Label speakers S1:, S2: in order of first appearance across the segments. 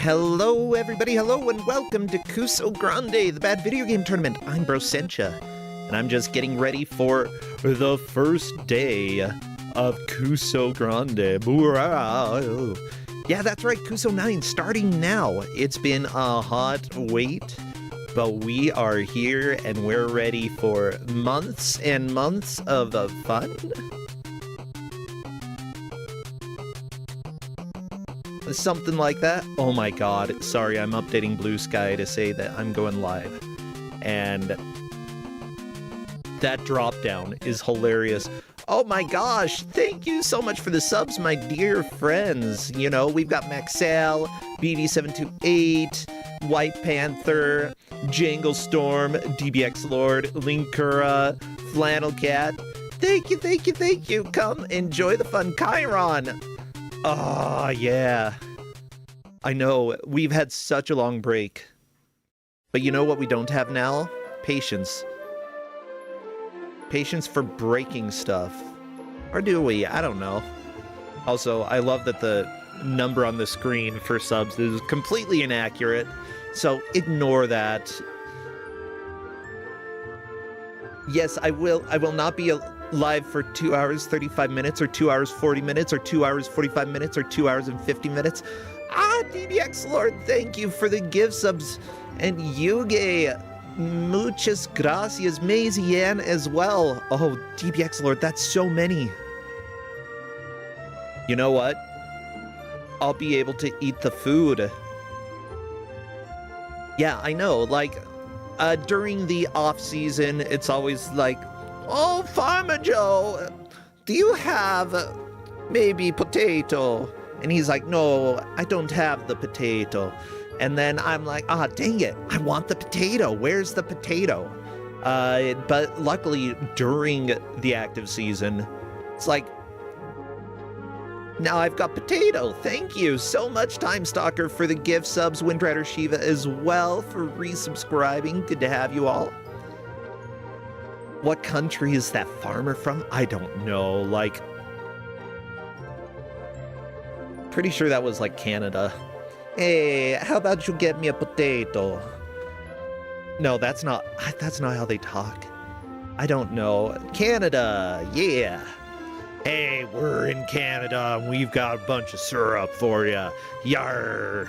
S1: Hello everybody, hello and welcome to Kusogrande, the bad video game tournament. I'm Bro Sencha, and I'm just getting ready for the first day of Kusogrande. Yeah, that's right, Kus9rande starting now. It's been a hot wait, but we are here and we're ready for months and months of fun. Something like that. Oh my god, sorry, I'm updating Blue Sky to say that I'm going live. And that drop down is hilarious. Oh my gosh, thank you so much for the subs, my dear friends. You know, we've got Maxell, BD728, White Panther, Jangle Storm, DBX Lord, Linkura, Flannel Cat. Thank you, thank you, thank you. Come enjoy the fun. Chiron. Oh, yeah. I know, we've had such a long break. But you know what we don't have now? Patience. Patience for breaking stuff. Or do we? I don't know. Also, I love that the number on the screen for subs is completely inaccurate. So ignore that. Yes, I will not be live for 2 hours 35 minutes or 2 hours 40 minutes or 2 hours 45 minutes or 2 hours and 50 minutes. Ah, DBX Lord, thank you for the gift subs. And Yuge, muchas gracias. Mazian as well. Oh, DBX Lord, that's so many. You know what? I'll be able to eat the food. Yeah, I know, like, during the off season, it's always like, oh, Farmer Joe, do you have maybe potato? And he's like, no, I don't have the potato. And then I'm like, ah, dang it, I want the potato. Where's the potato? But luckily, during the active season, it's like, now I've got potato. Thank you so much, Time Stalker, for the gift subs. Windrider Shiva as well for resubscribing. Good to have you all. What country is that farmer from? I don't know, like... Pretty sure that was, like, Canada. Hey, how about you get me a potato? No, that's not how they talk. I don't know. Canada, yeah. Hey, we're in Canada, and we've got a bunch of syrup for you. Yarr.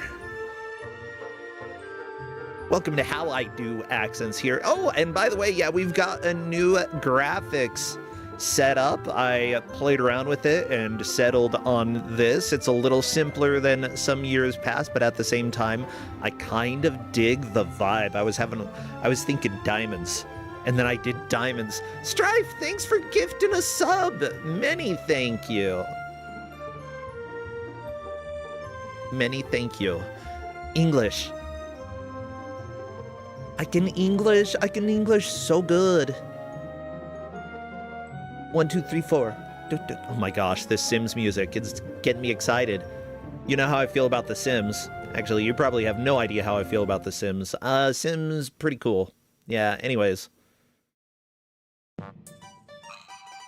S1: Welcome to How I Do Accents here. Oh, and by the way, yeah, we've got a new graphics set up. I played around with it and settled on this. It's a little simpler than some years past, but at the same time, I kind of dig the vibe. I was thinking diamonds, and then I did diamonds. Strife, thanks for gifting a sub. Many thank you. Many thank you. English. I can English so good. 1, 2, 3, 4. Oh my gosh, this Sims music, it's getting me excited. You know how I feel about The Sims. Actually, you probably have no idea how I feel about The Sims. Sims, pretty cool. Yeah, anyways.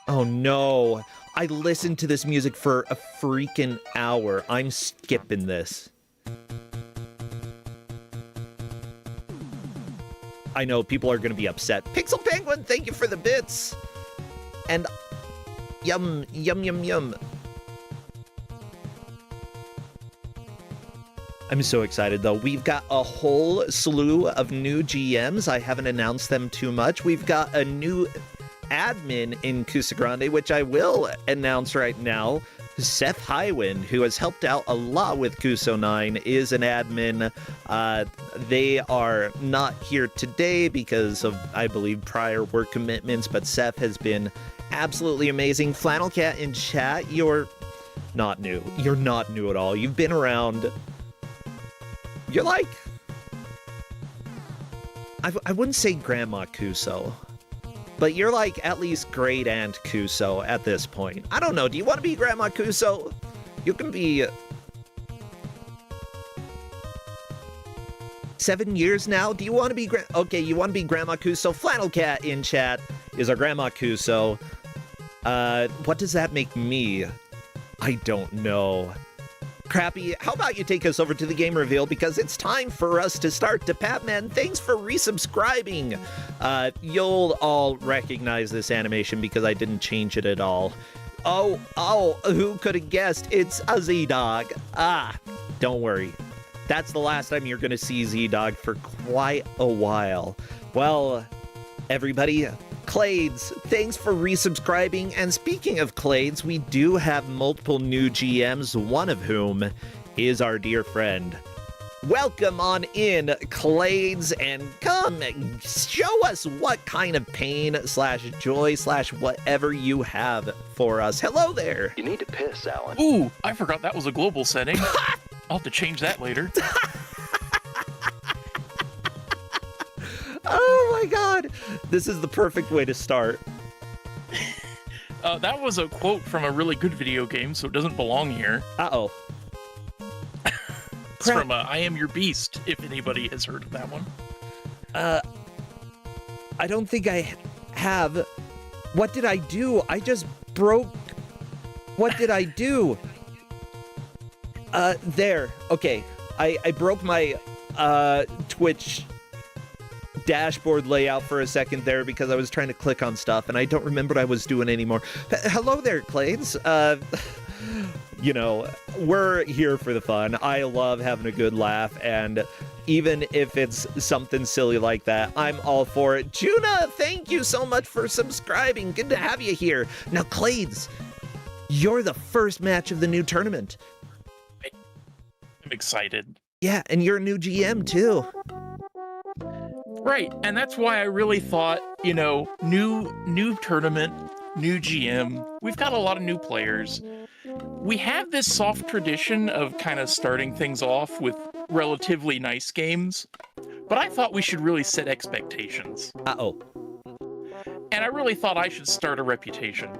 S1: Oh no, I listened to this music for a freaking hour. I'm skipping this. I know people are going to be upset. Pixel Penguin, thank you for the bits. And yum, yum, yum, yum. I'm so excited, though. We've got a whole slew of new GMs. I haven't announced them too much. We've got a new admin in Kusogrande, which I will announce right now. Seth Highwind, who has helped out a lot with Kus9rande, is an admin. They are not here today because of, I believe, prior work commitments, but Seth has been absolutely amazing. Flannel Cat in chat, you're not new. You're not new at all. You've been around. You're like... I wouldn't say Grandma Kuso, but you're like at least great Aunt Kuso at this point. I don't know. Do you want to be Grandma Kuso? You can be 7 years now. Do you want to be okay? You want to be Grandma Kuso? Flannel Cat in chat is our Grandma Kuso. What does that make me? I don't know. Crappy, how about you take us over to the game reveal, because it's time for us to start. DePatman, thanks for resubscribing. You'll all recognize this animation because I didn't change it at all. Oh, who could have guessed? It's a Z-Dog. Don't worry. That's the last time you're going to see Z-Dog for quite a while. Well, everybody, Clades, thanks for resubscribing. And speaking of Clades, we do have multiple new GMs, one of whom is our dear friend. Welcome on in, Clades, and come show us what kind of pain / joy / whatever you have for us. Hello there.
S2: You need to piss, Alan.
S3: Ooh, I forgot that was a global setting. I'll have to change that later.
S1: Oh my god, this is the perfect way to start.
S3: That was a quote from a really good video game, so it doesn't belong here.
S1: Uh-oh.
S3: It's from I Am Your Beast, if anybody has heard of that one.
S1: I don't think I have. What did I do? I just broke. What did I do? There. Okay. I broke my Twitch dashboard layout for a second there because I was trying to click on stuff and I don't remember what I was doing anymore. Hello there, Clades. You know, we're here for the fun. I love having a good laugh, and even if it's something silly like that, I'm all for it. Juna, thank you so much for subscribing. Good to have you here. Now, Clades, you're the first match of the new tournament.
S3: I'm excited.
S1: Yeah, and you're a new GM, too.
S3: Right, and that's why I really thought, you know, new tournament, new GM. We've got a lot of new players. We have this soft tradition of kind of starting things off with relatively nice games, but I thought we should really set expectations.
S1: Uh-oh.
S3: And I really thought I should start a reputation.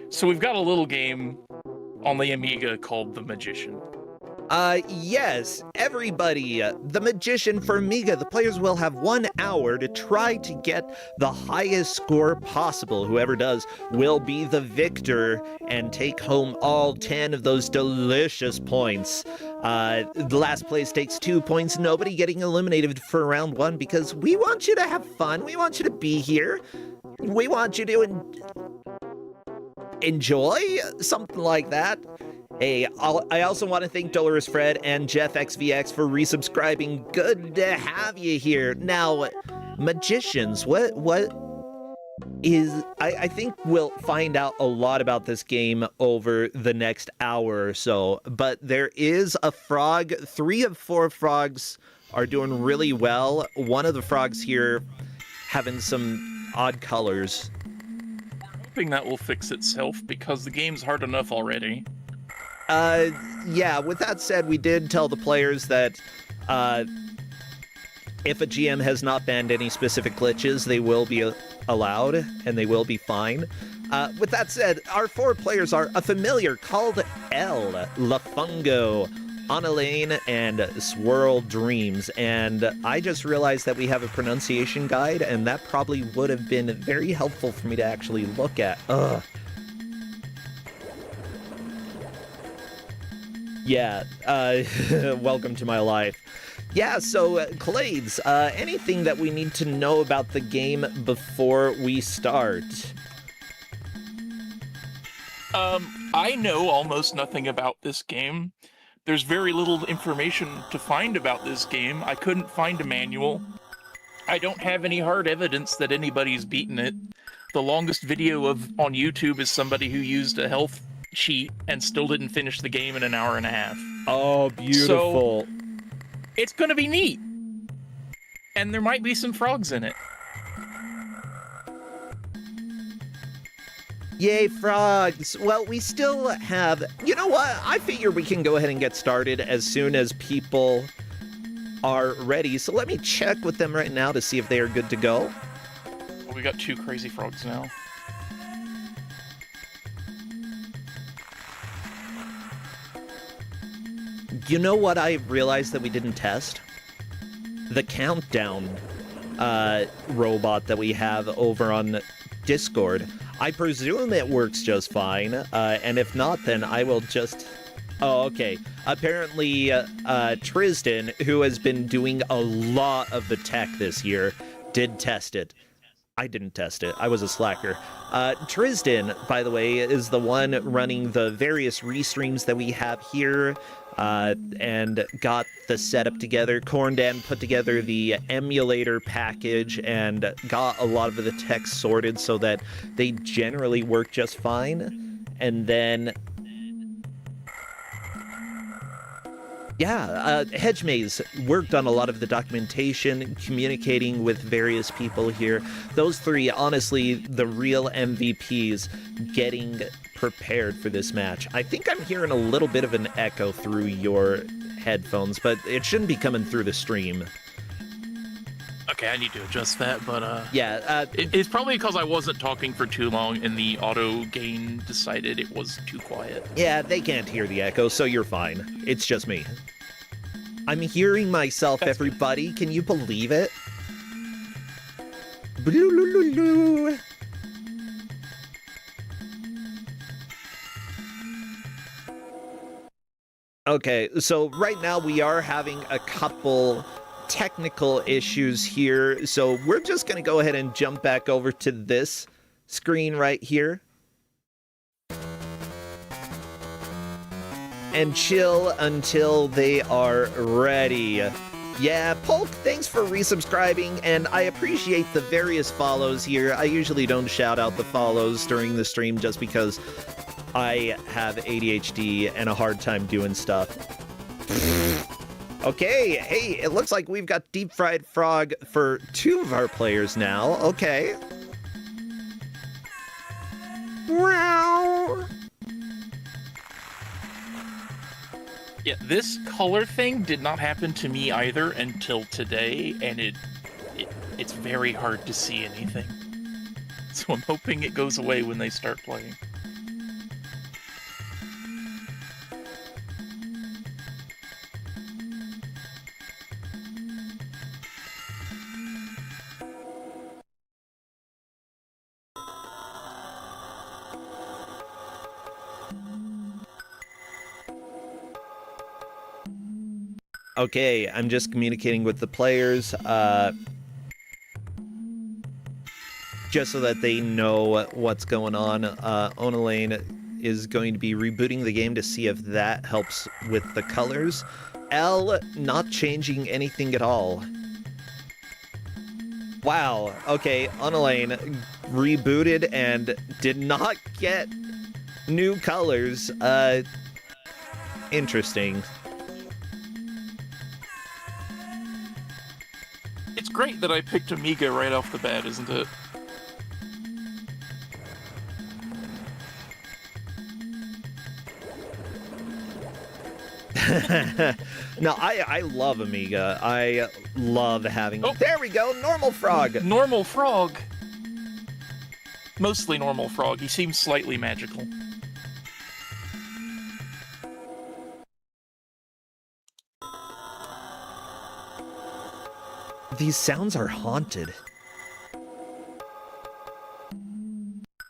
S3: So we've got a little game on the Amiga called The Magician.
S1: Yes, everybody, The Magician for Amiga. The players will have 1 hour to try to get the highest score possible. Whoever does will be the victor and take home all 10 of those delicious points. The last place takes 2 points, nobody getting eliminated for round 1 because we want you to have fun. We want you to be here. We want you to enjoy something like that. Hey, I also want to thank Dolores Fred and Jeff XVX for resubscribing. Good to have you here. Now, Magicians, what is... I think we'll find out a lot about this game over the next hour or so, but there is a frog. 3 of 4 frogs are doing really well. One of the frogs here having some odd colors.
S3: I'm hoping that will fix itself because the game's hard enough already.
S1: Yeah, with that said, we did tell the players that, if a GM has not banned any specific glitches, they will be allowed, and they will be fine. With that said, our 4 players are a familiar called El, Lafungo, Annalane, and Swirl Dreams, and I just realized that we have a pronunciation guide, and that probably would have been very helpful for me to actually look at. Ugh. Yeah, welcome to my life. Yeah, so, Clades, anything that we need to know about the game before we start?
S3: I know almost nothing about this game. There's very little information to find about this game. I couldn't find a manual. I don't have any hard evidence that anybody's beaten it. The longest video on YouTube is somebody who used a health cheat and still didn't finish the game in an hour and a half.
S1: Oh, beautiful.
S3: So, it's gonna be neat. And there might be some frogs in it.
S1: Yay, frogs. Well, we still have... You know what? I figure we can go ahead and get started as soon as people are ready. So let me check with them right now to see if they are good to go.
S3: Well, we got 2 crazy frogs now.
S1: You know what I realized that we didn't test? The countdown robot that we have over on Discord. I presume it works just fine, and if not, then I will just Oh, okay. Apparently, Tristan, who has been doing a lot of the tech this year, did test it. I didn't test it. I was a slacker. Tristan, by the way, is the one running the various restreams that we have here, and got the setup together. Kus9rande put together the emulator package and got a lot of the tech sorted so that they generally work just fine. And then yeah, Hedgemaze worked on a lot of the documentation, communicating with various people here. Those three, honestly, the real MVPs getting prepared for this match. I think I'm hearing a little bit of an echo through your headphones, but it shouldn't be coming through the stream.
S3: Okay, I need to adjust that, but
S1: yeah,
S3: it's probably because I wasn't talking for too long and the auto gain decided it was too quiet.
S1: Yeah, they can't hear the echo, so you're fine. It's just me. I'm hearing myself, that's everybody. Good. Can you believe it? Blue-loo-loo-loo. Okay, so right now we are having a couple technical issues here, so we're just going to go ahead and jump back over to this screen right here. And chill until they are ready. Yeah, Polk, thanks for resubscribing, and I appreciate the various follows here. I usually don't shout out the follows during the stream just because I have ADHD and a hard time doing stuff. Okay, hey, it looks like we've got Deep Fried Frog for 2 of our players now. Okay. Wow.
S3: Yeah, this color thing did not happen to me either until today, and it's very hard to see anything. So I'm hoping it goes away when they start playing.
S1: Okay, I'm just communicating with the players, just so that they know what's going on. Onalane is going to be rebooting the game to see if that helps with the colors. L, not changing anything at all. Wow, okay, Onalane rebooted and did not get new colors. Interesting.
S3: It's great that I picked Amiga right off the bat, isn't it?
S1: No, I love Amiga. I love having... Oh, there we go! Normal Frog!
S3: Normal Frog! Mostly Normal Frog. He seems slightly magical.
S1: These sounds are haunted.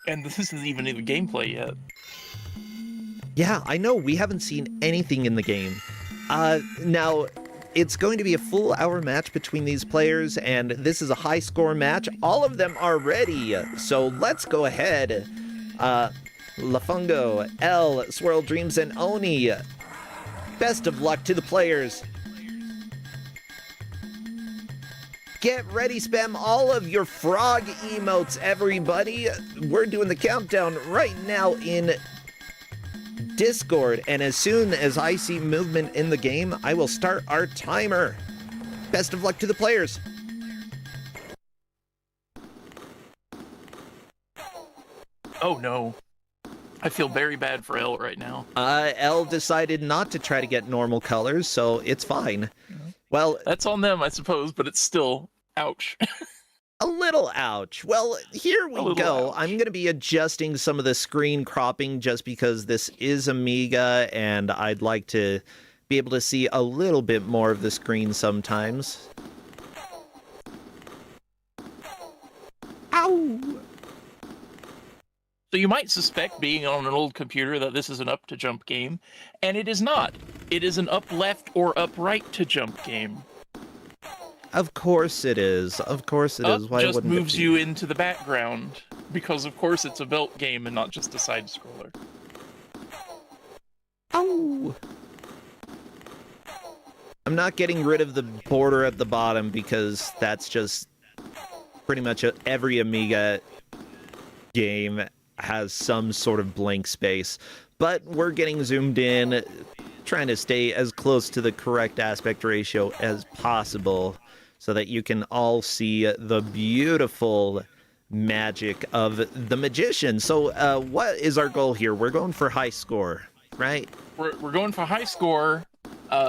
S3: And this isn't even in the gameplay yet.
S1: Yeah, I know, we haven't seen anything in the game. Now, it's going to be a full hour match between these players, and this is a high score match. All of them are ready, so let's go ahead. Lafungo, L, Swirl Dreams, and Oni. Best of luck to the players. Get ready, spam all of your frog emotes, everybody. We're doing the countdown right now in Discord, and as soon as I see movement in the game, I will start our timer. Best of luck to the players.
S3: Oh no. I feel very bad for L right now.
S1: L decided not to try to get normal colors, so it's fine. Well,
S3: that's on them, I suppose, but it's still ouch.
S1: A little ouch. Well, here we go. Ouch. I'm going to be adjusting some of the screen cropping just because this is Amiga and I'd like to be able to see a little bit more of the screen sometimes. Ow!
S3: So you might suspect, being on an old computer, that this is an up-to-jump game, and it is not. It is an up-left or up-right-to-jump game.
S1: Of course it is. Of course it is.
S3: Up
S1: Why
S3: just
S1: wouldn't
S3: moves
S1: it be?
S3: you into the background, because of course it's a belt game and not just a side-scroller.
S1: Oh! I'm not getting rid of the border at the bottom because that's just pretty much every Amiga game has some sort of blank space. But we're getting zoomed in, trying to stay as close to the correct aspect ratio as possible so that you can all see the beautiful magic of the magician. So what is our goal here? We're going for high score, right?
S3: We're going for high score.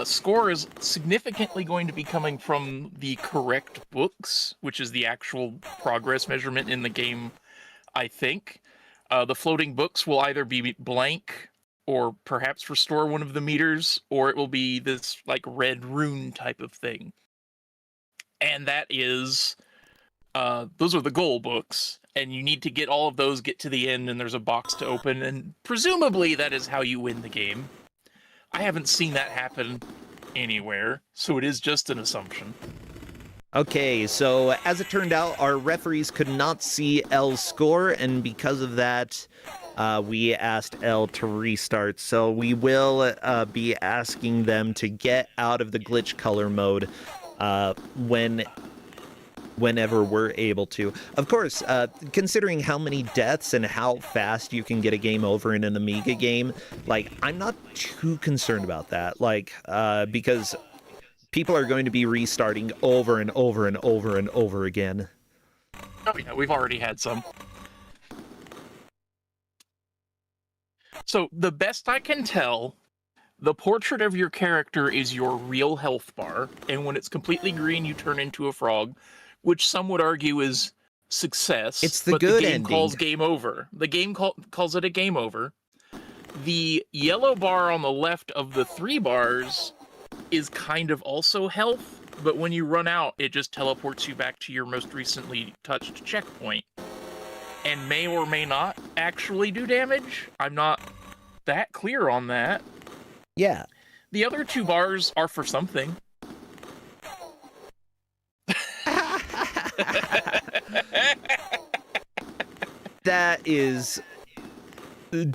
S3: Score is significantly going to be coming from the correct books, which is the actual progress measurement in the game, I think. The floating books will either be blank or perhaps restore one of the meters, or it will be this like red rune type of thing. And that is, those are the goal books, and you need to get all of those, get to the end, and there's a box to open, and presumably that is how you win the game. I haven't seen that happen anywhere, so it is just an assumption.
S1: Okay, so as it turned out, our referees could not see L's score, and because of that, we asked L to restart. So we will be asking them to get out of the glitch color mode whenever we're able to. Of course, considering how many deaths and how fast you can get a game over in an Amiga game, like, I'm not too concerned about that, like, because people are going to be restarting over and over and over and over again.
S3: Oh yeah, we've already had some. So, the best I can tell, the portrait of your character is your real health bar, and when it's completely green, you turn into a frog, which some would argue is success.
S1: It's the
S3: but
S1: good
S3: the game
S1: ending.
S3: calls game over. The game calls it a game over. The yellow bar on the left of the 3 bars is kind of also health, but when you run out, it just teleports you back to your most recently touched checkpoint, and may or may not actually do damage. I'm not that clear on that.
S1: Yeah.
S3: The other 2 bars are for something.
S1: That is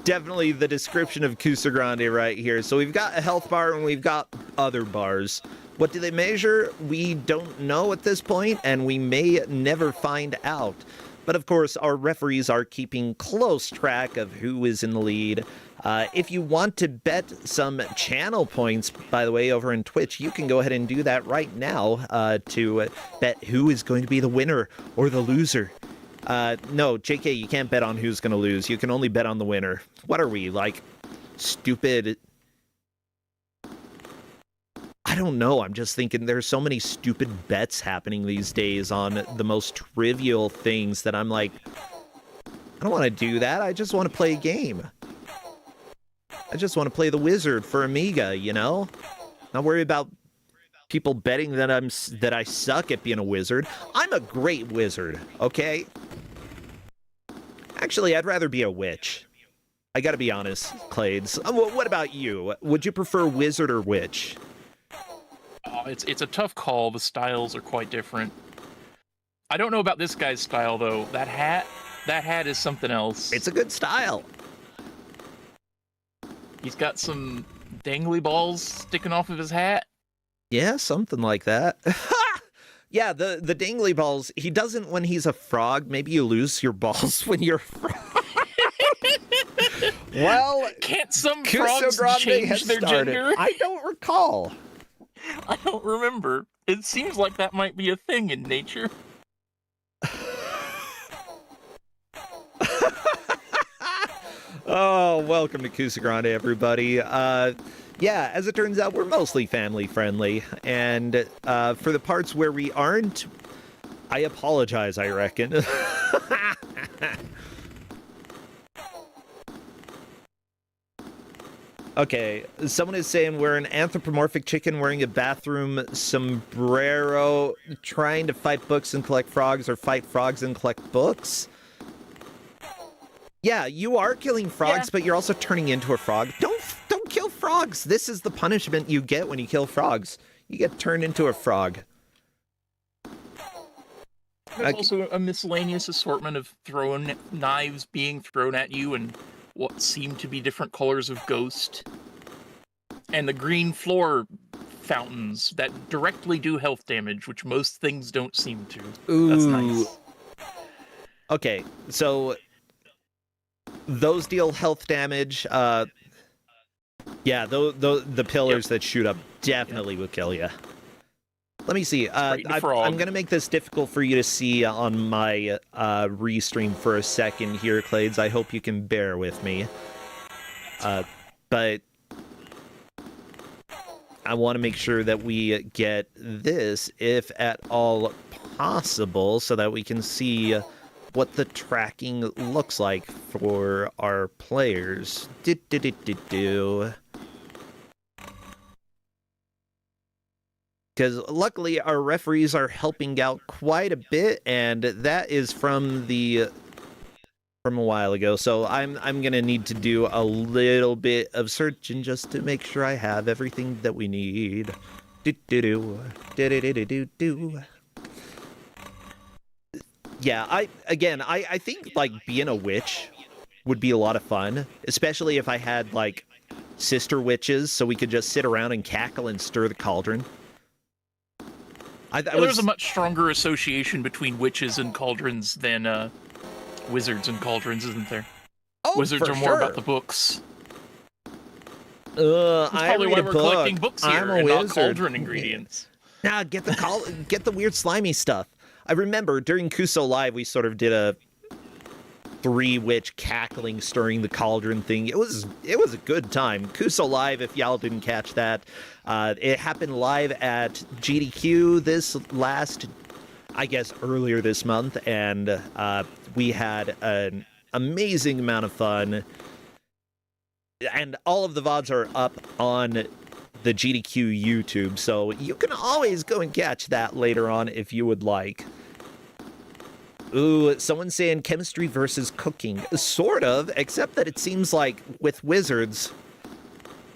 S1: definitely the description of Kusogrande right here. So we've got a health bar and we've got other bars. What do they measure? We don't know at this point, and we may never find out. But of course, our referees are keeping close track of who is in the lead. If you want to bet some channel points, by the way, over in Twitch, you can go ahead and do that right now to bet who is going to be the winner or the loser. No, JK, you can't bet on who's going to lose. You can only bet on the winner. What are we, like, stupid? I don't know. I'm just thinking there's so many stupid bets happening these days on the most trivial things that I'm like, I don't want to do that. I just want to play a game. I just want to play the wizard for Amiga, you know? Not worry about people betting that I suck at being a wizard. I'm a great wizard, okay? Actually, I'd rather be a witch. I gotta be honest, Clades. What about you? Would you prefer wizard or witch?
S3: It's a tough call. The styles are quite different. I don't know about this guy's style, though. That hat is something else.
S1: It's a good style.
S3: He's got some dangly balls sticking off of his hat.
S1: Yeah, something like that. Yeah, the dangly balls, he doesn't when he's a frog. Maybe you lose your balls when you're a frog. Well,
S3: can't some frogs change their gender?
S1: I don't recall.
S3: I don't remember. It seems like that might be a thing in nature.
S1: Oh, welcome to Kusogrande, everybody. Yeah, as it turns out, we're mostly family friendly, and for the parts where we aren't, I apologize, I reckon. Okay, someone is saying we're an anthropomorphic chicken wearing a bathroom sombrero trying to fight books and collect frogs, or fight frogs and collect books. Yeah, you are killing frogs,
S3: Yeah.
S1: but you're also turning into a frog. Don't kill frogs. This is the punishment you get when you kill frogs. You get turned into a frog.
S3: There's also a miscellaneous assortment of knives being thrown at you and what seem to be different colors of ghost. And the green floor fountains that directly do health damage, which most things don't seem to.
S1: Ooh.
S3: That's nice.
S1: Okay, so those deal health damage. Yeah, the pillars that shoot up definitely will kill you. Let me see. I'm going to make this difficult for you to see on my restream for a second here, Clades. I hope you can bear with me. But I want to make sure that we get this, if at all possible, so that we can see what the tracking looks like for our players. Because luckily our referees are helping out quite a bit, and that is from a while ago. So I'm gonna need to do a little bit of searching just to make sure I have everything that we need. Yeah, I think like being a witch would be a lot of fun, especially if I had like sister witches, so we could just sit around and cackle and stir the cauldron.
S3: There's a much stronger association between witches and cauldrons than wizards and cauldrons, isn't there?
S1: Oh,
S3: Wizards are more about the books.
S1: That's
S3: probably why we're collecting books here and not cauldron ingredients.
S1: Nah, get the weird slimy stuff. I remember during Kuso Live we sort of did a 3-witch cackling, stirring the cauldron thing. It was a good time. Kuso Live, if y'all didn't catch that, it happened live at GDQ this last, I guess, earlier this month, and we had an amazing amount of fun. And all of the VODs are up on the GDQ YouTube, so you can always go and catch that later on if you would like. Ooh, someone's saying chemistry versus cooking. Sort of, except that it seems like with wizards,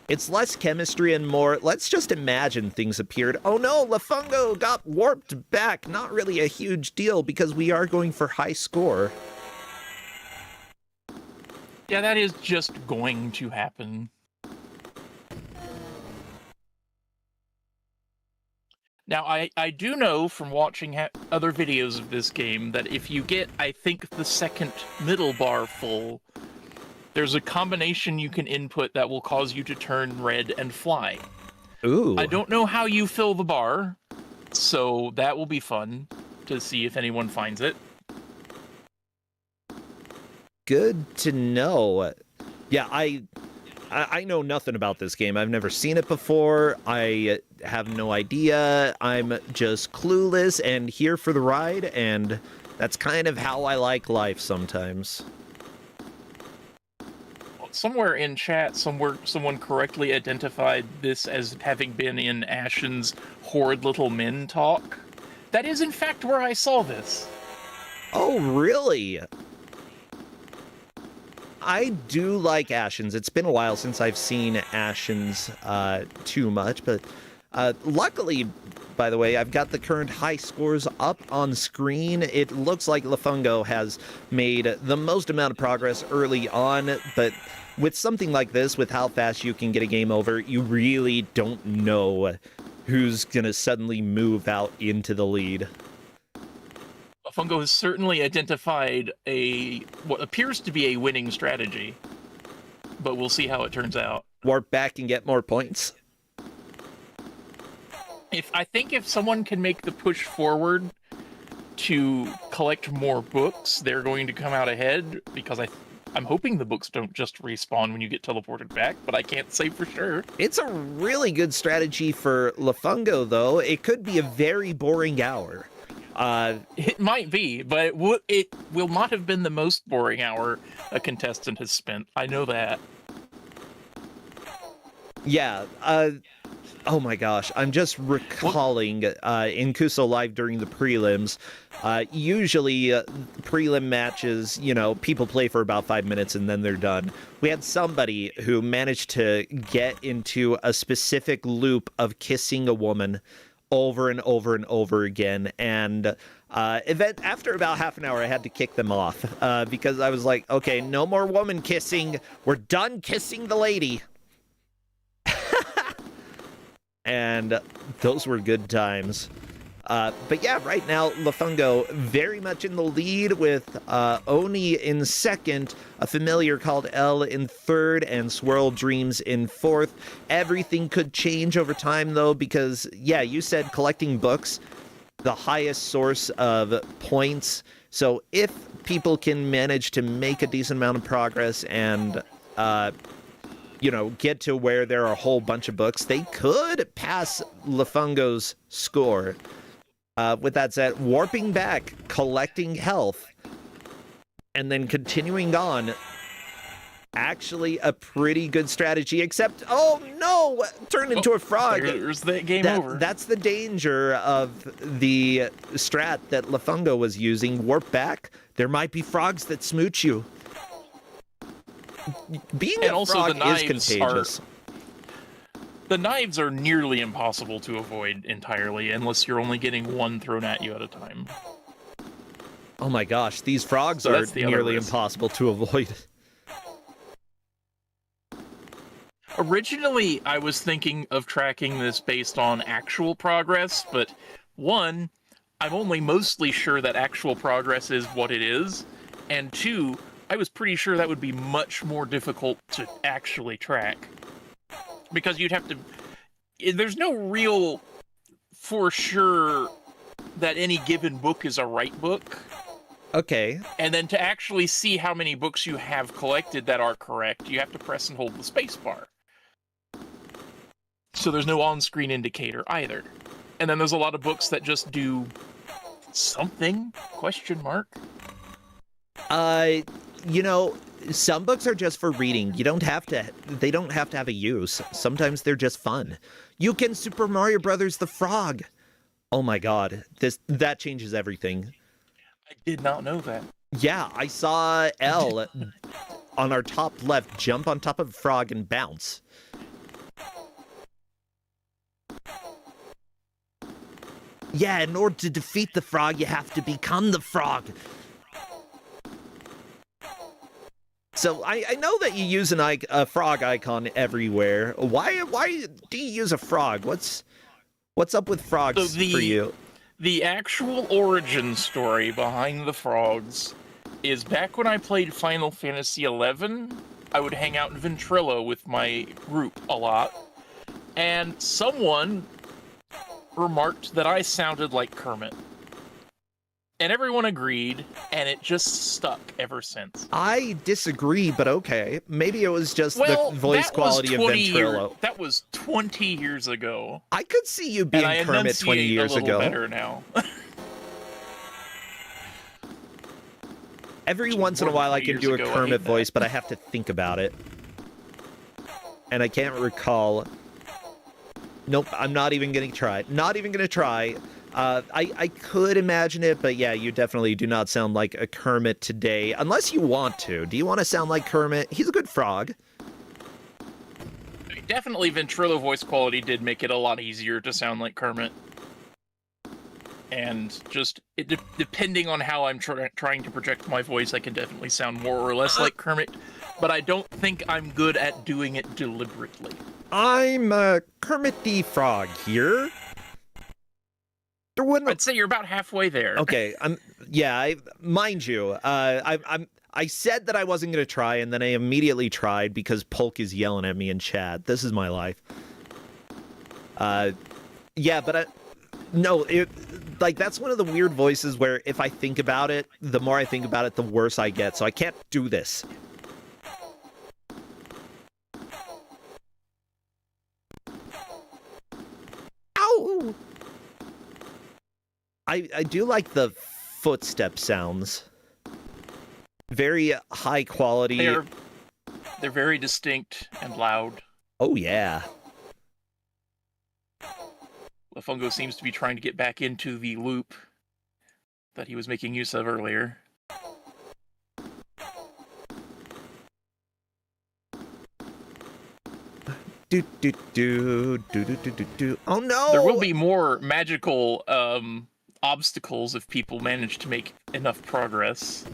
S1: it's less chemistry and more, let's just imagine things appeared. Oh no, Lafungo got warped back. Not really a huge deal because we are going for high score.
S3: Yeah, that is just going to happen. Now, I do know from watching other videos of this game that if you get, I think, the second middle bar full, there's a combination you can input that will cause you to turn red and fly.
S1: Ooh.
S3: I don't know how you fill the bar, so that will be fun to see if anyone finds it.
S1: Good to know. Yeah, I know nothing about this game. I've never seen it before. I have no idea. I'm just clueless and here for the ride, and that's kind of how I like life sometimes.
S3: Somewhere in chat, someone correctly identified this as having been in Ashen's Horrid Little Men talk. That is, in fact, where I saw this.
S1: Oh, really? I do like Ashen's. It's been a while since I've seen Ashen's too much, but luckily, by the way, I've got the current high scores up on screen. It looks like Lafungo has made the most amount of progress early on, but with something like this, with how fast you can get a game over, you really don't know who's going to suddenly move out into the lead.
S3: Fungo has certainly identified what appears to be a winning strategy, but we'll see how it turns out.
S1: Warp back and get more points.
S3: I think if someone can make the push forward to collect more books, they're going to come out ahead, because I'm hoping the books don't just respawn when you get teleported back, but I can't say for sure.
S1: It's a really good strategy for Lafungo, though. It could be a very boring hour.
S3: It might be, but it will not have been the most boring hour a contestant has spent. I know that.
S1: Yeah, Oh my gosh, I'm just recalling in Kuso Live during the prelims, usually prelim matches, people play for about 5 minutes and then they're done. We had somebody who managed to get into a specific loop of kissing a woman over and over and over again, and after about half an hour, I had to kick them off because I was like, okay, no more woman kissing. We're done kissing the lady. And those were good times. But yeah, right now, Lafungo very much in the lead with Oni in second, a familiar called L in third, and Swirl Dreams in fourth. Everything could change over time, though, because, yeah, you said collecting books, the highest source of points. So if people can manage to make a decent amount of progress and get to where there are a whole bunch of books, they could pass Lafungo's score. With that said, warping back, collecting health, and then continuing on. Actually, a pretty good strategy, except, oh no! Turned into a frog!
S3: There's the game over.
S1: That's the danger of the strat that Lafungo was using. Warp back, there might be frogs that smooch you. Being a frog is contagious.
S3: The knives are nearly impossible to avoid entirely, unless you're only getting one thrown at you at a time.
S1: Oh my gosh, these frogs are nearly impossible to avoid.
S3: Originally, I was thinking of tracking this based on actual progress, but one, I'm only mostly sure that actual progress is what it is, and two, I was pretty sure that would be much more difficult to actually track. Because you'd have to... There's no real for sure that any given book is a right book.
S1: Okay.
S3: And then to actually see how many books you have collected that are correct, you have to press and hold the space bar. So there's no on-screen indicator either. And then there's a lot of books that just do something? Question mark.
S1: Some books are just for reading. They don't have to have a use. Sometimes they're just fun. You can Super Mario Brothers the Frog. Oh my god. That changes everything.
S3: I did not know that.
S1: Yeah, I saw L on our top left jump on top of a frog and bounce. Yeah, in order to defeat the frog, you have to become the frog. So I know that you use a frog icon everywhere. Why do you use a frog? What's up with frogs for you?
S3: The actual origin story behind the frogs is back when I played Final Fantasy XI, I would hang out in Ventrilo with my group a lot, and someone remarked that I sounded like Kermit. And everyone agreed, and it just stuck ever since.
S1: I disagree, but okay. Maybe it was just the voice quality of Ventrilo.
S3: That was 20 years ago.
S1: I could see you being Kermit 20 years ago.
S3: Better now.
S1: Every once in a while I can do a Kermit voice, but I have to think about it. And I can't recall. Nope, I'm not even going to try. Not even going to try. I could imagine it, but yeah, you definitely do not sound like a Kermit today, unless you want to. Do you want to sound like Kermit? He's a good frog.
S3: Definitely Ventrilo voice quality did make it a lot easier to sound like Kermit. And just, depending on how I'm trying to project my voice, I can definitely sound more or less like Kermit, but I don't think I'm good at doing it deliberately.
S1: I'm Kermit the Frog here.
S3: I'd say you're about halfway there.
S1: Okay, mind you, I said that I wasn't going to try, and then I immediately tried because Polk is yelling at me in chat. This is my life. Yeah, but that's one of the weird voices where if I think about it, the more I think about it, the worse I get. So I can't do this. Ow! I do like the footstep sounds. Very high quality.
S3: They're very distinct and loud.
S1: Oh yeah.
S3: Lafungo seems to be trying to get back into the loop that he was making use of earlier.
S1: Oh no!
S3: There will be more magical obstacles if people manage to make enough progress.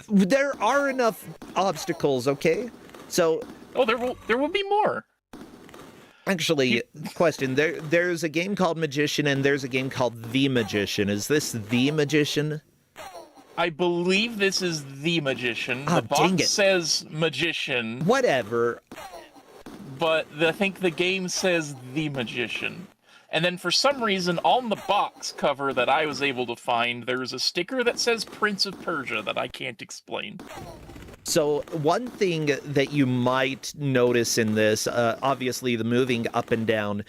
S1: There are enough obstacles, okay? So...
S3: Oh, there will be more.
S1: Actually, question, there's a game called Magician and there's a game called The Magician. Is this The Magician?
S3: I believe this is The Magician.
S1: Oh,
S3: the
S1: dang
S3: box
S1: it.
S3: says Magician.
S1: Whatever.
S3: But I think the game says The Magician. And then for some reason, on the box cover that I was able to find, there's a sticker that says Prince of Persia that I can't explain.
S1: So one thing that you might notice in this, obviously the moving up and down,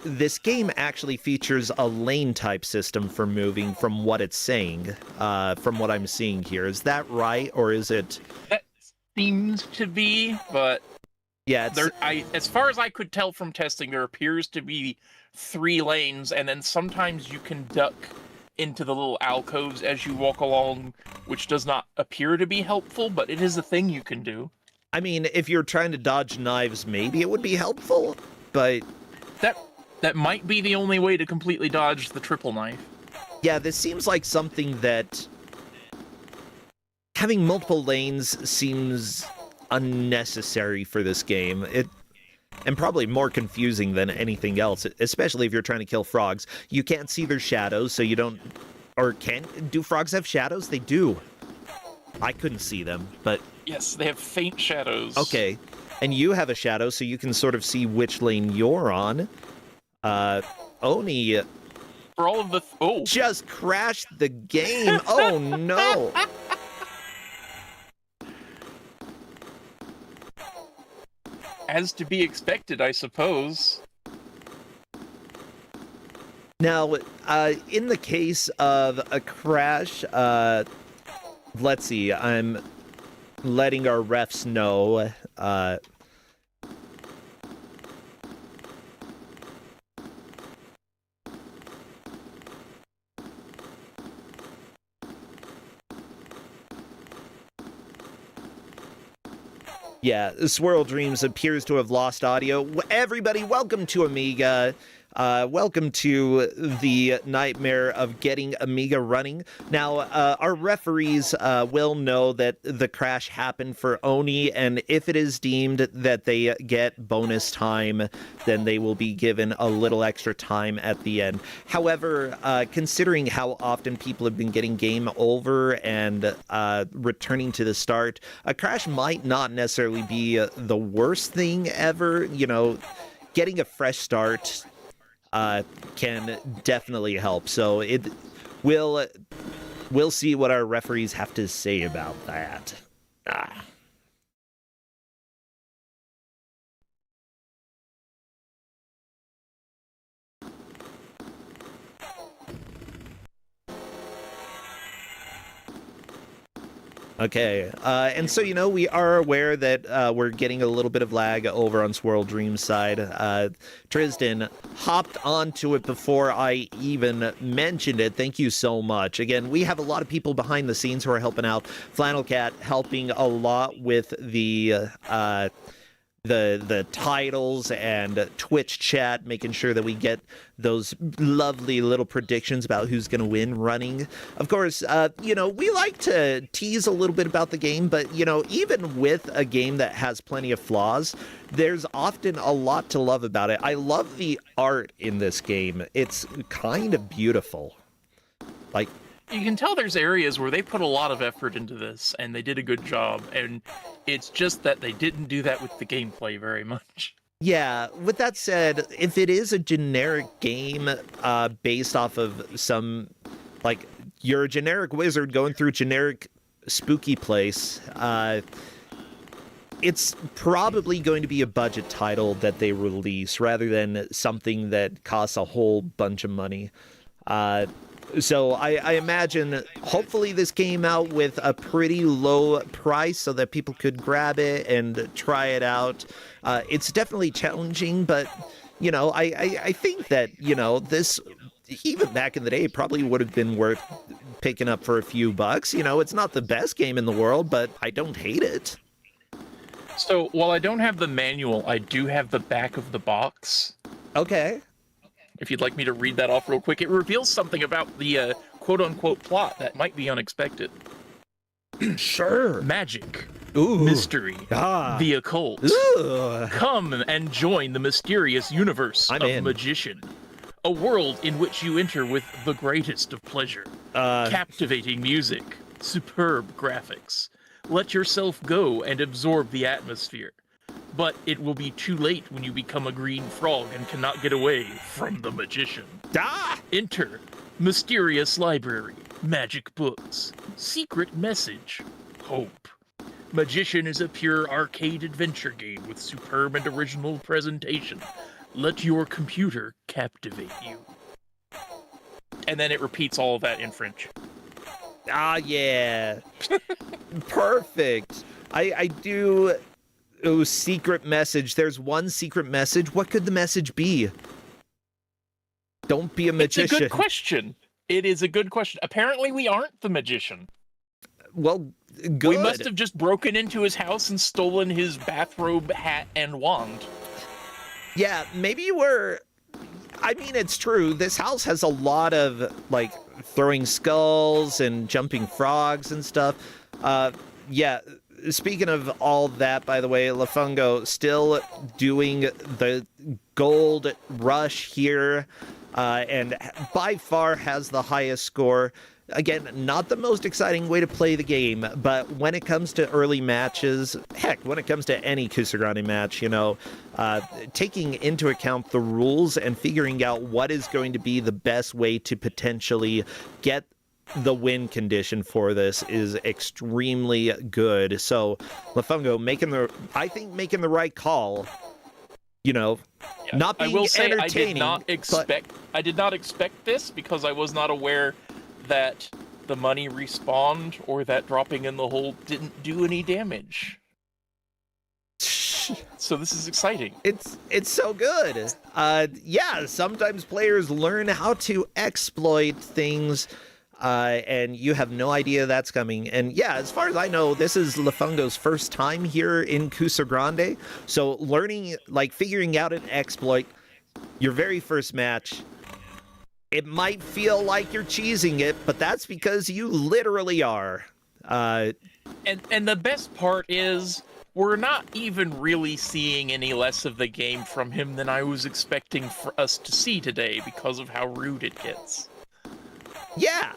S1: this game actually features a lane type system for moving from what it's saying, from what I'm seeing here. Is that right, or is it...
S3: That seems to be, but...
S1: Yeah,
S3: as far as I could tell from testing, there appears to be 3 lanes, and then sometimes you can duck into the little alcoves as you walk along, which does not appear to be helpful, but it is a thing you can do.
S1: I mean, if you're trying to dodge knives, maybe it would be helpful, but...
S3: That might be the only way to completely dodge the triple knife.
S1: Yeah, this seems like something that... Having multiple lanes seems unnecessary for this game. And probably more confusing than anything else, especially if you're trying to kill frogs. You can't see their shadows, so you don't... Or do frogs have shadows? They do. I couldn't see them, but...
S3: Yes, they have faint shadows.
S1: Okay. And you have a shadow, so you can sort of see which lane you're on. Oni...
S3: For all of the... Oh!
S1: Just crashed the game! Oh, no!
S3: As to be expected, I suppose.
S1: Now, in the case of a crash, let's see, I'm letting our refs know, yeah, Swirl Dreams appears to have lost audio. Everybody, welcome to Amiga. Welcome to the nightmare of getting Amiga running. Now, our referees will know that the crash happened for Oni, and if it is deemed that they get bonus time, then they will be given a little extra time at the end. However, considering how often people have been getting game over and returning to the start, a crash might not necessarily be the worst thing ever. You know, getting a fresh start can definitely help. So we'll see what our referees have to say about that. Okay, and so, you know, we are aware that we're getting a little bit of lag over on Swirl Dream's side. Tristan hopped onto it before I even mentioned it. Thank you so much. Again, we have a lot of people behind the scenes who are helping out. Flannel Cat helping a lot with the titles and Twitch chat, making sure that we get those lovely little predictions about who's going to win running. Of course, you know, we like to tease a little bit about the game, but, you know, even with a game that has plenty of flaws, there's often a lot to love about it. I love the art in this game. It's kind of beautiful. Like,
S3: you can tell there's areas where they put a lot of effort into this, and they did a good job, and it's just that they didn't do that with the gameplay very much.
S1: Yeah, with that said, if it is a generic game based off of some, like, you're a generic wizard going through generic spooky place, it's probably going to be a budget title that they release rather than something that costs a whole bunch of money. So I imagine hopefully this came out with a pretty low price so that people could grab it and try it out. It's definitely challenging, but I think that this even back in the day probably would have been worth picking up for a few bucks. It's not the best game in the world, but I don't hate it.
S3: So while I don't have the manual, I do have the back of the box.
S1: Okay.
S3: If you'd like me to read that off real quick, it reveals something about the quote-unquote plot that might be unexpected.
S1: Sure.
S3: Magic.
S1: Ooh.
S3: Mystery. The occult.
S1: Ooh.
S3: Come and join the mysterious universe of Magician. A world in which you enter with the greatest of pleasure. Captivating music. Superb graphics. Let yourself go and absorb the atmosphere. But it will be too late when you become a green frog and cannot get away from the magician. Enter mysterious library, magic books, secret message, hope. Magician is a pure arcade adventure game with superb and original presentation. Let your computer captivate you. And then it repeats all of that in French.
S1: Yeah. Perfect. I do... Oh, secret message. There's one secret message. What could the message be? Don't be a magician.
S3: It's a good question. It is a good question. Apparently, we aren't the magician.
S1: Well, good.
S3: We must have just broken into his house and stolen his bathrobe, hat, and wand.
S1: Yeah, maybe you were... I mean, it's true. This house has a lot of, like, throwing skulls and jumping frogs and stuff. Yeah... Speaking of all that, by the way, Lafungo still doing the gold rush here, and by far has the highest score. Again, not the most exciting way to play the game, but when it comes to early matches, heck, when it comes to any Kusogrande match, taking into account the rules and figuring out what is going to be the best way to potentially get the win condition for this is extremely good. So Lafungo making the right call. Not being entertaining.
S3: I did not expect this because I was not aware that the money respawned or that dropping in the hole didn't do any damage. So this is exciting.
S1: It's so good. Yeah, sometimes players learn how to exploit things. And you have no idea that's coming. And yeah, as far as I know, this is Lafungo's first time here in Kusogrande. So figuring out an exploit, your very first match, it might feel like you're cheesing it, but that's because you literally are.
S3: And the best part is, we're not even really seeing any less of the game from him than I was expecting for us to see today because of how rude it gets.
S1: Yeah.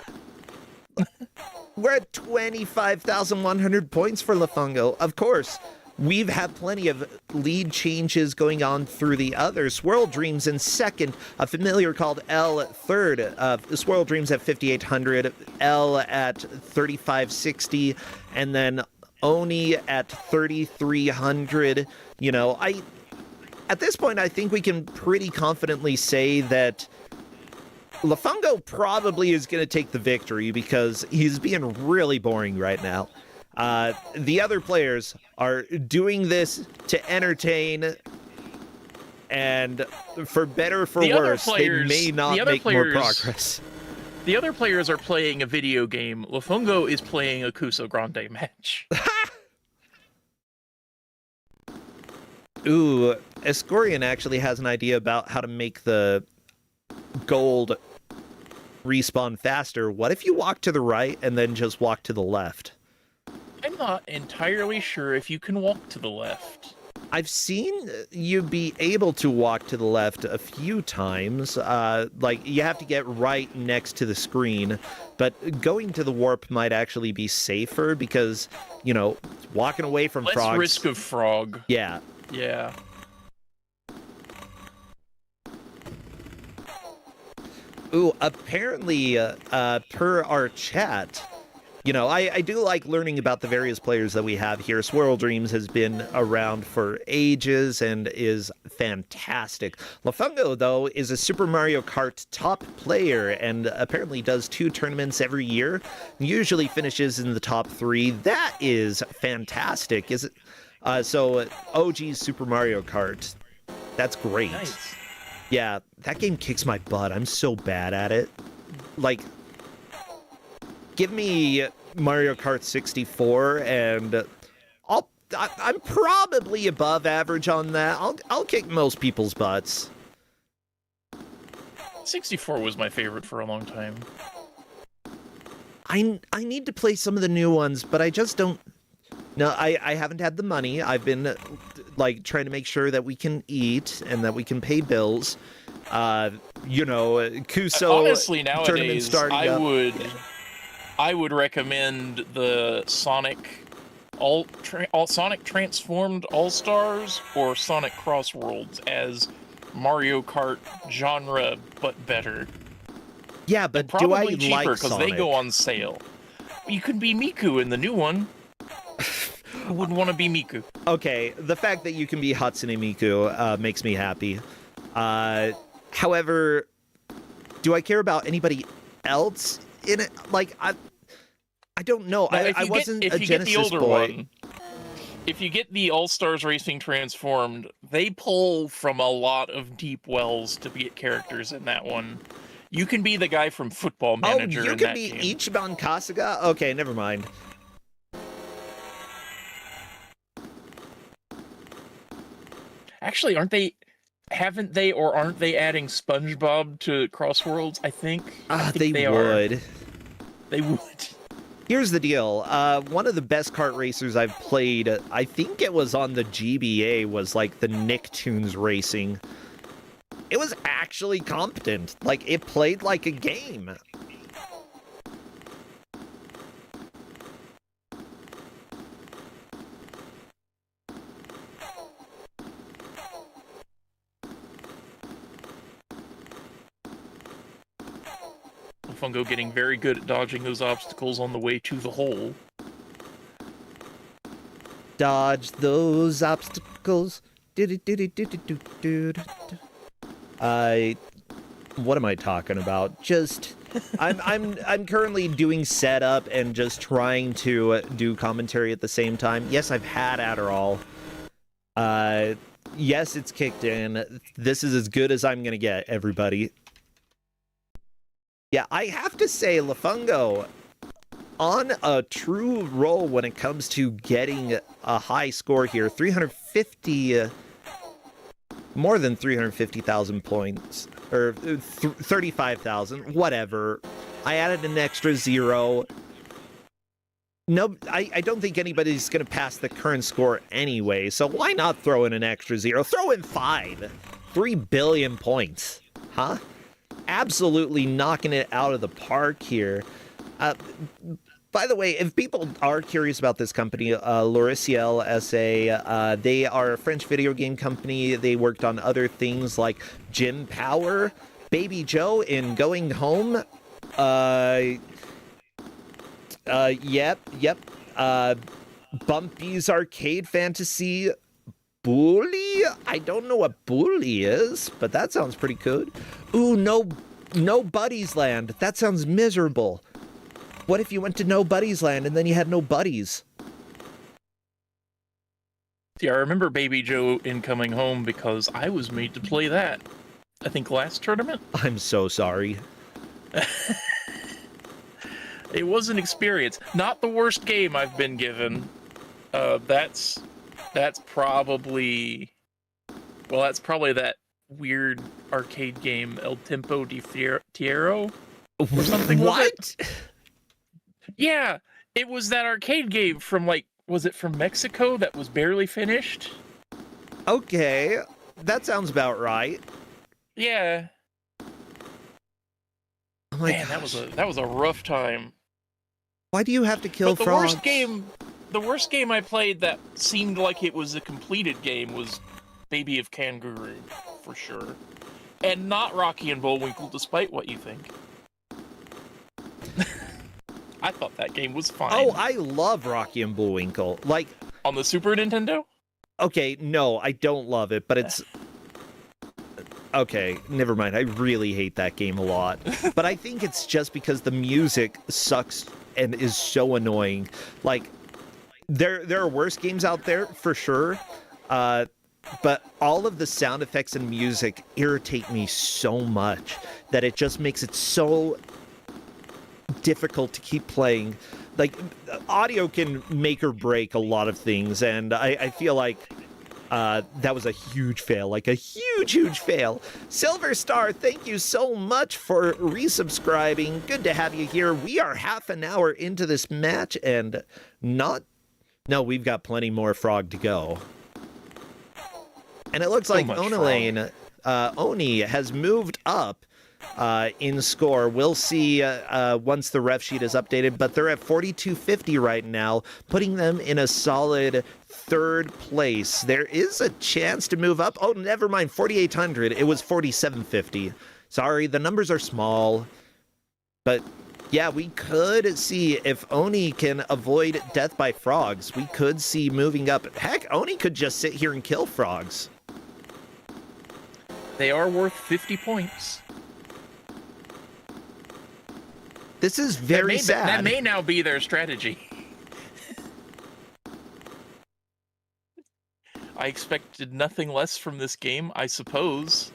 S1: We're at 25,100 points for Lafungo. Of course, we've had plenty of lead changes going on through the others. Swirl Dreams in second, a familiar called L third. Swirl Dreams at 5,800, L at 3,560, and then Oni at 3,300. At this point, I think we can pretty confidently say that Lafungo probably is going to take the victory because he's being really boring right now. The other players are doing this to entertain, and for better or for worse, they may not make more progress.
S3: The other players are playing a video game. Lafungo is playing a Kusogrande match.
S1: Ooh, Escorian actually has an idea about how to make the gold respawn faster. What if you walk to the right and then just walk to the left?
S3: I'm not entirely sure if you can walk to the left.
S1: I've seen you be able to walk to the left a few times. You have to get right next to the screen, but going to the warp might actually be safer because, walking away from frogs.
S3: Less risk of frog.
S1: Yeah.
S3: Yeah.
S1: Ooh, apparently, per our chat, I do like learning about the various players that we have here. Swirl Dreams has been around for ages and is fantastic. Lafungo, though, is a Super Mario Kart top player and apparently does 2 tournaments every year. Usually finishes in the top 3. That is fantastic. Is it? So OG Super Mario Kart. That's great.
S3: Nice.
S1: Yeah, that game kicks my butt. I'm so bad at it. Like, give me Mario Kart 64 and I'm probably above average on that. I'll kick most people's butts.
S3: 64 was my favorite for a long time.
S1: I need to play some of the new ones, but I just don't. No, I haven't had the money. I've been like trying to make sure that we can eat and that we can pay bills. Kuso
S3: honestly,
S1: tournament
S3: nowadays
S1: starting
S3: I would recommend the Sonic Sonic Transformed All Stars or Sonic Cross Worlds as Mario Kart genre, but better.
S1: Yeah, but
S3: and
S1: do I
S3: probably cheaper
S1: like
S3: because
S1: Sonic?
S3: they go on sale. You could be Miku in the new one. Who wouldn't want to be Miku?
S1: Okay, the fact that you can be Hatsune Miku makes me happy. However, do I care about anybody else in it? Like, I don't know.
S3: Now,
S1: I wasn't a Genesis boy.
S3: If you get the All-Stars Racing Transformed, they pull from a lot of deep wells to get characters in that one. You can be the guy from Football Manager in that game.
S1: Oh, you can be Ichiban Kasuga? Okay, never mind.
S3: Actually, aren't they adding SpongeBob to Cross Worlds? I think they
S1: would.
S3: They would.
S1: Here's the deal. One of the best kart racers I've played, I think it was on the GBA, was like the Nicktoons Racing. It was actually competent. Like, it played like a game.
S3: Fungo getting very good at dodging those obstacles on the way to the hole.
S1: Dodge those obstacles. What am I talking about? Just I'm currently doing setup and just trying to do commentary at the same time. Yes, I've had Adderall. Yes, it's kicked in. This is as good as I'm gonna get, everybody. Yeah, I have to say, Lafungo, on a true roll when it comes to getting a high score here. 350, more than 350,000 points, or 35,000, whatever. I added an extra 0. No, I don't think anybody's going to pass the current score anyway, so why not throw in an extra 0? Throw in 5. 3 billion points. Huh? Absolutely knocking it out of the park here. By the way, if people are curious about this company, Loriciel SA, they are a French video game company. They worked on other things like Jim Power, Baby Joe in Going Home. Yep. Bumpy's Arcade Fantasy. Bully? I don't know what Bully is, but that sounds pretty good. Ooh, no Buddies Land. That sounds miserable. What if you went to No Buddies Land and then you had no buddies?
S3: Yeah, I remember Baby Joe in Coming Home because I was made to play that. I think last tournament?
S1: I'm so sorry.
S3: It was an experience. Not the worst game I've been given. That's probably... Well, that's probably that weird arcade game, El Tiempo de Tierra? Or something.
S1: What?
S3: Yeah, it was that arcade game from, like, was it from Mexico that was barely finished?
S1: Okay, that sounds about right.
S3: Yeah.
S1: Oh my
S3: Man,
S1: gosh.
S3: that was a rough time.
S1: Why do you have to kill
S3: but
S1: frogs?
S3: The worst game I played that seemed like it was a completed game was Baby of Kangaroo, for sure. And not Rocky and Bullwinkle, despite what you think. I thought that game was fine.
S1: Oh, I love Rocky and Bullwinkle. Like,
S3: on the Super Nintendo?
S1: okay, no, I don't love it, but it's... Okay, never mind. I really hate that game a lot. But I think it's just because the music sucks and is so annoying. Like, there are worse games out there, for sure. But all of the sound effects and music irritate me so much that it just makes it so difficult to keep playing. Like, audio can make or break a lot of things, and I feel like that was a huge fail, like a huge fail. Silver Star, thank you so much for resubscribing. Good to have you here. We are half an hour into this match, and we've got plenty more Frog to go. And it looks like Oni has moved up in score. We'll see once the ref sheet is updated, but they're at 4250 right now, putting them in a solid third place. There is a chance to move up. Oh, never mind, 4800. It was 4750. Sorry, the numbers are small. But yeah, we could see if Oni can avoid death by frogs. We could see moving up. Heck, Oni could just sit here and kill frogs.
S3: They are worth 50 points.
S1: This is very sad.
S3: That may now be their strategy. I expected nothing less from this game, I suppose.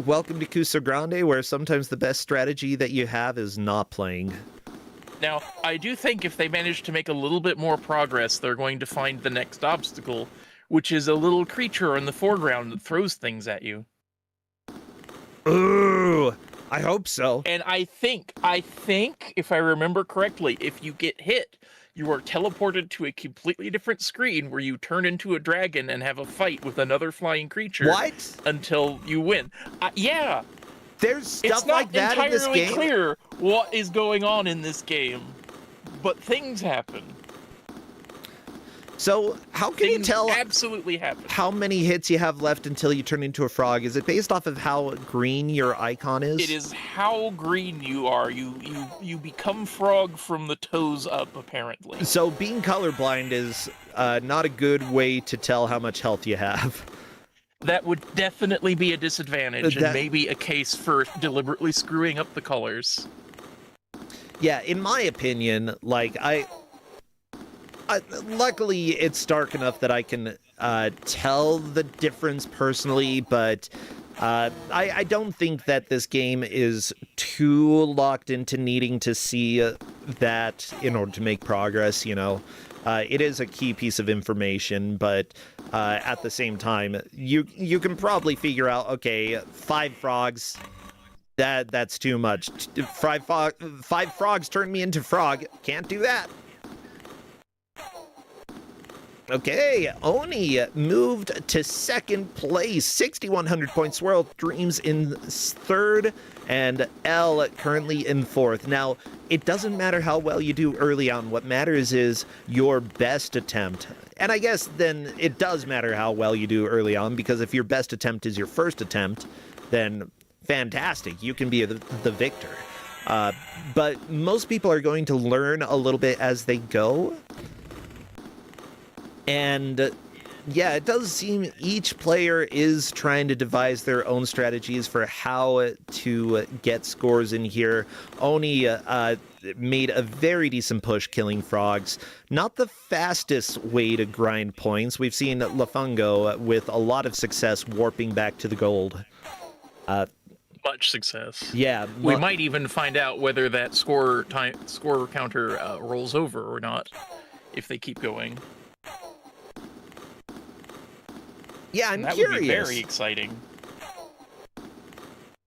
S1: Welcome to Kusogrande, where sometimes the best strategy that you have is not playing.
S3: Now, I do think if they manage to make a little bit more progress, they're going to find the next obstacle, which is a little creature in the foreground that throws things at you.
S1: Ooh, I hope so.
S3: And I think, if I remember correctly, if you get hit, you are teleported to a completely different screen where you turn into a dragon and have a fight with another flying creature.
S1: What?
S3: Until you win. Yeah.
S1: There's stuff like that in this game?
S3: It's not entirely clear what is going on in this game, but things happen.
S1: So, how can you tell
S3: absolutely happen.
S1: How many hits you have left until you turn into a frog? Is it based off of how green your icon is?
S3: It is how green you are. You become frog from the toes up, apparently.
S1: So, being colorblind is not a good way to tell how much health you have.
S3: That would definitely be a disadvantage, and maybe a case for deliberately screwing up the colors.
S1: Yeah, in my opinion, like, luckily, it's dark enough that I can tell the difference personally, but I don't think that this game is too locked into needing to see that in order to make progress, you know. It is a key piece of information, but at the same time, you can probably figure out, okay, 5 frogs, that's too much. 5 frogs turn me into frog. Can't do that. Okay, Oni moved to second place, 6,100 points. Swirl Dreams in third, and L currently in fourth. Now, it doesn't matter how well you do early on. What matters is your best attempt. And I guess then it does matter how well you do early on, because if your best attempt is your first attempt, then fantastic, you can be the victor. But most people are going to learn a little bit as they go. And yeah, it does seem each player is trying to devise their own strategies for how to get scores in here. Oni made a very decent push killing frogs. Not the fastest way to grind points. We've seen Lafungo with a lot of success warping back to the gold.
S3: Much success.
S1: Yeah.
S3: We might even find out whether that score counter rolls over or not if they keep going.
S1: Yeah, I'm
S3: curious. That would be very exciting.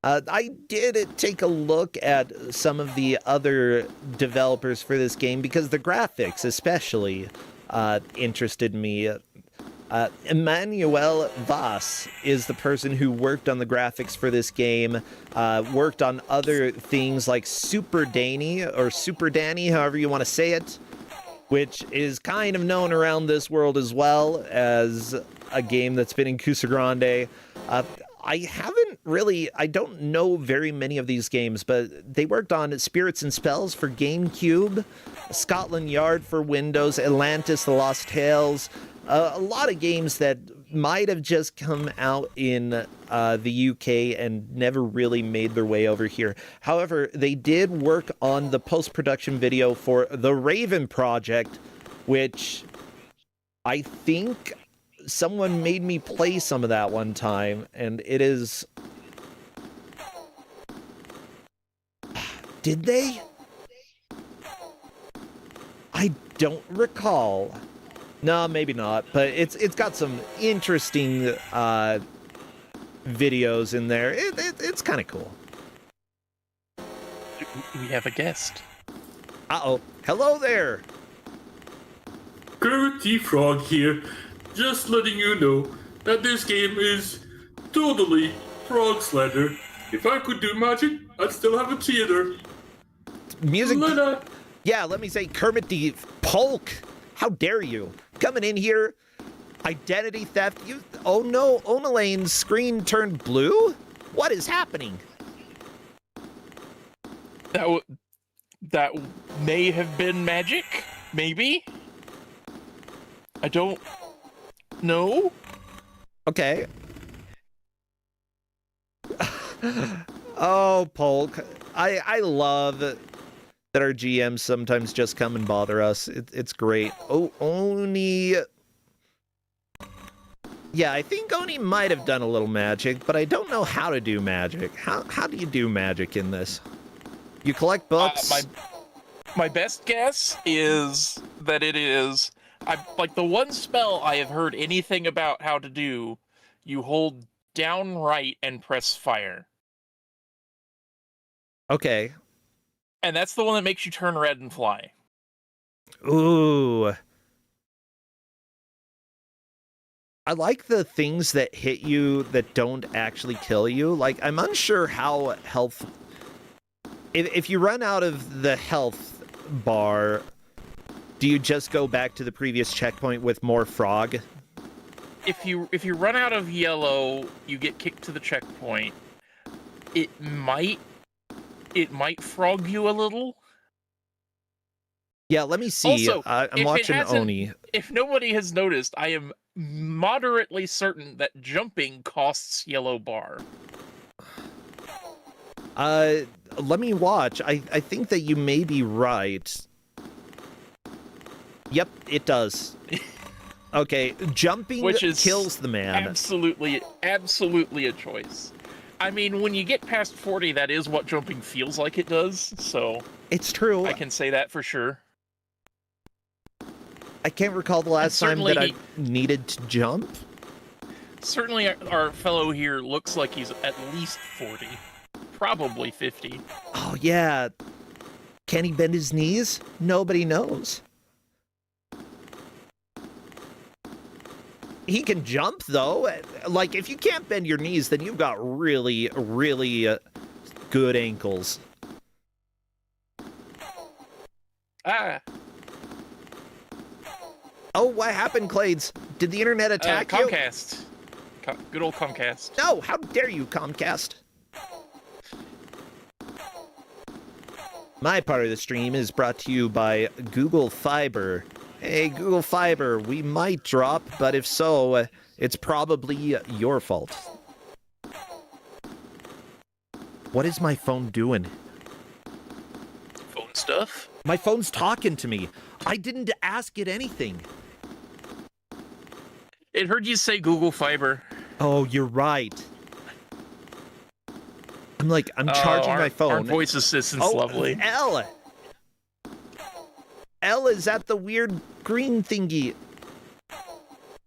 S1: I did take a look at some of the other developers for this game because the graphics especially interested me. Emmanuel Vaz is the person who worked on the graphics for this game, worked on other things like Super Danny, or Super Danny, however you want to say it, which is kind of known around this world as well as a game that's been in Kusogrande. I don't know very many of these games, but they worked on Spirits and Spells for GameCube, Scotland Yard for Windows, Atlantis, The Lost Tales, a lot of games that might have just come out in the UK and never really made their way over here. However, they did work on the post-production video for The Raven Project, which I think someone made me play some of that one time, and it is... Did they? I don't recall. No, maybe not, but it's got some interesting videos in there. It's kind of cool.
S3: We have a guest.
S1: Uh-oh. Hello there.
S2: Gravity Frog here. Just letting you know that this game is totally frog slander. If I could do magic, I'd still have a theater.
S1: Music.
S2: Lena.
S1: Yeah, let me say Kermit the Polk. How dare you? Coming in here, identity theft. You. Oh no, Onalane's screen turned blue? What is happening?
S3: That may have been magic? Maybe? I don't know.
S1: Okay. Oh, Polk. I love that our GMs sometimes just come and bother us. It's great. Oh, Oni... Yeah, I think Oni might have done a little magic, but I don't know how to do magic. How do you do magic in this? You collect books?
S3: My best guess is that it is... like the one spell I have heard anything about how to do, you hold down right and press fire.
S1: Okay.
S3: And that's the one that makes you turn red and fly.
S1: Ooh. I like the things that hit you that don't actually kill you. Like, I'm unsure how health... If you run out of the health bar, do you just go back to the previous checkpoint with more frog?
S3: If you run out of yellow, you get kicked to the checkpoint. It might frog you a little.
S1: Yeah, let me see.
S3: Also,
S1: I'm watching Oni.
S3: If nobody has noticed, I am moderately certain that jumping costs yellow bar.
S1: Let me watch. I think that you may be right. Yep, it does. Okay, jumping
S3: Which is
S1: kills the man.
S3: Absolutely a choice. I mean, when you get past 40, that is what jumping feels like it does, so...
S1: It's true.
S3: I can say that for sure.
S1: I can't recall the last time that I needed to jump.
S3: Certainly our fellow here looks like he's at least 40. Probably 50.
S1: Oh, yeah. Can he bend his knees? Nobody knows. He can jump, though. Like, if you can't bend your knees, then you've got really, really good ankles.
S3: Ah.
S1: Oh, what happened, Clades? Did the internet attack you?
S3: Comcast. Good old Comcast.
S1: No, how dare you, Comcast? My part of the stream is brought to you by Google Fiber. Hey, Google Fiber, we might drop, but if so, it's probably your fault. What is my phone doing?
S3: Phone stuff?
S1: My phone's talking to me. I didn't ask it anything.
S3: It heard you say Google Fiber.
S1: Oh, you're right. I'm charging my phone.
S3: Our voice assistant's lovely.
S1: Elle! Elle is at the weird green thingy.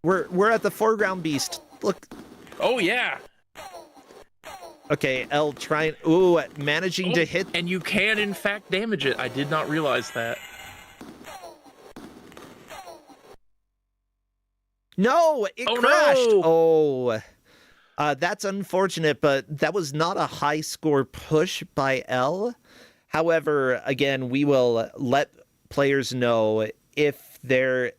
S1: We're at the foreground beast. Look.
S3: Oh, yeah.
S1: Okay, Elle trying... Ooh, managing to hit...
S3: And you can, in fact, damage it. I did not realize that.
S1: No! It crashed!
S3: No!
S1: Oh. That's unfortunate, but that was not a high score push by Elle. However, again, we will let players know if they're...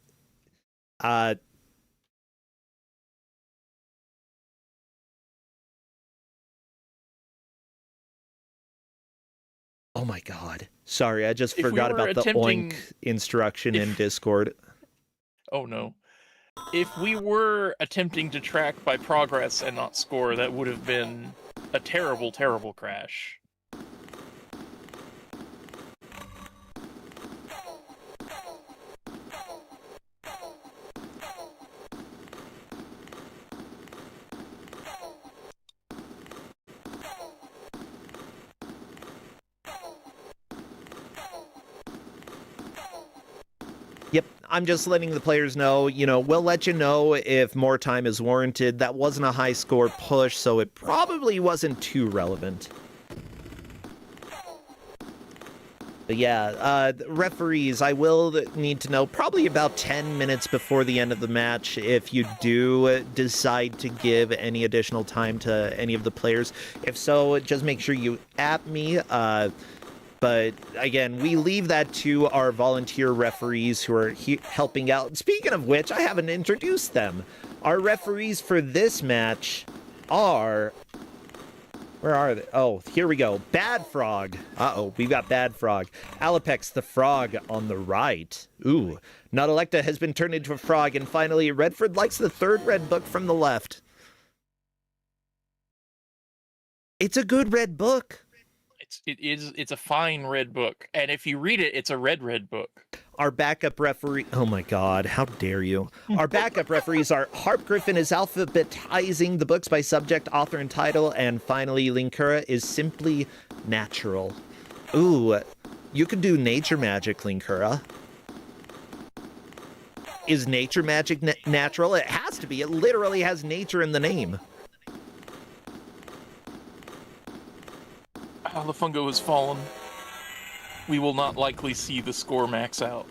S1: Oh my god. Sorry, I just
S3: If we
S1: forgot
S3: were
S1: about the
S3: attempting-
S1: oink instruction in Discord.
S3: Oh no. If we were attempting to track by progress and not score, that would have been a terrible, terrible crash.
S1: Yep, I'm just letting the players know, we'll let you know if more time is warranted. That wasn't a high score push, so it probably wasn't too relevant. But yeah, referees, I will need to know probably about 10 minutes before the end of the match if you do decide to give any additional time to any of the players. If so, just make sure you app me. But again, we leave that to our volunteer referees who are helping out. Speaking of which, I haven't introduced them. Our referees for this match are... Where are they? Oh, here we go. Bad Frog. Uh-oh, we've got Bad Frog. Alapex the Frog on the right. Ooh. Nautelecta has been turned into a frog. And finally, Redford likes the third red book from the left. It's a good red book.
S3: It's a fine red book, and if you read it, it's a red book.
S1: Our backup referee... Oh my god, how dare you. Our backup referees are Harp Griffin is alphabetizing the books by subject, author, and title, and finally Linkura is simply natural. Ooh, you can do nature magic, Linkura. Is nature magic natural? It has to be. It literally has nature in the name.
S3: The fungo has fallen. We will not likely see the score max out.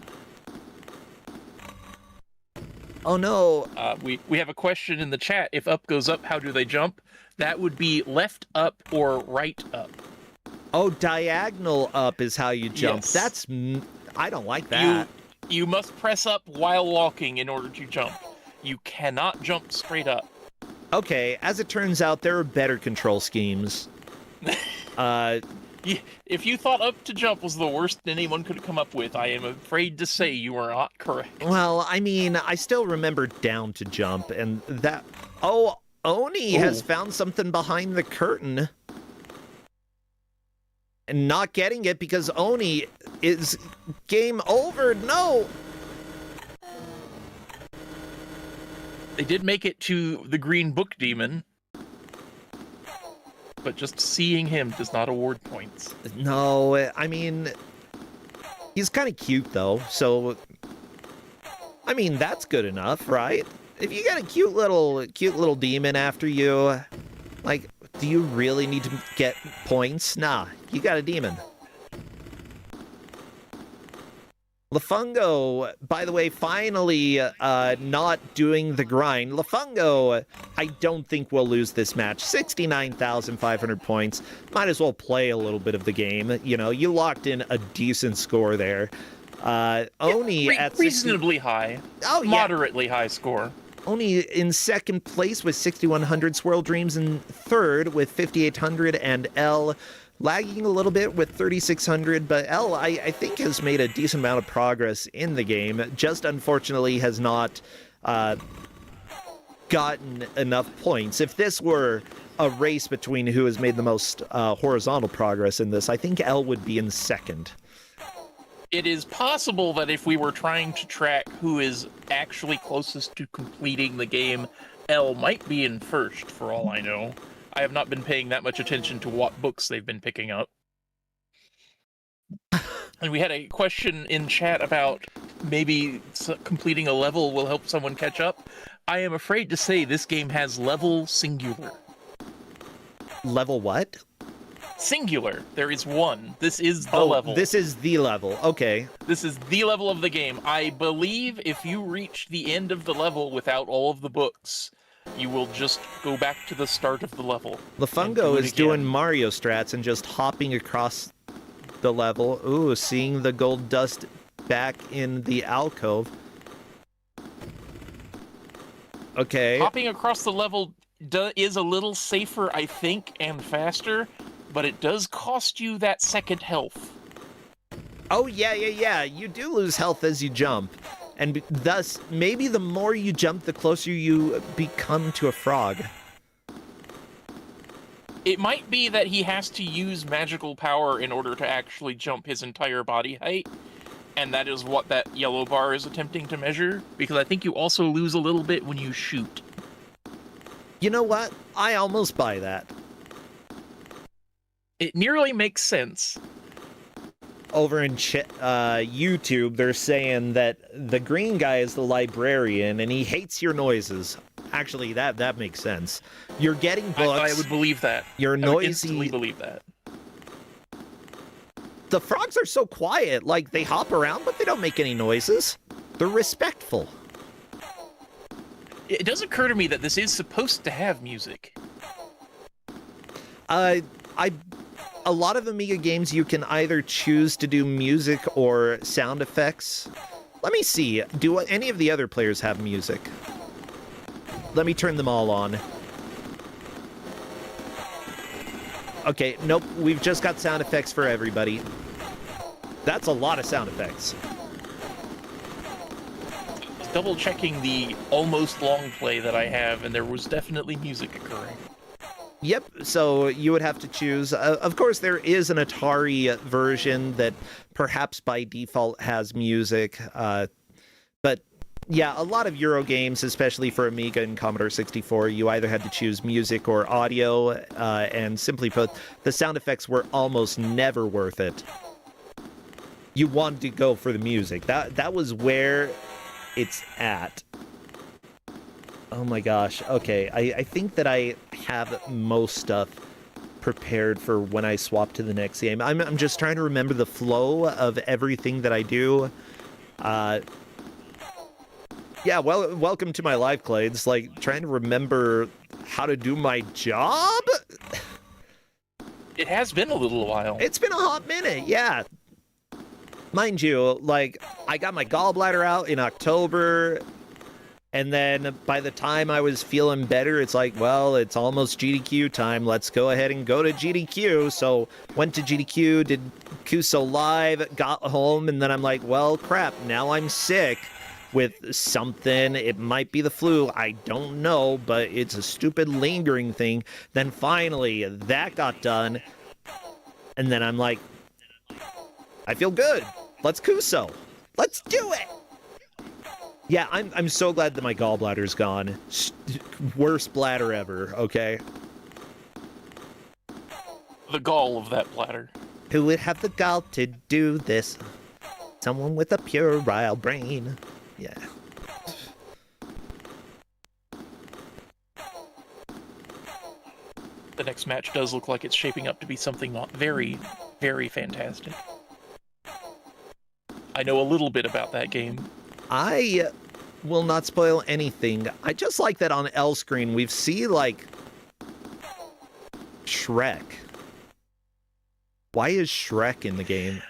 S1: Oh no.
S3: We have a question in the chat. If up goes up, how do they jump? That would be left up or right up.
S1: Oh, diagonal up is how you jump.
S3: Yes.
S1: That's... I don't like that.
S3: You must press up while walking in order to jump. You cannot jump straight up.
S1: Okay, as it turns out, there are better control schemes.
S3: If you thought up to jump was the worst anyone could come up with, I am afraid to say you are not correct.
S1: Well, I mean, I still remember down to jump, and that... Oh, Oni has found something behind the curtain. And not getting it because Oni is game over. No!
S3: They did make it to the Green Book Demon, but just seeing him does not award points.
S1: No, I mean, he's kind of cute though, so I mean that's good enough, right? If you got a cute little demon after you, like, do you really need to get points? Nah, you got a demon. Lafungo, by the way, finally not doing the grind. Lafungo, I don't think we'll lose this match. 69,500 points. Might as well play a little bit of the game. You locked in a decent score there. Oni at
S3: reasonably high.
S1: Oh, yeah.
S3: Moderately high score.
S1: Oni in second place with 6,100. Swirl Dreams in third with 5,800. And L lagging a little bit with 3,600, but L, I think, has made a decent amount of progress in the game, just unfortunately has not gotten enough points. If this were a race between who has made the most horizontal progress in this, I think L would be in second.
S3: It is possible that if we were trying to track who is actually closest to completing the game, L might be in first, for all I know. I have not been paying that much attention to what books they've been picking up. And we had a question in chat about maybe completing a level will help someone catch up. I am afraid to say this game has level singular.
S1: Level what?
S3: Singular. There is one. This is the level.
S1: This is the level. Okay.
S3: This is the level of the game. I believe if you reach the end of the level without all of the books, you will just go back to the start of the level.
S1: Lafungo is doing Mario strats and just hopping across the level. Ooh, seeing the gold dust back in the alcove. Okay.
S3: Hopping across the level is a little safer, I think, and faster, but it does cost you that second health.
S1: Oh, yeah. You do lose health as you jump. And thus, maybe the more you jump, the closer you become to a frog.
S3: It might be that he has to use magical power in order to actually jump his entire body height, and that is what that yellow bar is attempting to measure, because I think you also lose a little bit when you shoot.
S1: You know what? I almost buy that.
S3: It nearly makes sense.
S1: Over in YouTube, they're saying that the green guy is the librarian, and he hates your noises. Actually, that makes sense. You're getting books.
S3: I would believe that.
S1: You're noisy.
S3: I would instantly believe that.
S1: The frogs are so quiet. Like, they hop around, but they don't make any noises. They're respectful.
S3: It does occur to me that this is supposed to have music.
S1: A lot of Amiga games, you can either choose to do music or sound effects. Let me see. Do any of the other players have music? Let me turn them all on. Okay, nope. We've just got sound effects for everybody. That's a lot of sound effects.
S3: Double checking the almost long play that I have, and there was definitely music occurring.
S1: Yep, so you would have to choose. Of course, there is an Atari version that perhaps by default has music, but yeah, a lot of Euro games, especially for Amiga and Commodore 64, you either had to choose music or audio, and simply put, the sound effects were almost never worth it. You wanted to go for the music. That was where it's at. Oh my gosh. Okay, I think that I have most stuff prepared for when I swap to the next game. I'm just trying to remember the flow of everything that I do. Yeah, well, welcome to my live Clades. Like, trying to remember how to do my job?
S3: It has been a little while.
S1: It's been a hot minute, yeah. Mind you, like, I got my gallbladder out in October, and then by the time I was feeling better, it's like, well, it's almost GDQ time. Let's go ahead and go to GDQ. So went to GDQ, did Kuso Live, got home, and then I'm like, well, crap, now I'm sick with something. It might be the flu. I don't know, but it's a stupid lingering thing. Then finally, that got done, and then I'm like, I feel good. Let's Kuso. Let's do it. Yeah, I'm so glad that my gallbladder's gone. Worst bladder ever, okay?
S3: The gall of that bladder.
S1: Who would have the gall to do this? Someone with a puerile brain. Yeah.
S3: The next match does look like it's shaping up to be something not very, very fantastic. I know a little bit about that game.
S1: I will not spoil anything. I just like that on L screen we see, like, Shrek. Why is Shrek in the game?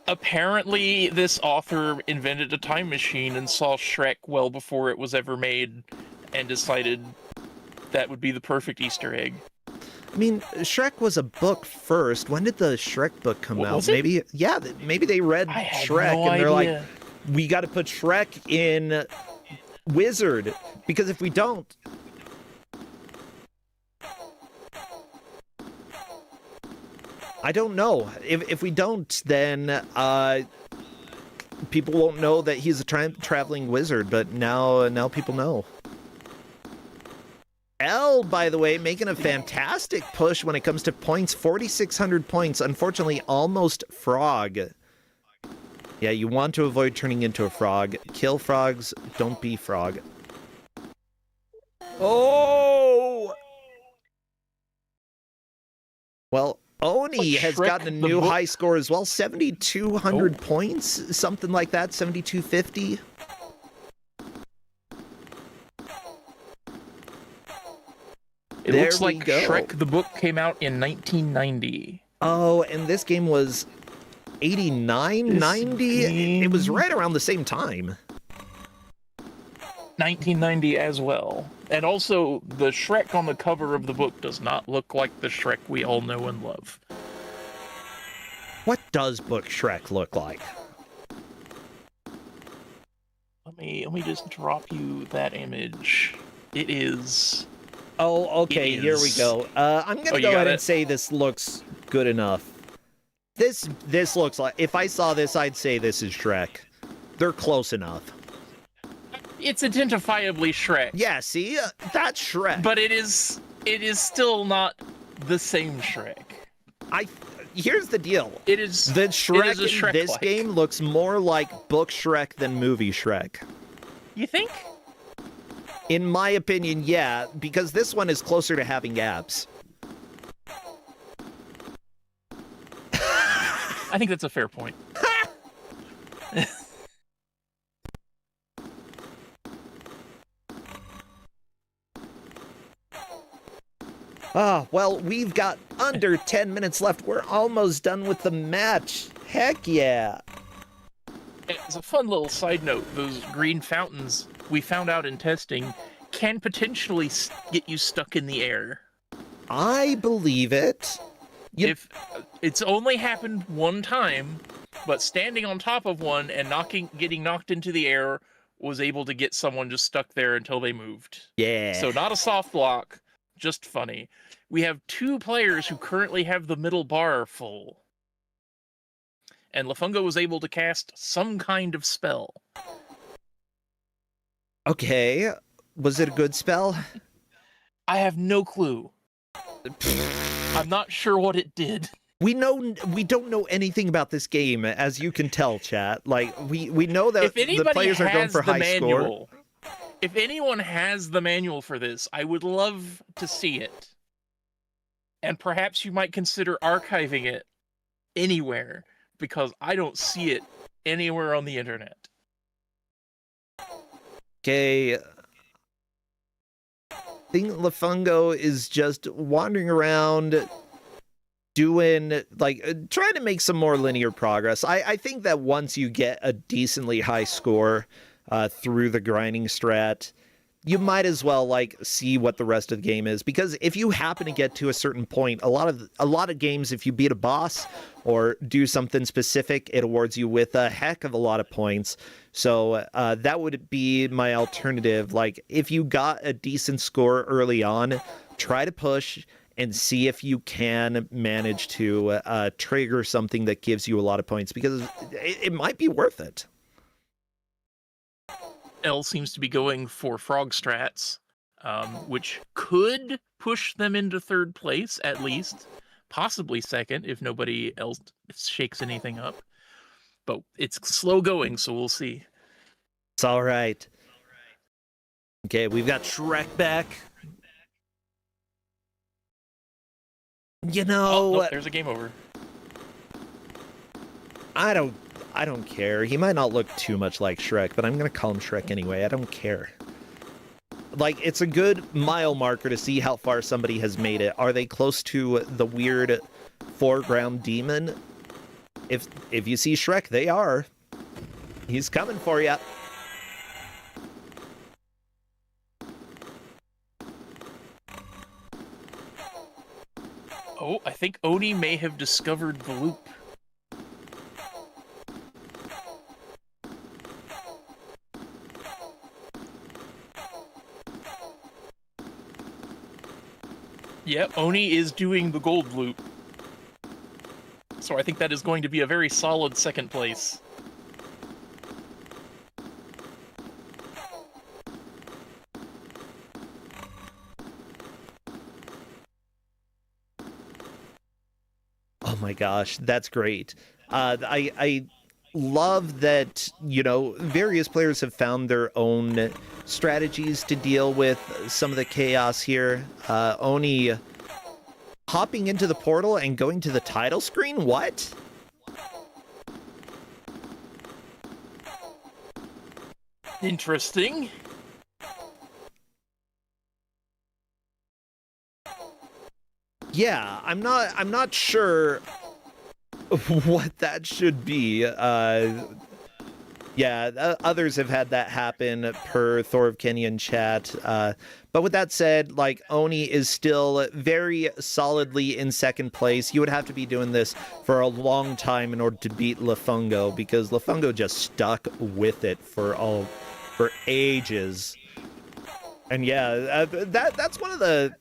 S3: Apparently, this author invented a time machine and saw Shrek well before it was ever made and decided that would be the perfect Easter egg.
S1: I mean, Shrek was a book first. When did the Shrek book come out?
S3: Was it?
S1: Maybe, yeah, maybe they read Shrek
S3: no
S1: and they're
S3: idea.
S1: like, we got to put Shrek in Wizard, because if we don't... I don't know. If we don't, then people won't know that he's a traveling wizard, but now people know. L, by the way, making a fantastic push when it comes to points. 4,600 points. Unfortunately, almost frog. Yeah, you want to avoid turning into a frog. Kill frogs, don't be frog. Oh! Well, Oni has
S3: Shrek
S1: gotten a
S3: the
S1: new
S3: book?
S1: high score as well. 7,200 points? Something like that. 7,250.
S3: It
S1: There
S3: looks
S1: we
S3: like
S1: go.
S3: Shrek the book came out in 1990.
S1: Oh, and this game was 89,
S3: This
S1: 90? It was right around the same time.
S3: 1990 as well. And also, the Shrek on the cover of the book does not look like the Shrek we all know and love.
S1: What does Book Shrek look like?
S3: Let me just drop you that image. It is...
S1: Oh, okay, here we go. I'm gonna go ahead and say this looks good enough. This looks like... If I saw this, I'd say this is Shrek. They're close enough.
S3: It's identifiably Shrek.
S1: Yeah, see? That's Shrek.
S3: But it is still not the same Shrek.
S1: Here's the deal.
S3: It is
S1: the Shrek,
S3: it is
S1: in this game looks more like Book Shrek than movie Shrek.
S3: You think?
S1: In my opinion, yeah, because this one is closer to having abs.
S3: I think that's a fair point.
S1: Well, we've got under 10 minutes left. We're almost done with the match. Heck yeah.
S3: As a fun little side note, those green fountains we found out in testing can potentially get you stuck in the air.
S1: I believe it.
S3: If it's only happened one time, but standing on top of one and getting knocked into the air was able to get someone just stuck there until they moved.
S1: Yeah.
S3: So not a soft block, just funny. We have 2 players who currently have the middle bar full. And Lafungo was able to cast some kind of spell.
S1: Okay. Was it a good spell?
S3: I have no clue. I'm not sure what it did.
S1: We don't know anything about this game, as you can tell, chat. Like, we know that the players are going for high score.
S3: If anyone has the manual for this, I would love to see it. And perhaps you might consider archiving it anywhere, because I don't see it anywhere on the internet.
S1: Okay. I think Lafungo is just wandering around doing, like, trying to make some more linear progress. I think that once you get a decently high score through the grinding strat, you might as well, like, see what the rest of the game is, because if you happen to get to a certain point, a lot of games, if you beat a boss or do something specific, it awards you with a heck of a lot of points. So that would be my alternative. Like, if you got a decent score early on, try to push and see if you can manage to trigger something that gives you a lot of points, because it might be worth it.
S3: L seems to be going for frog strats, which could push them into 3rd place, at least. Possibly 2nd, if nobody else shakes anything up. But it's slow going, so we'll see.
S1: It's all right. Okay, we've got Shrek back. You know...
S3: Oh, there's a game over.
S1: I don't care. He might not look too much like Shrek, but I'm going to call him Shrek anyway. I don't care. Like, it's a good mile marker to see how far somebody has made it. Are they close to the weird foreground demon? If you see Shrek, they are. He's coming for you.
S3: Oh, I think Oni may have discovered the loop. Yep, Oni is doing the gold loop. So I think that is going to be a very solid 2nd place.
S1: Oh my gosh, that's great. I love that, you know, various players have found their own strategies to deal with some of the chaos here. Oni hopping into the portal and going to the title screen? What?
S3: Interesting.
S1: Yeah, I'm not sure what that should be. Yeah, others have had that happen per Thor of Kenyan chat. But with that said, like, Oni is still very solidly in second place. You would have to be doing this for a long time in order to beat Lafungo, because Lafungo just stuck with it for ages. And yeah, that's one of the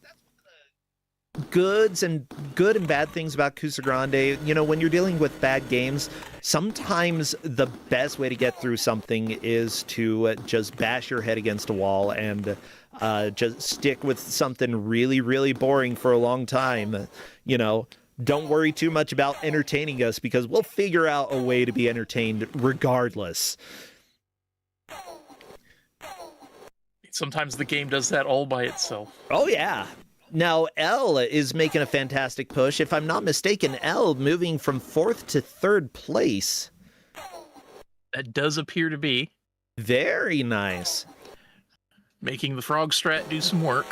S1: good and bad things about Kusogrande. You know, when you're dealing with bad games, sometimes the best way to get through something is to just bash your head against a wall and just stick with something really, really boring for a long time. You know, don't worry too much about entertaining us, because we'll figure out a way to be entertained regardless.
S3: Sometimes the game does that all by itself.
S1: Oh, yeah. Now, L is making a fantastic push. If I'm not mistaken, L moving from 4th to 3rd place.
S3: That does appear to be.
S1: Very nice.
S3: Making the frog strat do some work.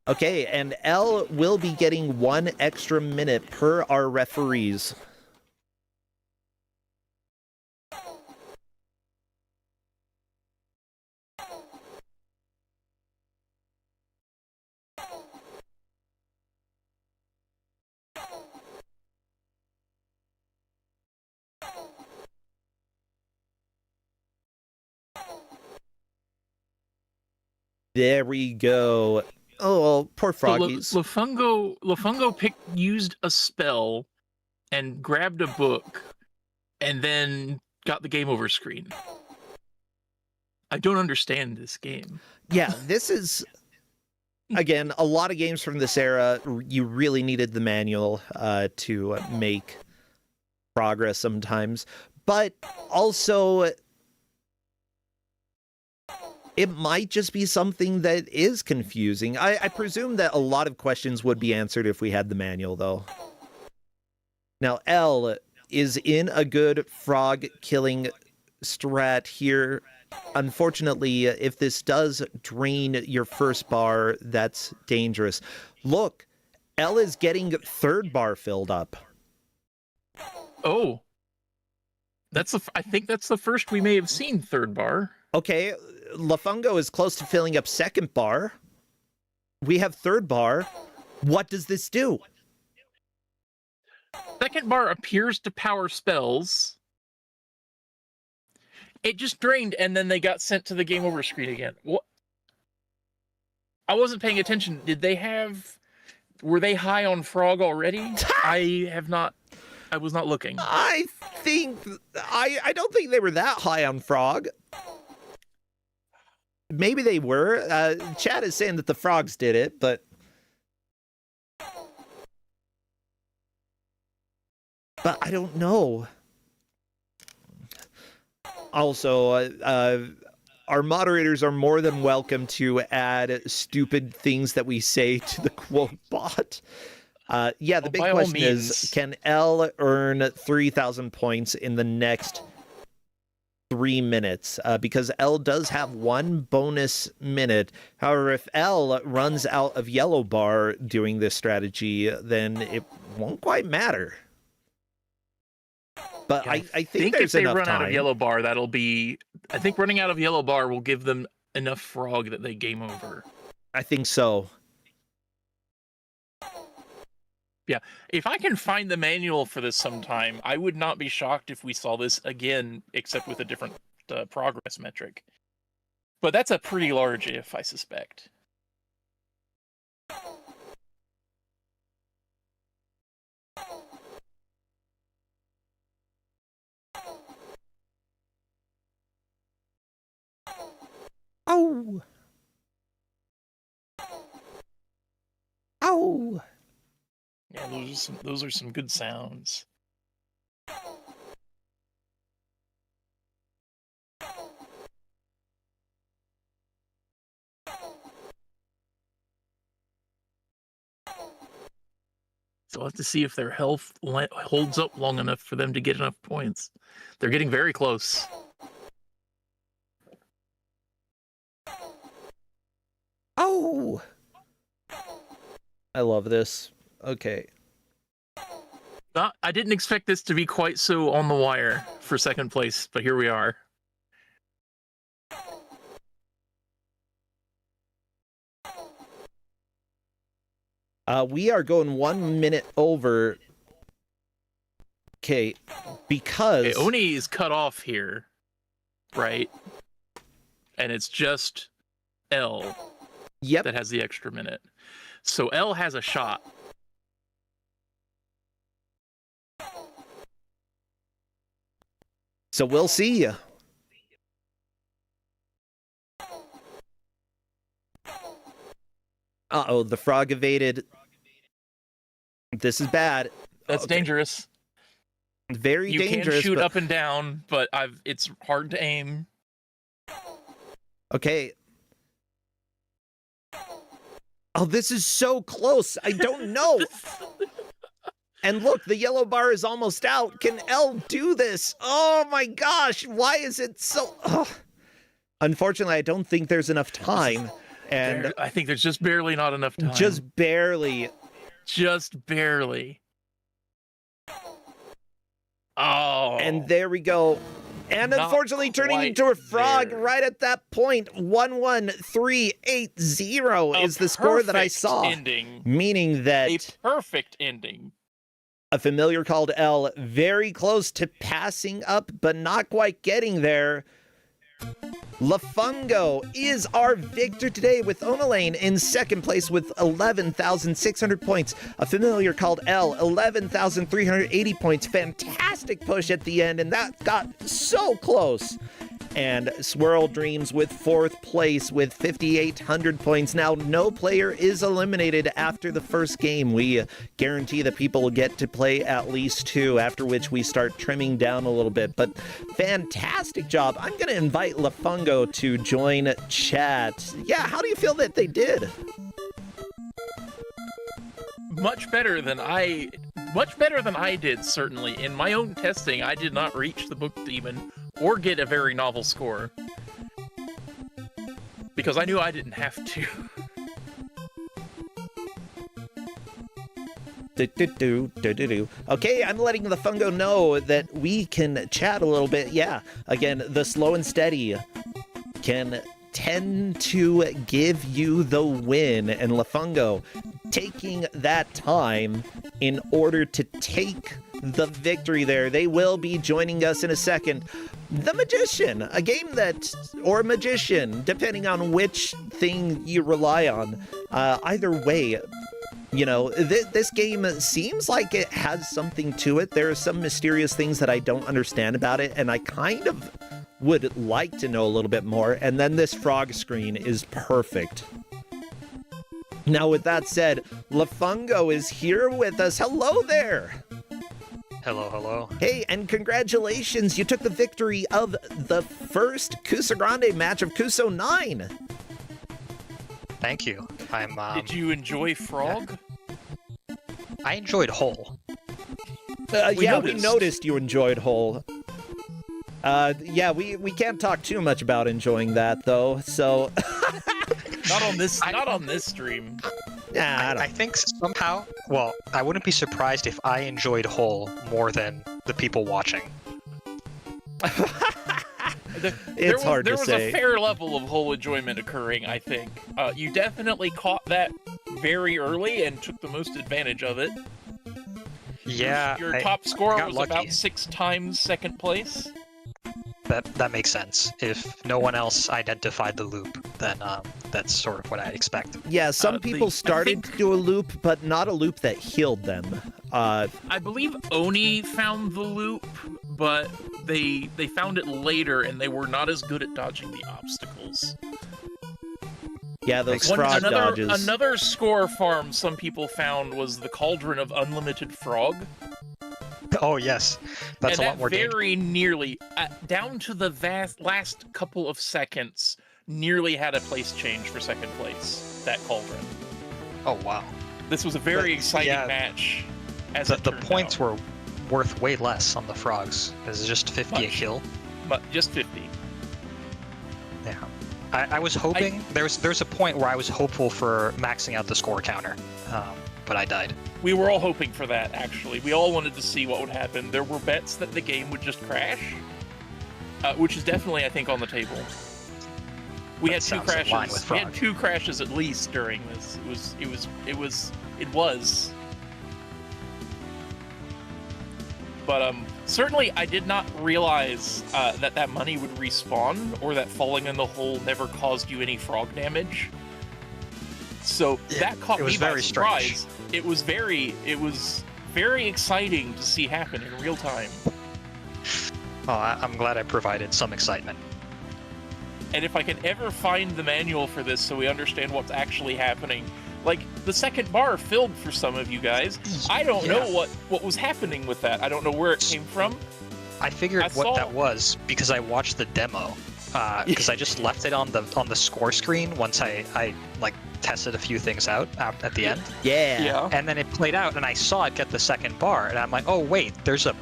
S1: Okay, and L will be getting 1 extra minute per our referees. There we go. Oh, poor froggies.
S3: So Lafungo used a spell and grabbed a book and then got the game over screen. I don't understand this game.
S1: Yeah, this is, again, a lot of games from this era, you really needed the manual to make progress sometimes. But also, it might just be something that is confusing. I presume that a lot of questions would be answered if we had the manual, though. Now, L is in a good frog killing strat here. Unfortunately, if this does drain your first bar, that's dangerous. Look, L is getting 3rd bar filled up.
S3: Oh. I think that's the first we may have seen 3rd bar.
S1: Okay, Lafungo is close to filling up 2nd bar. We have 3rd bar. What does this do?
S3: 2nd bar appears to power spells. It just drained, and then they got sent to the game over screen again. What? I wasn't paying attention. Were they high on frog already? I was not looking.
S1: I don't think they were that high on frog. Maybe they were. Chad is saying that the frogs did it, but I don't know. Also, our moderators are more than welcome to add stupid things that we say to the quote bot. Yeah, the big question is, can L earn 3,000 points in the next 3 minutes? Because L does have 1 bonus minute. However, if L runs out of yellow bar doing this strategy, then it won't quite matter. But yeah, I think there's enough time.
S3: If they run out of yellow bar, I think running out of yellow bar will give them enough frog that they game over.
S1: I think so.
S3: Yeah, if I can find the manual for this sometime, I would not be shocked if we saw this again, except with a different progress metric. But that's a pretty large if, I suspect.
S1: Oh! Oh!
S3: Yeah, those are some good sounds. So I'll have to see if their health holds up long enough for them to get enough points. They're getting very close.
S1: Oh! I love this. Okay.
S3: I didn't expect this to be quite so on the wire for second place, but here we are.
S1: We are going 1 minute over. Okay, because...
S3: Okay, Oni is cut off here, right? And it's just L that has the extra minute. So L has a shot.
S1: So we'll see. Uh-oh, the frog evaded. This is bad.
S3: That's dangerous.
S1: Very dangerous.
S3: You can shoot up and down, but it's hard to aim.
S1: Okay. Oh, this is so close. I don't know. And look, the yellow bar is almost out. Can L do this? Oh my gosh, why is it so... Oh. Unfortunately, I don't think there's enough time. And
S3: I think there's just barely not enough time.
S1: Just barely.
S3: Just barely. Oh.
S1: And there we go. And unfortunately turning into a frog right at that point. 1-1-3-8-0 is the score that I saw.
S3: Ending.
S1: Meaning that...
S3: A perfect ending.
S1: A familiar called L, very close to passing up, but not quite getting there. Lafungo is our victor today with Onalane in second place with 11,600 points. A familiar called L, 11,380 points. Fantastic push at the end, and that got so close. And Swirl Dreams with fourth place with 5,800 points. Now, no player is eliminated after the first game. We guarantee that people will get to play at least two, after which we start trimming down a little bit. But fantastic job. I'm going to invite Lafungo to join chat. Yeah, how do you feel that they did?
S3: Much better than I did, certainly. In my own testing, I did not reach the book demon or get a very novel score. Because I knew I didn't have to.
S1: Okay, I'm letting the Fungo know that we can chat a little bit. Yeah, again, the slow and steady can tend to give you the win, and Lafungo taking that time in order to take the victory there. They will be joining us in a second. The Magician, a game that, or Magician, depending on which thing you rely on. Either way, you know, this game seems like it has something to it. There are some mysterious things that I don't understand about it, and I kind of would like to know a little bit more. And then this frog screen is perfect. Now, with that said, Lafungo is here with us. Hello there!
S4: Hello, hello.
S1: Hey, and congratulations! You took the victory of the first Kusogrande match of Kus9rande.
S4: Thank you.
S3: Did you enjoy Frog?
S4: Yeah. I enjoyed Hole.
S1: We noticed you enjoyed Hole. Yeah, we can't talk too much about enjoying that, though, so...
S3: Not on this stream.
S1: Yeah,
S4: I think somehow, well, I wouldn't be surprised if I enjoyed Hole more than the people watching.
S1: It's hard to say.
S3: There was a fair level of Hole enjoyment occurring, I think. You definitely caught that very early and took the most advantage of it.
S4: Yeah.
S3: Your top score was
S4: lucky.
S3: about 6 times second place.
S4: That makes sense. If no one else identified the loop, then that's sort of what I'd expect.
S1: Yeah, some people started to do a loop, but not a loop that healed them.
S3: I believe Oni found the loop, but they found it later, and they were not as good at dodging the obstacles.
S1: Yeah, those frog dodges.
S3: Another score farm some people found was the Cauldron of Unlimited Frog.
S4: Oh, yes. That's a lot more dangerous.
S3: Very nearly, down to the last couple of seconds, nearly had a place change for second place, that Cauldron.
S4: Oh, wow.
S3: This was a very exciting match.
S4: The points were worth way less on the frogs. It was just 50 a kill.
S3: But just 50.
S4: Yeah. I was hoping... There's a point where I was hopeful for maxing out the score counter. but I died.
S3: We were all hoping for that, actually. We all wanted to see what would happen. There were bets that the game would just crash, which is definitely, I think, on the table. We had two crashes. We had 2 crashes at least during this. It was. But certainly, I did not realize that money would respawn, or that falling in the hole never caused you any frog damage. So that caught me by surprise. It was very exciting to see happen in real time.
S4: Oh, I'm glad I provided some excitement.
S3: And if I can ever find the manual for this so we understand what's actually happening, like the second bar filled for some of you guys. I don't know what was happening with that. I don't know where it came from.
S4: I figured what that was because I watched the demo. Because I just left it on the score screen once I like tested a few things out at the end.
S1: Yeah.
S4: And then it played out, and I saw it get the second bar, and I'm like, oh wait, there's a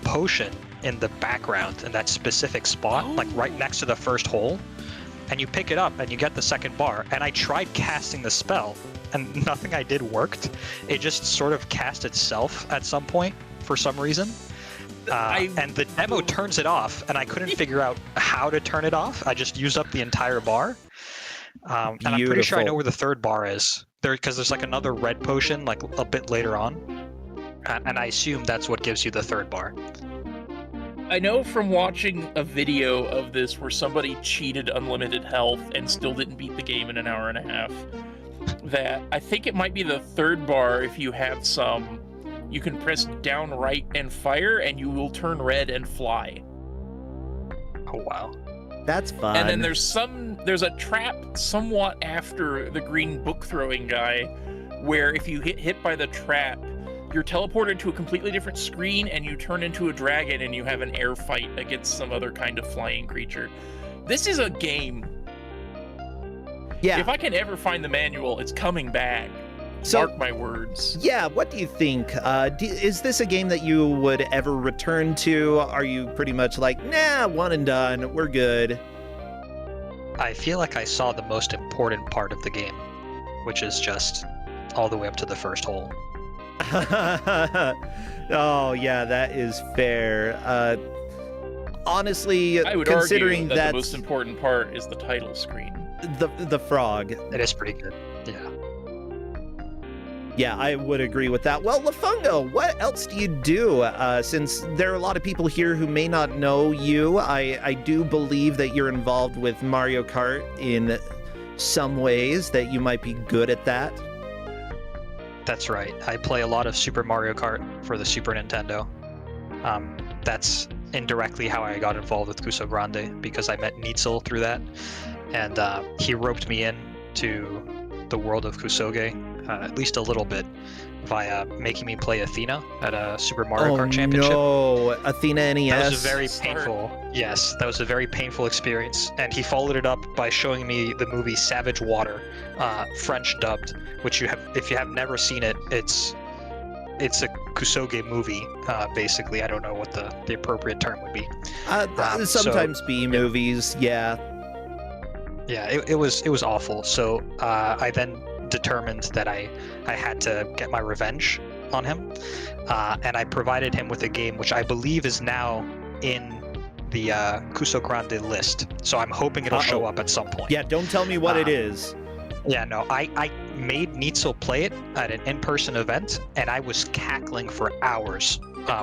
S4: potion in the background in that specific spot, like right next to the first hole, and you pick it up and you get the second bar. And I tried casting the spell, and nothing I did worked. It just sort of cast itself at some point for some reason. And the demo turns it off, and I couldn't figure out how to turn it off. I just used up the entire bar. And I'm pretty sure I know where the third bar is. Because there's like another red potion like a bit later on. And I assume that's what gives you the third bar.
S3: I know from watching a video of this where somebody cheated unlimited health and still didn't beat the game in an hour and a half, that I think it might be the third bar if you have some. You can press down right and fire, and you will turn red and fly.
S4: Oh, wow.
S1: That's fun.
S3: And then there's a trap somewhat after the green book throwing guy, where if you get hit by the trap, you're teleported to a completely different screen, and you turn into a dragon, and you have an air fight against some other kind of flying creature. This is a game.
S1: Yeah.
S3: If I can ever find the manual, it's coming back.
S1: So,
S3: mark my words.
S1: Yeah, what do you think? Is this a game that you would ever return to? Are you pretty much like, nah, one and done, we're good?
S4: I feel like I saw the most important part of the game, which is just all the way up to the first hole.
S1: Oh, yeah, that is fair. Honestly,
S3: I would
S1: considering
S3: argue that the most important part is the title screen.
S1: The frog.
S4: It is pretty good, yeah.
S1: Yeah, I would agree with that. Well, Lafungo, what else do you do? Since there are a lot of people here who may not know you, I do believe that you're involved with Mario Kart in some ways, that you might be good at that.
S4: That's right. I play a lot of Super Mario Kart for the Super Nintendo. That's indirectly how I got involved with Kusogrande, because I met Neitzel through that, and he roped me in to the world of Kusoge, at least a little bit, via making me play Athena at a Super Mario Kart Championship.
S1: No, Athena NES.
S4: That was a very painful. Yes, that was a very painful experience. And he followed it up by showing me the movie Savage Water, French dubbed, which if you have never seen it, it's a Kusoge movie, basically. I don't know what the appropriate term would be.
S1: Sometimes B movies, yeah.
S4: Yeah, it was awful. So I then determined that I had to get my revenge on him, and I provided him with a game which I believe is now in the Kusogrande list. So I'm hoping it'll show up at some point.
S1: Yeah, don't tell me what it is.
S4: Yeah, no, I made Neitzel play it at an in-person event, and I was cackling for hours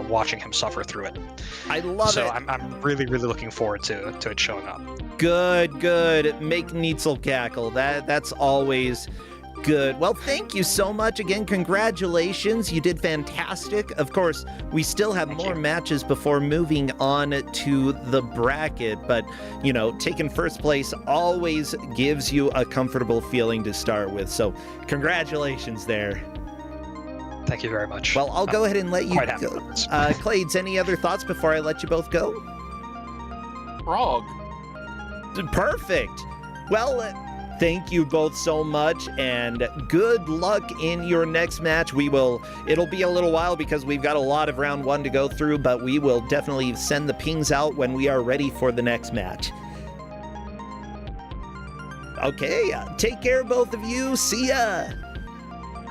S4: watching him suffer through it.
S1: I love it.
S4: So I'm really, really looking forward to it showing up.
S1: Good. Make Neitzel cackle. That's always good. Well, thank you so much again. Congratulations. You did fantastic. Of course, we still have more matches before moving on to the bracket, but, taking first place always gives you a comfortable feeling to start with. So, congratulations there.
S4: Thank you very much.
S1: Well, I'll go ahead and let you go. Clades, any other thoughts before I let you both go?
S3: Frog.
S1: Perfect. Well, thank you both so much, and good luck in your next match. It'll be a little while because we've got a lot of round one to go through, but we will definitely send the pings out when we are ready for the next match. Okay, take care, both of you. See ya.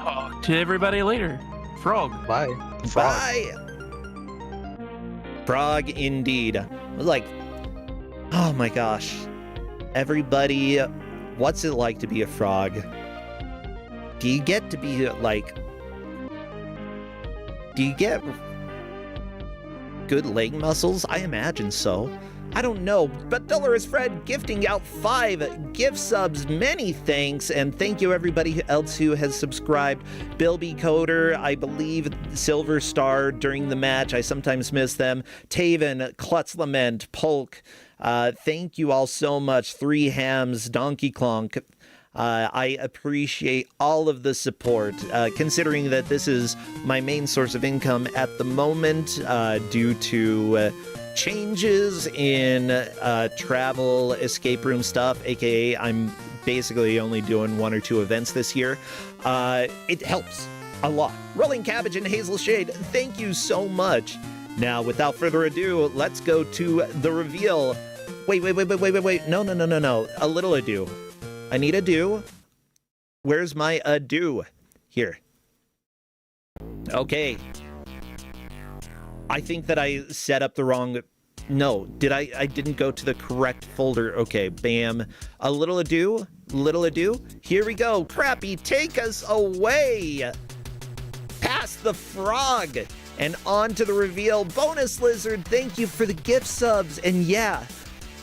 S3: Oh, To everybody later. Frog.
S4: Bye.
S1: Bye. Frog indeed. Like, oh my gosh. Everybody, what's it like to be a frog? Do you get to be like... Do you get good leg muscles? I imagine so. I don't know, but Dolores Fred gifting out 5 gift subs. Many thanks, and thank you everybody else who has subscribed. Bilby Coder, I believe Silver Star during the match. I sometimes miss them. Taven, Klutz Lament, Polk. Thank you all so much. 3 Hams, Donkey Clonk. I appreciate all of the support, considering that this is my main source of income at the moment due to changes in travel escape room stuff, aka I'm basically only doing 1 or 2 events this year. It helps a lot. Rolling Cabbage and Hazel Shade, thank you so much. Now, without further ado, let's go to the reveal. Wait. No. A little ado. I need a do. Where's my ado? Here. Okay. I think that I set up the wrong... No, I didn't go to the correct folder. Okay, bam. A little ado. Here we go. Crappy, take us away. Past the frog. And on to the reveal. Bonus Lizard, thank you for the gift subs. And yeah,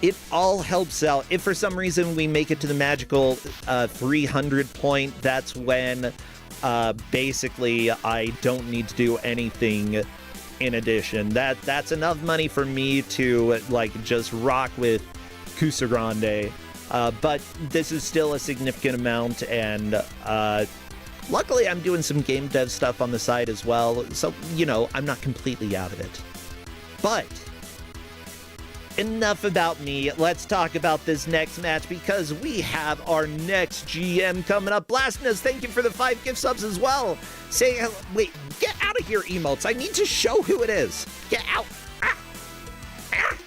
S1: it all helps out. If for some reason we make it to the magical 300 point, that's when basically I don't need to do anything in addition. That's enough money for me to like just rock with Kusogrande. But this is still a significant amount, and luckily I'm doing some game dev stuff on the side as well, so you know, I'm not completely out of it. But enough about me. Let's talk about this next match, because we have our next GM coming up. Blastinus, thank you for the 5 gift subs as well. Say hello. Wait, get out of here, emotes. I need to show who it is. Get out. Ah. Ah.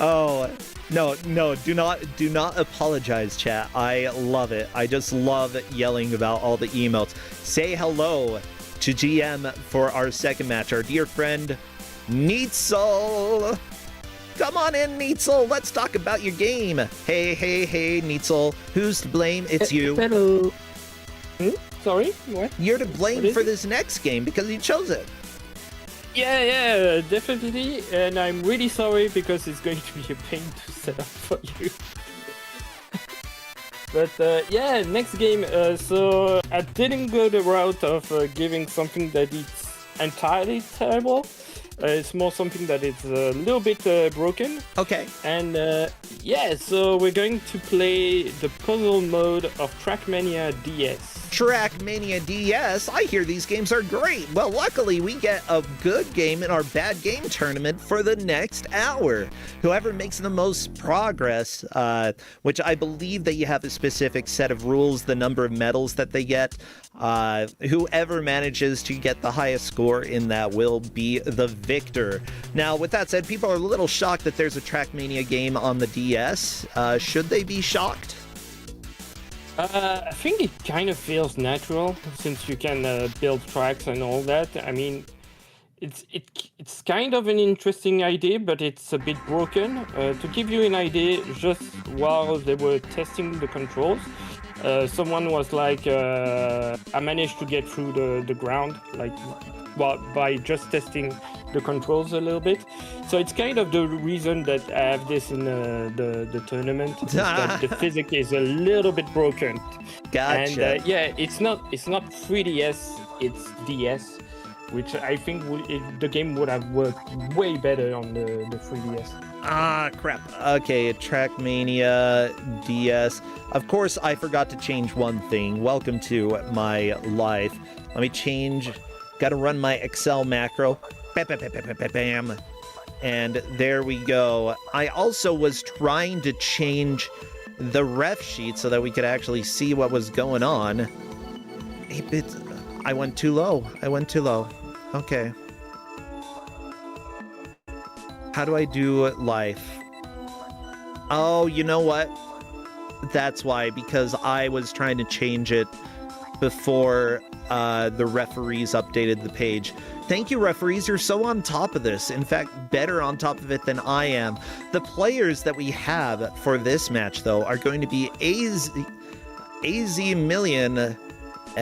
S1: Oh, no, do not apologize, chat. I love it. I just love yelling about all the emotes. Say hello to GM for our second match, our dear friend Neitzel. Come on in, Neitzel. Let's talk about your game. Hey, Neitzel. Who's to blame? It's you.
S5: Hello. Sorry, what?
S1: You're to blame for this next game because you chose it.
S5: Yeah, definitely. And I'm really sorry because it's going to be a pain to set up for you. But yeah, next game. So I didn't go the route of giving something that is entirely terrible. It's more something that is a little bit broken.
S1: Okay.
S5: And yeah, so we're going to play the puzzle mode of Trackmania DS.
S1: Trackmania DS. I hear these games are great. Well, luckily we get a good game in our bad game tournament for the next hour. Whoever makes the most progress, which I believe that you have a specific set of rules, the number of medals that they get, whoever manages to get the highest score in that will be the victor. Now, with that said, people are a little shocked that there's a Trackmania game on the DS. Should they be shocked?
S5: I think it kind of feels natural since you can build tracks and all that. I mean, it's kind of an interesting idea, but it's a bit broken. To give you an idea, just while they were testing the controls, someone was like, I managed to get through the ground, like, well, by just testing the controls a little bit. So it's kind of the reason that I have this in the tournament, is that the physics is a little bit broken.
S1: Gotcha.
S5: And yeah, it's not 3DS, it's DS, which I think the game would have worked way better on the 3DS.
S1: Ah, crap. Okay, Trackmania DS. Of course, I forgot to change one thing. Welcome to my life. Let me change. Gotta run my Excel macro. Bam. And there we go. I also was trying to change the ref sheet so that we could actually see what was going on. I went too low. Okay. How do I do life? Oh, you know what? That's why, because I was trying to change it before the referees updated the page. Thank you, referees. You're so on top of this. In fact, better on top of it than I am. The players that we have for this match, though, are going to be AZ Million,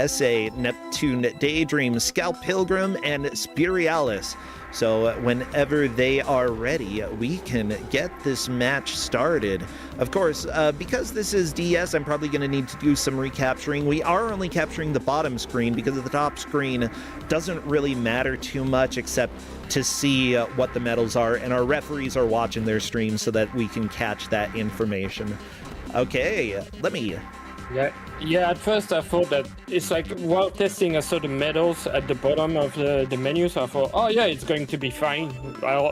S1: SA, Neptune Daydream, Scout Pilgrim, and Spirialis. So whenever they are ready, we can get this match started. Of course, because this is DS, I'm probably going to need to do some recapturing. We are only capturing the bottom screen because the top screen doesn't really matter too much except to see what the medals are, and our referees are watching their stream so that we can catch that information. Okay, let me...
S5: Yeah, at first I thought that it's like while testing I saw the medals at the bottom of the menu, so I thought, oh yeah, it's going to be fine.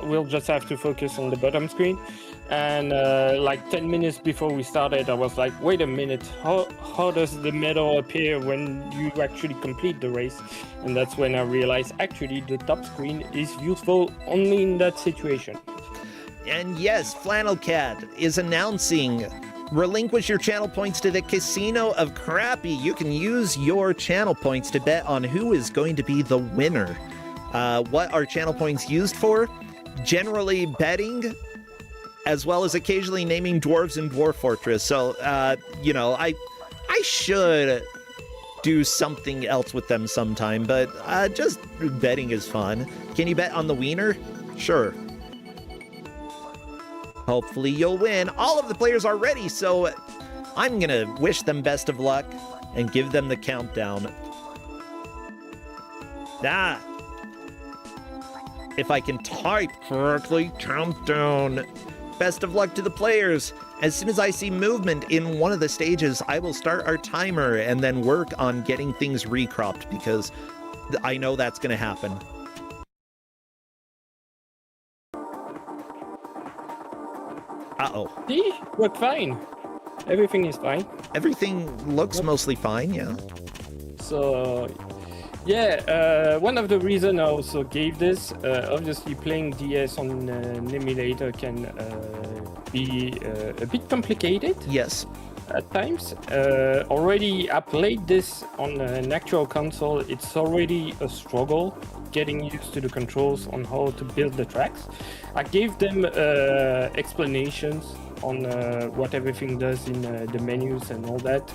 S5: We'll just have to focus on the bottom screen. And like 10 minutes before we started, I was like, wait a minute, how does the medal appear when you actually complete the race? And that's when I realized actually the top screen is useful only in that situation.
S1: And yes, Flannel Cat is announcing, relinquish your channel points to the Casino of Crappy. You can use your channel points to bet on who is going to be the winner. What are channel points used for? Generally betting, as well as occasionally naming dwarves in Dwarf Fortress. So, you know, I should do something else with them sometime, but just betting is fun. Can you bet on the wiener? Sure. Hopefully you'll win. All of the players are ready, so I'm gonna wish them best of luck and give them the countdown. If I can type correctly, countdown. Best of luck to the players. As soon as I see movement in one of the stages, I will start our timer and then work on getting things recropped because I know that's gonna happen. Uh-oh.
S5: See? Look fine. Everything is fine.
S1: Everything looks mostly fine, yeah.
S5: So, yeah, one of the reasons I also gave this, obviously playing DS on an emulator can be a bit complicated.
S1: Yes.
S5: At times. Already I played this on an actual console. It's already a struggle getting used to the controls on how to build the tracks. I gave them explanations on what everything does in the menus and all that.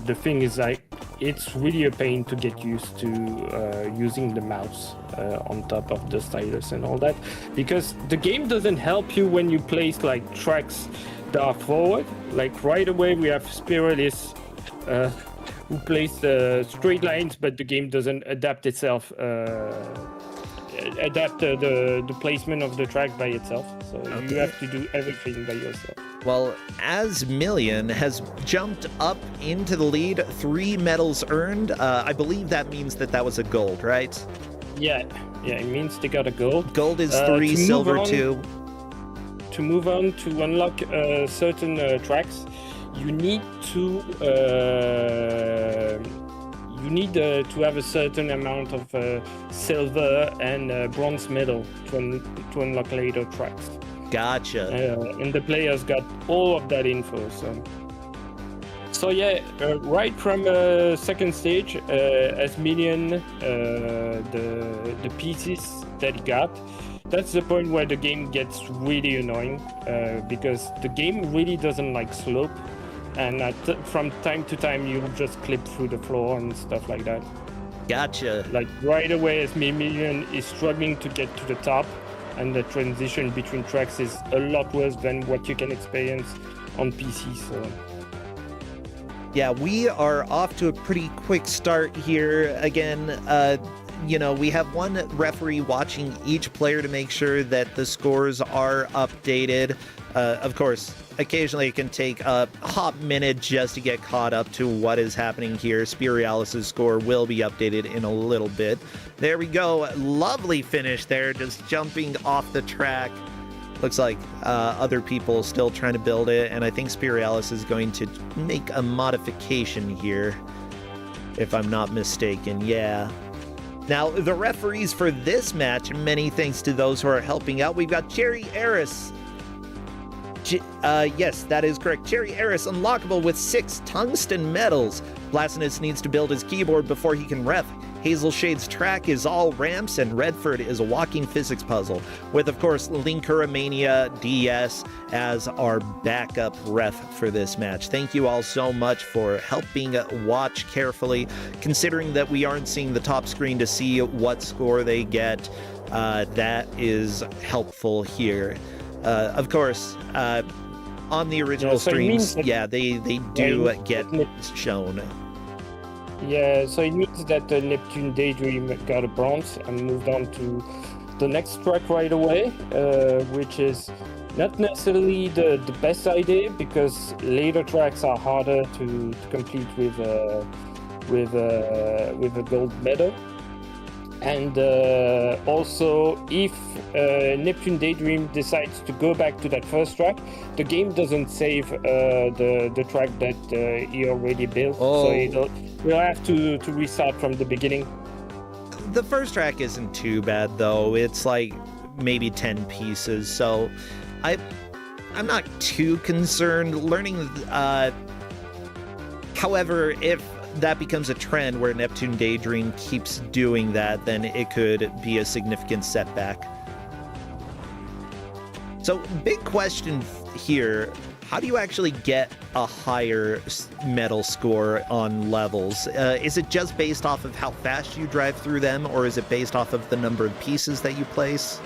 S5: The thing is, like, it's really a pain to get used to using the mouse on top of the stylus and all that, because the game doesn't help you when you place like tracks that are forward. Like right away we have Spiralis who plays straight lines, but the game doesn't adapt itself, adapt the placement of the track by itself. So you have to do everything by yourself.
S1: Well, as Million has jumped up into the lead, 3 medals earned. I believe that means that was a gold, right?
S5: Yeah, it means they got a gold.
S1: Gold is 3, silver 2.
S5: To move on to unlock certain tracks, you need to have a certain amount of silver and bronze medal to unlock later tracks.
S1: Gotcha.
S5: And the players got all of that info. So yeah, right from second stage, as Million, the pieces that he got, that's the point where the game gets really annoying, because the game really doesn't like slope, and from time to time you'll just clip through the floor and stuff like that.
S1: Gotcha.
S5: Like right away, as Million is struggling to get to the top, and the transition between tracks is a lot worse than what you can experience on PC. So
S1: yeah, we are off to a pretty quick start here. Again, you know, we have one referee watching each player to make sure that the scores are updated. Of course, occasionally it can take a hot minute just to get caught up to what is happening here. Spirialis' score will be updated in a little bit. There we go. Lovely finish there, just jumping off the track. Looks like other people still trying to build it, and I think Spirialis is going to make a modification here, if I'm not mistaken. Yeah. Now, the referees for this match, many thanks to those who are helping out. We've got Cherry Eris, Yes, that is correct. Cherry Eris unlockable with 6 tungsten medals. Blastinus needs to build his keyboard before he can ref. Hazel Shade's track is all ramps, and Redford is a walking physics puzzle, with, of course, Linkuramania DS as our backup ref for this match. Thank you all so much for helping watch carefully, considering that we aren't seeing the top screen to see what score they get. That is helpful here. Of course, on the original streams, they do get shown.
S5: Yeah, so it means that Neptune Daydream got a bronze and moved on to the next track right away, which is not necessarily the best idea, because later tracks are harder to complete with a gold medal. And also, if Neptune Daydream decides to go back to that first track, the game doesn't save the track that he already built, so we'll have to restart from the beginning.
S1: The first track isn't too bad, though. It's like maybe 10 pieces, so I'm not too concerned. Learning, however, if that becomes a trend where Neptune Daydream keeps doing that, then it could be a significant setback. So, big question here. How do you actually get a higher medal score on levels? Is it just based off of how fast you drive through them, or is it based off of the number of pieces that you place?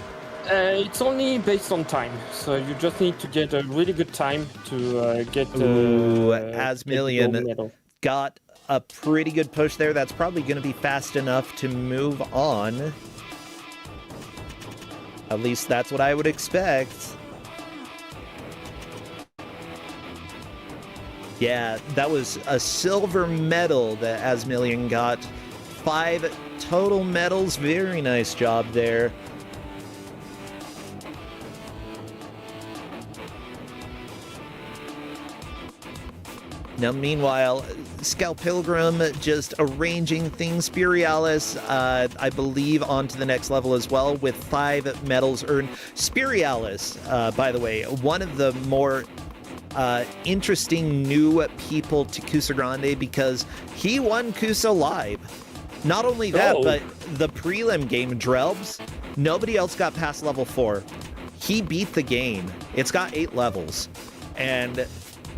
S5: It's only based on time, so you just need to get a really good time to get
S1: Asmillion got a pretty good push there. That's probably going to be fast enough to move on. At least that's what I would expect. Yeah, that was a silver medal that Asmillion got. 5 total medals. Very nice job there. Now, meanwhile, Scout Pilgrim just arranging things. Spirialis, I believe, on to the next level as well with 5 medals earned. Spirialis, by the way, one of the more interesting new people to Kusogrande, because he won Kuso Live. Not only that, but the prelim game, Drelbs, nobody else got past level 4. He beat the game. It's got 8 levels. And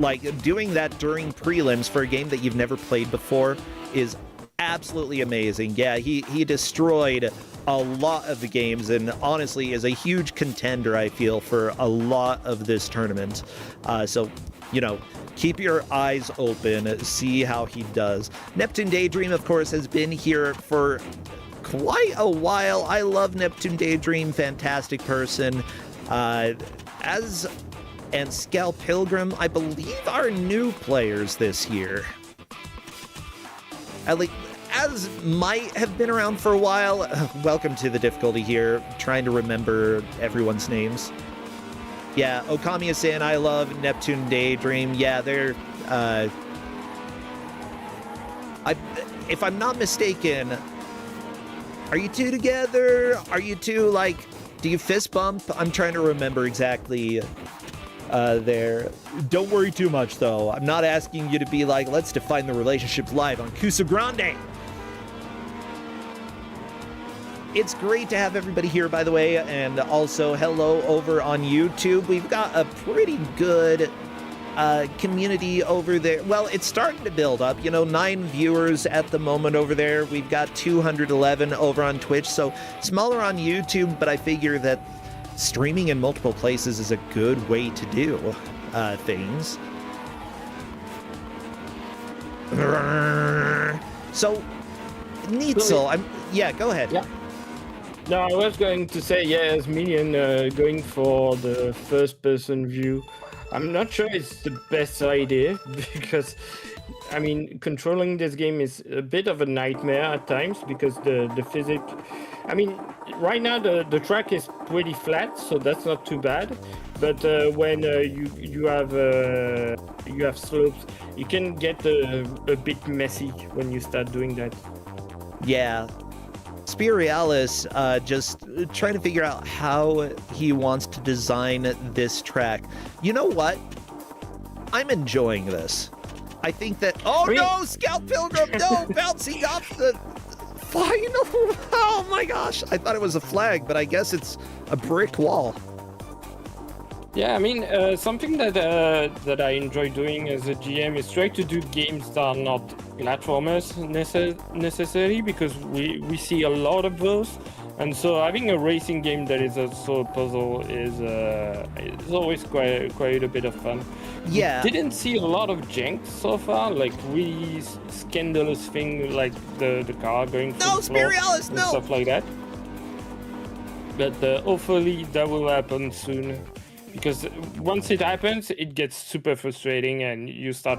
S1: like, doing that during prelims for a game that you've never played before is absolutely amazing. Yeah, he destroyed a lot of the games, and honestly is a huge contender, I feel, for a lot of this tournament. So, you know, keep your eyes open, see how he does. Neptune Daydream, of course, has been here for quite a while. I love Neptune Daydream, fantastic person. And Scal Pilgrim, I believe, are new players this year. At least, as might have been around for a while. Welcome to the difficulty here, trying to remember everyone's names. Yeah, Okami is saying, I love Neptune Daydream. Yeah, they're... if I'm not mistaken, are you two together? Are you two, like, do you fist bump? I'm trying to remember exactly... there. Don't worry too much, though. I'm not asking you to be like, let's define the relationship live on Kusogrande. It's great to have everybody here, by the way, and also hello over on YouTube. We've got a pretty good community over there. Well, it's starting to build up. You know, 9 viewers at the moment over there. We've got 211 over on Twitch, so smaller on YouTube, but I figure that streaming in multiple places is a good way to do things. So, Neitzel, yeah, go ahead.
S5: Yeah. No, I was going to say, yeah, as Minion going for the first-person view, I'm not sure it's the best idea, because, I mean, controlling this game is a bit of a nightmare at times, because the physics... I mean, right now the track is pretty flat, so that's not too bad. But when you have slopes, you can get a bit messy when you start doing that.
S1: Yeah. Spirialis just trying to figure out how he wants to design this track. You know what? I'm enjoying this. I think that... Oh, no! Scout Pilgrim! No! Bouncing off the final! Oh, my gosh! I thought it was a flag, but I guess it's a brick wall.
S5: Yeah, I mean, something that I enjoy doing as a GM is try to do games that are not platformers necessarily, because we see a lot of those, and so having a racing game that is also a puzzle is always quite a bit of fun.
S1: Yeah.
S5: We didn't see a lot of jank so far, like really scandalous thing like the car going through
S1: No,
S5: the floor
S1: Spirialis,
S5: and
S1: no!
S5: stuff like that. But hopefully that will happen soon. Because once it happens, it gets super frustrating, and you start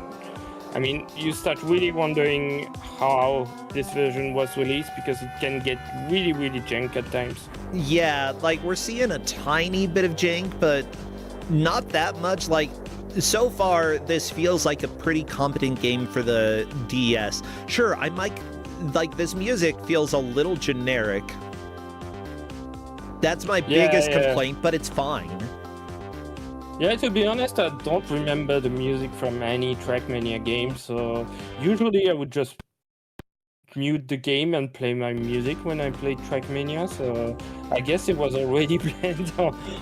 S5: really wondering how this version was released, because it can get really, really jank at times.
S1: Yeah, like, we're seeing a tiny bit of jank, but not that much. Like, so far, this feels like a pretty competent game for the DS. Sure, I might... Like, this music feels a little generic. That's my biggest complaint, but it's fine.
S5: Yeah, to be honest, I don't remember the music from any Trackmania game, so usually I would just mute the game and play my music when I play Trackmania, so I guess it was already planned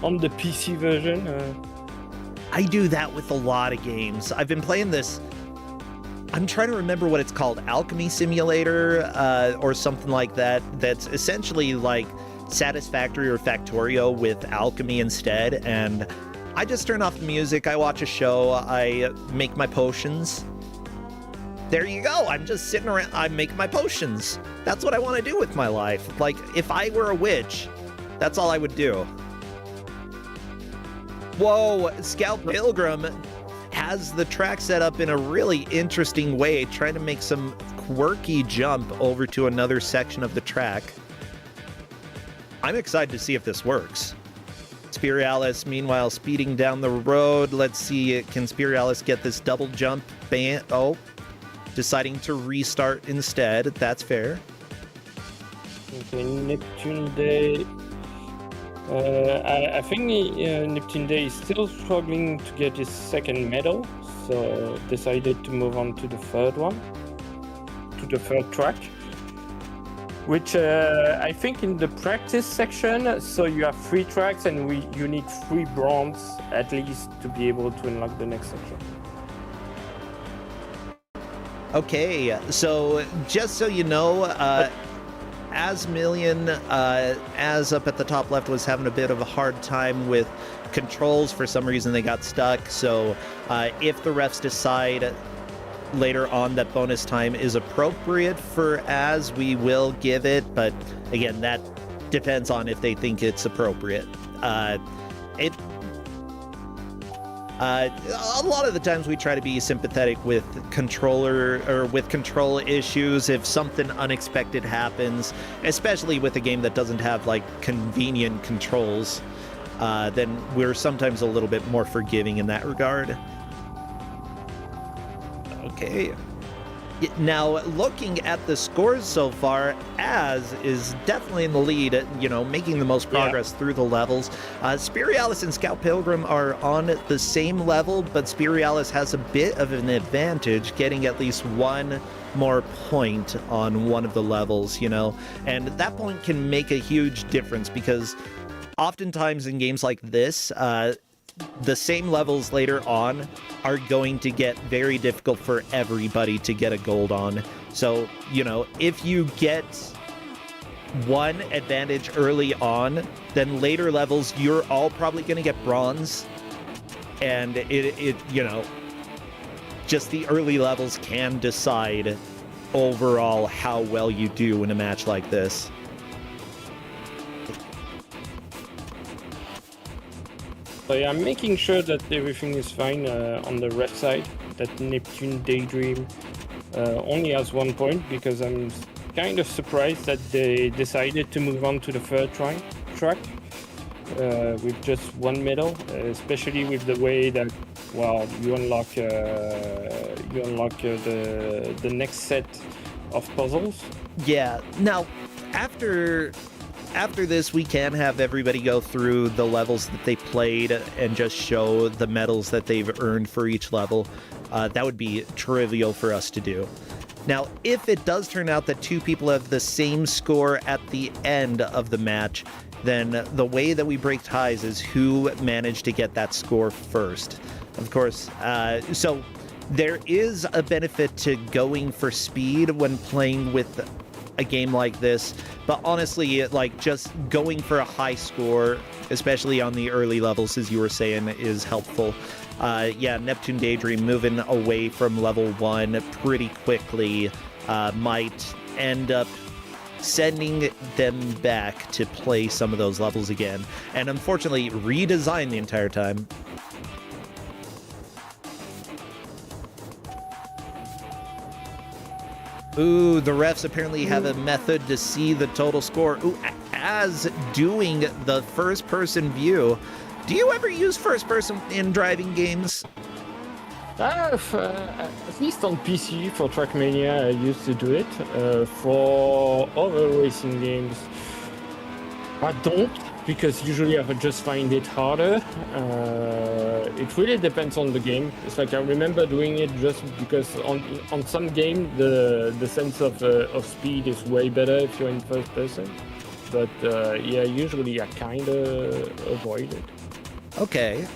S5: on the PC version.
S1: I do that with a lot of games. I've been playing this... I'm trying to remember what it's called, Alchemy Simulator, or something like that, that's essentially like Satisfactory or Factorio with alchemy instead, and I just turn off the music, I watch a show, I make my potions. There you go, I'm just sitting around, I make my potions. That's what I want to do with my life. Like, if I were a witch, that's all I would do. Whoa, Scout Pilgrim has the track set up in a really interesting way, trying to make some quirky jump over to another section of the track. I'm excited to see if this works. Spirialis, meanwhile, speeding down the road. Let's see, can Spirialis get this double jump? Oh, deciding to restart instead. That's fair.
S5: Okay, Neptune Day. I think Neptune Day is still struggling to get his second medal, so decided to move on to the third one, to the third track. Which I think in the practice section, so you have 3 tracks and you need 3 bronze at least to be able to unlock the next section.
S1: Okay, so just so you know, Asmillion, as up at the top left, was having a bit of a hard time with controls. For some reason they got stuck, so if the refs decide later on that bonus time is appropriate for Az, we will give it, but again, that depends on if they think it's appropriate. A lot of the times we try to be sympathetic with control issues if something unexpected happens, especially with a game that doesn't have like convenient controls. Then we're sometimes a little bit more forgiving in that regard. Okay. Now, looking at the scores so far, Az is definitely in the lead, you know, making the most progress through the levels. Spirialis and Scout Pilgrim are on the same level, but Spirialis has a bit of an advantage, getting at least 1 more point on one of the levels, you know, and that point can make a huge difference, because oftentimes in games like this, the same levels later on are going to get very difficult for everybody to get a gold on. So, you know, if you get 1 advantage early on, then later levels, you're all probably going to get bronze. And it, you know, just the early levels can decide overall how well you do in a match like this.
S5: So yeah, I'm making sure that everything is fine on the left side, that Neptune Daydream only has 1 point, because I'm kind of surprised that they decided to move on to the third track with just 1 medal, especially with the way that, well, you unlock the next set of puzzles.
S1: Yeah. Now, after this, we can have everybody go through the levels that they played and just show the medals that they've earned for each level. That would be trivial for us to do. Now, if it does turn out that two people have the same score at the end of the match, then the way that we break ties is who managed to get that score first. Of course, so there is a benefit to going for speed when playing with a game like this, but honestly, like, just going for a high score, especially on the early levels, as you were saying, is helpful. Yeah, Neptune Daydream moving away from level 1 pretty quickly might end up sending them back to play some of those levels again, and unfortunately redesign the entire time. Ooh, the refs apparently have a method to see the total score. Ooh, as doing the first-person view. Do you ever use first-person in driving games?
S5: At least on PC for Trackmania, I used to do it. For other racing games, I don't, because usually I just find it harder. It really depends on the game. It's like I remember doing it just because on some game the sense of speed is way better if you're in first person. But yeah, usually I kind of avoid it.
S1: Okay.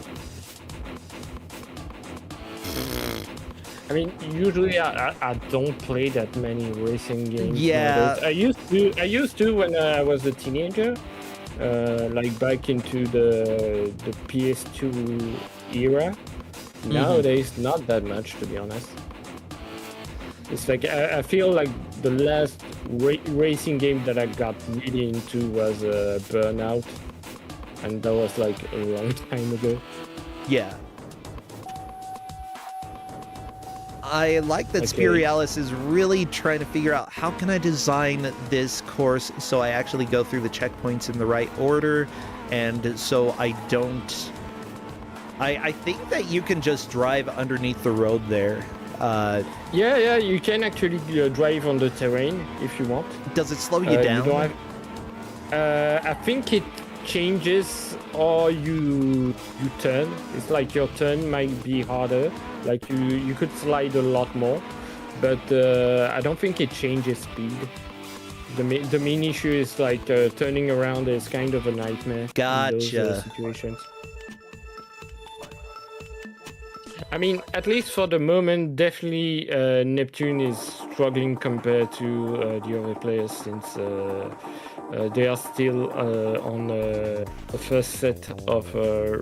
S5: I mean, usually I don't play that many racing games.
S1: Yeah.
S5: Nowadays. I used to when I was a teenager, like back into the PS2 era. Nowadays, not that much, to be honest. It's like I feel like the last racing game that I got really into was Burnout, and that was like a long time ago.
S1: Yeah. I like that Spirialis is really trying to figure out how can I design this course so I actually go through the checkpoints in the right order, and so I don't... I think that you can just drive underneath the road there.
S5: Yeah, you can actually drive on the terrain if you want.
S1: Does it slow you down?
S5: You don't have, I think it changes or you turn. It's like your turn might be harder. Like you could slide a lot more, but I don't think it changes speed. The main issue is like turning around is kind of a nightmare.
S1: Gotcha.
S5: In those situations. I mean, at least for the moment, definitely Neptune is struggling compared to the other players since they are still on the first set of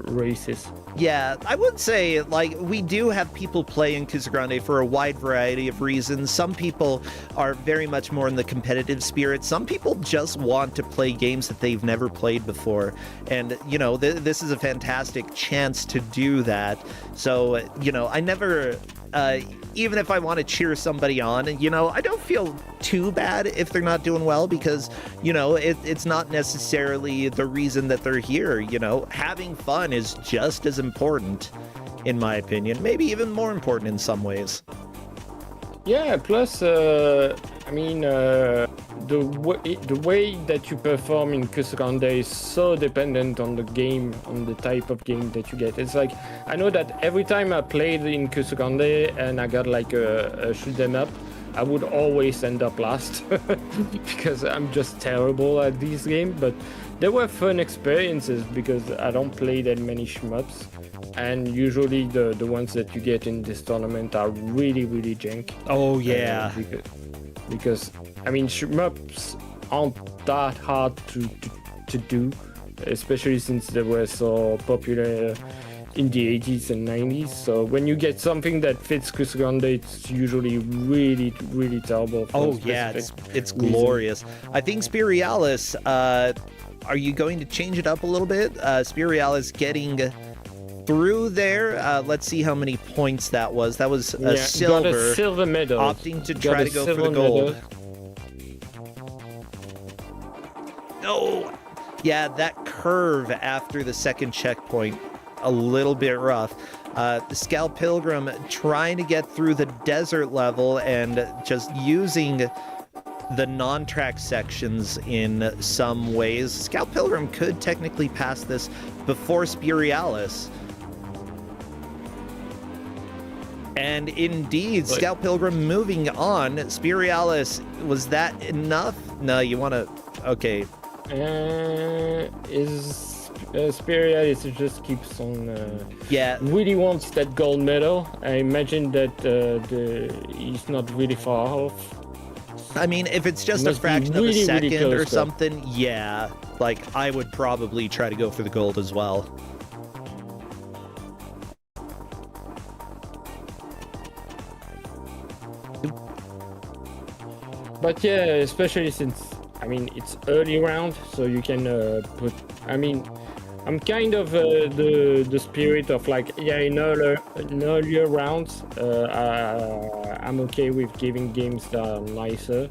S5: races.
S1: Yeah, I would say, like, we do have people play in Kusogrande for a wide variety of reasons. Some people are very much more in the competitive spirit. Some people just want to play games that they've never played before. And, you know, this is a fantastic chance to do that. So, you know, I never... even if I want to cheer somebody on, you know, I don't feel too bad if they're not doing well because, you know, it's not necessarily the reason that they're here. You know, having fun is just as important, in my opinion, maybe even more important in some ways.
S5: Yeah, plus, I mean, the way that you perform in Kusogrande is so dependent on the game, on the type of game that you get. It's like, I know that every time I played in Kusogrande and I got like a shoot 'em up, I would always end up last because I'm just terrible at this game. But they were fun experiences because I don't play that many shmups. And usually the ones that you get in this tournament are really, really jank.
S1: Oh, yeah.
S5: Because I mean, shmups aren't that hard to do, especially since they were so popular in the 80s and 90s. So when you get something that fits Kusogrande, it's usually really, really terrible.
S1: Oh, yeah, it's glorious. I think Spirialis, are you going to change it up a little bit? Spirialis getting... through there, let's see how many points that was. That was a silver.
S5: Got a silver medal.
S1: Opting to try to go for the gold. No! Yeah, that curve after the second checkpoint, a little bit rough. The Scout Pilgrim trying to get through the desert level and just using the non-track sections in some ways. Scout Pilgrim could technically pass this before Spirialis. And indeed, Scout Pilgrim moving on. Spirialis, was that enough? No, you want to... Okay.
S5: Spirialis just keeps on...
S1: yeah.
S5: Really wants that gold medal. I imagine that he's not really far off.
S1: I mean, if it's just a fraction of a second or something, yeah. Like, I would probably try to go for the gold as well.
S5: But yeah, especially since, I mean, it's early round, so you can put... I mean, I'm kind of the spirit of like, yeah, in earlier rounds, I'm okay with giving games that are nicer,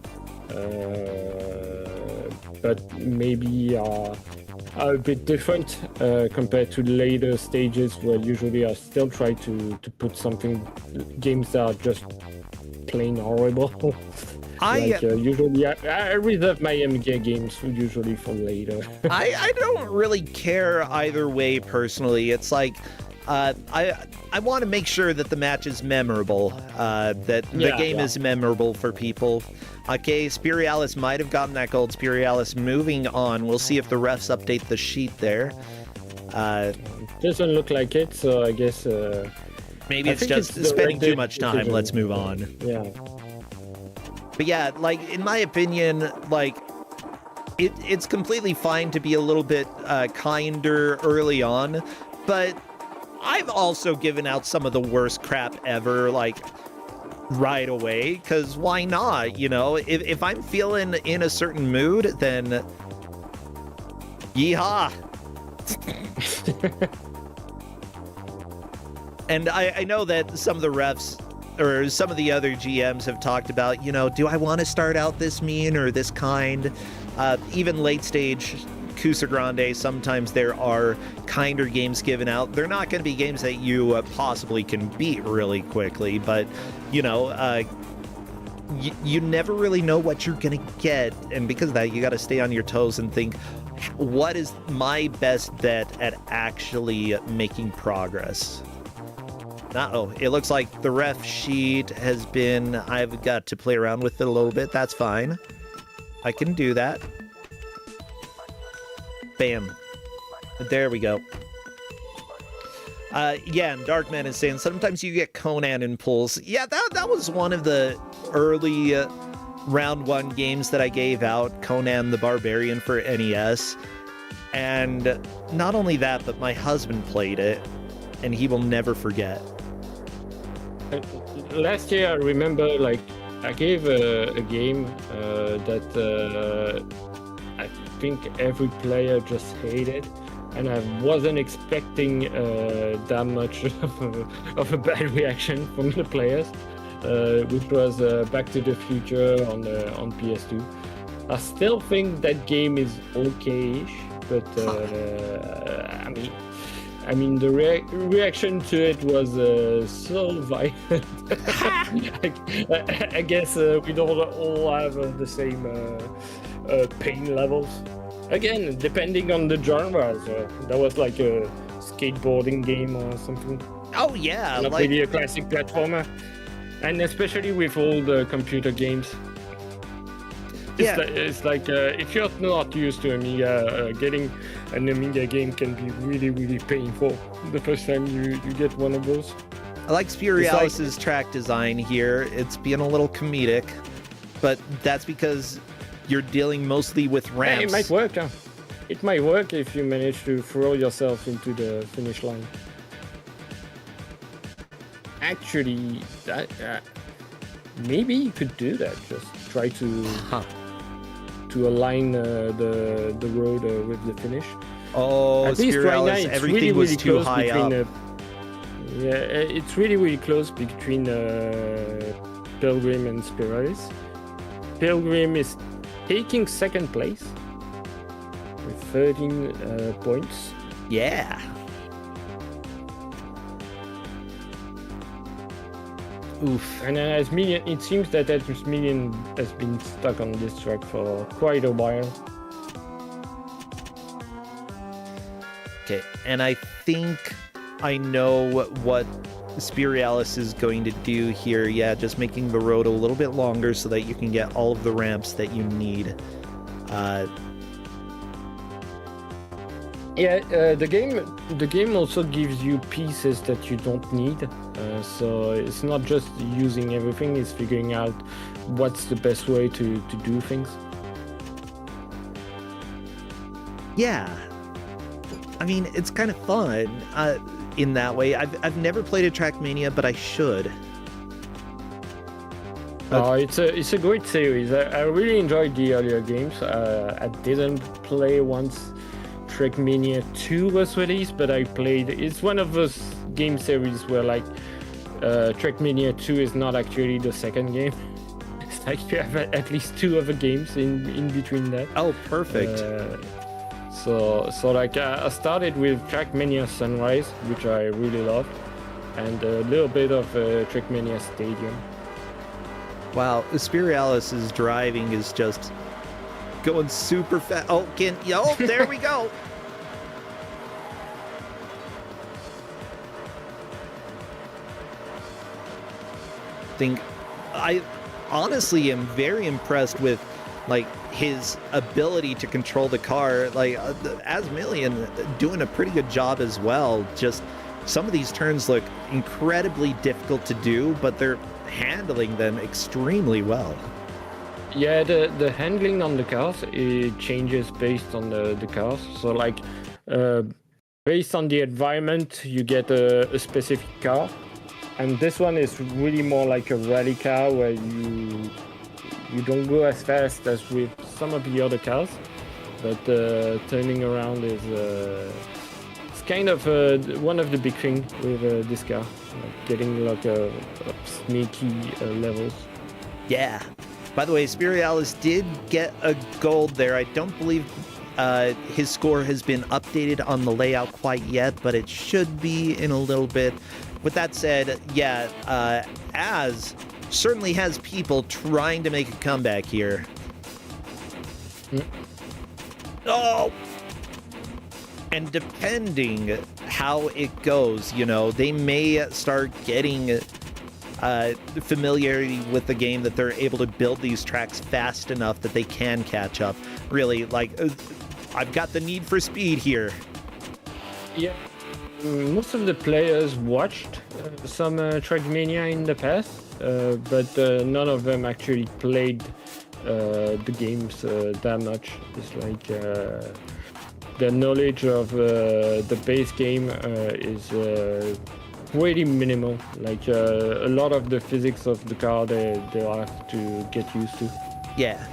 S5: but maybe are a bit different compared to later stages where usually I still try to put games that are just plain horrible. Usually I reserve my MG games usually for later.
S1: I don't really care either way personally. It's like I want to make sure that the match is memorable, that the game is memorable for people. Okay, Spirialis might have gotten that gold. Spirialis moving on. We'll see if the refs update the sheet there.
S5: Doesn't look like it, so I guess...
S1: maybe it's just spending too much time. Decision. Let's move on.
S5: Yeah.
S1: But yeah, like, in my opinion, like, it's completely fine to be a little bit kinder early on, but I've also given out some of the worst crap ever, like, right away, because why not, you know? If I'm feeling in a certain mood, then yeehaw! And I know that some of the refs or some of the other GMs have talked about, you know, do I want to start out this mean or this kind? Even late stage Kusogrande, sometimes there are kinder games given out. They're not going to be games that you possibly can beat really quickly, but, you know, you never really know what you're going to get. And because of that, you got to stay on your toes and think, what is my best bet at actually making progress? Uh-oh, it looks like the ref sheet has been... I've got to play around with it a little bit. That's fine. I can do that. Bam. There we go. Yeah, and Darkman is saying, sometimes you get Conan in pulls. Yeah, that was one of the early round one games that I gave out, Conan the Barbarian for NES. And not only that, but my husband played it, and he will never forget.
S5: Last year, I remember, like, I gave a game that I think every player just hated, and I wasn't expecting that much of a bad reaction from the players, which was Back to the Future on PS2. I still think that game is okay-ish, but I mean, the reaction to it was so violent. I guess we don't all have the same pain levels. Again, depending on the genre. So that was like a skateboarding game or something.
S1: Oh yeah,
S5: not really a classic platformer. And especially with all the computer games. It's like if you're not used to Amiga, getting an Amiga game can be really, really painful the first time you get one of those.
S1: I like Spirialis's track design here. It's being a little comedic, but that's because you're dealing mostly with ramps.
S5: It might work, yeah. It might work if you manage to throw yourself into the finish line. Actually, maybe you could do that. Just try to align the road with the finish.
S1: Oh,
S5: at least right now,
S1: everything
S5: really,
S1: was
S5: really
S1: too high up.
S5: It's really, really close between Pilgrim and Spirialis. Pilgrim is taking second place with 13 points.
S1: Yeah. Oof.
S5: And Asmillion, it seems that Asmillion has been stuck on this track for quite a while.
S1: Okay, and I think I know what Spirialis is going to do here. Yeah, just making the road a little bit longer so that you can get all of the ramps that you need.
S5: The game also gives you pieces that you don't need. So it's not just using everything; it's figuring out what's the best way to do things.
S1: Yeah, I mean it's kind of fun in that way. I've never played a Trackmania, but I should.
S5: It's a great series. I really enjoyed the earlier games. I didn't play once Trackmania 2 was released, but I played. It's one of those game series where like Trackmania 2 is not actually the second game. It's like you have at least 2 other games in between that.
S1: Oh, perfect.
S5: So like I started with Trackmania Sunrise, which I really loved, and a little bit of Trackmania Stadium.
S1: Wow, Spirialis' driving is just going super fast. Oh, there we go. I honestly am very impressed with like his ability to control the car. Like Asmillion doing a pretty good job as well. Just some of these turns look incredibly difficult to do, but they're handling them extremely well.
S5: Yeah, the handling on the cars, it changes based on the cars. So like based on the environment, you get a specific car, and this one is really more like a rally car where you don't go as fast as with some of the other cars, but turning around is it's kind of one of the big things with this car, like getting like a sneaky levels.
S1: Yeah. By the way, Spirialis did get a gold there. I don't believe his score has been updated on the layout quite yet, but it should be in a little bit. With that said, yeah, Az certainly has people trying to make a comeback here. Oh! And depending how it goes, they may start getting familiarity with the game, that they're able to build these tracks fast enough that they can catch up. Really, like, I've got the need for speed here.
S5: Yeah, most of the players watched some Trackmania in the past, but none of them actually played the games that much. It's like the knowledge of the base game is pretty minimal. Like a lot of the physics of the car, they'll have to get used to.
S1: Yeah.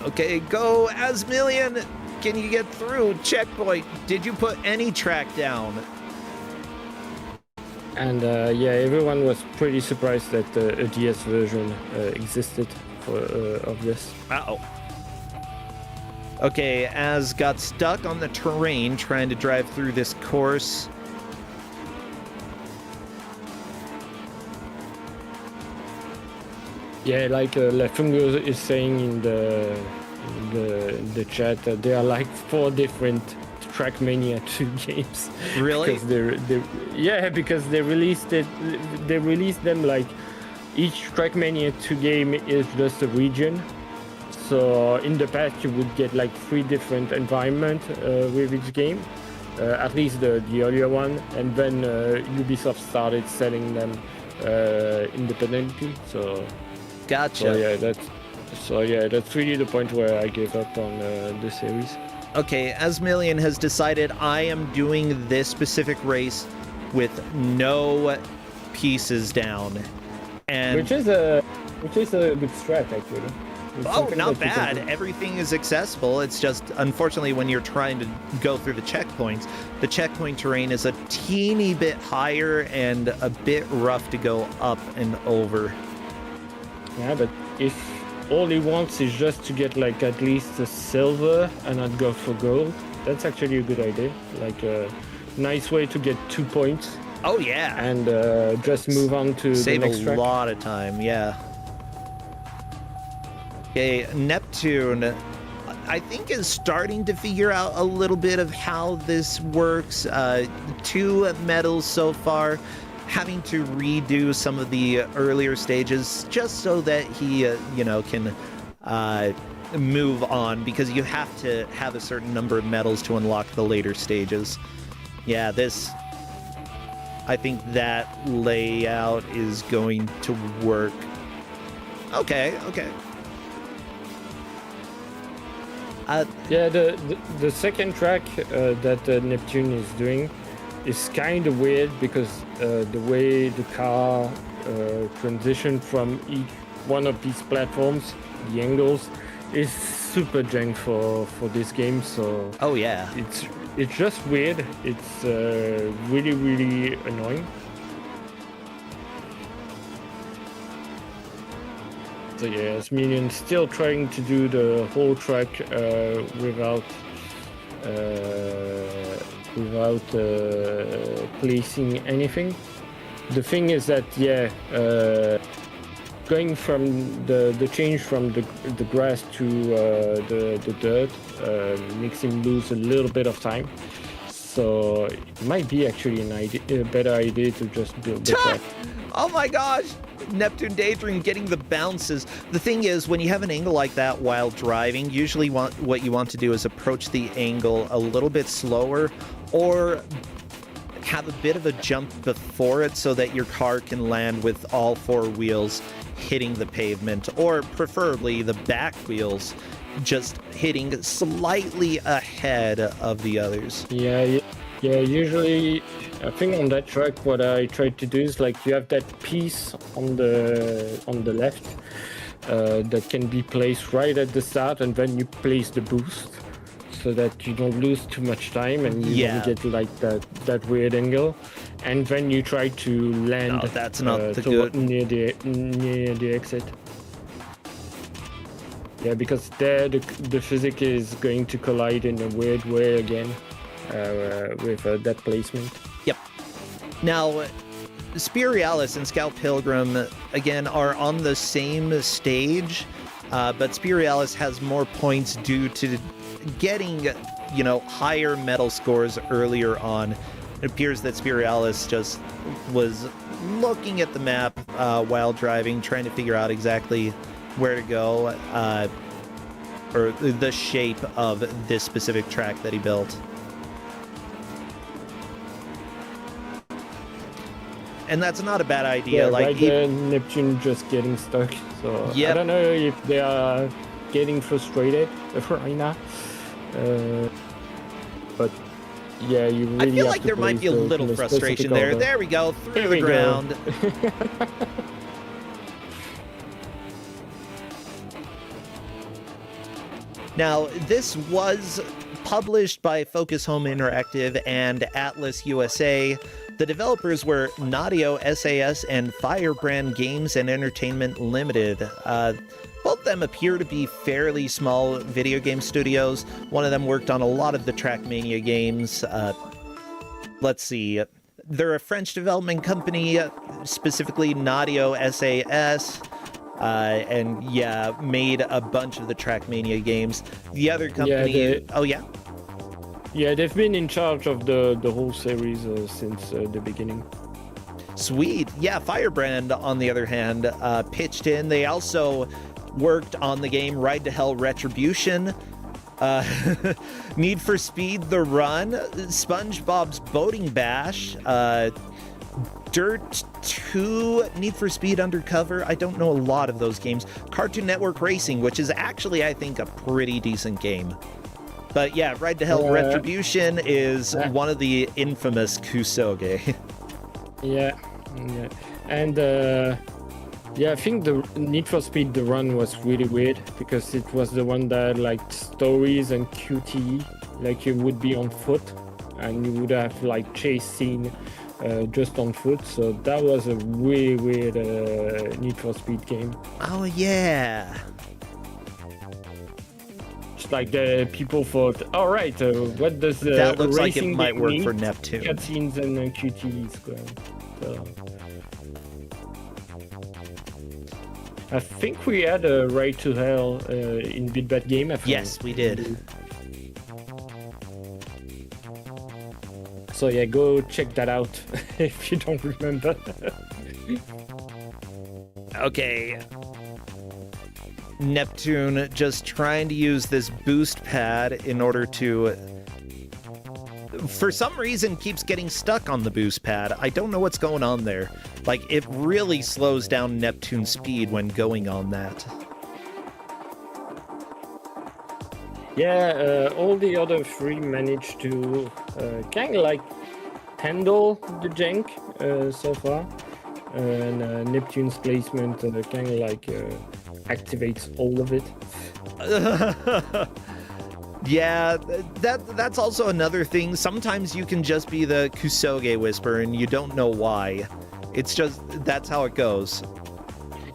S1: Okay, go Asmillion! Can you get through? Checkpoint. Did you put any track down?
S5: And yeah, everyone was pretty surprised that a DS version existed of this.
S1: Uh-oh. Okay, Az got stuck on the terrain trying to drive through this course.
S5: Yeah, like Lafungo is saying in the chat, there are like 4 different Trackmania 2 games.
S1: Really?
S5: Because they released it. They released them like each Trackmania 2 game is just a region. So in the past you would get like 3 different environments with each game, at least the earlier one, and then Ubisoft started selling them independently. So.
S1: Gotcha.
S5: So that's really the point where I gave up on the series.
S1: Okay, Asmillion has decided I am doing this specific race with no pieces down, and
S5: which is a good strat actually.
S1: Not bad. Everything is accessible. It's just, unfortunately, when you're trying to go through the checkpoint terrain is a teeny bit higher and a bit rough to go up and over.
S5: Yeah, but if all he wants is just to get like at least a silver and not go for gold, that's actually a good idea. Like a nice way to get 2 points
S1: Oh yeah.
S5: and just move on to
S1: Save
S5: the next
S1: a
S5: track.
S1: lot of time, yeah. Okay, Neptune, I think is starting to figure out a little bit of how this works. 2 medals so far, having to redo some of the earlier stages just so that he, can move on, because you have to have a certain number of medals to unlock the later stages. Yeah, I think that layout is going to work. Okay.
S5: Yeah, the second track that Neptune is doing is kind of weird because the way the car transition from each one of these platforms, the angles, is super jank for this game. So
S1: Oh yeah.
S5: it's just weird. It's really annoying. So yeah, Minion still trying to do the whole track without placing anything. The thing is that going from the change from the grass to the dirt makes him lose a little bit of time. So it might be actually a better idea to just build the track.
S1: Oh my gosh! Neptune Daydream getting the bounces. The thing is, when you have an angle like that while driving, usually what you want to do is approach the angle a little bit slower, or have a bit of a jump before it so that your car can land with all 4 wheels hitting the pavement, or preferably the back wheels just hitting slightly ahead of the others.
S5: Yeah, usually I think on that track what I try to do is like you have that piece on the left that can be placed right at the start, and then you place the boost so that you don't lose too much time and you don't get like that weird angle, and then you try to land
S1: that's not
S5: near the exit. Yeah, because there the physics is going to collide in a weird way again with that placement.
S1: Yep. Now, Spirialis and Scout Pilgrim, again, are on the same stage, but Spirialis has more points due to getting, higher medal scores earlier on. It appears that Spirialis just was looking at the map while driving, trying to figure out exactly where to go, or the shape of this specific track that he built. And that's not a bad idea.
S5: Yeah,
S1: like
S5: right there, Neptune just getting stuck. So I don't know if they are getting frustrated right now. But yeah, you really
S1: I feel
S5: have
S1: like
S5: to
S1: there might be a
S5: place
S1: little
S5: the
S1: frustration
S5: specific
S1: there.
S5: order.
S1: There we go, through
S5: There
S1: the
S5: we go.
S1: ground. Now, this was published by Focus Home Interactive and Atlas USA. The developers were Naudio SAS and Firebrand Games and Entertainment Limited. Both of them appear to be fairly small video game studios. One of them worked on a lot of the Trackmania games. Let's see. They're a French development company, specifically Naudio SAS. And made a bunch of the Trackmania games. The other company...
S5: Yeah, they've been in charge of the whole series since the beginning.
S1: Sweet. Yeah, Firebrand, on the other hand, pitched in. They also worked on the game Ride to Hell Retribution, Need for Speed The Run, SpongeBob's Boating Bash, Dirt 2, Need for Speed Undercover. I don't know a lot of those games. Cartoon Network Racing, which is actually, I think, a pretty decent game. But yeah, Ride to Hell Retribution is one of the infamous Kusogrande.
S5: Yeah. And I think the Need for Speed The Run was really weird because it was the one that liked stories and QTE, like you would be on foot and you would have like chase scene just on foot. So that was a really weird Need for Speed game.
S1: Oh yeah.
S5: much. Like people thought, all right, what does the
S1: That looks like it
S5: racing
S1: might
S5: game
S1: work
S5: need?
S1: for Neptune.
S5: Cutscenes and QTEs going. So. I think we had a Right to Hell in Beat That Game. I think.
S1: Yes, we did.
S5: So yeah, go check that out if you don't remember.
S1: Okay. Neptune just trying to use this boost pad in order to, for some reason, keeps getting stuck on the boost pad. I don't know what's going on there. Like, it really slows down Neptune's speed when going on that.
S5: Yeah, all the other three managed to kind of like handle the jank so far. And Neptune's placement kind of like activates all of it.
S1: Yeah, that's also another thing. Sometimes you can just be the Kusogrande Whisper and you don't know why. It's just, that's how it goes.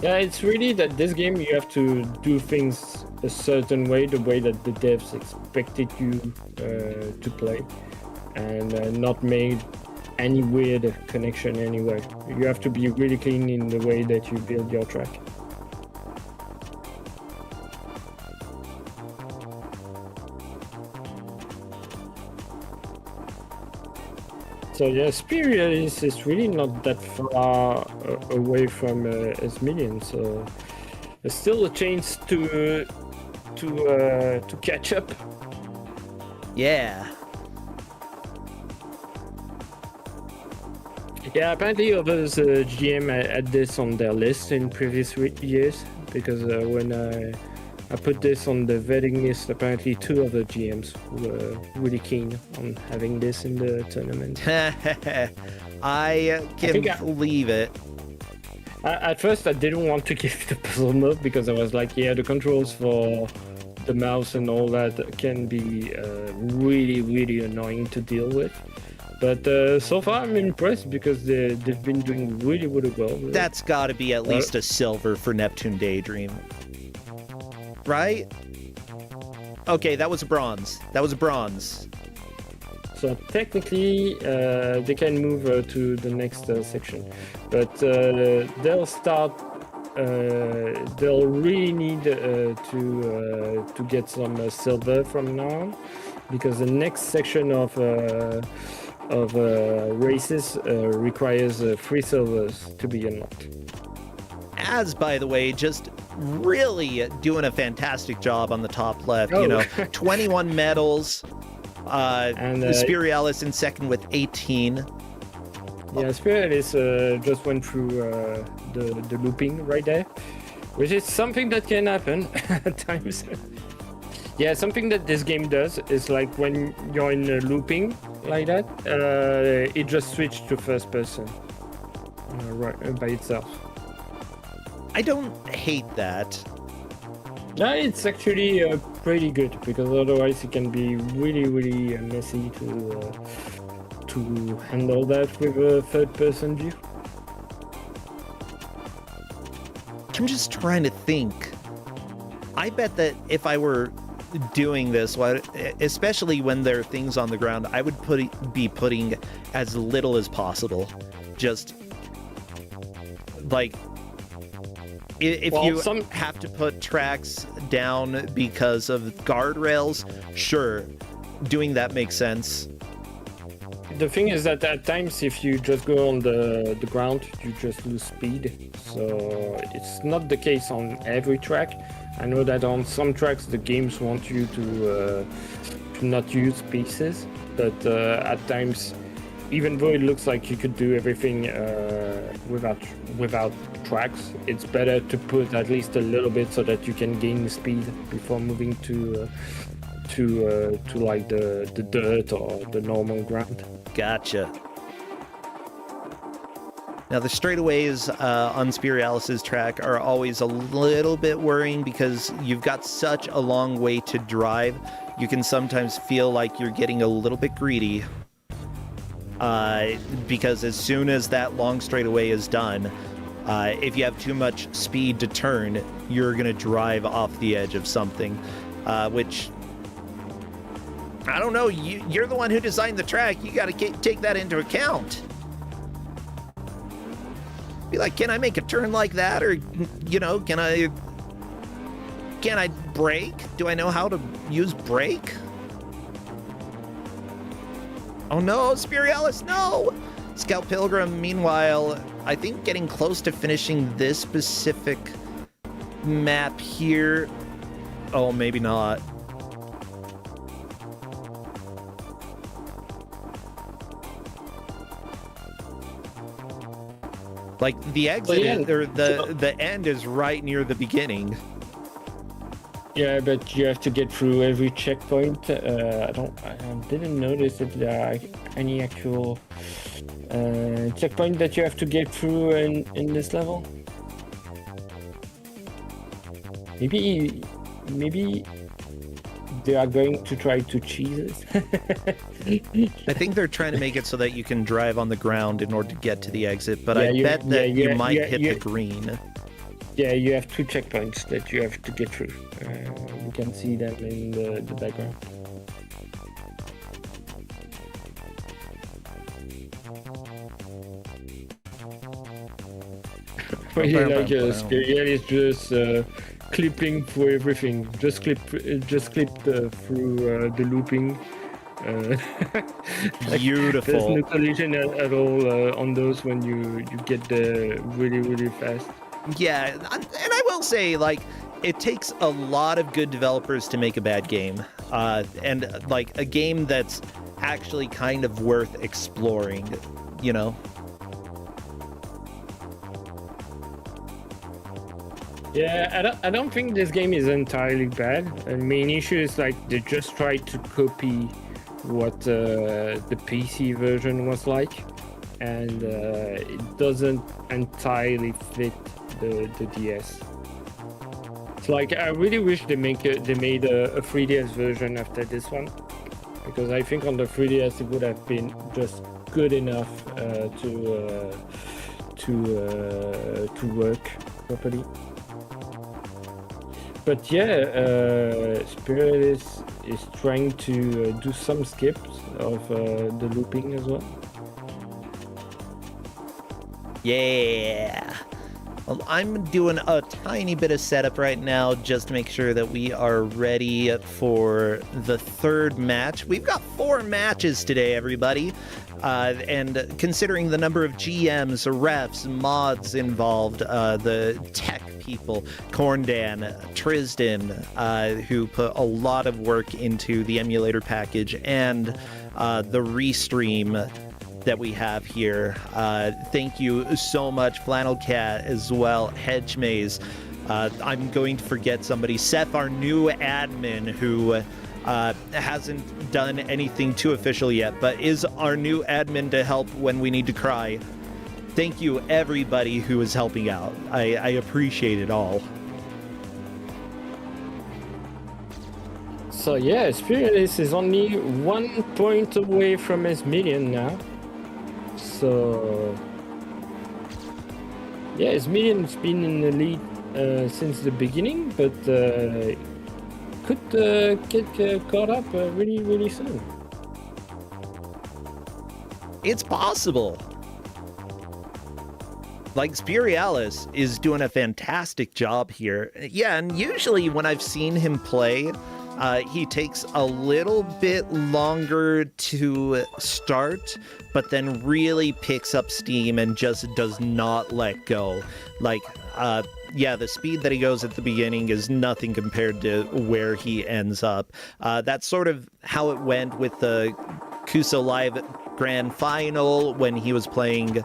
S5: Yeah, it's really that this game you have to do things a certain way, the way that the devs expected you to play, and not made any weird connection anywhere. You have to be really clean in the way that you build your track. So yeah, Spirialis is really not that far away from S-Million, so there's still a chance to catch up.
S1: Yeah.
S5: Yeah, apparently others GM had this on their list in previous years, because when I put this on the vetting list, apparently two other GMs were really keen on having this in the tournament.
S1: I can believe it.
S5: At first, I didn't want to give the puzzle mode because I was like, yeah, the controls for the mouse and all that can be really, really annoying to deal with. But so far, I'm impressed because they've been doing really, really well.
S1: That's got to be at least a silver for Neptune Daydream. Right? Okay, that was a bronze. That was a bronze.
S5: So technically, they can move to the next section. But they'll start... they'll really need to get some silver from now on, because the next section of races requires 3 silvers to be unlocked.
S1: As, by the way, just really doing a fantastic job on the top left.
S5: Oh.
S1: You know, 21 medals.
S5: And
S1: Spirialis in second with 18.
S5: Yeah, Spirialis just went through the looping right there, which is something that can happen at times. Yeah, something that this game does is like when you're in looping like that, it just switched to first person right by itself.
S1: I don't hate that.
S5: No, it's actually pretty good, because otherwise it can be really, really messy to handle that with a third-person view.
S1: I'm just trying to think. I bet that if I were doing this, especially when there are things on the ground, I would be putting as little as possible. Just like, if you have to put tracks down because of guardrails, sure, doing that makes sense.
S5: The thing is that at times, if you just go on the ground, you just lose speed. So it's not the case on every track. I know that on some tracks, the games want you to not use pieces, but at times, even though it looks like you could do everything without tracks, it's better to put at least a little bit so that you can gain speed before moving to like the dirt or the normal ground.
S1: Gotcha. Now the straightaways on Spirialis' track are always a little bit worrying because you've got such a long way to drive. You can sometimes feel like you're getting a little bit greedy. Because as soon as that long straightaway is done, if you have too much speed to turn, you're going to drive off the edge of something, which I don't know. You're the one who designed the track. You got to take that into account. Be like, can I make a turn like that? Or, can I brake? Do I know how to use brake? Oh no, Spirialis, no! Scout Pilgrim, meanwhile, I think getting close to finishing this specific map here. Oh, maybe not. Like, the exit, or the end is right near the beginning.
S5: Yeah, but you have to get through every checkpoint. I didn't notice if there are any actual checkpoint that you have to get through in this level. Maybe they are going to try to cheese it.
S1: I think they're trying to make it so that you can drive on the ground in order to get to the exit, but I bet that you might hit the green.
S5: Yeah, you have 2 checkpoints that you have to get through. You can see them in the background. Really like Spiriel is just clipping through everything. Just clip through the looping.
S1: Beautiful.
S5: There's no collision at all on those when you get there really fast.
S1: Yeah, and I will say, like, it takes a lot of good developers to make a bad game. And, like, a game that's actually kind of worth exploring,
S5: Yeah, I don't think this game is entirely bad. The main issue is, like, they just tried to copy what the PC version was like. And it doesn't entirely fit the DS. It's like, I really wish they made a 3DS version after this one, because I think on the 3DS it would have been just good enough to work properly. But yeah, Spirit is trying to do some skips of the looping as well.
S1: Yeah. Well, I'm doing a tiny bit of setup right now just to make sure that we are ready for the third match. We've got 4 matches today, everybody. And considering the number of GMs, refs, mods involved, the tech people, Kus9rande, Kus9rande, who put a lot of work into the emulator package and the restream that we have here. Thank you so much, Flannel Cat as well, Hedge Maze. I'm going to forget somebody. Seth, our new admin, who hasn't done anything too official yet, but is our new admin to help when we need to cry. Thank you, everybody who is helping out. I appreciate it all.
S5: So yeah, Spirialis is only 1 point away from his million now. So yeah, his million's been in the lead since the beginning, but could get caught up really soon.
S1: It's possible. Like, Spirialis is doing a fantastic job here. Yeah, and usually when I've seen him play, he takes a little bit longer to start, but then really picks up steam and just does not let go. Like, yeah, the speed that he goes at the beginning is nothing compared to where he ends up. That's sort of how it went with the Kuso Live Grand Final when he was playing,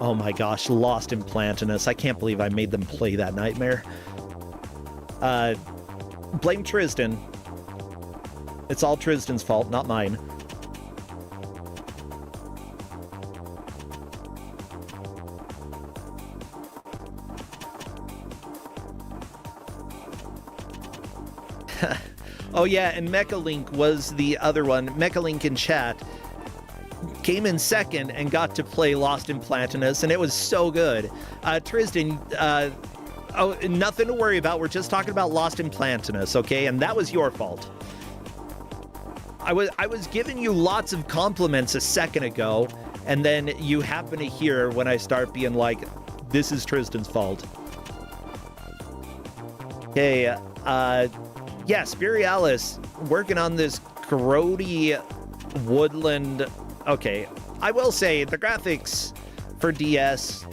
S1: oh my gosh, Lost in Plantinus. I can't believe I made them play that nightmare. Blame Kus9rande. It's all Kus9rande's fault, not mine. Oh yeah, and Mechalink was the other one. Mechalink in chat came in second and got to play Lost in Plantinus, and it was so good. Kus9rande, oh, nothing to worry about. We're just talking about Lost in Plantinus, okay? And that was your fault. I was giving you lots of compliments a second ago, and then you happen to hear when I start being like, this is Tristan's fault. Okay, yeah, Spirialis working on this grody woodland. Okay, I will say the graphics for DS,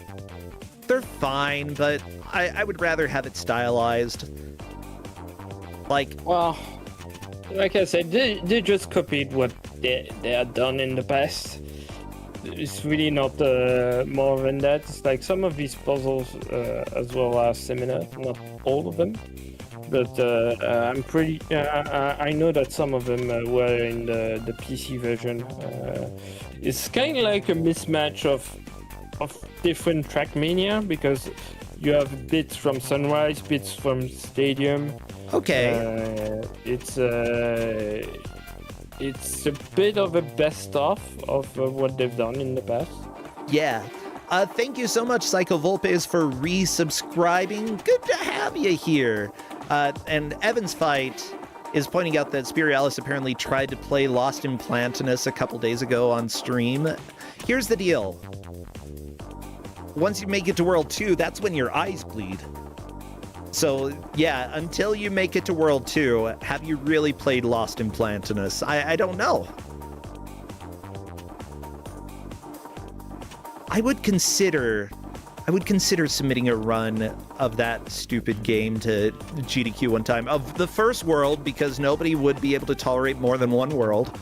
S1: they're fine, but I would rather have it stylized. Like,
S5: Well, like I said, they just copied what they had done in the past. It's really not more than that. It's like some of these puzzles as well are similar, not all of them. But I'm pretty. I know that some of them were in the PC version. It's kind of like a mismatch of different Trackmania, because you have bits from Sunrise, bits from Stadium.
S1: okay.
S5: It's a bit of a best of what they've done in the past.
S1: Yeah. Thank you so much, Psycho Volpes, for resubscribing. Good to have you here. And Evan's Fight is pointing out that Spirialis apparently tried to play Lost in Plantinus a couple days ago on stream. Here's the deal. Once you make it to World 2, that's when your eyes bleed. So, yeah, until you make it to World 2, have you really played Lost in Plantinus? I don't know. I would consider submitting a run of that stupid game to GDQ one time. Of the first world, because nobody would be able to tolerate more than one world.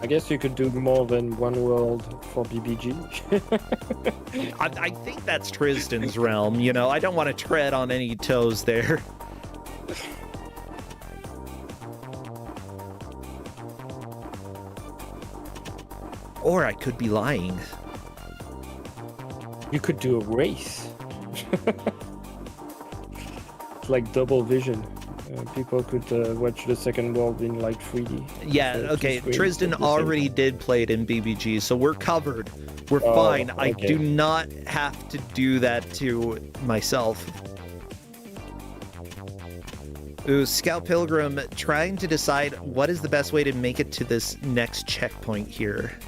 S5: I guess you could do more than one world for BBG.
S1: I think that's Tristan's realm, you know? I don't want to tread on any toes there. Or I could be lying.
S5: You could do a race. It's like double vision. People could watch the second world in like 3D.
S1: Yeah, okay, Tristan already did play it in BBG, so we're covered. We're fine.
S5: Okay.
S1: I do not have to do that to myself. Ooh, Scout Pilgrim trying to decide what is the best way to make it to this next checkpoint here.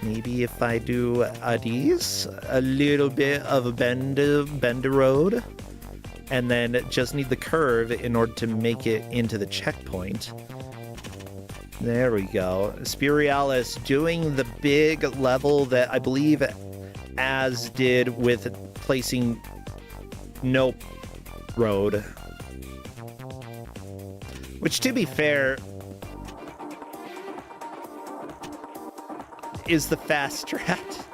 S1: Maybe if I do these, a little bit of a bend the road, and then just need the curve in order to make it into the checkpoint. There we go. Spirialis doing the big level that I believe Az did with placing no road. Which, to be fair, is the fast strat.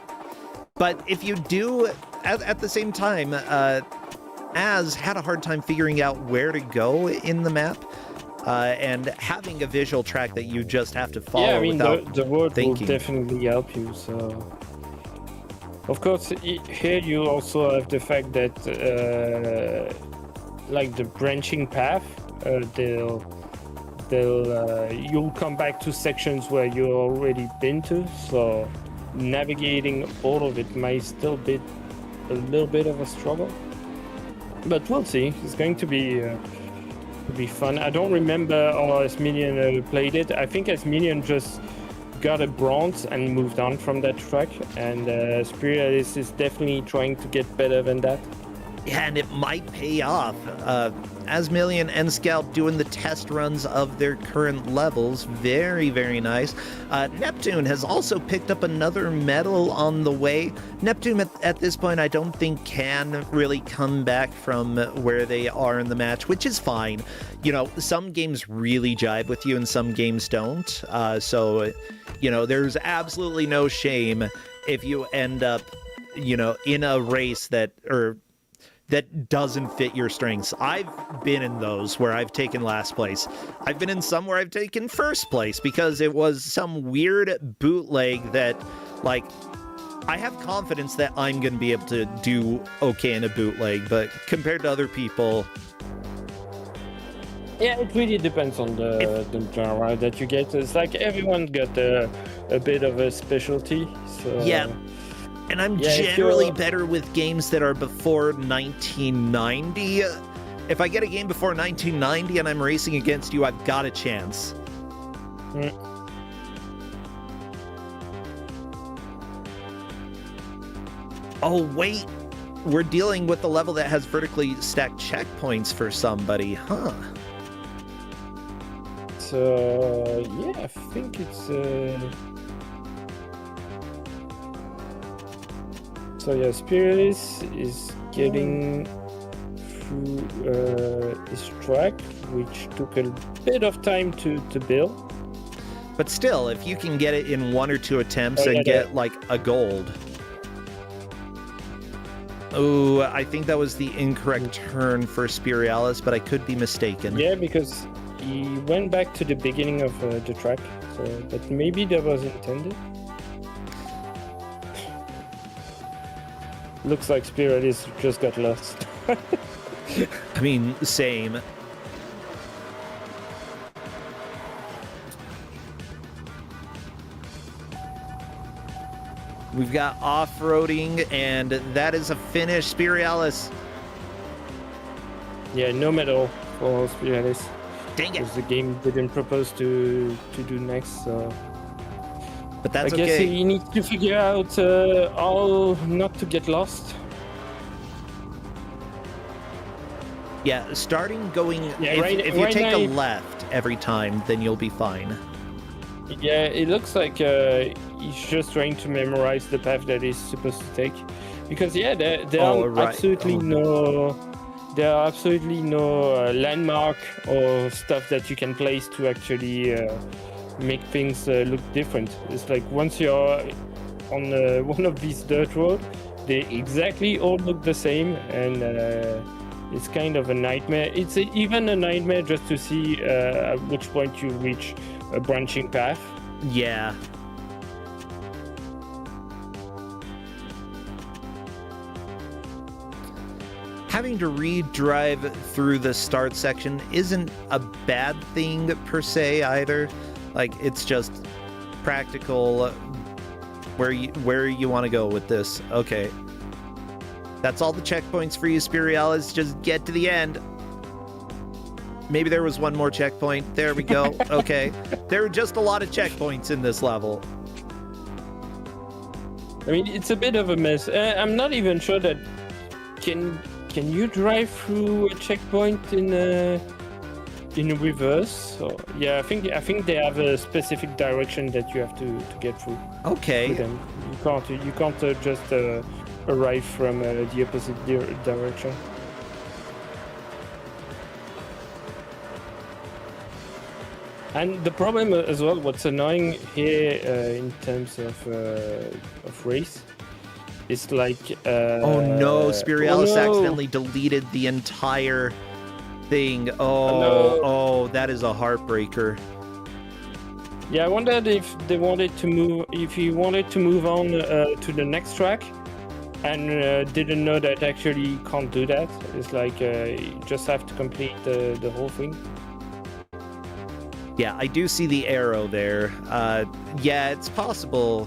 S1: But if you do, at the same time, Az had a hard time figuring out where to go in the map, and having a visual track that you just have to follow.
S5: Yeah, I mean,
S1: without
S5: the road
S1: thinking.
S5: will definitely help you. So, of course, here you also have the fact that, like the branching path, you'll come back to sections where you've already been to. So, navigating all of it might still be a little bit of a struggle. But we'll see. It's going to be fun. I don't remember how Asminian played it. I think Asminian just got a bronze and moved on from that track. And Spirialis is definitely trying to get better than that.
S1: Yeah, and it might pay off. Asmillion and Scout doing the test runs of their current levels. Very, very nice. Neptune has also picked up another medal on the way. Neptune, at this point, I don't think can really come back from where they are in the match, which is fine. You know, some games really jive with you and some games don't. So, you know, there's absolutely no shame if you end up, you know, in a race that doesn't fit your strengths. I've been in those where I've taken last place. I've been in some where I've taken first place because it was some weird bootleg that, like, I have confidence that I'm going to be able to do okay in a bootleg, but compared to other people...
S5: Yeah, it really depends on the genre that you get. It's like everyone's got a bit of a specialty. So...
S1: Yeah. And I'm generally better with games that are before 1990. If I get a game before 1990 and I'm racing against you, I've got a chance. Oh, wait. We're dealing with the level that has vertically stacked checkpoints for somebody, huh?
S5: So yeah, I think it's. So yeah, Spirilis is getting through his track, which took a bit of time to build.
S1: But still, if you can get it in 1 or 2 attempts
S5: Oh, yeah,
S1: and get like a gold. Oh, I think that was the incorrect turn for Spirialis, but I could be mistaken.
S5: Yeah, because he went back to the beginning of the track, so but maybe that was intended. Looks like Spirilis just got lost.
S1: I mean, same. We've got off-roading, and that is a finish. Spirialis.
S5: Yeah, no medal for Spirilis.
S1: Dang it.
S5: Because the game didn't propose to do next, so...
S1: But that's
S5: I guess
S1: okay.
S5: he needs to figure out how not to get lost.
S1: Yeah, starting going...
S5: Yeah,
S1: if you
S5: right
S1: take
S5: now
S1: a
S5: he-
S1: left every time, then you'll be fine.
S5: Yeah, it looks like he's just trying to memorize the path that he's supposed to take. Because yeah, there
S1: Oh,
S5: are
S1: right.
S5: absolutely there are absolutely no landmark or stuff that you can place to actually make things look different. It's like once you're on one of these dirt roads, they exactly all look the same, and it's kind of a nightmare. It's even a nightmare just to see at which point you reach a branching path.
S1: Yeah. Having to re-drive through the start section isn't a bad thing per se either. Like, it's just practical where you want to go with this. Okay. That's all the checkpoints for you, Spirialis. Just get to the end. Maybe there was one more checkpoint. There we go. Okay. There are just a lot of checkpoints in this level.
S5: I mean, it's a bit of a mess. I'm not even sure that can you drive through a checkpoint in reverse. So yeah, I think they have a specific direction that you have to get through.
S1: Okay.
S5: Them. You can't just arrive from the opposite direction. And the problem as well, what's annoying here in terms of race, is like...
S1: oh no, Spirialis
S5: oh no.
S1: accidentally deleted the entire thing.
S5: No.
S1: Oh, that is a heartbreaker.
S5: Yeah, I wondered if they wanted to move, if he wanted to move on to the next track, and didn't know that actually you can't do that. It's like you just have to complete the whole thing.
S1: Yeah, I do see the arrow there. Yeah, it's possible.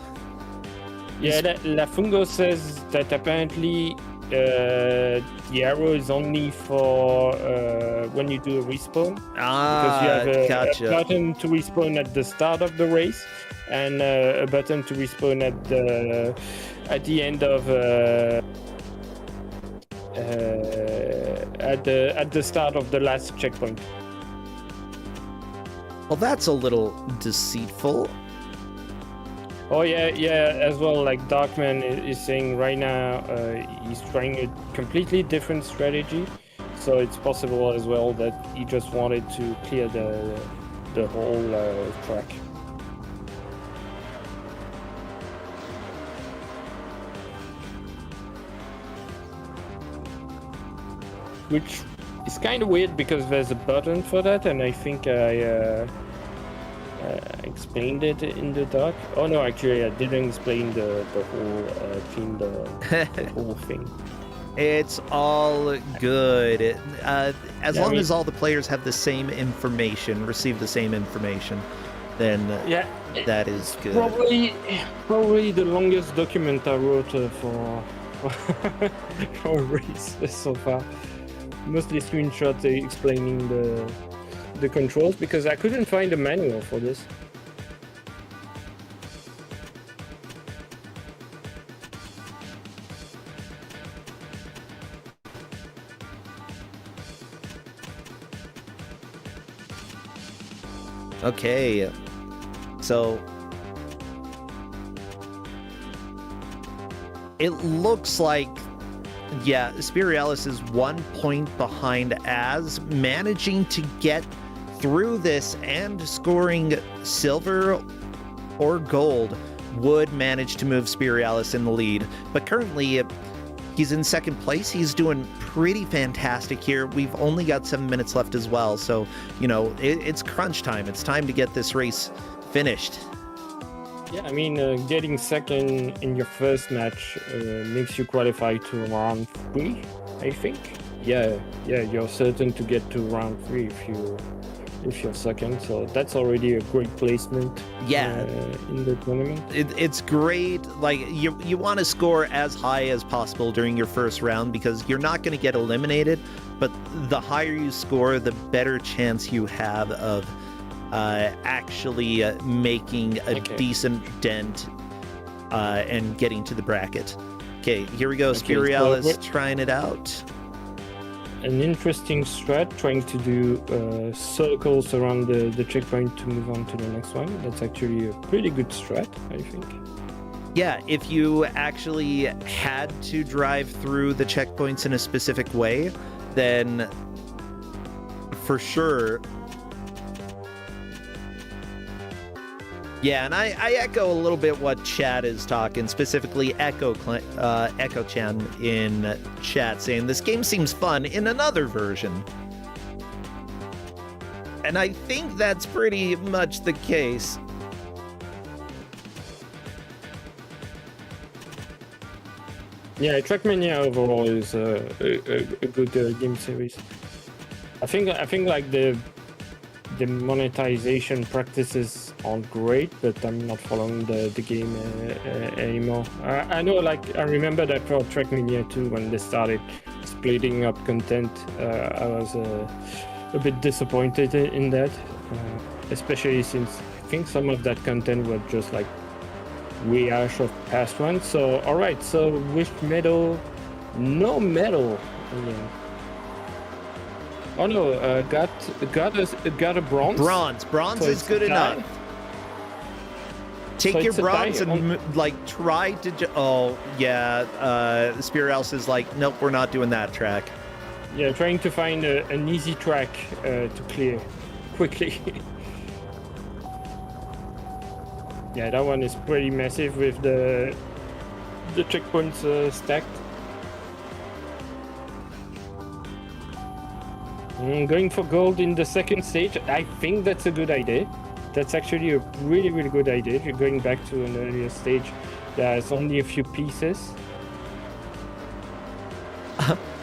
S5: Yeah, La Fungo says that apparently the arrow is only for when you do a respawn. Because you have a button to respawn at the start of the race, and a button to respawn at the end of at the start of the last checkpoint.
S1: Well, that's a little deceitful.
S5: Oh yeah, as well, like Darkman is saying right now, he's trying a completely different strategy, so it's possible as well that he just wanted to clear the whole track. Which is kind of weird because there's a button for that, and I think I explained it in the doc. Oh no, actually I didn't explain the whole thing, the whole thing.
S1: It's all good. As long as all the players have the same information, receive the same information, then that is good.
S5: Probably the longest document I wrote for for a race so far. Mostly screenshots explaining the controls, because I couldn't find a manual for this.
S1: Okay. So it looks like, yeah, Spiralis is 1 point behind Az, managing to get through this and scoring silver or gold would manage to move Spiralis in the lead. But currently, he's in second place. He's doing pretty fantastic here. We've only got 7 minutes left as well. So, you know, it's crunch time. It's time to get this race finished.
S5: Yeah, I mean, getting second in your first match makes you qualify to round 3, I think. Yeah, you're certain to get to round 3 if you're second. So that's already a great placement.
S1: Yeah,
S5: in the tournament.
S1: It's great. Like you want to score as high as possible during your first round because you're not going to get eliminated. But the higher you score, the better chance you have of actually making a decent dent and getting to the bracket. Okay, here we go. Spiralis trying it out.
S5: An interesting strat, trying to do circles around the checkpoint to move on to the next one. That's actually a pretty good strat, I think.
S1: Yeah, if you actually had to drive through the checkpoints in a specific way, then for sure. Yeah, and I echo a little bit what Chad is talking, specifically Echo-chan in chat, saying this game seems fun in another version. And I think that's pretty much the case.
S5: Yeah, Trackmania overall is a good game series. I think like the monetization practices aren't great, but I'm not following the game anymore. I know, like, I remember that for Trackmania 2 when they started splitting up content, I was a bit disappointed in that, especially since I think some of that content was just like rehash of past ones. So, alright, so with medal, no medal. Yeah. Oh no, got a bronze.
S1: Bronze
S5: So
S1: is
S5: it's
S1: good
S5: a tie?
S1: enough. Take
S5: So
S1: your
S5: it's a
S1: bronze
S5: tie
S1: and like try to. Oh yeah, Spiralis is like, nope, we're not doing that track.
S5: Yeah, trying to find an easy track to clear quickly. Yeah, that one is pretty massive with the checkpoints stacked. Going for gold in the second stage, I think that's a good idea. That's actually a really, really good idea. If you're going back to an earlier stage, there's only a few pieces.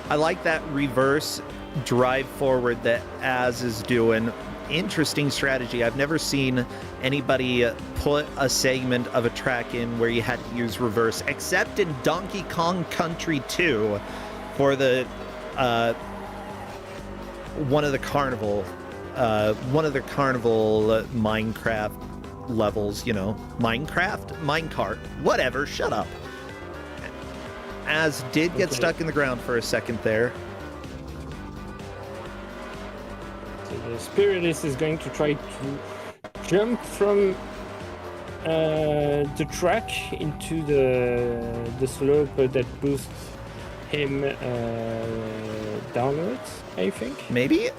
S1: I like that reverse drive forward that Az is doing. Interesting strategy. I've never seen anybody put a segment of a track in where you had to use reverse, except in Donkey Kong Country 2 for the one of the carnival Minecraft levels, you know, minecart, whatever, shut up. Az did get stuck in the ground for a second there.
S5: So the Spiritus is going to try to jump from the track into the slope that boosts him downwards, I think.
S1: Maybe?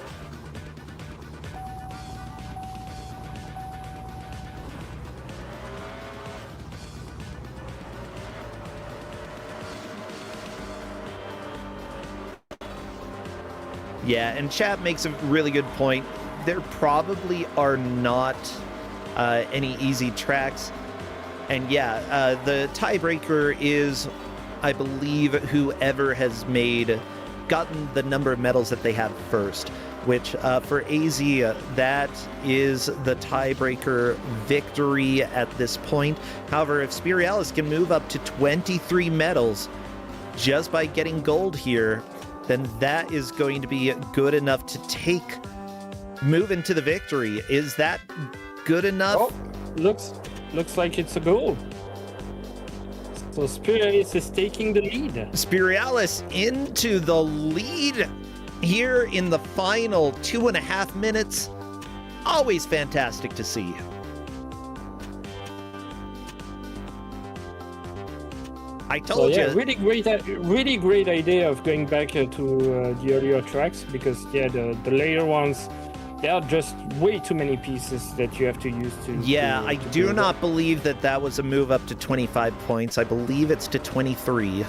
S1: Yeah, and chat makes a really good point. There probably are not any easy tracks. And yeah, the tiebreaker is, I believe, whoever has gotten the number of medals that they have first, which for AZ, that is the tiebreaker victory at this point. However, if Spiralis can move up to 23 medals just by getting gold here, then that is going to be good enough to move into the victory. Is that good enough?
S5: Oh, looks like it's a goal. So Spiralis is taking the lead.
S1: Spiralis into the lead here in the final 2.5 minutes. Always fantastic to see. I told you.
S5: Really great idea of going back to the earlier tracks, because the later ones, there are just way too many pieces that you have to use to.
S1: Yeah, I
S5: to
S1: do
S5: build
S1: not
S5: up.
S1: believe that was a move up to 25 points. I believe it's to 23.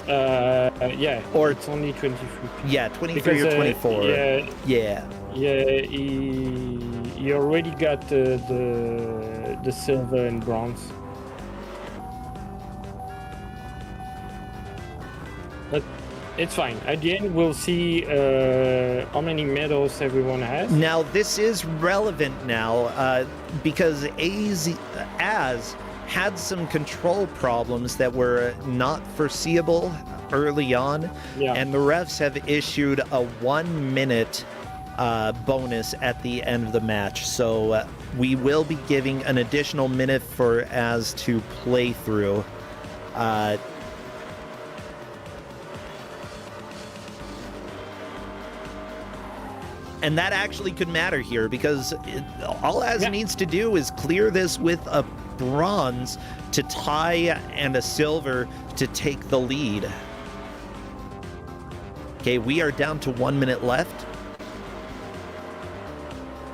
S5: Yeah,
S1: Or-
S5: it's only 23.
S1: Yeah, 23
S5: Because,
S1: or 24. Yeah.
S5: He already got the silver and bronze. But it's fine. At the end, we'll see how many medals everyone has.
S1: Now, this is relevant now because Az had some control problems that were not foreseeable early on,
S5: Yeah.
S1: and the refs have issued a 1 minute bonus at the end of the match. So we will be giving an additional minute for Az to play through. And that actually could matter here, because all Az needs to do is clear this with a bronze to tie and a silver to take the lead. Okay, we are down to 1 minute left.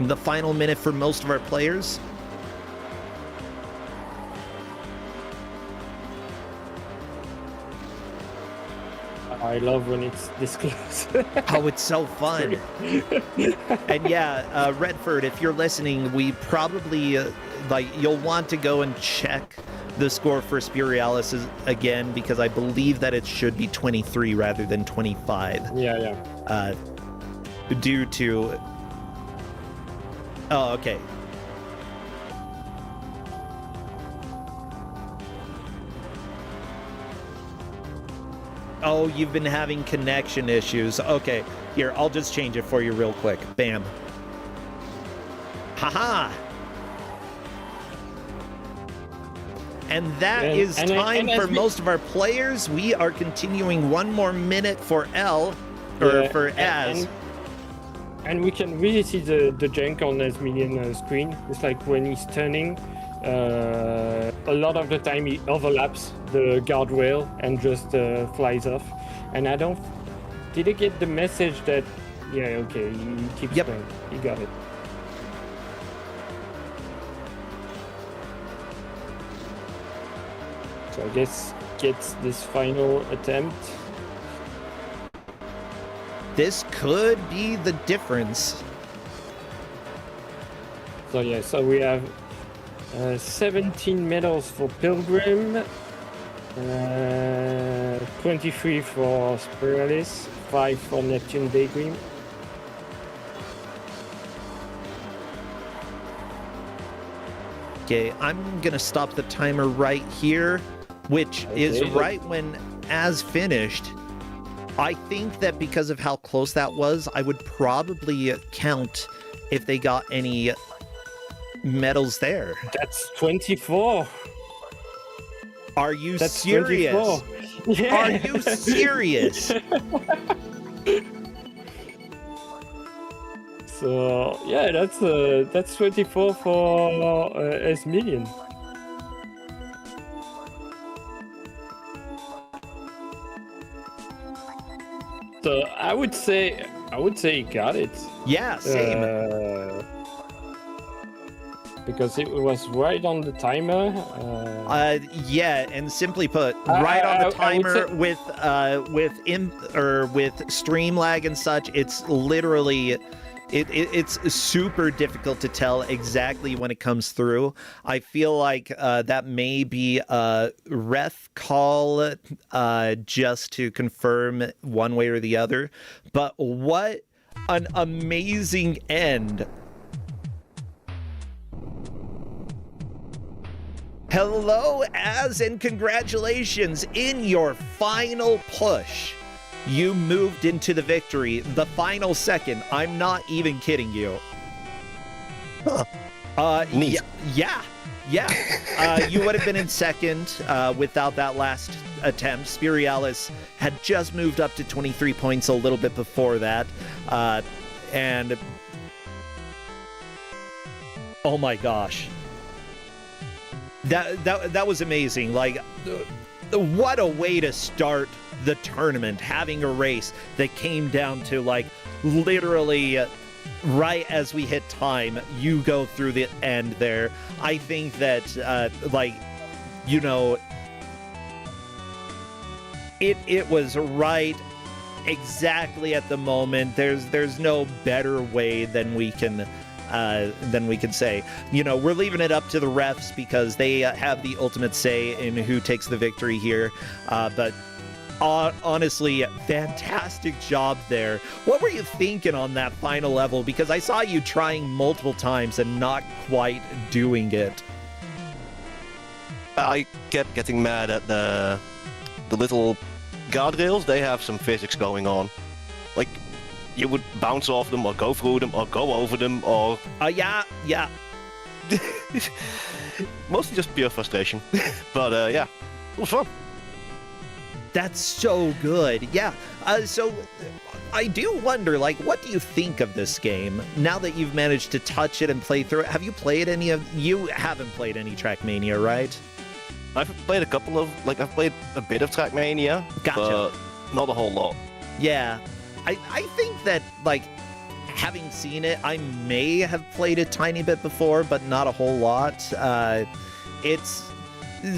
S1: The final minute for most of our players.
S5: I love when it's this close.
S1: Oh, it's so fun. And yeah, Redford, if you're listening, we probably, you'll want to go and check the score for Spurialis again, because I believe that it should be 23 rather than 25.
S5: Yeah.
S1: Due to... Oh, okay. Oh, you've been having connection issues. Okay, here, I'll just change it for you real quick. Bam. Haha! And that is time for most of our players. We are continuing 1 more minute for for Az.
S5: And we can really see the jank on Asmilian screen. It's like when he's turning, a lot of the time he overlaps the guardrail and just flies off. And I don't... Did I get the message that... Yeah, okay, he keeps going. He got it. So I guess gets this final attempt.
S1: This could be the difference.
S5: So yeah, so we have 17 medals for Pilgrim, 23 for Spiralis, 5 for Neptune Daydream.
S1: Okay, I'm gonna stop the timer right here, which is right when Az finished. I think that because of how close that was, I would probably count if they got any medals there.
S5: That's 24.
S1: Are you
S5: That's
S1: serious?
S5: 24. Yeah.
S1: Are you serious?
S5: So yeah, that's 24 for Asmilian. So I would say he got it.
S1: Yeah, same.
S5: Because it was right on the timer.
S1: Yeah, and simply put, right on the timer with stream lag and such. It's literally, it's super difficult to tell exactly when it comes through. I feel like that may be a ref call just to confirm one way or the other. But what an amazing end. Hello, Az, and congratulations in your final push. You moved into the victory, the final second. I'm not even kidding you.
S6: Neat.
S1: Yeah. You would have been in second without that last attempt. Spurialis had just moved up to 23 points a little bit before that. And oh my gosh, that was amazing. Like, what a way to start the tournament, having a race that came down to, like, literally right as we hit time, you go through the end there. I think that, like, you know, it was right exactly at the moment. There's no better way than we can say. You know, we're leaving it up to the refs because they have the ultimate say in who takes the victory here. But honestly, fantastic job there. What were you thinking on that final level? Because I saw you trying multiple times and not quite doing it.
S6: I kept getting mad at the little guardrails. They have some physics going on. Like, you would bounce off them, or go through them, or go over them, or...
S1: Yeah.
S6: Mostly just pure frustration. But, yeah, it was fun.
S1: That's so good. Yeah. So I do wonder, like, what do you think of this game now that you've managed to touch it and play through it? Have you played any of... You haven't played any Trackmania, right?
S6: I've played a couple of... Like, I've played a bit of Trackmania.
S1: Gotcha.
S6: But not a whole lot.
S1: Yeah. I think that, like, having seen it, I may have played a tiny bit before, but not a whole lot. It's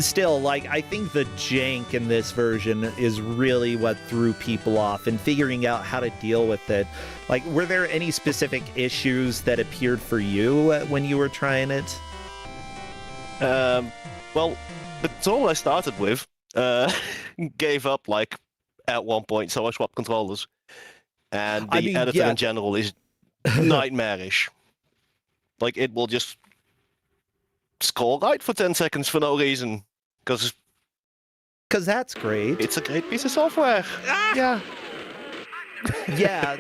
S1: still, like, I think the jank in this version is really what threw people off, and figuring out how to deal with it. Like, were there any specific issues that appeared for you when you were trying it?
S6: Well, the tool I started with gave up, like, at one point, so I swapped controllers. And the editor in general is nightmarish. Like, it will just scroll right for 10 seconds for no reason. Because
S1: that's great.
S6: It's a great piece of software. Yeah.
S1: Yeah,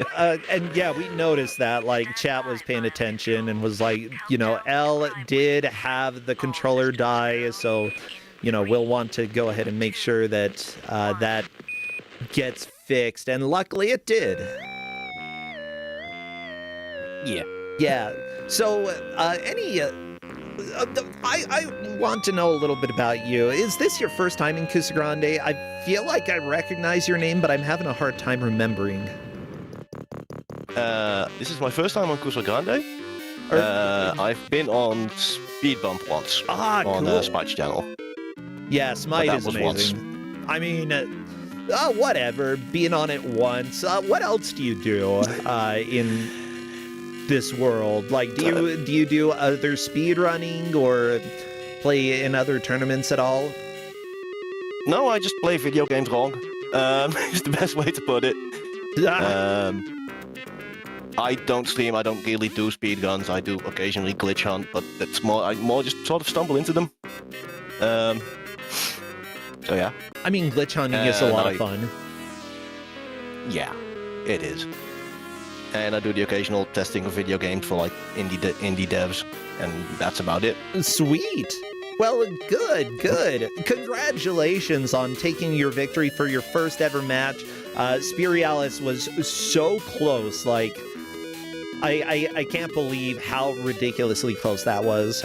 S1: and yeah, we noticed that, like, chat was paying attention and was like, you know, L did have the controller die, so, you know, we'll want to go ahead and make sure that that gets fixed, and luckily it did. Yeah. So, I want to know a little bit about you. Is this your first time in Kusogrande? I feel like I recognize your name, but I'm having a hard time remembering.
S6: This is my first time on Kusogrande. I've been on Speed Bump once on
S1: cool.
S6: Smite's channel.
S1: Yeah, Smite is amazing.
S6: Once.
S1: I mean, whatever. Being on it once. What else do you do in this world? Like, do you do other speed running or play in other tournaments at all?
S6: No, I just play video games wrong. It's the best way to put it. I don't stream. I don't really do speed guns. I do occasionally glitch hunt, but it's I more just sort of stumble into them. So yeah.
S1: I mean, glitch hunting is a lot of fun.
S6: Yeah, it is. And I do the occasional testing of video games for, like, indie devs, and that's about it.
S1: Sweet. Well, good. Congratulations on taking your victory for your first ever match. Spirialis was so close. Like, I can't believe how ridiculously close that was.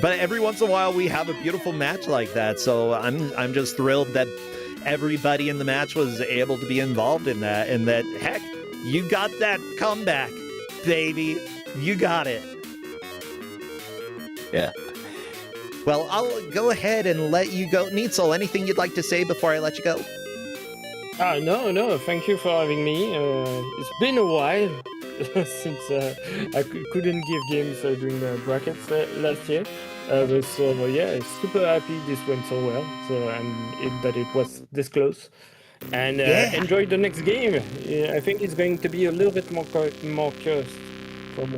S1: But every once in a while we have a beautiful match like that, so I'm just thrilled that everybody in the match was able to be involved in that, and that, heck, you got that comeback, baby. You got it.
S6: Yeah.
S1: Well, I'll go ahead and let you go. Neitzel, anything you'd like to say before I let you go?
S5: No, thank you for having me. It's been a while since I couldn't give games during the brackets last year. So yeah, super happy this went so well. So that it was this close. And enjoy the next game. I think it's going to be a little bit more cursed from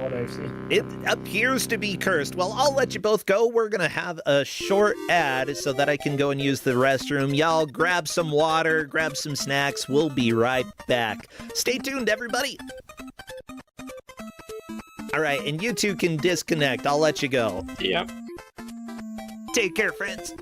S5: what I've seen.
S1: It appears to be cursed. Well, I'll let you both go. We're going to have a short ad so that I can go and use the restroom. Y'all grab some water, grab some snacks. We'll be right back. Stay tuned, everybody. All right, and you two can disconnect. I'll let you go.
S5: Yep.
S1: Take care, friends.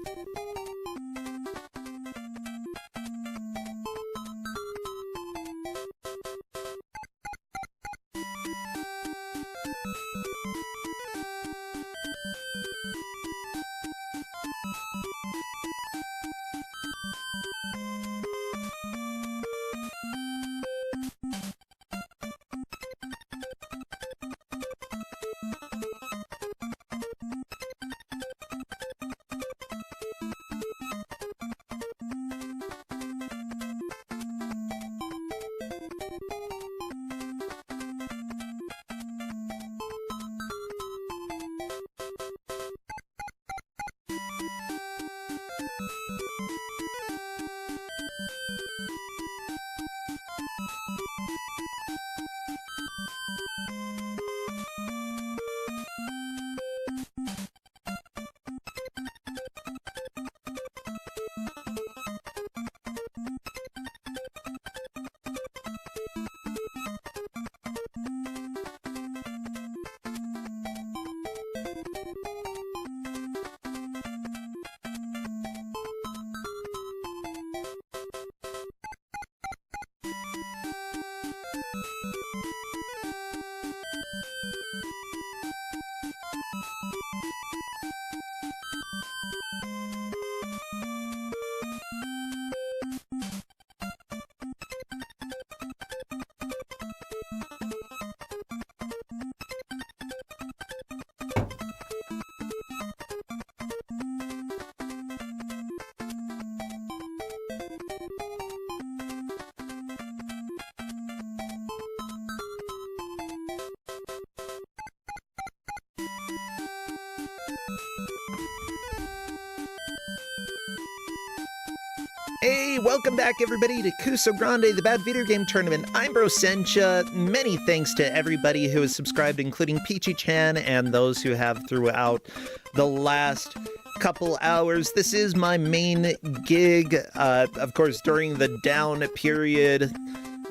S1: Hey, welcome back everybody to Kusogrande, the Bad Video Game Tournament. I'm Bro Sencha. Many thanks to everybody who has subscribed, including Peachy-chan and those who have throughout the last couple hours. This is my main gig. Of course, during the down period,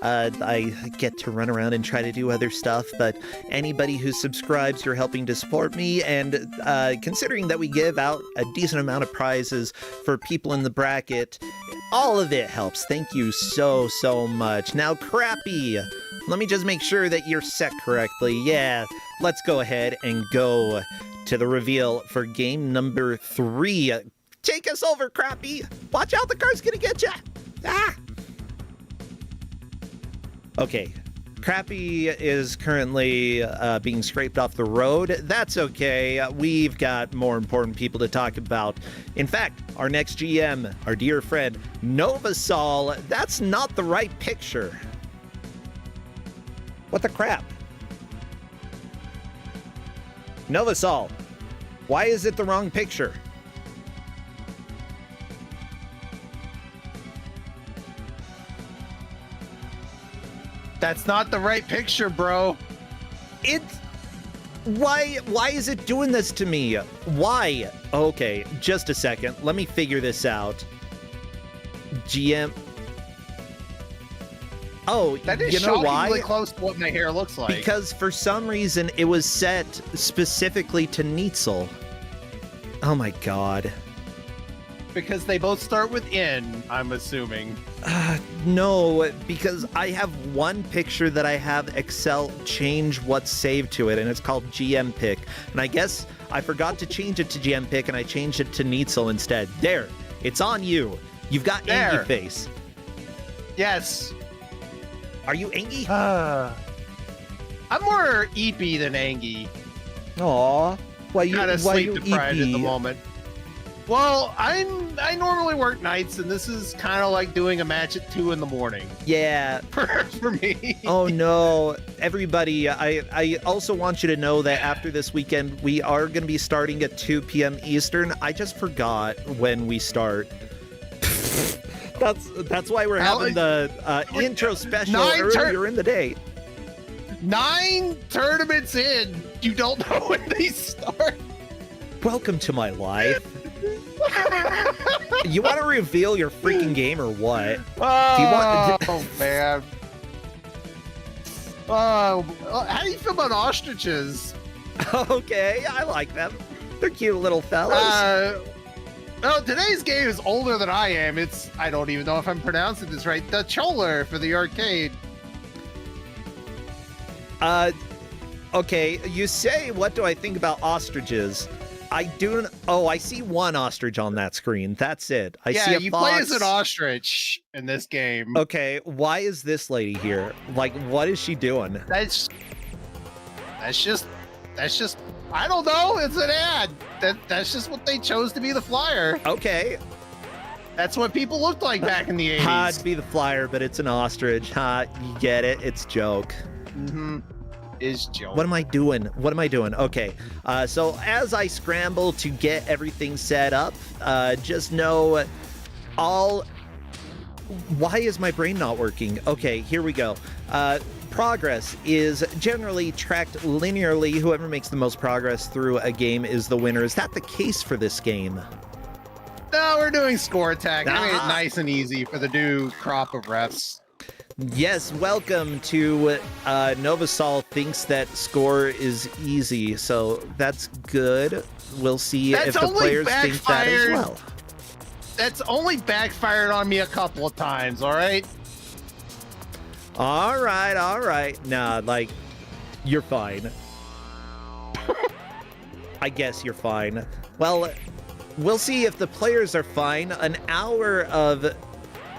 S1: I get to run around and try to do other stuff, but anybody who subscribes, you're helping to support me, and considering that we give out a decent amount of prizes for people in the bracket, all of it helps. Thank you so much. Now, Crappy, let me just make sure that you're set correctly. Yeah, let's go ahead and go to the reveal for game number 3. Take us over, Crappy. Watch out, the car's gonna get ya. Ah! Okay, Crappy is currently being scraped off the road. That's okay. We've got more important people to talk about. In fact, our next GM, our dear friend, Novasol, that's not the right picture. What the crap? Novasol, why is it the wrong picture?
S7: That's not the right picture, bro.
S1: Why is it doing this to me? Why? Okay, just a second. Let me figure this out. GM. Oh,
S7: that is
S1: you know
S7: shockingly
S1: why?
S7: Close to what my hair looks like.
S1: Because for some reason it was set specifically to Neitzel. Oh my god.
S7: Because they both start with N, I'm assuming.
S1: No, because I have one picture that I have Excel change what's saved to it, and it's called GM Pick. And I guess I forgot to change it to GM Pick, and I changed it to Neitzel instead. There, it's on you. You've got Angie face.
S7: Yes.
S1: Are you Angie?
S7: I'm more Eepy than Angie.
S1: Aw, why
S7: kind of
S1: sleep
S7: sleep deprived at the moment. Well, I normally work nights, and this is kind of like doing a match at 2 in the morning.
S1: Yeah.
S7: For me.
S1: Oh no, everybody, I also want you to know that after this weekend, we are going to be starting at 2 p.m. Eastern. I just forgot when we start. That's why we're having the intro special earlier in the day.
S7: 9 tournaments in, you don't know when they start.
S1: Welcome to my life. You want to reveal your freaking game or what?
S7: Oh, man. How do you feel about ostriches?
S1: Okay, I like them. They're cute little fellas.
S7: Well, today's game is older than I am. It's, I don't even know if I'm pronouncing this right, the Choller for the arcade.
S1: Okay, you say, what do I think about ostriches? I do. Oh, I see one ostrich on that screen. That's it. I see a
S7: you
S1: fox.
S7: play as an ostrich in this game.
S1: Okay, why is this lady here? Like, what is she doing?
S7: That's just. I don't know. It's an ad. That's just what they chose to be the flyer.
S1: Okay.
S7: That's what people looked like back in the 80s.
S1: Ha, it'd be the flyer, but it's an ostrich. Ha, you get it. It's joke.
S7: Mm-hmm. Is joke.
S1: What am I doing? What am I doing? Okay, so as I scramble to get everything set up, just know why is my brain not working? Okay, here we go. Progress is generally tracked linearly. Whoever makes the most progress through a game is the winner. Is that the case for this game?
S7: No, we're doing score attack. I made it
S1: Ah.
S7: nice and easy for the new crop of refs.
S1: Yes, welcome to Novasol thinks that score is easy, so that's good. We'll see
S7: That's
S1: if the
S7: only
S1: players think that as
S7: backfired.
S1: well.
S7: That's only backfired on me a couple of times, all right?
S1: All right. Nah, like, you're fine. I guess you're fine. Well, we'll see if the players are fine. An hour of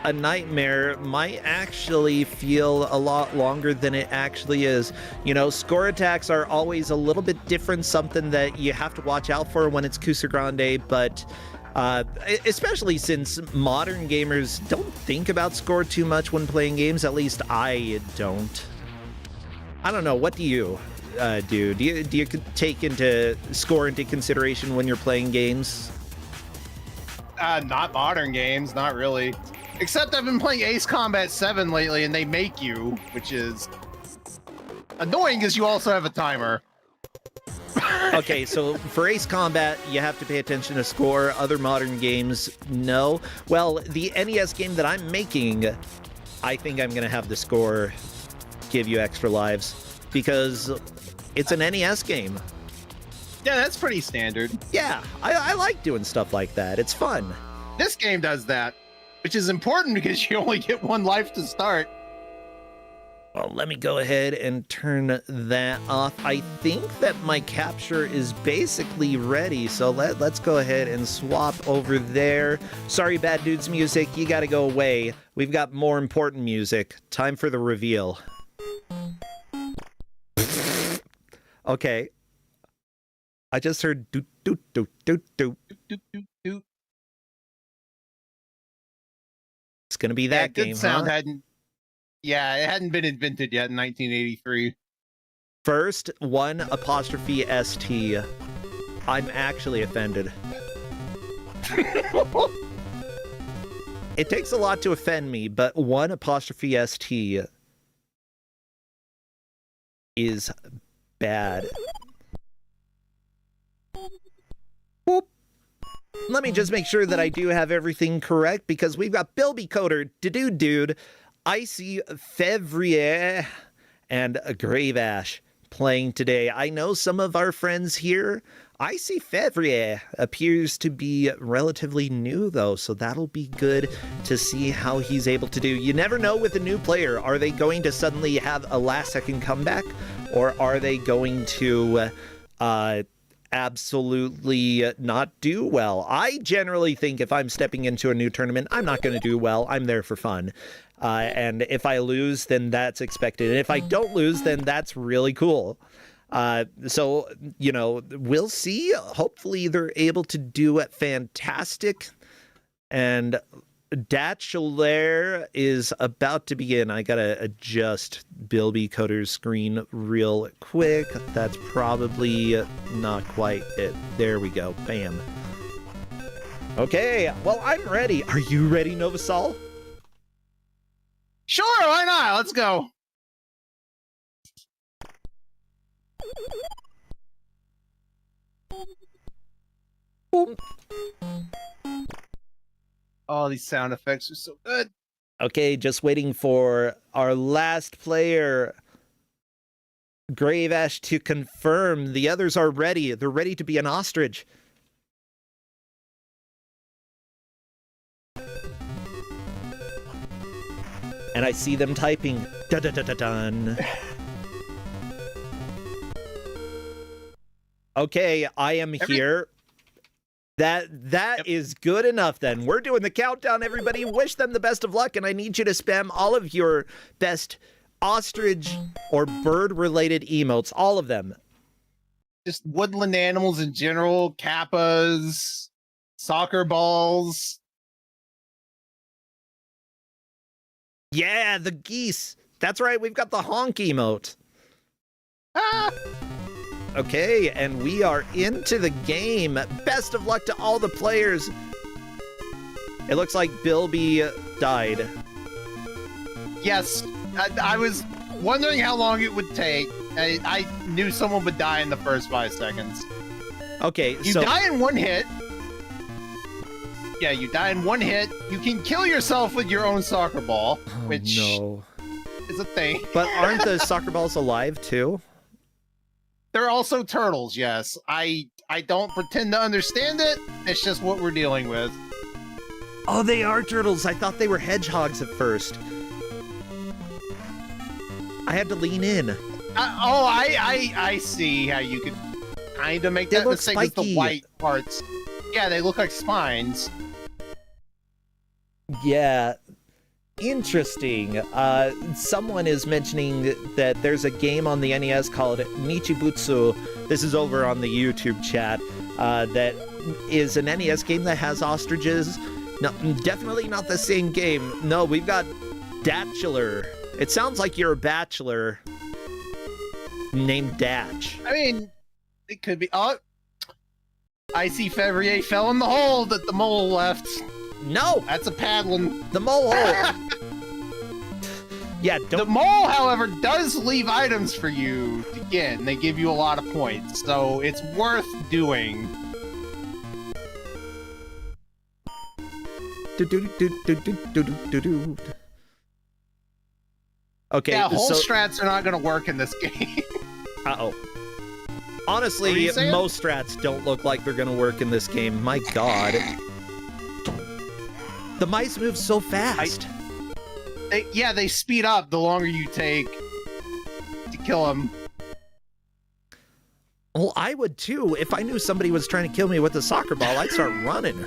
S1: a nightmare might actually feel a lot longer than it actually is. You know, score attacks are always a little bit different, something that you have to watch out for when it's Kusogrande, but especially since modern gamers don't think about score too much when playing games. At least I don't. I don't know. What do you do? Do you take into score into consideration when you're playing games?
S7: Not modern games, not really. Except I've been playing Ace Combat 7 lately, and they make you, which is annoying because you also have a timer.
S1: Okay, so for Ace Combat, you have to pay attention to score. Other modern games, no. Well, the NES game that I'm making, I think I'm going to have the score give you extra lives because it's an NES game.
S7: Yeah, that's pretty standard.
S1: Yeah, I like doing stuff like that. It's fun.
S7: This game does that, which is important because you only get one life to start.
S1: Well, let me go ahead and turn that off. I think that my capture is basically ready, so let's go ahead and swap over there. Sorry, Bad Dudes music, you gotta go away. We've got more important music. Time for the reveal. Okay. I just heard doot doot doot doot doot.
S7: Doot, doot, doot.
S1: It's gonna be that
S7: good
S1: game,
S7: sound
S1: huh?
S7: it hadn't been invented yet in 1983.
S1: First, 1'ST. I'm actually offended. It takes a lot to offend me, but 1'ST is bad. Whoop. Let me just make sure that I do have everything correct because we've got Bilby Coder, Dude, Icy Fevrier, and Grave Ash playing today. I know some of our friends here. Icy Fevrier appears to be relatively new, though, so that'll be good to see how he's able to do. You never know with a new player. Are they going to suddenly have a last-second comeback, or are they going to absolutely not do well? I generally think if I'm stepping into a new tournament, I'm not going to do well. I'm there for fun. And if I lose, then that's expected. And if I don't lose, then that's really cool. So, you know, we'll see. Hopefully they're able to do it fantastic. And Datchelaire is about to begin. I gotta adjust Bilby Coder's screen real quick. That's probably not quite it. There we go. Bam. Okay, well, I'm ready. Are you ready, Novasol?
S7: Sure, why not? Let's go.
S1: Boom.
S7: Oh, these sound effects are so good.
S1: Okay, just waiting for our last player, Grave Ash, to confirm. The others are ready. They're ready to be an ostrich. And I see them typing. Dun-dun-dun-dun-dun. Okay, I am here. That is good enough then. We're doing the countdown, everybody. Wish them the best of luck, and I need you to spam all of your best ostrich or bird-related emotes, all of them.
S7: Just woodland animals in general, kappas, soccer balls.
S1: Yeah, the geese. That's right, we've got the honk emote.
S7: Ah!
S1: Okay, and we are into the game. Best of luck to all the players. It looks like Bilby died.
S7: Yes, I was wondering how long it would take. I knew someone would die in the first 5 seconds.
S1: Okay,
S7: You die in 1 hit. Yeah, you die in 1 hit. You can kill yourself with your own soccer ball, which
S1: no.
S7: is a thing.
S1: But aren't the soccer balls alive too?
S7: They're also turtles, yes. I don't pretend to understand it. It's just what we're dealing with.
S1: Oh, they are turtles. I thought they were hedgehogs at first. I had to lean in.
S7: I see how you could kind of make
S1: They
S7: that
S1: look
S7: mistake with the
S1: spiky.
S7: white parts. Yeah, they look like spines.
S1: Yeah. Interesting. Someone is mentioning that there's a game on the NES called Nichibutsu. This is over on the YouTube chat. That is an NES game that has ostriches. No, definitely not the same game. No, we've got Datchler. It sounds like you're a bachelor named Datch.
S7: I mean, it could be. Oh, I see Fevrier fell in the hole that the mole left.
S1: No,
S7: That's a paddling.
S1: the mole hole. Yeah,
S7: The
S1: don't.
S7: mole, however, does leave items for you to get, and they give you a lot of points, so it's worth doing.
S1: Okay,
S7: Yeah, hole
S1: so
S7: strats are not going to work in this game.
S1: uh-oh.
S7: What are
S1: Honestly,
S7: you saying?
S1: most strats don't look like they're gonna work in this game. My god. The mice move so fast.
S7: They speed up the longer you take to kill them.
S1: Well, I would too. If I knew somebody was trying to kill me with a soccer ball, I'd start running.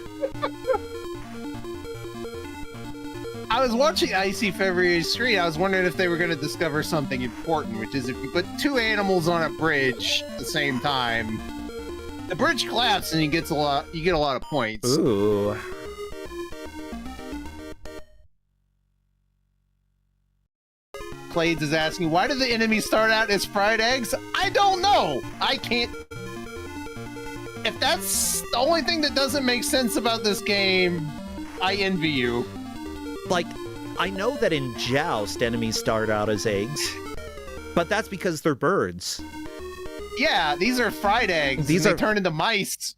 S7: I was watching Icy Fevrier's screen. I was wondering if they were going to discover something important, which is if you put 2 animals on a bridge at the same time, the bridge collapses and you get a lot of points.
S1: Ooh.
S7: Clades is asking, why do the enemies start out as fried eggs? I don't know. I can't. If that's the only thing that doesn't make sense about this game, I envy you.
S1: Like, I know that in Joust, enemies start out as eggs, but that's because they're birds.
S7: Yeah, these are fried eggs.
S1: These
S7: They
S1: are-
S7: turn into mice.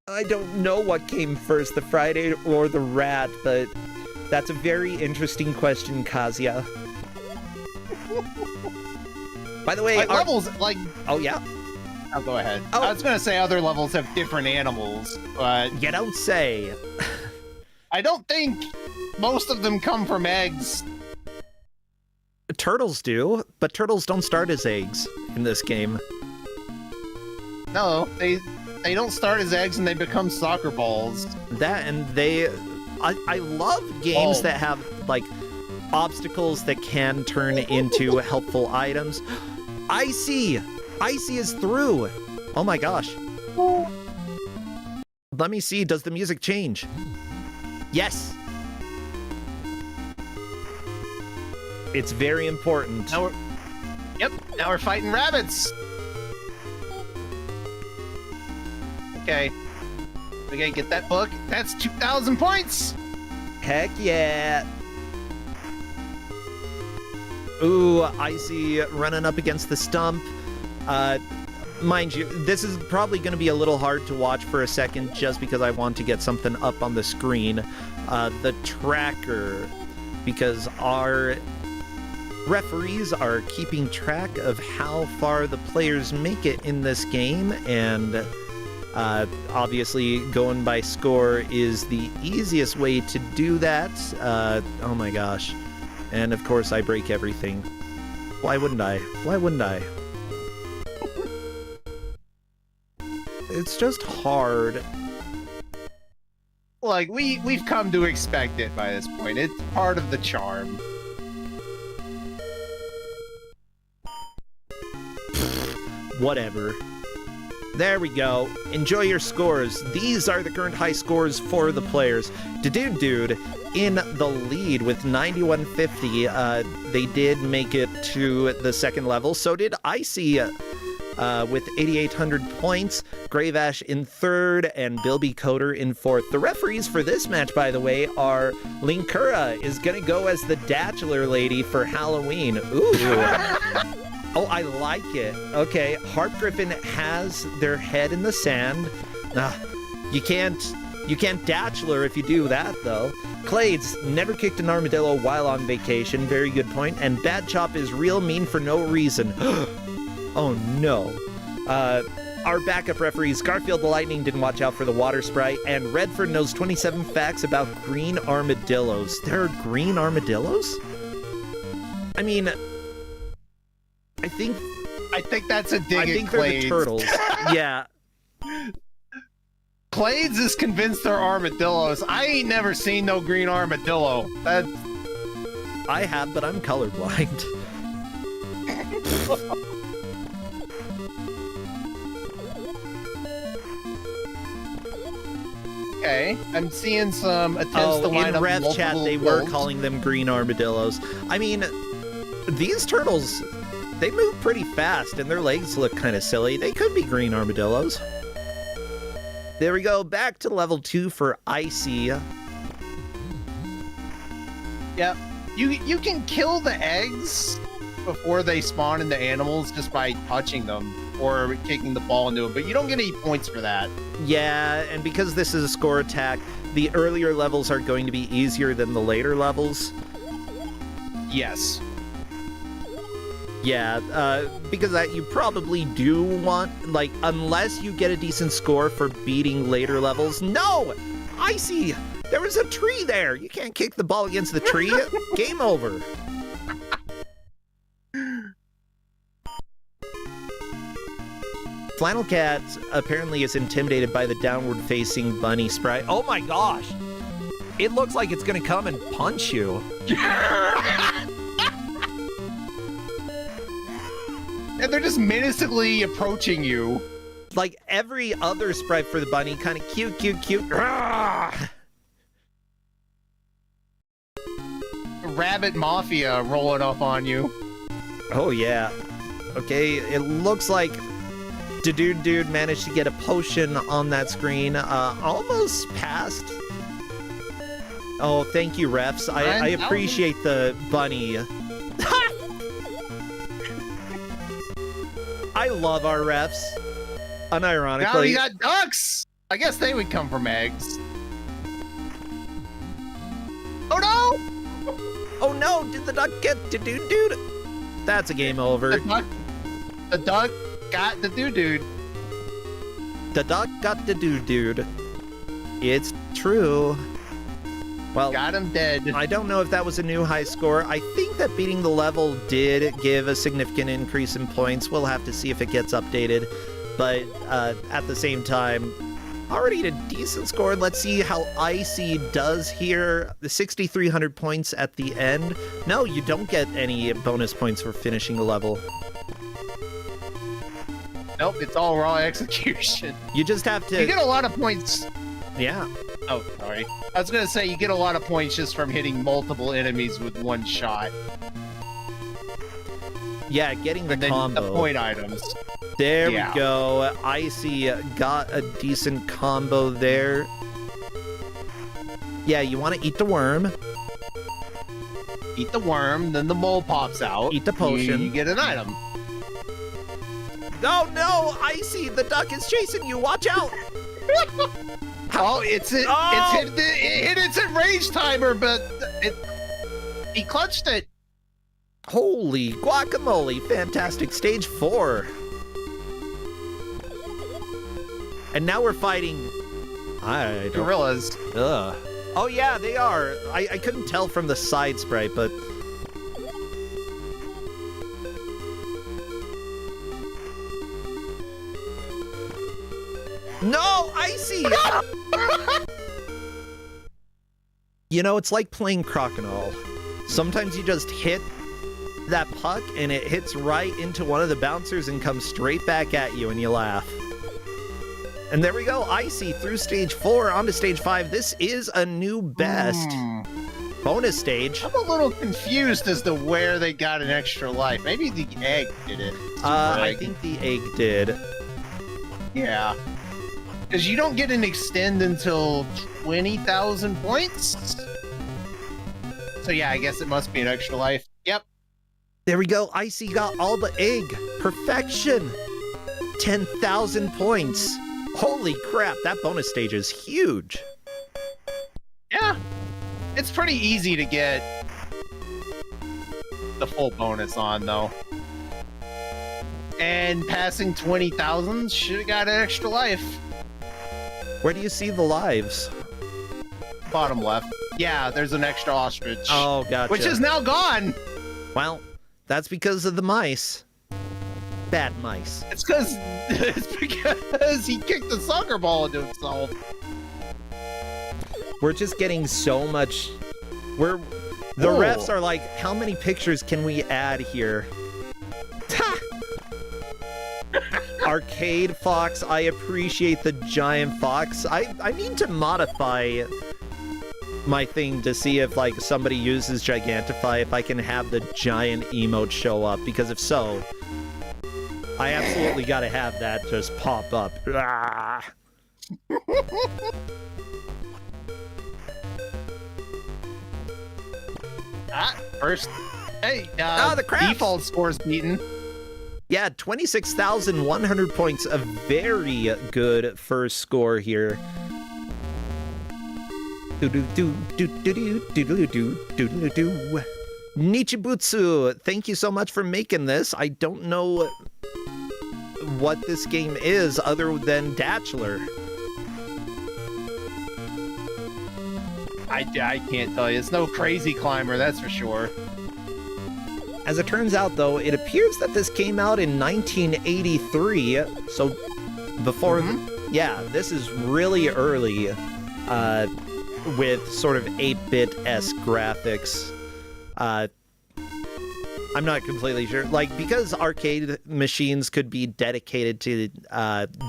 S1: I don't know what came first, the fried egg or the rat, but that's a very interesting question, Kazuya. By the way,
S7: Like, levels, like,
S1: oh yeah?
S7: I'll go ahead.
S1: Oh.
S7: I was gonna say other levels have different animals, but
S1: You don't say.
S7: I don't think most of them come from eggs.
S1: Turtles do, but turtles don't start as eggs in this game.
S7: No, they don't start as eggs and they become soccer balls.
S1: That and I love games
S7: Oh.
S1: that have like obstacles that can turn into helpful items. Icy is through. Oh my gosh. Let me see, does the music change? Yes. It's very important.
S7: Now we're fighting rabbits. Okay. We gotta get that book. That's 2,000 points.
S1: Heck yeah. Ooh, Icy running up against the stump. Mind you, this is probably going to be a little hard to watch for a second just because I want to get something up on the screen. The tracker, because our referees are keeping track of how far the players make it in this game, and obviously going by score is the easiest way to do that. Oh my gosh. And of course I break everything. Why wouldn't I? Why wouldn't I? It's just hard.
S7: Like, we've come to expect it by this point. It's part of the charm.
S1: Whatever. There we go. Enjoy your scores. These are the current high scores for the players. Dude in the lead with 9150. They did make it to the second level. So did Icy with 8,800 points. Gravash in third and Bilby Coder in fourth. The referees for this match, by the way, are Linkura is going to go as the Bachelor Lady for Halloween. Ooh. Oh, I like it. Okay, Harp Griffin has their head in the sand. You can't Bachelor if you do that, though. Clades never kicked an armadillo while on vacation. Very good point. And Bad Chop is real mean for no reason. Oh, no. Our backup referees, Garfield the Lightning didn't watch out for the water sprite, and Redford knows 27 facts about green armadillos. There are green armadillos? I mean, I think
S7: that's a dig
S1: I
S7: at
S1: think they're the
S7: Clades.
S1: turtles. Yeah.
S7: Clades is convinced they're armadillos. I ain't never seen no green armadillo.
S1: I have, but I'm colorblind.
S7: Okay, I'm seeing some attempts to line
S1: in
S7: up
S1: Rev Chat,
S7: multiple
S1: they were
S7: builds.
S1: calling them green armadillos. I mean, these turtles, they move pretty fast, and their legs look kind of silly. They could be green armadillos. There we go, back to level 2 for Icy.
S7: Yep. You can kill the eggs before they spawn into animals just by touching them or kicking the ball into them, but you don't get any points for that.
S1: Yeah, and because this is a score attack, the earlier levels are going to be easier than the later levels.
S7: Yes.
S1: Yeah, because you probably do want, like, unless you get a decent score for beating later levels. No! Icy! There was a tree there! You can't kick the ball against the tree. Game over. Flannel Cat apparently is intimidated by the downward-facing bunny sprite. Oh my gosh! It looks like it's gonna come and punch you.
S7: And they're just menacingly approaching you.
S1: Like every other sprite for the bunny, kind of cute.
S7: Rabbit Mafia rolling up on you.
S1: Oh yeah. Okay, it looks like Dude managed to get a potion on that screen. Almost passed. Oh, thank you, refs. I appreciate the bunny. I love our refs. Unironically.
S7: Now you got ducks! I guess they would come from eggs. Oh no!
S1: Oh no, did the duck get to dude? That's a game over.
S7: The duck got the dude.
S1: The duck got the dude. It's true. Well,
S7: Got him dead.
S1: I don't know if that was a new high score. I think that beating the level did give a significant increase in points. We'll have to see if it gets updated. But at the same time, already a decent score. Let's see how Icy does here. The 6,300 points at the end. No, you don't get any bonus points for finishing the level.
S7: Nope, it's all raw execution.
S1: You just have to...
S7: You get a lot of points.
S1: Yeah.
S7: Oh, sorry. I was gonna say you get a lot of points just from hitting multiple enemies with one shot.
S1: Yeah, getting the
S7: And then
S1: combo.
S7: the point items.
S1: There
S7: Yeah.
S1: we go. Icy got a decent combo there. Yeah, you want to eat the worm.
S7: Eat the worm, then the mole pops out.
S1: Eat the potion.
S7: You get an item.
S1: Oh no, Icy, the duck is chasing you. Watch out.
S7: Oh, it hit its enrage timer, but he clutched it.
S1: Holy guacamole. Fantastic. Stage 4. And now we're fighting... I don't...
S7: Gorillas.
S1: Ugh. Oh yeah, they are. I couldn't tell from the side sprite, but... No, Icy! You know, it's like playing Crokinole. Sometimes you just hit that puck and it hits right into one of the bouncers and comes straight back at you and you laugh. And there we go, Icy through stage 4 onto stage 5. This is a new best. Bonus stage.
S7: I'm a little confused as to where they got an extra life. Maybe the egg did it.
S1: I think the egg did.
S7: Yeah. Because you don't get an extend until 20,000 points? So yeah, I guess it must be an extra life. Yep.
S1: There we go, Icy got all the egg. Perfection. 10,000 points. Holy crap, that bonus stage is huge.
S7: Yeah. It's pretty easy to get the full bonus on, though. And passing 20,000 should have got an extra life.
S1: Where do you see the lives?
S7: Bottom left. Yeah, there's an extra ostrich.
S1: Oh, gotcha.
S7: Which is now gone!
S1: Well, that's because of the mice. Bad mice.
S7: It's because he kicked the soccer ball into himself.
S1: We're just getting so much... The refs are like, how many pictures can we add here? Arcade Fox, I appreciate the giant fox. I need to modify my thing to see if like somebody uses Gigantify, if I can have the giant emote show up, because if so, I absolutely gotta have that just pop up.
S7: First. Hey,
S1: the crabs.
S7: Default score's beaten.
S1: Yeah, 26,100 points, a very good first score here. Nichibutsu, thank you so much for making this. I don't know what this game is other than Datchler.
S7: I can't tell you. It's no crazy climber, that's for sure.
S1: As it turns out, though, it appears that this came out in 1983, so before... Yeah, this is really early, with sort of 8-bit-esque graphics. I'm not completely sure. Like, because arcade machines could be dedicated to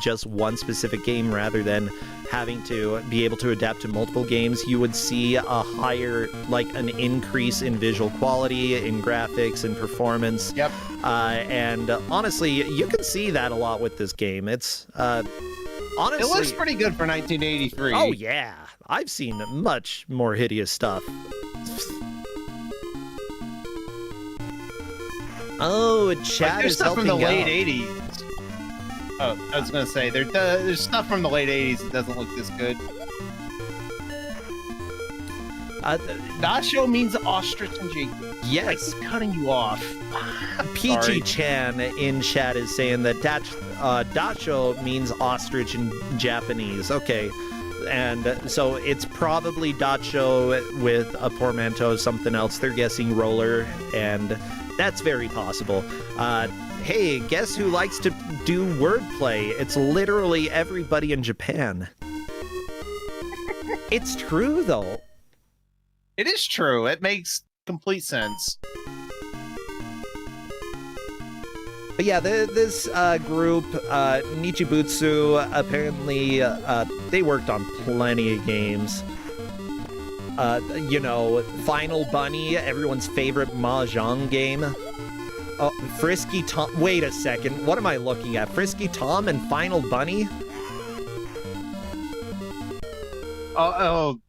S1: just one specific game rather than having to be able to adapt to multiple games, you would see a higher, like, an increase in visual quality, in graphics, and performance.
S7: Yep.
S1: And honestly, you can see that a lot with this game. It's, honestly...
S7: It looks pretty good for 1983.
S1: Oh, yeah. I've seen much more hideous stuff. Oh, chat is
S7: stuff
S1: helping
S7: from the
S1: out.
S7: late 80s. Oh, I was gonna say there's stuff from the late 80s that doesn't look this good. Dacho means ostrich in Japan.
S1: Yes.
S7: I keep cutting you off.
S1: Peachy-chan in chat is saying that dacho means ostrich in Japanese. Okay. And so it's probably dacho with a portmanteau of something else. They're guessing roller, and that's very possible. Hey, guess who likes to do wordplay? It's literally everybody in Japan. It's true, though.
S7: It is true. It makes complete sense.
S1: But yeah, this group, Nichibutsu, apparently they worked on plenty of games. You know, Final Bunny, everyone's favorite mahjong game. Oh, Frisky Tom. Wait a second. What am I looking at? Frisky Tom and Final Bunny?
S7: Oh.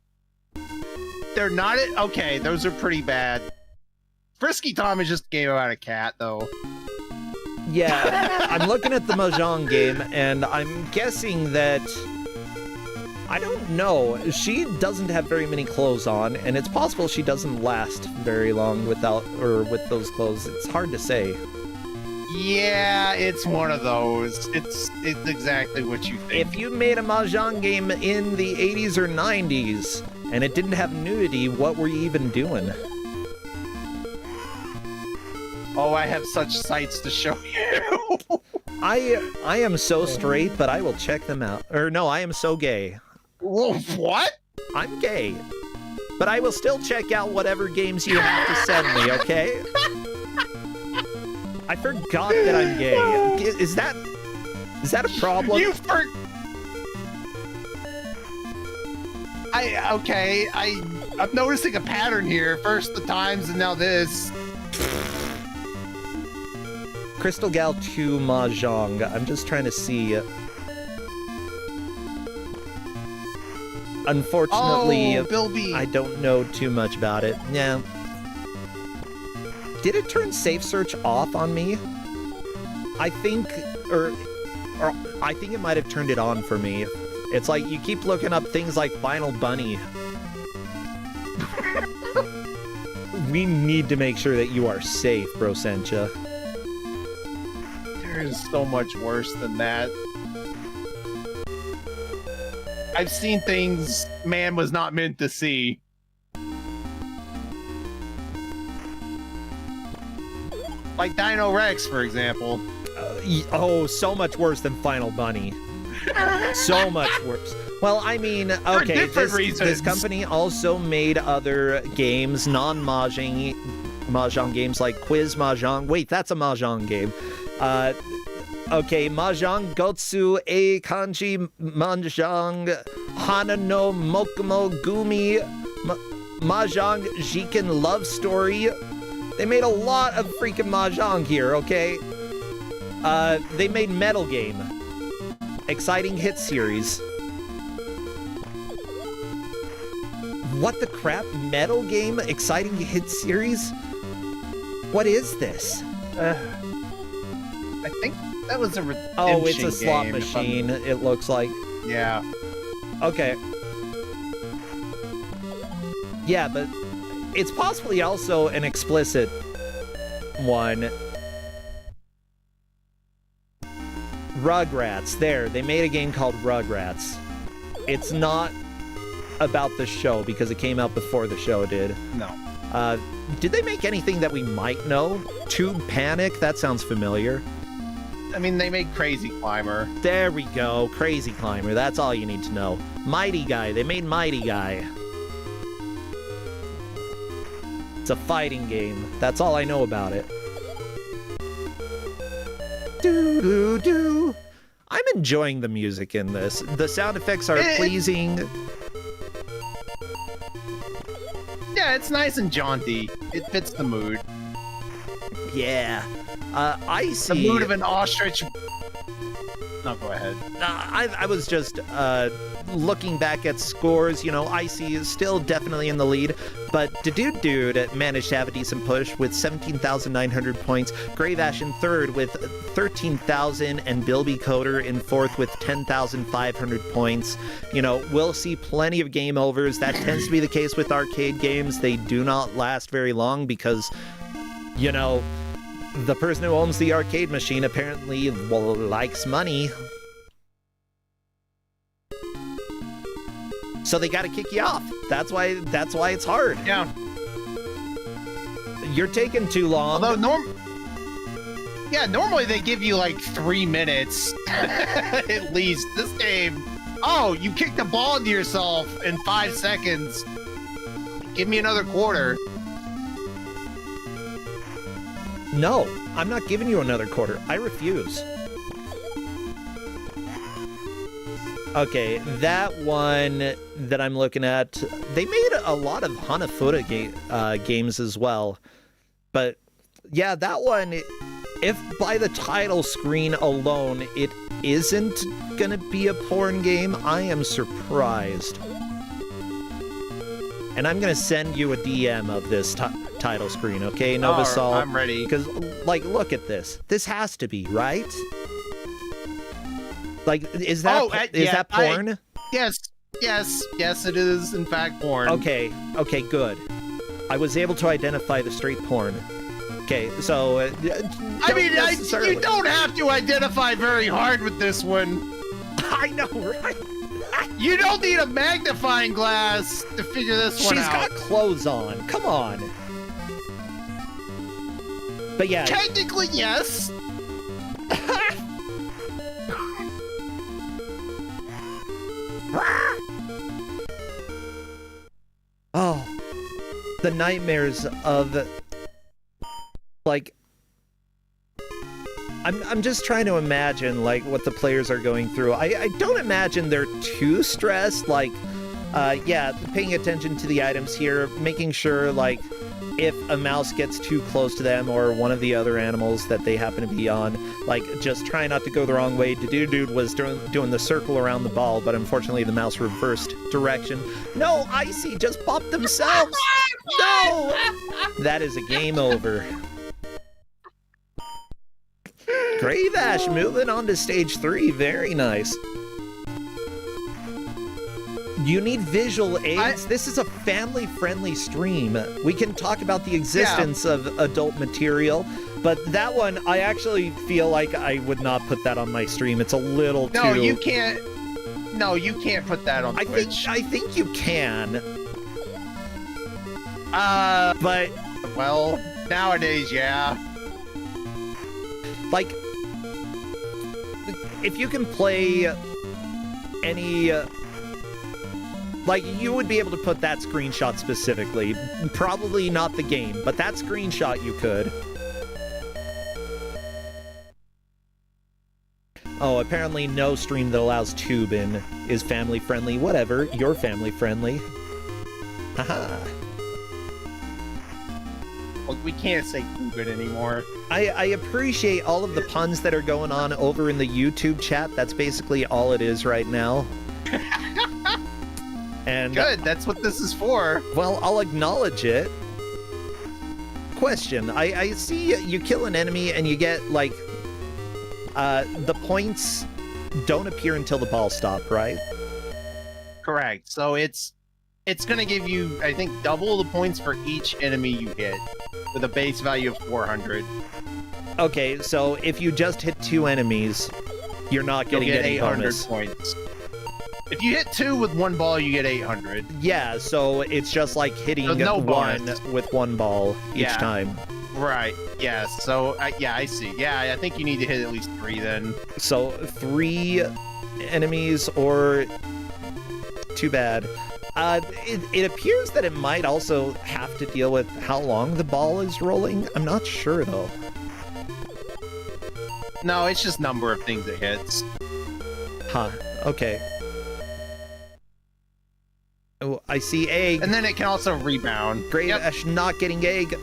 S7: They're not it? Okay, those are pretty bad. Frisky Tom is just a game about a cat, though.
S1: Yeah, I'm looking at the mahjong game, and I'm guessing that... I don't know. She doesn't have very many clothes on, and it's possible she doesn't last very long without or with those clothes. It's hard to say.
S7: Yeah, it's one of those. It's exactly what you think.
S1: If you made a mahjong game in the 80s or 90s, and it didn't have nudity, what were you even doing?
S7: Oh, I have such sights to show you.
S1: I am so straight, but I will check them out. Or no, I am so gay.
S7: Whoa, what?
S1: I'm gay. But I will still check out whatever games you have to send me, okay? I forgot that I'm gay. Is that a problem?
S7: I'm noticing a pattern here. First the Times and now this.
S1: Crystal Gal 2 Mahjong. I'm just trying to see. Unfortunately,
S7: Bilby.
S1: I don't know too much about it. Yeah. Did it turn safe search off on me? I think, or I think it might have turned it on for me. It's like you keep looking up things like Final Bunny. We need to make sure that you are safe, Bro Sencha.
S7: There is so much worse than that. I've seen things man was not meant to see. Like Dino Rex, for example.
S1: Oh, so much worse than Final Bunny. So much worse. Well, I mean, okay, this company also made other games, non-mahjong games like Quiz Mahjong. Wait, that's a mahjong game. Okay, Mahjong Gotsu E Kanji Mahjong Hana no Mokumo Gumi Mahjong Jiken Love Story. They made a lot of freaking Mahjong here, okay? They made Metal Game. Exciting hit series. What the crap? Metal Game? Exciting hit series? What is this?
S7: I think that was a redemption
S1: Oh, it's a slot
S7: game,
S1: machine, it looks like.
S7: Yeah.
S1: Okay. Yeah, but it's possibly also an explicit one. Rugrats. There, they made a game called Rugrats. It's not about the show because it came out before the show did.
S7: No.
S1: Did they make anything that we might know? Tube Panic? That sounds familiar.
S7: I mean, they made Crazy Climber.
S1: There we go. Crazy Climber. That's all you need to know. Mighty Guy. They made Mighty Guy. It's a fighting game. That's all I know about it. Doo-doo-doo. I'm enjoying the music in this. The sound effects are pleasing.
S7: Yeah, it's nice and jaunty. It fits the mood.
S1: Yeah. I see.
S7: The mood of an ostrich. No, go ahead.
S1: I was just looking back at scores. You know, Icy is still definitely in the lead, but Dude managed to have a decent push with 17,900 points. Gravash in third with 13,000, and Bilby Coder in fourth with 10,500 points. You know, we'll see plenty of game overs. That tends to be the case with arcade games. They do not last very long because, you know, the person who owns the arcade machine apparently likes money. So they gotta kick you off. That's why it's hard.
S7: Yeah.
S1: You're taking too long.
S7: Although normally they give you like 3 minutes at least. This game, oh, you kicked the ball into yourself in 5 seconds. Give me another quarter.
S1: No, I'm not giving you another quarter. I refuse. Okay, that one that I'm looking at, they made a lot of Hanafuda games as well. But yeah, that one, if by the title screen alone it isn't gonna be a porn game, I am surprised. And I'm gonna send you a DM of this title screen, okay, Novasol?
S7: I'm ready.
S1: Because, like, look at this. This has to be, right? Like, is that porn?
S7: Yes, it is, in fact, porn.
S1: Okay, good. I was able to identify the straight porn. Okay, so...
S7: I mean, you don't have to identify very hard with this one.
S1: I know, right?
S7: You don't need a magnifying glass to figure this one out.
S1: She's got clothes on. Come on. But yeah.
S7: Technically, yes.
S1: Oh, the nightmares of, like, I'm just trying to imagine, like, what the players are going through. I don't imagine they're too stressed, like, yeah, paying attention to the items here, making sure, like, if a mouse gets too close to them or one of the other animals that they happen to be on, like, just try not to go the wrong way. Dude was doing the circle around the ball, but unfortunately the mouse reversed direction. No, Icy just popped themselves! No! That is a game over. Grave Ash moving on to stage 3. Very nice. You need visual aids. This is a family-friendly stream. We can talk about the existence of adult material, but that one, I actually feel like I would not put that on my stream. It's a little too...
S7: No, you can't. No, you can't put that on Twitch.
S1: I think you can. But...
S7: Well, nowadays, yeah.
S1: Like, if you can play any... like, you would be able to put that screenshot specifically. Probably not the game, but that screenshot you could. Oh, apparently no stream that allows tube in is family-friendly. Whatever, you're family-friendly. Haha.
S7: Well, we can't say Kugan anymore.
S1: I appreciate all of the puns that are going on over in the YouTube chat. That's basically all it is right now. And
S7: good, that's what this is for.
S1: Well, I'll acknowledge it. Question, I see you kill an enemy and you get, like, the points don't appear until the ball stop, right?
S7: Correct. So it's gonna give you, I think, double the points for each enemy you hit, with a base value of 400.
S1: Okay, so if you just hit 2 enemies, you're not getting any
S7: 800
S1: bonus
S7: points. If you hit 2 with 1 ball, you get 800.
S1: Yeah, so it's just like hitting
S7: no
S1: 1
S7: bonus.
S1: with 1 ball each time.
S7: Right. Yeah. So yeah, I see. Yeah, I think you need to hit at least 3 then.
S1: So 3 enemies, or too bad. It appears that it might also have to deal with how long the ball is rolling. I'm not sure though.
S7: No, it's just number of things it hits.
S1: Huh. Okay. Oh, I see egg.
S7: And then it can also rebound.
S1: Grave Ash not getting egg.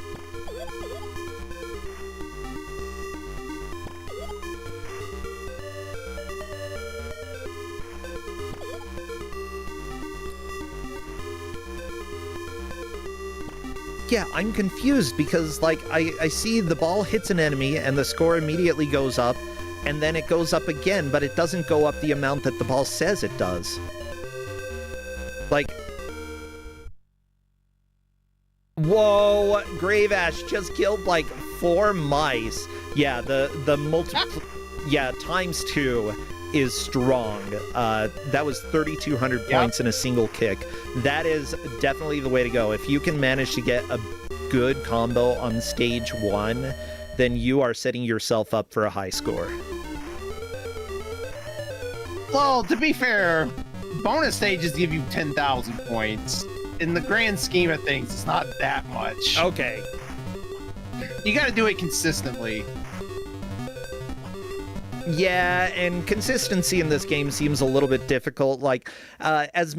S1: Yeah, I'm confused because, like, I see the ball hits an enemy and the score immediately goes up, and then it goes up again, but it doesn't go up the amount that the ball says it does. Like... Whoa! Grave Ash just killed, like, 4 mice. Yeah, the multiple... Yeah, times 2 is strong. That was 3,200 points in a single kick. That is definitely the way to go. If you can manage to get a good combo on stage 1, then you are setting yourself up for a high score.
S7: Well, to be fair, bonus stages give you 10,000 points. In the grand scheme of things, it's not that much.
S1: Okay.
S7: You gotta do it consistently.
S1: Yeah, and consistency in this game seems a little bit difficult. Like, as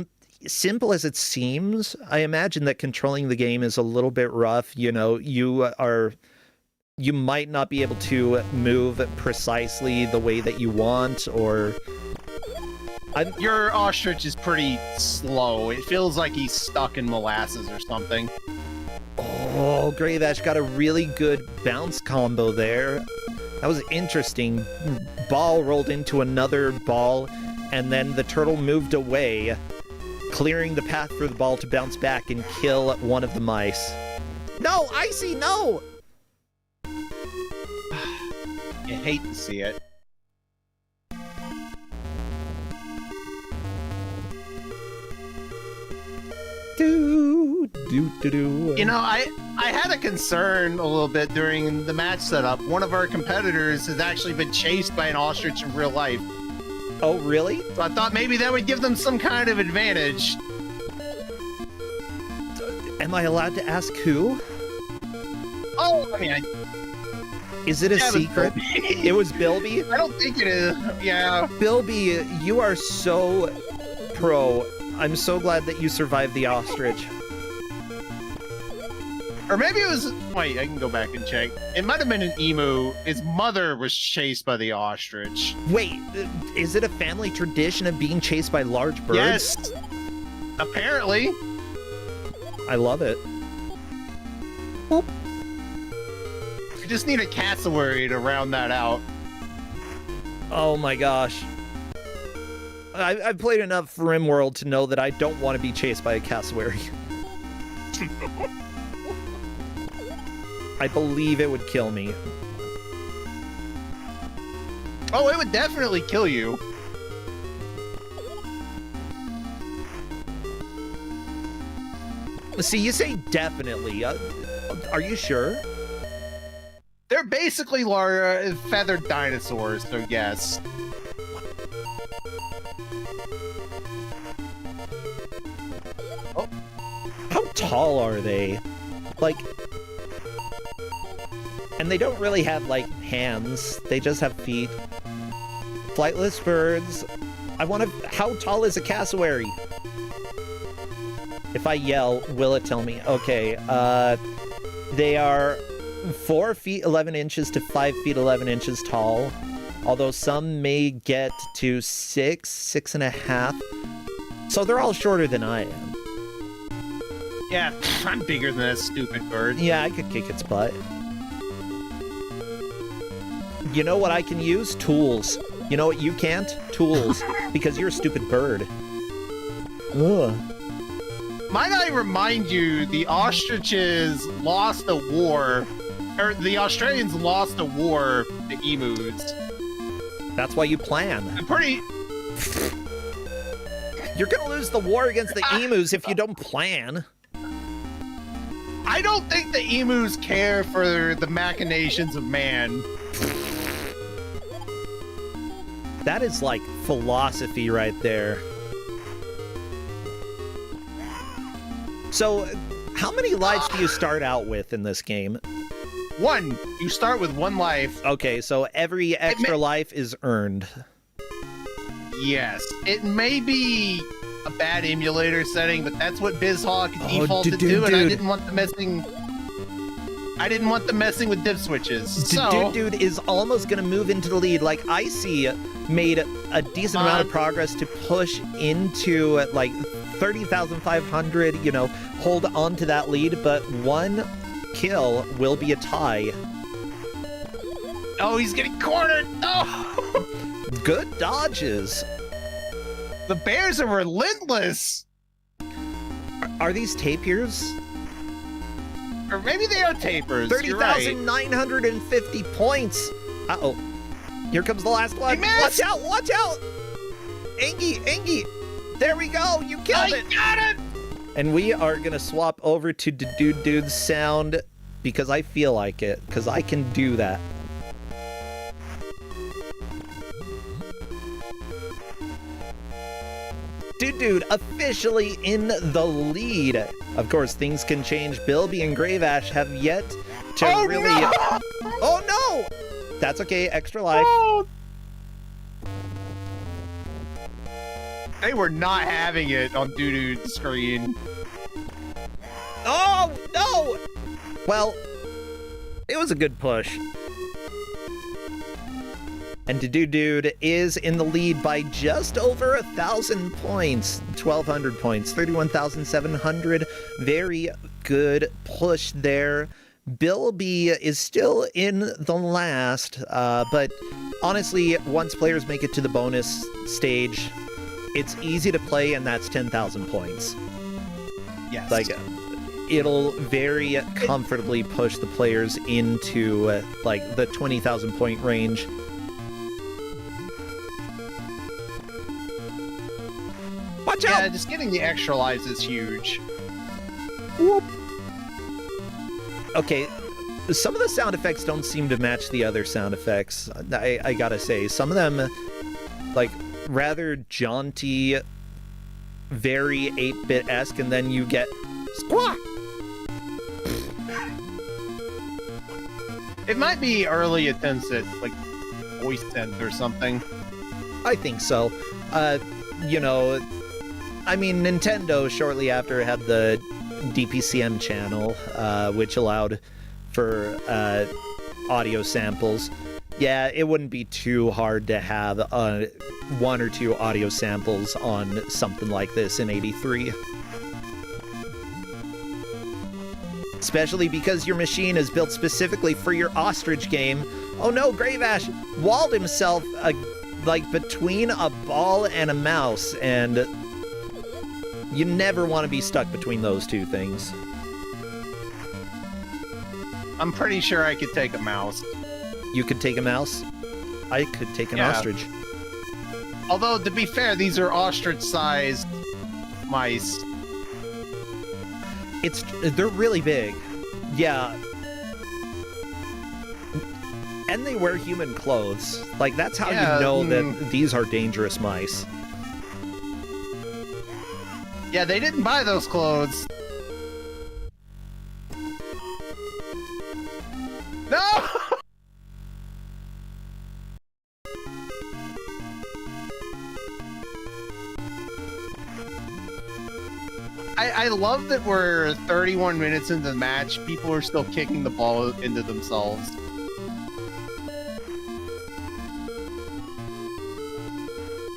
S1: simple as it seems, I imagine that controlling the game is a little bit rough. You know, you might not be able to move precisely the way that you want, or...
S7: Your ostrich is pretty slow. It feels like he's stuck in molasses or something.
S1: Oh, Grave Ash got a really good bounce combo there. That was interesting. Ball rolled into another ball, and then the turtle moved away, clearing the path for the ball to bounce back and kill one of the mice. No, Icy, no!
S7: You hate to see it. You know, I had a concern a little bit during the match setup. One of our competitors has actually been chased by an ostrich in real life.
S1: Oh, really?
S7: So I thought maybe that would give them some kind of advantage.
S1: Am I allowed to ask who?
S7: Oh, I mean,
S1: Is it a
S7: Yeah,
S1: secret? It was Bilby?
S7: I don't think it is. Yeah.
S1: Bilby, you are so pro. I'm so glad that you survived the ostrich.
S7: Or maybe it was... Wait, I can go back and check. It might have been an emu. His mother was chased by the ostrich.
S1: Wait, is it a family tradition of being chased by large birds?
S7: Yes. Apparently.
S1: I love it.
S7: We just need a cassowary to round that out.
S1: Oh my gosh. I've played enough RimWorld to know that I don't want to be chased by a cassowary. I believe it would kill me.
S7: Oh, it would definitely kill you.
S1: See, you say definitely. Are you sure?
S7: They're basically feathered dinosaurs, so yes.
S1: Oh. How tall are they? Like... And they don't really have, like, hands. They just have feet. Flightless birds. I want to... How tall is a cassowary? If I yell, will it tell me? Okay, they are 4 feet 11 inches to 5 feet 11 inches tall. Although some may get to 6.5. So they're all shorter than I am.
S7: Yeah, I'm bigger than that stupid bird.
S1: Yeah, I could kick its butt. You know what I can use? Tools. You know what you can't? Tools. Because you're a stupid bird. Ugh.
S7: Might I remind you, the ostriches lost a war, or the Australians lost a war to emus.
S1: That's why you plan.
S7: I'm pretty...
S1: You're gonna lose the war against the emus if you don't plan.
S7: I don't think the emus care for the machinations of man.
S1: That is like philosophy right there. So, how many lives do you start out with in this game?
S7: 1. You start with 1 life.
S1: Okay, so every extra life is earned.
S7: Yes. It may be a bad emulator setting, but that's what BizHawk defaulted to, and I didn't want the messing... I didn't want the messing with div switches. So,
S1: Dude is almost gonna move into the lead. Like, Icy made a decent amount of progress to push into, like, 30,500, you know, hold on to that lead, but 1 kill will be a tie.
S7: oh, he's getting cornered! Oh!
S1: Good dodges.
S7: The bears are relentless!
S1: Are these tapirs?
S7: Or maybe they are tapers. You're right.
S1: 30,950 points. Uh-oh. Here comes the last one.
S7: He missed!
S1: Watch out, watch out! Angie! There we go, you killed it!
S7: I got it!
S1: And we are gonna swap over to Dude's sound because I feel like it, because I can do that. Dude officially in the lead. Of course, things can change. Bilby and Gravash have yet to really...
S7: No!
S1: Oh no! That's okay, extra life.
S7: Oh. They were not having it on Dude's screen.
S1: Oh no! Well, it was a good push. And Dude is in the lead by just over 1,000 points. 1,200 points. 31,700. Very good push there. Bilby is still in the last, but honestly, once players make it to the bonus stage, it's easy to play, and that's 10,000 points.
S7: Yes.
S1: Like, it'll very comfortably push the players into, like, the 20,000 point range. Watch out!
S7: Yeah, just getting the extra lives is huge.
S1: Whoop. Okay, some of the sound effects don't seem to match the other sound effects. I gotta say, some of them, like, rather jaunty, very 8-bit-esque, and then you get squawk.
S7: It might be early attempts at like voice synth or something.
S1: I think so. You know, I mean, Nintendo shortly after had the DPCM channel, which allowed for audio samples. Yeah, it wouldn't be too hard to have one or two audio samples on something like this in '83. Especially because your machine is built specifically for your ostrich game. Oh no, Grave Ash walled himself like between a ball and a mouse, and you never want to be stuck between those two things.
S7: I'm pretty sure I could take a mouse.
S1: You could take a mouse? I could take an ostrich.
S7: Although, to be fair, these are ostrich-sized mice.
S1: They're really big. Yeah. And they wear human clothes. Like, that's how you know that these are dangerous mice.
S7: Yeah, they didn't buy those clothes. No! I love that we're 31 minutes into the match. People are still kicking the ball into themselves.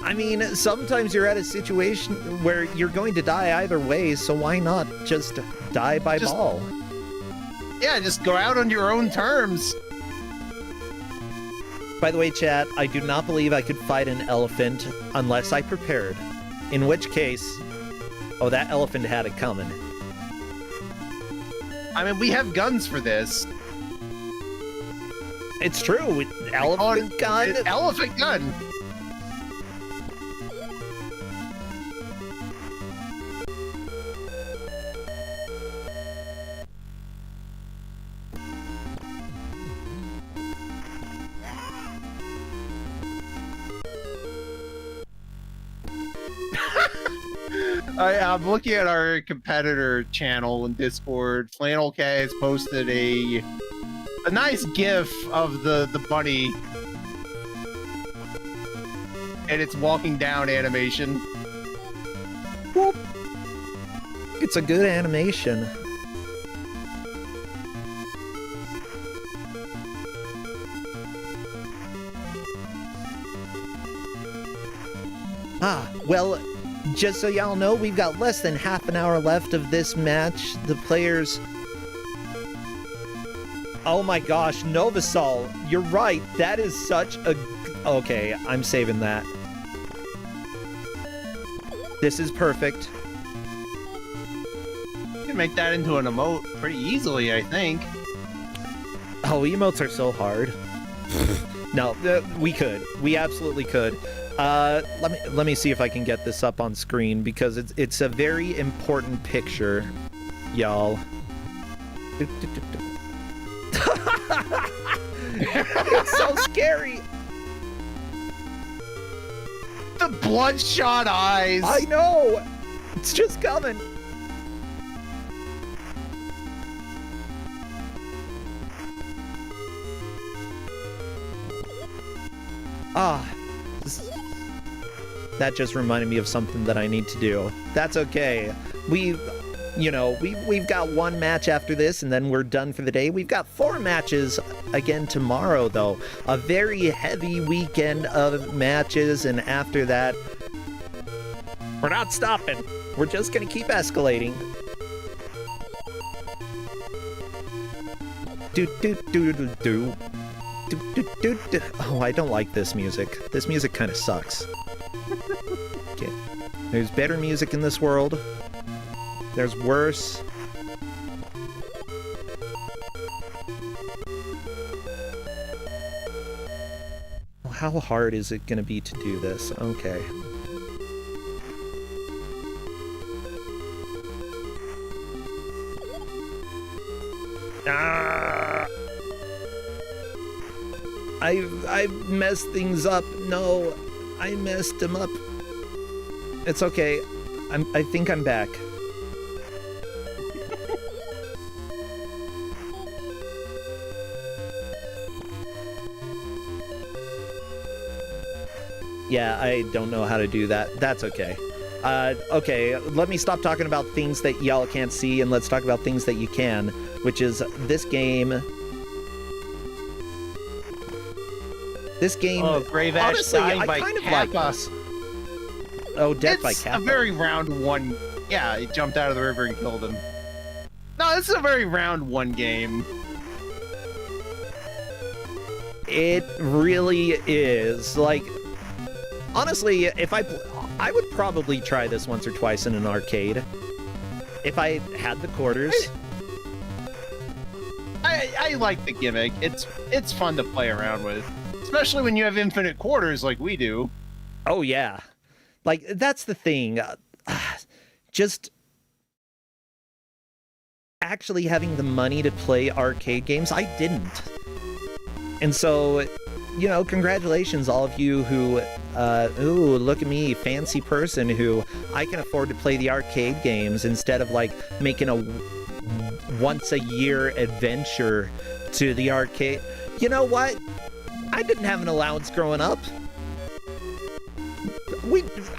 S1: I mean, sometimes you're at a situation where you're going to die either way, so why not just die by ball?
S7: Yeah, just go out on your own terms.
S1: By the way, chat, I do not believe I could fight an elephant unless I prepared. In which case, oh, that elephant had it coming.
S7: I mean, we have guns for this.
S1: It's true. Elephant gun.
S7: Elephant gun. I'm looking at our competitor channel in Discord. Flannel K has posted a nice GIF of the bunny and its walking down animation.
S1: Whoop. It's a good animation. Well, just so y'all know, we've got less than half an hour left of this match. The players... Oh my gosh, Novasol, you're right. That is such a... Okay, I'm saving that. This is perfect.
S7: You can make that into an emote pretty easily, I think.
S1: Oh, emotes are so hard. No, we could. We absolutely could. Let me see if I can get this up on screen because it's a very important picture, y'all. It's so scary.
S7: The bloodshot eyes.
S1: I know. It's just coming. That just reminded me of something that I need to do. That's okay. We've got one match after this, and then we're done for the day. We've got 4 matches again tomorrow, though. A very heavy weekend of matches, and after that, we're not stopping. We're just gonna keep escalating. Oh, I don't like this music. This music kind of sucks. Okay. There's better music in this world. There's worse. How hard is it going to be to do this? Okay. I've messed things up. No, I messed him up. It's okay. I think I'm back. Yeah, I don't know how to do that. That's okay. Okay, let me stop talking about things that y'all can't see and let's talk about things that you can, which is this game. This game,
S7: Oh, Brave Ash
S1: honestly,
S7: dying
S1: I
S7: by
S1: kind of
S7: Kappa.
S1: like this. Oh, death by
S7: It's
S1: Kappa.
S7: a very round one. Yeah, he jumped out of the river and killed him. No, this is a very round one game.
S1: It really is. Like, honestly, if I would probably try this once or twice in an arcade. If I had the quarters.
S7: I like the gimmick. It's fun to play around with, especially when you have infinite quarters like we do.
S1: Oh yeah, like that's the thing. Just actually having the money to play arcade games, I didn't. And so, you know, congratulations all of you who, ooh, look at me, fancy person who I can afford to play the arcade games instead of like making a once a year adventure to the arcade. You know what? I didn't have an allowance growing up.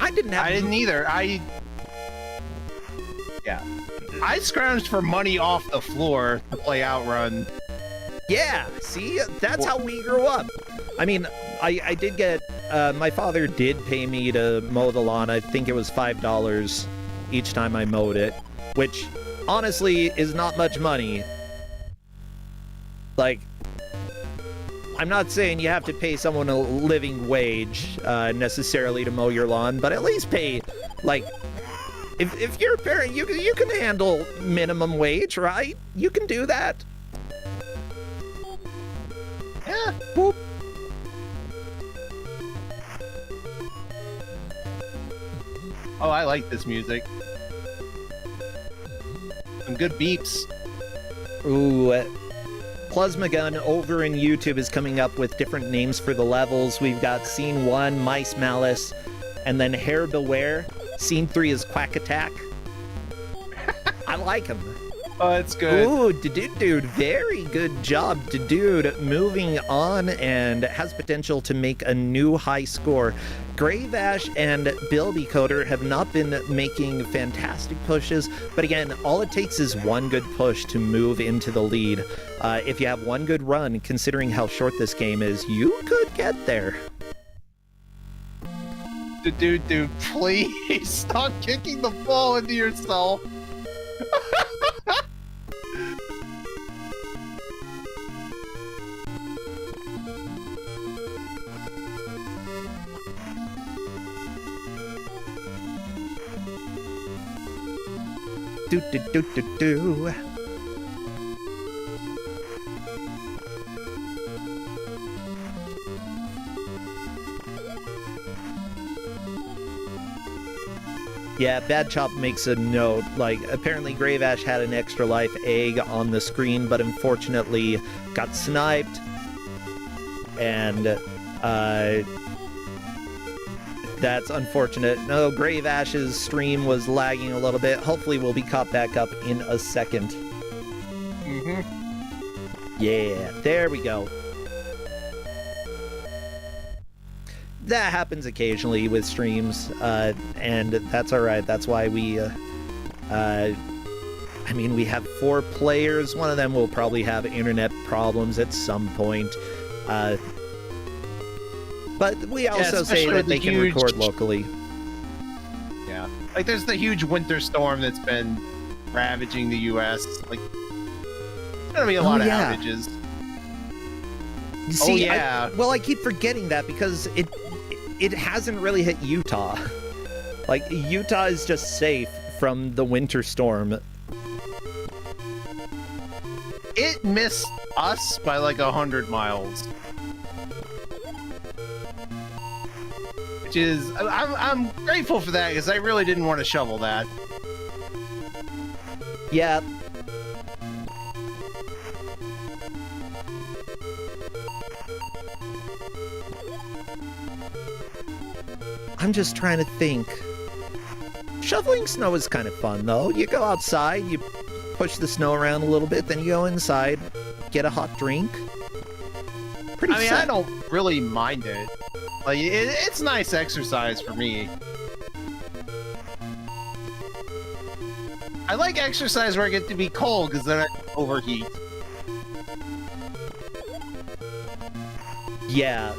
S1: I didn't have.
S7: I didn't either. I scrounged for money off the floor to play Outrun.
S1: Yeah, see, that's how we grew up. I mean, I did get, my father did pay me to mow the lawn. I think it was $5 each time I mowed it, which honestly is not much money. Like, I'm not saying you have to pay someone a living wage necessarily to mow your lawn, but at least pay, like, if you're a parent, you can handle minimum wage, right? You can do that.
S7: Yeah.
S1: Boop.
S7: Oh, I like this music. Some good beeps.
S1: Ooh, Plasma Gun over in YouTube is coming up with different names for the levels. We've got Scene 1, Mice Malice, and then Hair Beware. Scene 3 is Quack Attack. I like him.
S7: Oh, that's good.
S1: Ooh, dude, very good job, dude. Moving on and has potential to make a new high score. Grave Ash and Bilby Coder have not been making fantastic pushes, but again, all it takes is one good push to move into the lead. If you have one good run, considering how short this game is, you could get there.
S7: Dude, please stop kicking the ball into yourself.
S1: Do. Yeah, Bad Chop makes a note. Like, apparently Grave Ash had an extra life egg on the screen, but unfortunately got sniped. And, that's unfortunate. No, Grave Ash's stream was lagging a little bit. Hopefully we'll be caught back up in a second. Yeah, there we go. That happens occasionally with streams, and that's alright. That's why we, I mean, we have 4 players. One of them will probably have internet problems at some point. But we also say that they can record locally.
S7: Yeah. Like, there's the huge winter storm that's been ravaging the U.S. Like, there's gonna be a lot of outages.
S1: See, I keep forgetting that because it hasn't really hit Utah. Like, Utah is just safe from the winter storm.
S7: It missed us by like 100 miles. Which is, I'm grateful for that because I really didn't want to shovel that.
S1: Yeah. I'm just trying to think. Shoveling snow is kind of fun, though. You go outside, you push the snow around a little bit, then you go inside, get a hot drink. Pretty
S7: I
S1: sad.
S7: don't really mind it. Like, it's nice exercise for me. I like exercise where I get to be cold, because then I overheat.
S1: Yeah,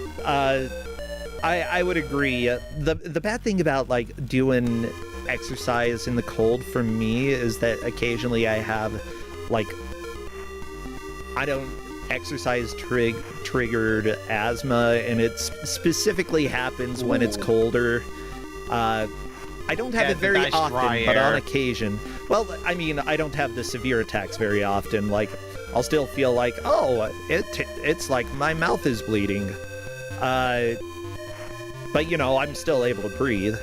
S1: I would agree. The bad thing about, like, doing exercise in the cold for me is that occasionally I have, like, I don't exercise triggered asthma, and it specifically happens when it's colder. I don't have it very often, but on occasion. Well, I mean, I don't have the severe attacks very often. Like, I'll still feel like, oh, it's like my mouth is bleeding. But, you know, I'm still able to breathe.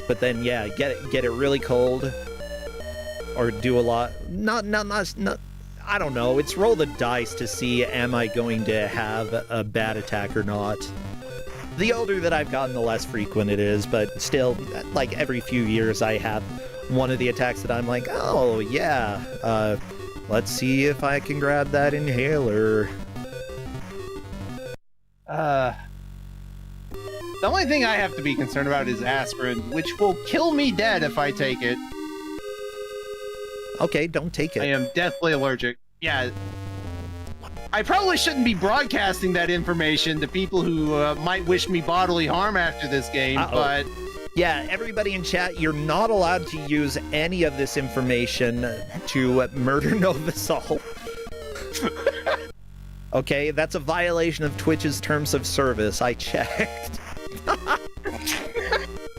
S1: But then, yeah, get it really cold. Or do a lot. Not. I don't know. It's roll the dice to see, am I going to have a bad attack or not? The older that I've gotten, the less frequent it is, but still, like, every few years I have one of the attacks that I'm like, oh, yeah, let's see if I can grab that inhaler.
S7: The only thing I have to be concerned about is aspirin, which will kill me dead if I take it.
S1: Okay, don't take it.
S7: I am deathly allergic. Yeah. I probably shouldn't be broadcasting that information to people who might wish me bodily harm after this game, but...
S1: Yeah, everybody in chat, you're not allowed to use any of this information to murder Novasol. Okay, that's a violation of Twitch's terms of service. I checked.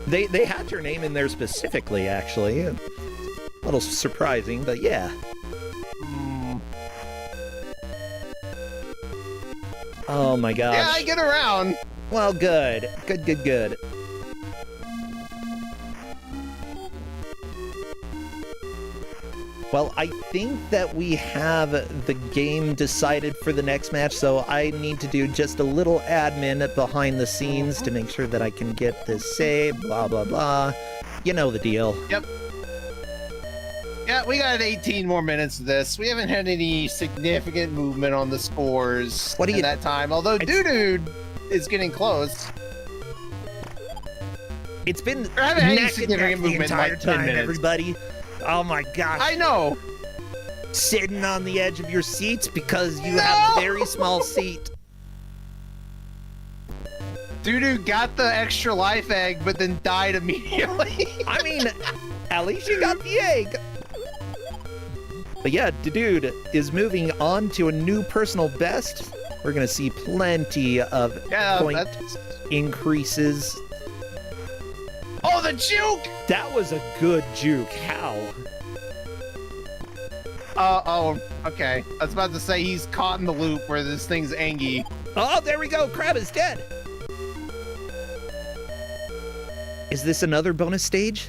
S1: They had your name in there specifically, actually. A little surprising, but yeah. Oh my gosh.
S7: Yeah, I get around.
S1: Well, good. Good. Well, I think that we have the game decided for the next match, so I need to do just a little admin behind the scenes to make sure that I can get this saved, blah, blah, blah. You know the deal.
S7: Yep. Yeah, we got 18 more minutes of this. We haven't had any significant movement on the scores in that time, although Doo-Doo is getting close.
S1: It's been
S7: neck and neck the entire
S1: time, everybody. Oh my gosh.
S7: I know.
S1: Sitting on the edge of your seats because you have a very small seat.
S7: Doo-Doo got the extra life egg, but then died immediately.
S1: I mean, at least you got the egg. But yeah, Dude is moving on to a new personal best. We're going to see plenty of point increases.
S7: Oh, the juke!
S1: That was a good juke. How?
S7: Oh, okay. I was about to say he's caught in the loop where this thing's Angie.
S1: Oh, there we go. Crab is dead. Is this another bonus stage?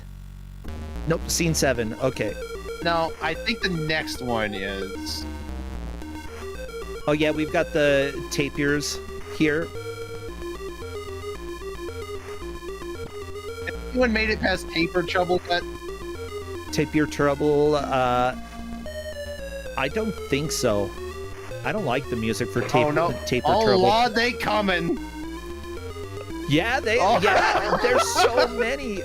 S1: Nope, scene 7. Okay.
S7: No, I think the next one is.
S1: Oh yeah, we've got the tapirs here.
S7: Has anyone made it past Taper Trouble yet?
S1: Tapir Trouble, I don't think so. I don't like the music for Taper Trouble.
S7: Oh Lord, they coming.
S1: Yeah, yeah, there's so many.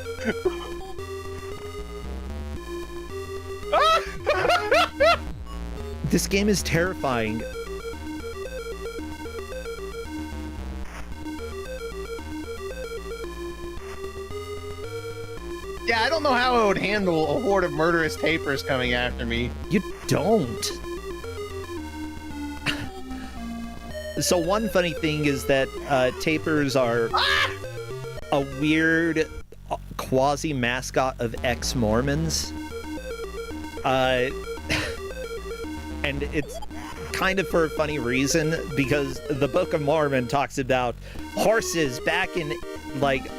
S1: This game is terrifying.
S7: Yeah, I don't know how I would handle a horde of murderous tapers coming after me.
S1: You don't. So one funny thing is that tapers are a weird quasi-mascot of ex-Mormons. And it's kind of for a funny reason, because the Book of Mormon talks about horses back in, like,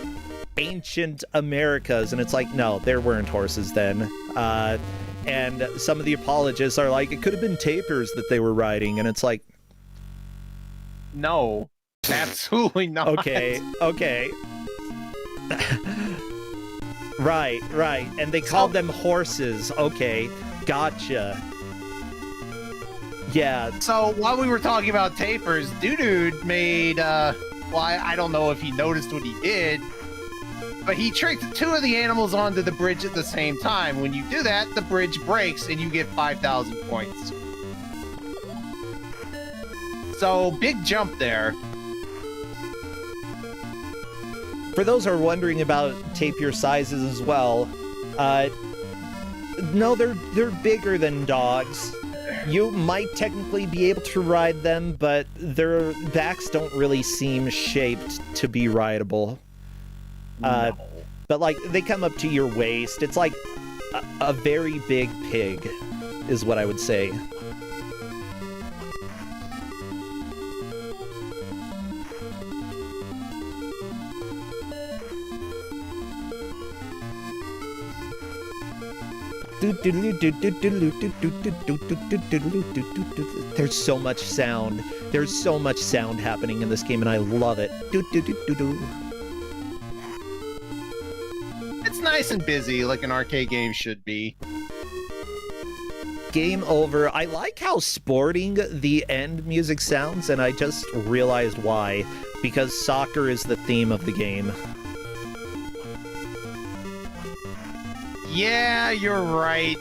S1: ancient Americas, and it's like, no, there weren't horses then. And some of the apologists are like, it could have been tapirs that they were riding, and it's like,
S7: no. Absolutely not.
S1: Okay. Right. And they called them horses. Okay, gotcha. Yeah.
S7: So while we were talking about tapers, Dude made, well, I don't know if he noticed what he did, but he tricked two of the animals onto the bridge at the same time. When you do that, the bridge breaks and you get 5,000 points. So, big jump there.
S1: For those who are wondering about tapir sizes as well, no, they're bigger than dogs. You might technically be able to ride them, but their backs don't really seem shaped to be rideable.
S7: No.
S1: But like they come up to your waist. It's like a very big pig, is what I would say. There's so much sound. There's so much sound happening in this game, and I love it.
S7: It's nice and busy, like an arcade game should be.
S1: Game over. I like how sporting the end music sounds, and I just realized why. Because soccer is the theme of the game.
S7: Yeah, you're right.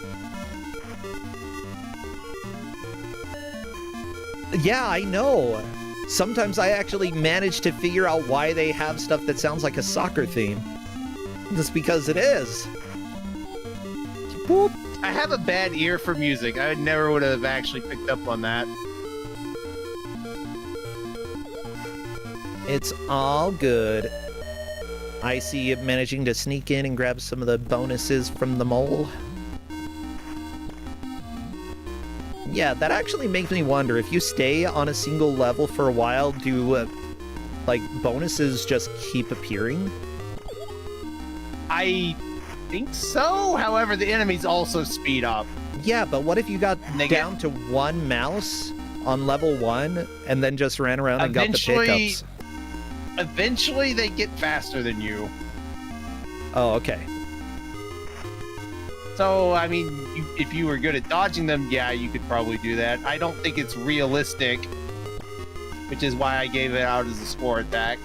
S1: Yeah, I know. Sometimes I actually manage to figure out why they have stuff that sounds like a soccer theme. Just because it is.
S7: Boop. I have a bad ear for music. I never would have actually picked up on that.
S1: It's all good. I see you managing to sneak in and grab some of the bonuses from the mole. Yeah, that actually makes me wonder, if you stay on a single level for a while, do, like, bonuses just keep appearing?
S7: I think so. However, the enemies also speed up.
S1: Yeah, but what if you got down to one mouse on level 1 and then just ran around and got the pickups?
S7: Eventually, they get faster than you.
S1: Oh, okay.
S7: So, I mean, if you were good at dodging them, yeah, you could probably do that. I don't think it's realistic, which is why I gave it out as a score attack.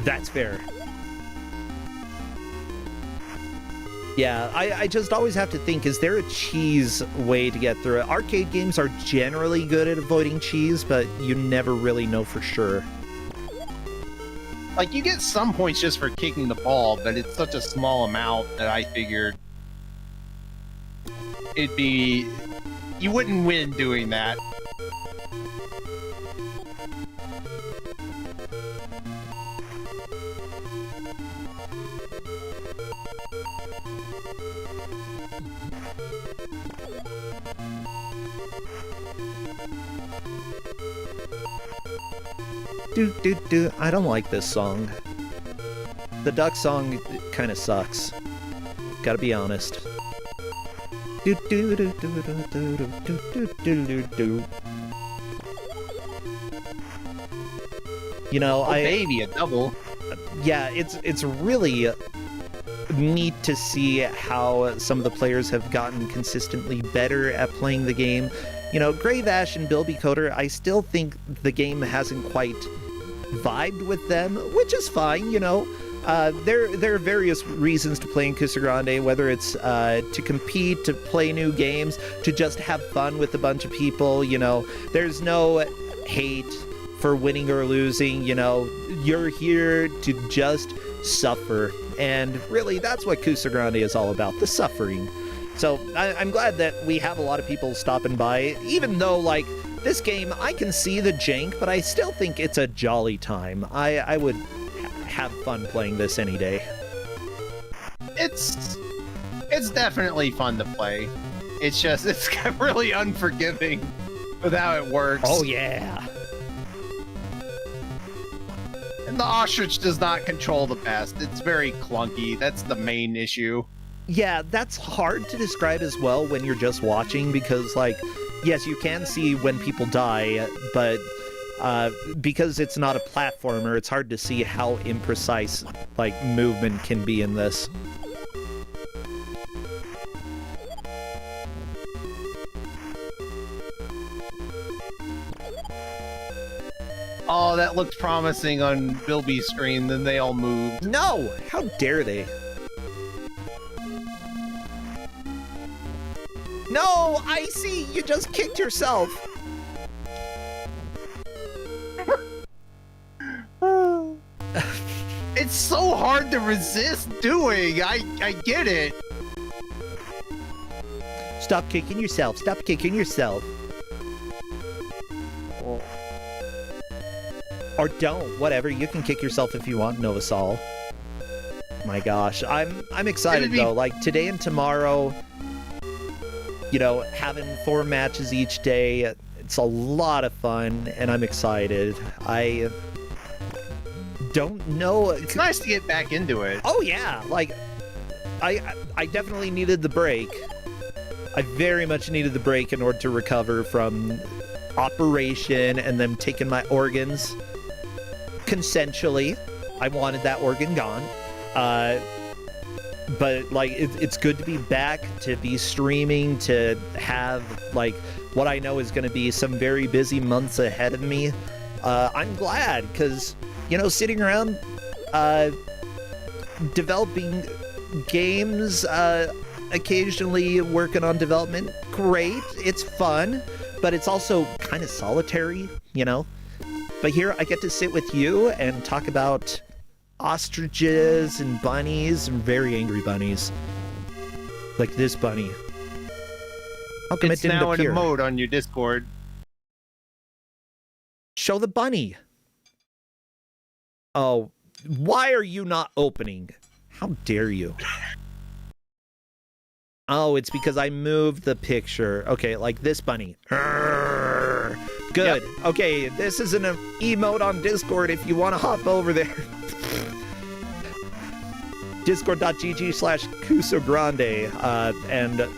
S1: That's fair. Yeah, I just always have to think, is there a cheese way to get through it? Arcade games are generally good at avoiding cheese, but you never really know for sure.
S7: Like, you get some points just for kicking the ball, but it's such a small amount that I figured it'd be... You wouldn't win doing that.
S1: I don't like this song. The duck song kind of sucks. Gotta be honest. You know,
S7: baby, a double.
S1: Yeah, it's really neat to see how some of the players have gotten consistently better at playing the game. You know, Grave Ash and Bilby Coder, I still think the game hasn't quite vibed with them, which is fine, you know. There are various reasons to play in Kusogrande, whether it's to compete, to play new games, to just have fun with a bunch of people, you know. There's no hate for winning or losing, you know. You're here to just suffer, and really that's what Kusogrande is all about, the suffering. So I'm glad that we have a lot of people stopping by, even though, like, this game, I can see the jank, but I still think it's a jolly time. I would have fun playing this any day.
S7: It's definitely fun to play. It's just, it's really unforgiving with how it works.
S1: Oh, yeah.
S7: And the ostrich does not control the best. It's very clunky. That's the main issue.
S1: Yeah, that's hard to describe as well when you're just watching, because, like, yes, you can see when people die, but Because it's not a platformer, it's hard to see how imprecise, like, movement can be in this.
S7: Oh, that looked promising on Bilby's screen, then they all moved.
S1: No! How dare they? No! Icy! You just kicked yourself!
S7: It's so hard to resist doing. I get it.
S1: Stop kicking yourself. Stop kicking yourself. Or don't. Whatever. You can kick yourself if you want, Novasol. My gosh. I'm excited, though. Like, today and tomorrow, you know, having 4 matches each day, it's a lot of fun, and I'm excited. I don't know.
S7: It's nice to get back into it.
S1: Oh, yeah. Like, I definitely needed the break. I very much needed the break in order to recover from operation and them taking my organs consensually. I wanted that organ gone. But, like, it's good to be back, to be streaming, to have, like, what I know is going to be some very busy months ahead of me. I'm glad, because, you know, sitting around developing games, occasionally working on development, great, it's fun, but it's also kind of solitary, you know? But here I get to sit with you and talk about ostriches and bunnies, and very angry bunnies. Like this bunny. How come
S7: It's
S1: it didn't
S7: now
S1: appear?
S7: in a mode on your Discord.
S1: Show the bunny. Oh, why are you not opening? How dare you? Oh, it's because I moved the picture. Okay, like this bunny. Arrgh. Good. Yep. Okay, this is an emote on Discord if you want to hop over there. Discord.gg/Kusogrande, and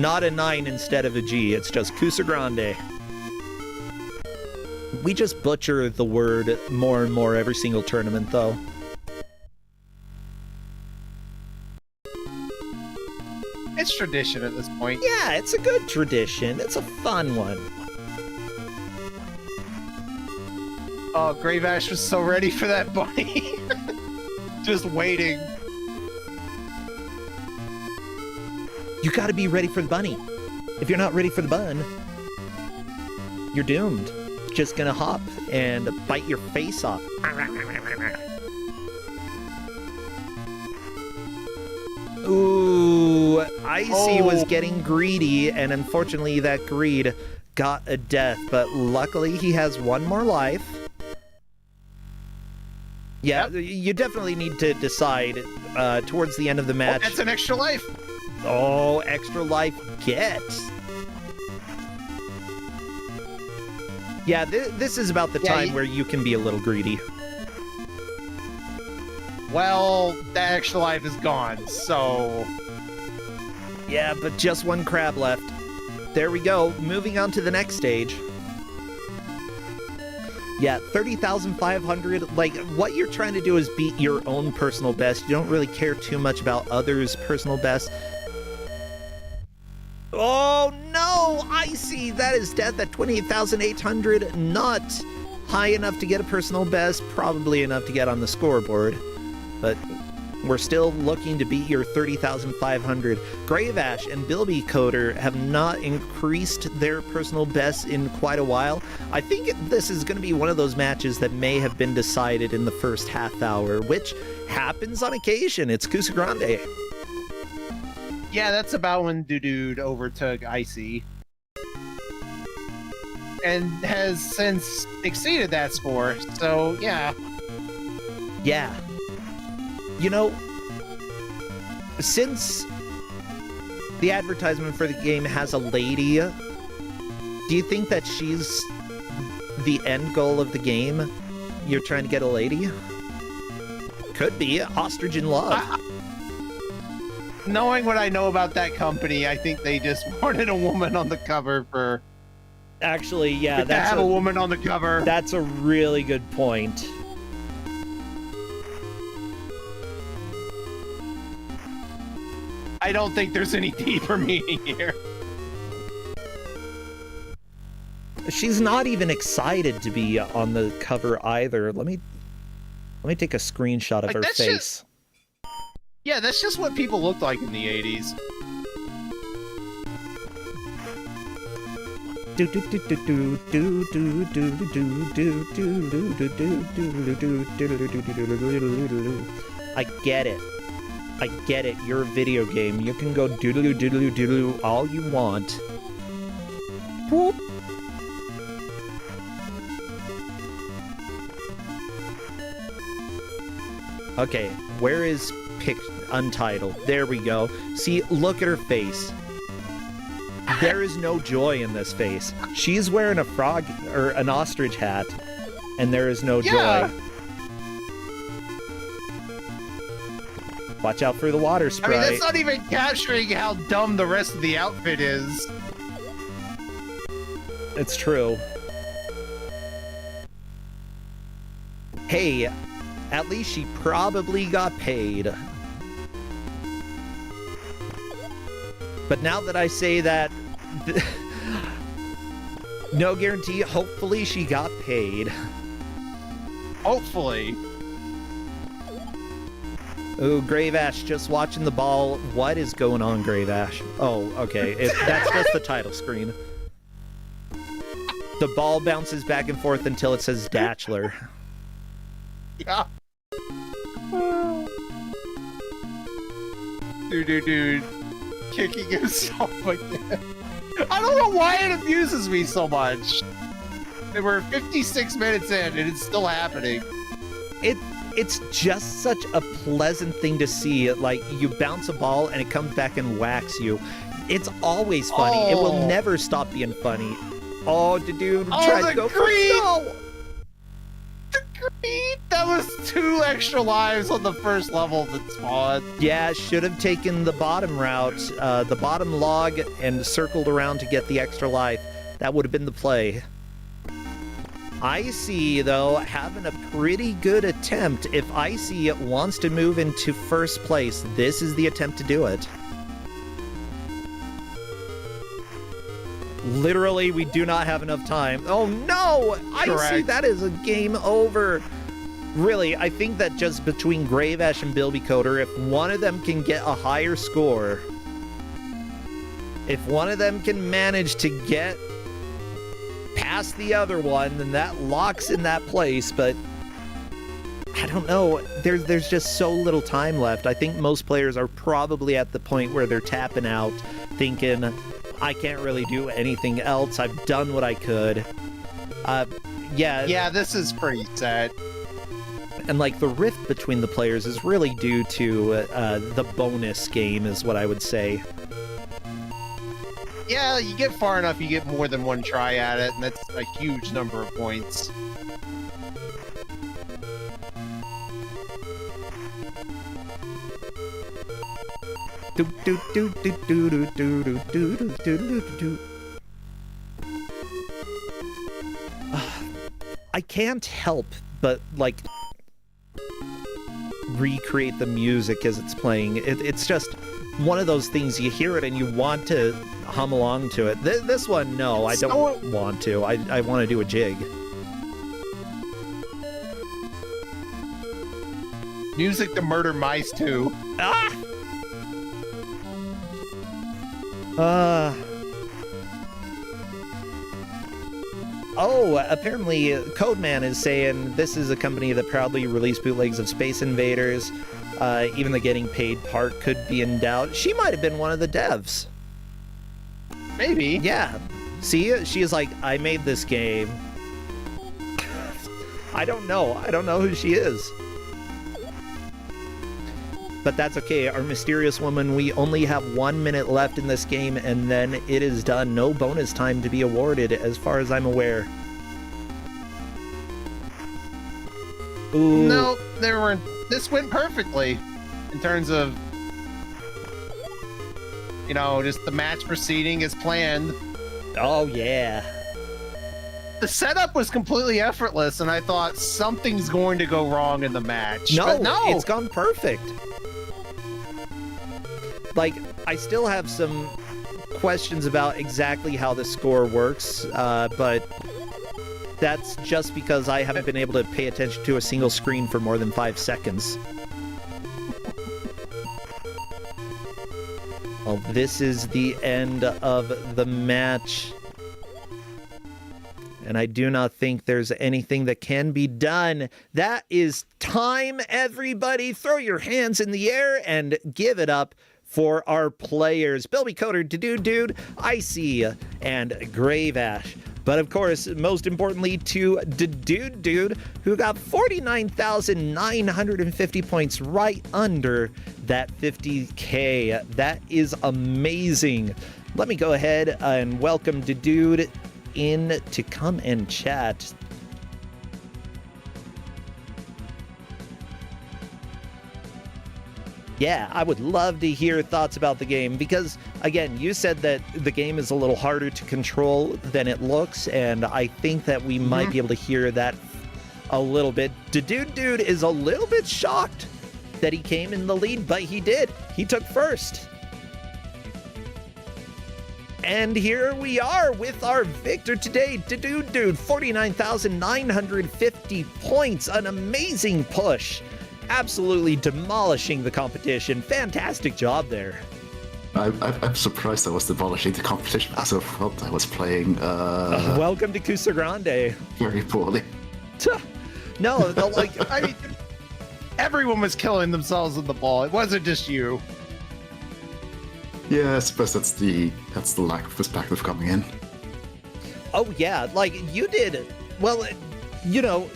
S1: not a 9 instead of a G. It's just Kusogrande. We just butcher the word more and more every single tournament, though.
S7: It's tradition at this point.
S1: Yeah, it's a good tradition. It's a fun one.
S7: Oh, Grave Ash was so ready for that bunny. Just waiting.
S1: You gotta be ready for the bunny. If you're not ready for the bun, you're doomed. Just gonna hop and bite your face off. Ooh, Icy was getting greedy, and unfortunately that greed got a death, but luckily he has 1 more life. Yeah, yep. You definitely need to decide towards the end of the match.
S7: Oh, that's an extra life.
S1: Oh, extra life get. Yeah, this is about the time where you can be a little greedy.
S7: Well, that extra life is gone, so...
S1: Yeah, but just 1 crab left. There we go. Moving on to the next stage. Yeah, 30,500. Like, what you're trying to do is beat your own personal best. You don't really care too much about others' personal best. Oh, no! Icy! That is death at 28,800. Not high enough to get a personal best. Probably enough to get on the scoreboard. But we're still looking to beat your 30,500. Grave Ash and Bilby Coder have not increased their personal bests in quite a while. I think this is going to be one of those matches that may have been decided in the first half hour, which happens on occasion. It's Kusogrande.
S7: Yeah, that's about when Dude overtook Icy. And has since exceeded that score, so yeah.
S1: Yeah. You know, since the advertisement for the game has a lady, do you think that she's the end goal of the game? You're trying to get a lady? Could be. Ostrich in love.
S7: Knowing what I know about that company, I think they just wanted a woman on the cover for
S1: Actually, yeah,
S7: to have a woman on the cover.
S1: That's a really good point.
S7: I don't think there's any deeper meaning here.
S1: She's not even excited to be on the cover either. Let me take a screenshot of her face.
S7: Yeah, that's just what people looked like in the 80s.
S1: I get it. I get it. You're a video game. You can go doodaloo doodaloo doodaloo all you want. Whoop. Okay, where is Untitled? There we go. See, look at her face. There is no joy in this face. She's wearing a frog or an ostrich hat, and there is no joy. Watch out for the water sprite.
S7: I mean, that's not even capturing how dumb the rest of the outfit is.
S1: It's true. Hey, at least she probably got paid. But now that I say that, no guarantee, hopefully she got paid.
S7: Hopefully.
S1: Ooh, Grave Ash just watching the ball. What is going on, Grave Ash? Oh, okay. That's just the title screen. The ball bounces back and forth until it says Datchler.
S7: Yeah. Dude. Kicking himself again. I don't know why it amuses me so much. We're 56 minutes in and it's still happening.
S1: It's just such a pleasant thing to see. Like, you bounce a ball and it comes back and whacks you. It's always funny. It will never stop being funny. Oh, the dude tried to go
S7: green!
S1: No!
S7: The green! That was 2 extra lives on the first level that spawned.
S1: Yeah, should have taken the bottom route, the bottom log, and circled around to get the extra life. That would have been the play. Icy, though, having a pretty good attempt. If Icy wants to move into first place, this is the attempt to do it. Literally, we do not have enough time. Oh no! Icy,
S7: Correct.
S1: that is a game over. Really, I think that just between Grave Ash and Bilby Coder, if one of them can get a higher score, if one of them can manage to get past the other one, then that locks in that place. But I don't know. There's just so little time left. I think most players are probably at the point where they're tapping out, thinking, I can't really do anything else. I've done what I could. Yeah,
S7: this is pretty sad.
S1: And like the rift between the players is really due to the bonus game, is what I would say.
S7: Yeah, you get far enough, you get more than one try at it, and that's a huge number of points.
S1: I can't help but like recreate the music as it's playing. It's just one of those things, you hear it and you want to hum along to it. This one, no, I don't want to. I want to do a jig.
S7: Music to Murder Mice 2.
S1: Oh, apparently Codeman is saying this is a company that proudly released bootlegs of Space Invaders. Even the getting paid part could be in doubt. She might have been one of the devs.
S7: Maybe.
S1: Yeah. See, she is like, I made this game. I don't know. I don't know who she is. But that's okay. Our mysterious woman, we only have 1 minute left in this game, and then it is done. No bonus time to be awarded, as far as I'm aware. Ooh.
S7: No, there weren't. This went perfectly in terms of, you know, just the match proceeding as planned.
S1: Oh, yeah.
S7: the setup was completely effortless, and I thought something's going to go wrong in the match.
S1: No,
S7: But no,
S1: it's gone perfect. Like, I still have some questions about exactly how the score works, but that's just because I haven't been able to pay attention to a single screen for more than 5 seconds. Well, this is the end of the match. And I do not think there's anything that can be done. That is time, everybody. Throw your hands in the air and give it up for our players. Bilby Coder, Dude, Icy, and Grave Ash. But of course, most importantly to Dude, who got 49,950 points, right under that 50K. That is amazing. Let me go ahead and welcome Dude in to come and chat. Yeah, I would love to hear thoughts about the game because, again, you said that the game is a little harder to control than it looks, and I think that we might be able to hear that a little bit. Dude is a little bit shocked that he came in the lead, but he did. He took first. And here we are with our victor today, Dude, 49,950 points, an amazing push. Absolutely demolishing the competition. Fantastic job there.
S8: I'm surprised I was demolishing the competition because I felt I was playing
S1: welcome to Kusogrande.
S8: very poorly.
S1: No,
S7: I mean, everyone was killing themselves with the ball. It wasn't just you.
S8: Yeah, I suppose that's the lack of perspective coming in.
S1: Oh yeah, like you did. Well, you know,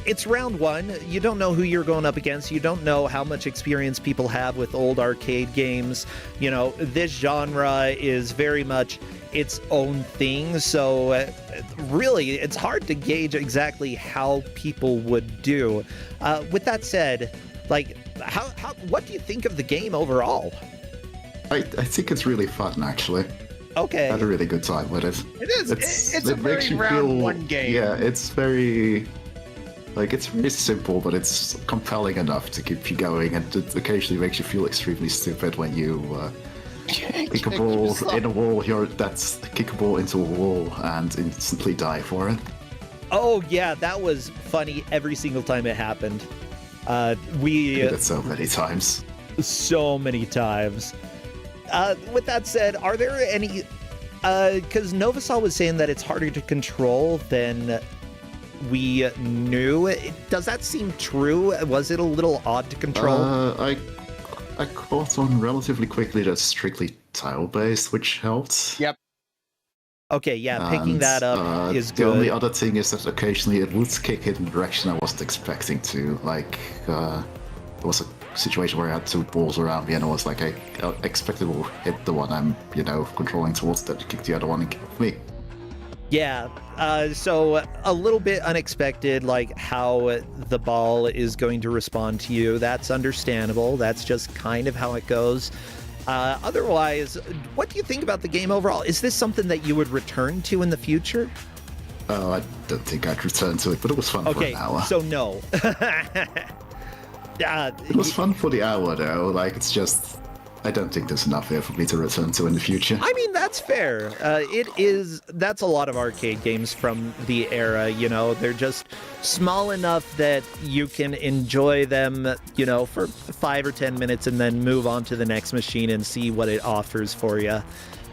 S1: it's round one. You don't know who you're going up against. You don't know how much experience people have with old arcade games. You know, this genre is very much its own thing. So really, it's hard to gauge exactly how people would do. With that said, like, what do you think of the game overall?
S8: I think it's really fun, actually.
S1: Okay.
S8: I had a really good time with it.
S7: It is. It's a very round one game.
S8: Yeah, it's very... Like, it's really simple, but it's compelling enough to keep you going, and it occasionally makes you feel extremely stupid when you kick a ball in a wall. That's kick a ball into a wall and instantly die for it.
S1: Oh yeah, that was funny every single time it happened. We
S8: did it so many times.
S1: So many times. With that said, are there any... Because Novasol was saying that it's harder to control than we knew. Does that seem true? Was it a little odd to control?
S8: I caught on relatively quickly that it's strictly tile-based, which helped.
S7: Yep.
S1: Okay, yeah, picking that up is good.
S8: The only other thing is that occasionally it would kick in the direction I wasn't expecting to. Like, there was a situation where I had two balls around me and it was like I expected it will hit the one I'm, controlling towards that to kick the other one and kill me.
S1: Yeah, so a little bit unexpected, like how the ball is going to respond to you. That's understandable. That's just kind of how it goes. Otherwise, what do you think about the game overall? Is this something that you would return to in the future?
S8: I don't think I'd return to it, but it was fun for an hour.
S1: So no.
S8: It was fun for the hour, though. Like, it's just... I don't think there's enough here for me to return to in the future.
S1: I mean, that's fair. That's a lot of arcade games from the era, They're just small enough that you can enjoy them, for 5 or 10 minutes and then move on to the next machine and see what it offers for you.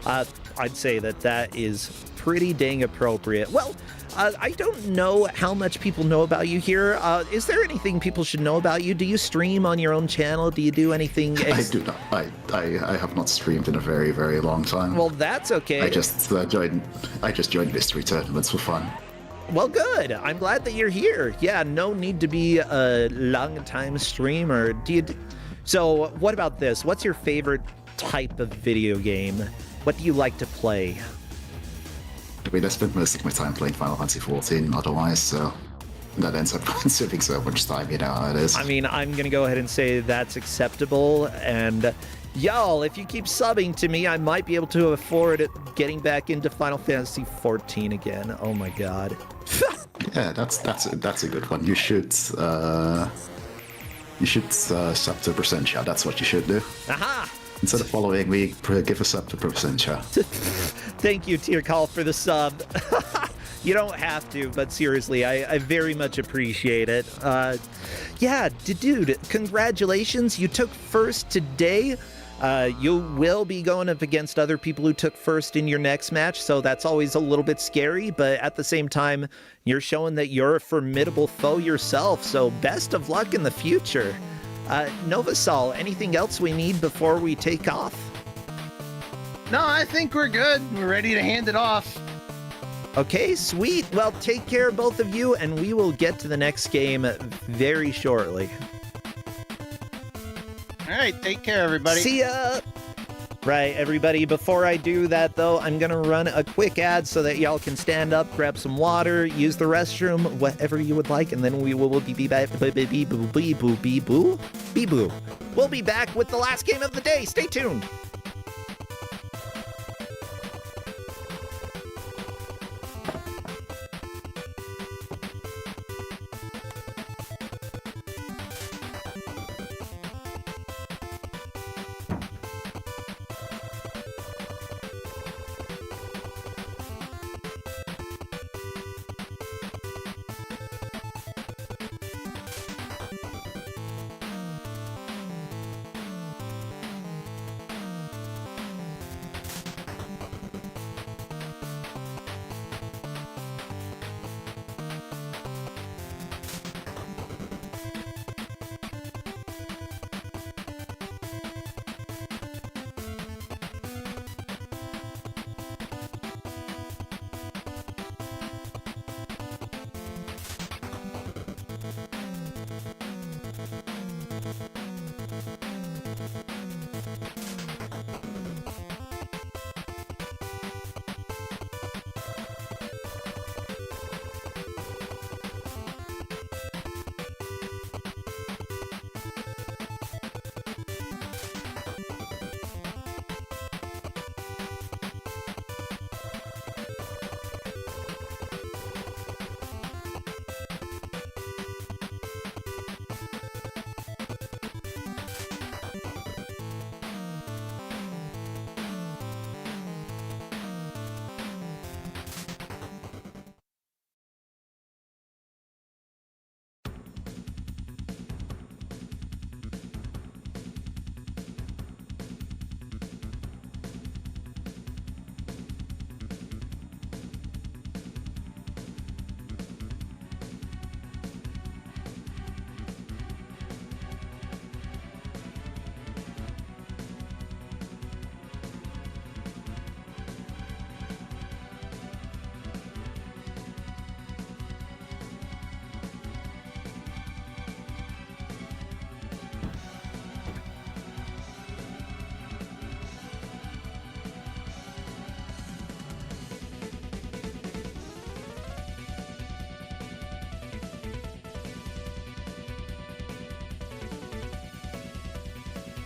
S1: I'd say that is pretty dang appropriate. Well, I don't know how much people know about you here. Is there anything people should know about you? Do you stream on your own channel? Do you do anything?
S8: I do not. I have not streamed in a very, very long time.
S1: Well, that's okay.
S8: I just joined mystery tournaments for fun.
S1: Well, good. I'm glad that you're here. Yeah, no need to be a long-time streamer. So, what about this? What's your favorite type of video game? What do you like to play?
S8: I mean, I spend most of my time playing Final Fantasy XIV otherwise, so that ends up consuming so much time, how it is.
S1: I mean, I'm going to go ahead and say that's acceptable, and Y'all, if you keep subbing to me, I might be able to afford getting back into Final Fantasy XIV again. Oh my god.
S8: Yeah, that's a good one. You should sub to Percentia. That's what you should do.
S1: Aha!
S8: Instead of following me, give a sub to Percentia.
S1: Thank you, Tier Call, for the sub. You don't have to, but seriously, I very much appreciate it. Yeah, dude, congratulations. You took first today. You will be going up against other people who took first in your next match, so that's always a little bit scary, but at the same time, you're showing that you're a formidable foe yourself, so best of luck in the future. Novasol, anything else we need before we take off?
S7: No, I think we're good. We're ready to hand it off.
S1: Okay, sweet. Well, take care, both of you, and we will get to the next game very shortly.
S7: All right, take care, everybody.
S1: See ya! Right, everybody, before I do that, though, I'm gonna run a quick ad so that y'all can stand up, grab some water, use the restroom, whatever you would like, and then we will be back. We'll be back with the last game of the day. Stay tuned.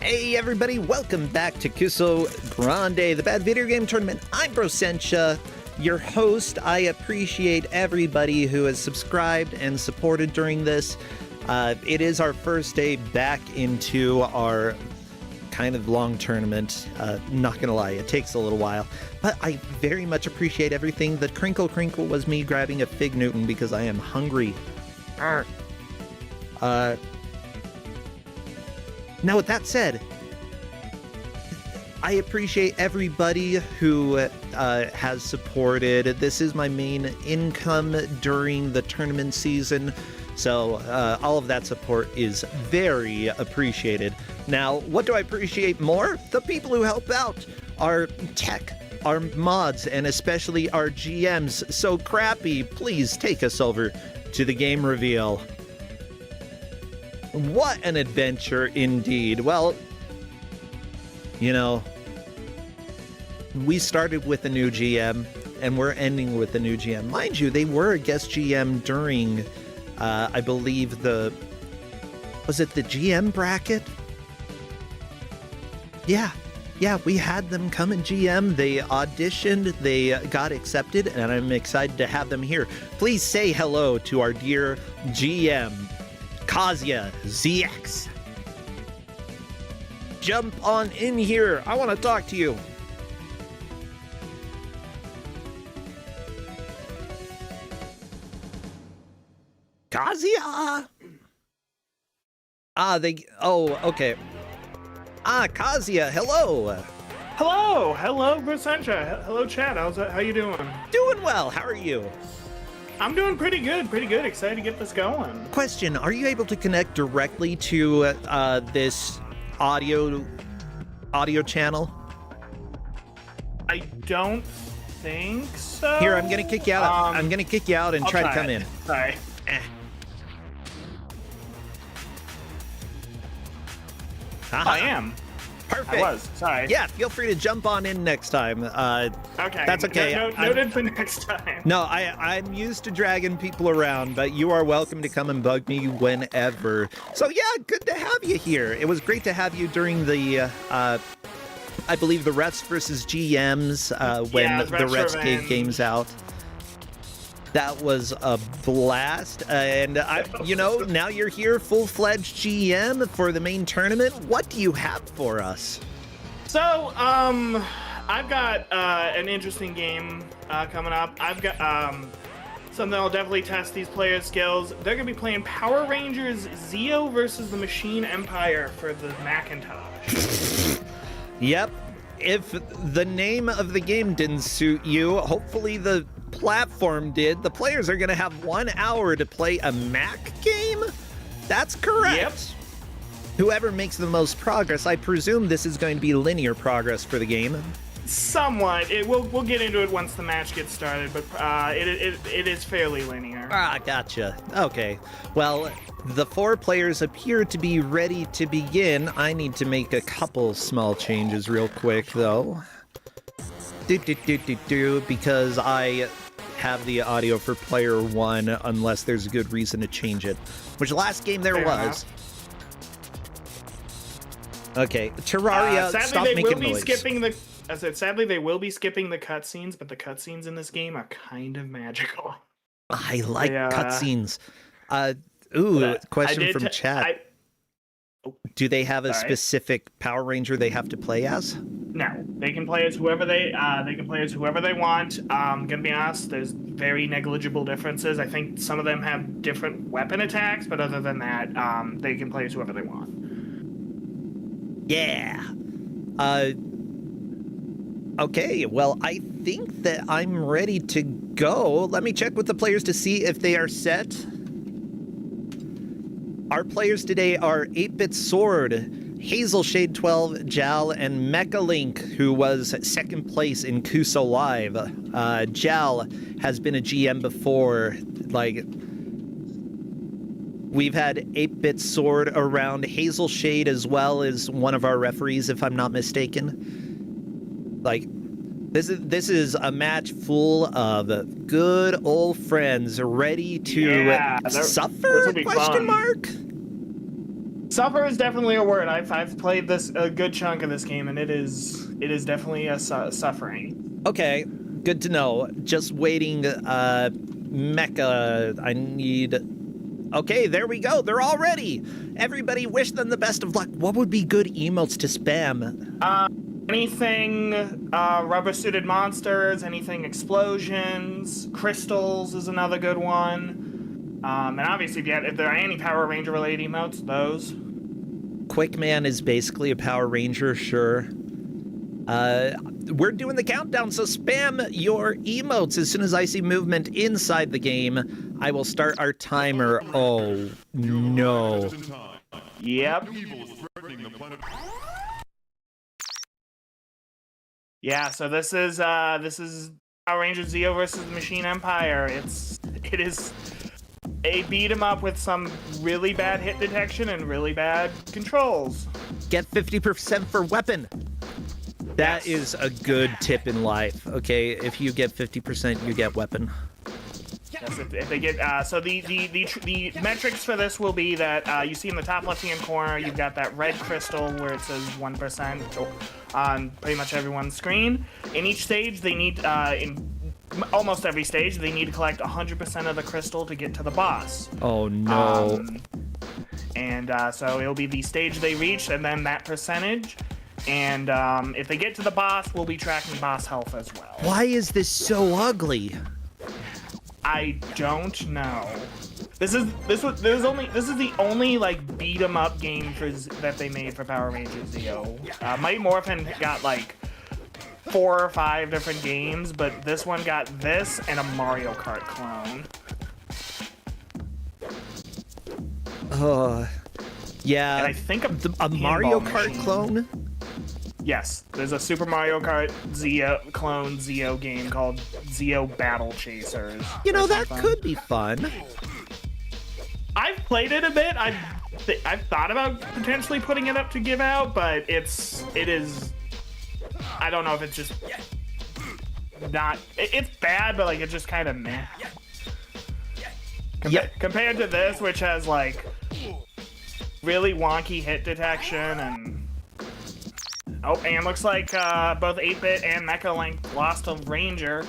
S1: Hey everybody, welcome back to Kusogrande, the Bad Video Game Tournament. I'm Brosentia, your host. I appreciate everybody who has subscribed and supported during this. It is our first day back into our kind of long tournament. Not gonna lie, it takes a little while, but I very much appreciate everything. The Crinkle Crinkle was me grabbing a Fig Newton because I am hungry. Now, with that said, I appreciate everybody who has supported. This is my main income during the tournament season, so all of that support is very appreciated. Now, what do I appreciate more? The people who help out. Our tech, our mods, and especially our GMs. So, Crappy, please take us over to the game reveal. What an adventure indeed. Well, you know, we started with a new GM and we're ending with a new GM. Mind you, they were a guest GM during, I believe was it the GM bracket? Yeah, we had them come and GM. They auditioned, they got accepted, and I'm excited to have them here. Please say hello to our dear GM, Kazuya ZX. Jump on in here. I want to talk to you. Kazuya! Okay. Kazuya, hello.
S9: Hello, Kus9rande. Hello, chat. How you doing?
S1: Doing well. How are you?
S9: I'm doing pretty good. Excited to get this going.
S1: Question: are you able to connect directly to this audio channel?
S9: I don't think so.
S1: Here, I'm gonna kick you out. I'm gonna kick you out and
S9: I'll
S1: try to come in.
S9: Sorry. I am.
S1: Perfect.
S9: I was. Sorry.
S1: Yeah, feel free to jump on in next time.
S9: Okay.
S1: That's okay.
S9: Noted for next time.
S1: No, I'm used to dragging people around, but you are welcome to come and bug me whenever. So yeah, good to have you here. It was great to have you during the, I believe the Refs versus GMs when the Refs gave games out. That was a blast, and now you're here, full-fledged GM for the main tournament. What do you have for us?
S9: So, I've got an interesting game coming up. I've got something that'll definitely test these players' skills. They're gonna be playing Power Rangers Zeo versus the Machine Empire for the Macintosh.
S1: Yep. If the name of the game didn't suit you, hopefully the platform did. The players are going to have 1 hour to play a Mac game? That's correct.
S9: Yep.
S1: Whoever makes the most progress, I presume this is going to be linear progress for the game.
S9: Somewhat. We'll get into it once the match gets started, but it is fairly linear.
S1: Ah, gotcha. Okay. Well, the 4 players appear to be ready to begin. I need to make a couple small changes real quick, though. Because I have the audio for player 1 unless there's a good reason to change it. Which last game there was. Okay, Terraria,
S9: sadly,
S1: stop
S9: they
S1: making
S9: will be
S1: noise.
S9: skipping the. I said, sadly, they will be skipping the cutscenes, but the cutscenes in this game are kind of magical.
S1: I like cutscenes. Question from chat. Do they have a specific Power Ranger they have to play as?
S9: No, they can play as whoever they want. Gonna be honest, there's very negligible differences. I think some of them have different weapon attacks, but other than that, they can play as whoever they want.
S1: Yeah. Okay, well, I think that I'm ready to go. Let me check with the players to see if they are set. Our players today are 8-Bit Sword, Hazel Shade 12, Jal, and Mecha Link, who was second place in Kuso Live. Jal has been a GM before. We've had 8-Bit Sword around. Hazel Shade as well is one of our referees, if I'm not mistaken. This is a match full of good old friends ready to suffer? Question mark?
S9: Suffer is definitely a word. I've played this a good chunk of this game, and it is definitely a suffering.
S1: Okay, good to know. Just waiting. Mecha, I need. Okay, there we go. They're all ready. Everybody, wish them the best of luck. What would be good emotes to spam?
S9: Anything rubber-suited monsters, anything explosions, crystals is another good one. And obviously, if there are any Power Ranger-related emotes, those.
S1: Quickman is basically a Power Ranger, sure. We're doing the countdown, so spam your emotes. As soon as I see movement inside the game, I will start our timer. Oh, no.
S9: Yep. Yeah, so this is Power Rangers Zeo versus the Machine Empire. It is a beat 'em up with some really bad hit detection and really bad controls.
S1: Get 50% for weapon. That is a good tip in life. Okay, if you get 50%, you get weapon.
S9: Yes, if they get so the metrics for this will be that you see in the top left-hand corner you've got that red crystal where it says 1% on pretty much everyone's screen. In each stage, they need in almost every stage they need to collect 100% of the crystal to get to the boss.
S1: Oh no!
S9: So it'll be the stage they reach and then that percentage. And if they get to the boss, we'll be tracking boss health as well.
S1: Why is this so ugly?
S9: I don't know. This is the only like beat 'em up game that they made for Power Rangers Zeo. Mighty Morphin got like 4 or 5 different games, but this one got this and a Mario Kart clone.
S1: Yeah.
S9: And I think
S1: a Mario Kart
S9: machine.
S1: clone.
S9: Yes, there's a Super Mario Kart Zeo game called Zeo Battle Chasers.
S1: You know, that could be fun.
S9: I've played it a bit. I've thought about potentially putting it up to give out, but it is. I don't know if it's just not. It's bad, but like it's just kind of meh. Compared to this, which has like really wonky hit detection and. Oh, and looks like both 8-Bit and Mecha Link lost a Ranger.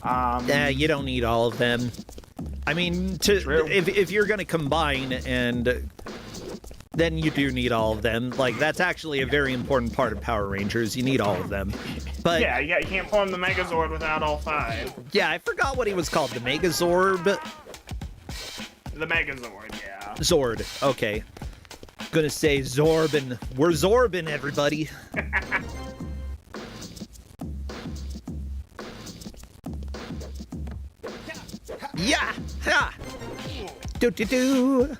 S1: Yeah, you don't need all of them. I mean, if you're going to combine, and then you do need all of them. Like, that's actually a very important part of Power Rangers. You need all of them. But
S9: yeah, you can't form the Megazord without all 5.
S1: Yeah, I forgot what he was called. The Megazord?
S9: The Megazord, yeah.
S1: Zord, okay. Gonna say Zorbin. We're Zorbin, everybody. Yeah! Ha! Do.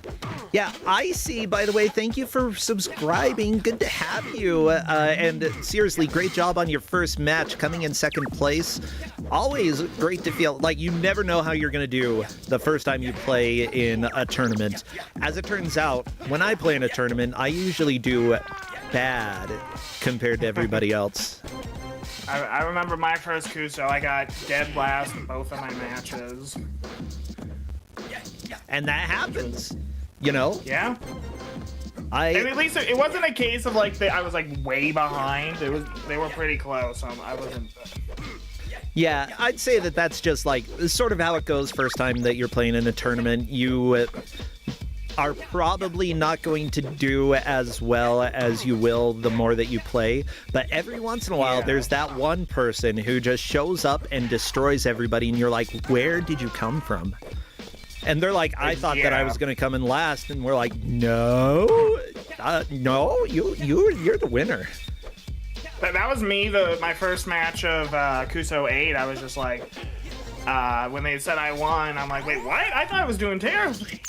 S1: Yeah, Icy, by the way, thank you for subscribing. Good to have you. And seriously, great job on your first match, coming in second place. Always great to feel like you never know how you're going to do the first time you play in a tournament. As it turns out, when I play in a tournament, I usually do bad compared to everybody else.
S9: I remember my first Kuso, I got dead last in both of my matches.
S1: And that happens, you know?
S9: Yeah. And at least it wasn't a case of like I was like way behind. They were pretty close. I wasn't.
S1: Yeah, I'd say that's just like sort of how it goes first time that you're playing in a tournament. You are probably not going to do as well as you will the more that you play. But every once in a while, there's that one person who just shows up and destroys everybody, and you're like, where did you come from? And they're like, I thought that I was going to come in last, and we're like, no, you're the winner.
S9: That was me. My first match of Kuso 8. I was just like, when they said I won, I'm like, wait, what? I thought I was doing terribly.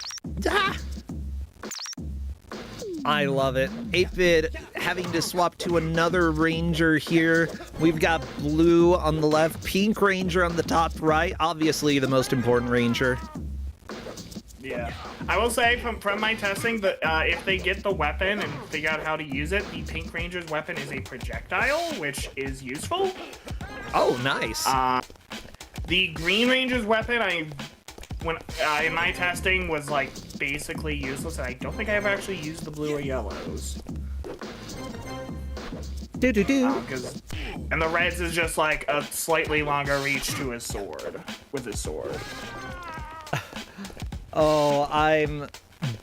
S1: I love it. 8-Bit having to swap to another Ranger here. We've got blue on the left, pink Ranger on the top right. Obviously the most important Ranger.
S9: Yeah. I will say from my testing that if they get the weapon and figure out how to use it, the Pink Ranger's weapon is a projectile, which is useful.
S1: Oh, nice.
S9: The Green Ranger's weapon, in my testing, was like basically useless, and I don't think I ever actually used the blue or yellows. And the reds is just like a slightly longer reach to his sword, with his sword.
S1: Oh, I'm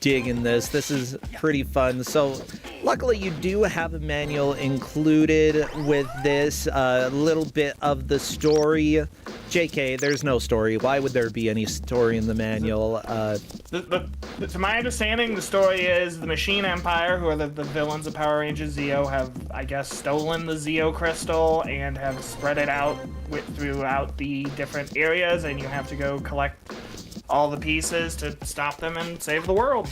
S1: digging this. This is pretty fun. So, luckily you do have a manual included with this, a little bit of the story. JK, there's no story. Why would there be any story in the manual?
S9: To my understanding, the story is the Machine Empire, who are the villains of Power Rangers Zeo, have, I guess, stolen the Zeo Crystal and have spread it out throughout the different areas, and you have to go collect all the pieces to stop them and save the world.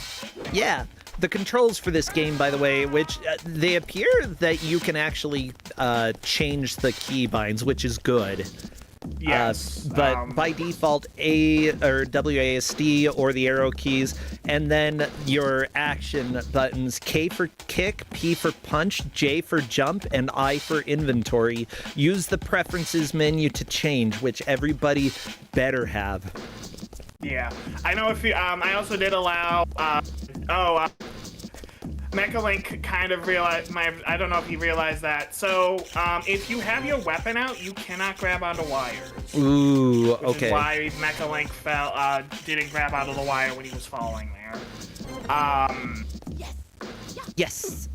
S1: Yeah. The controls for this game, by the way, which they appear that you can actually change the keybinds, which is good.
S9: Yes.
S1: But by default, A or WASD or the arrow keys, and then your action buttons, K for kick, P for punch, J for jump, and I for inventory. Use the preferences menu to change, which everybody better have.
S9: Yeah, I know if you. I also did allow. Mechalink kind of realized I don't know if he realized that. So, if you have your weapon out, you cannot grab onto wires.
S1: Ooh,
S9: which
S1: okay.
S9: Is why Mechalink didn't grab onto the wire when he was falling there.
S1: Yes.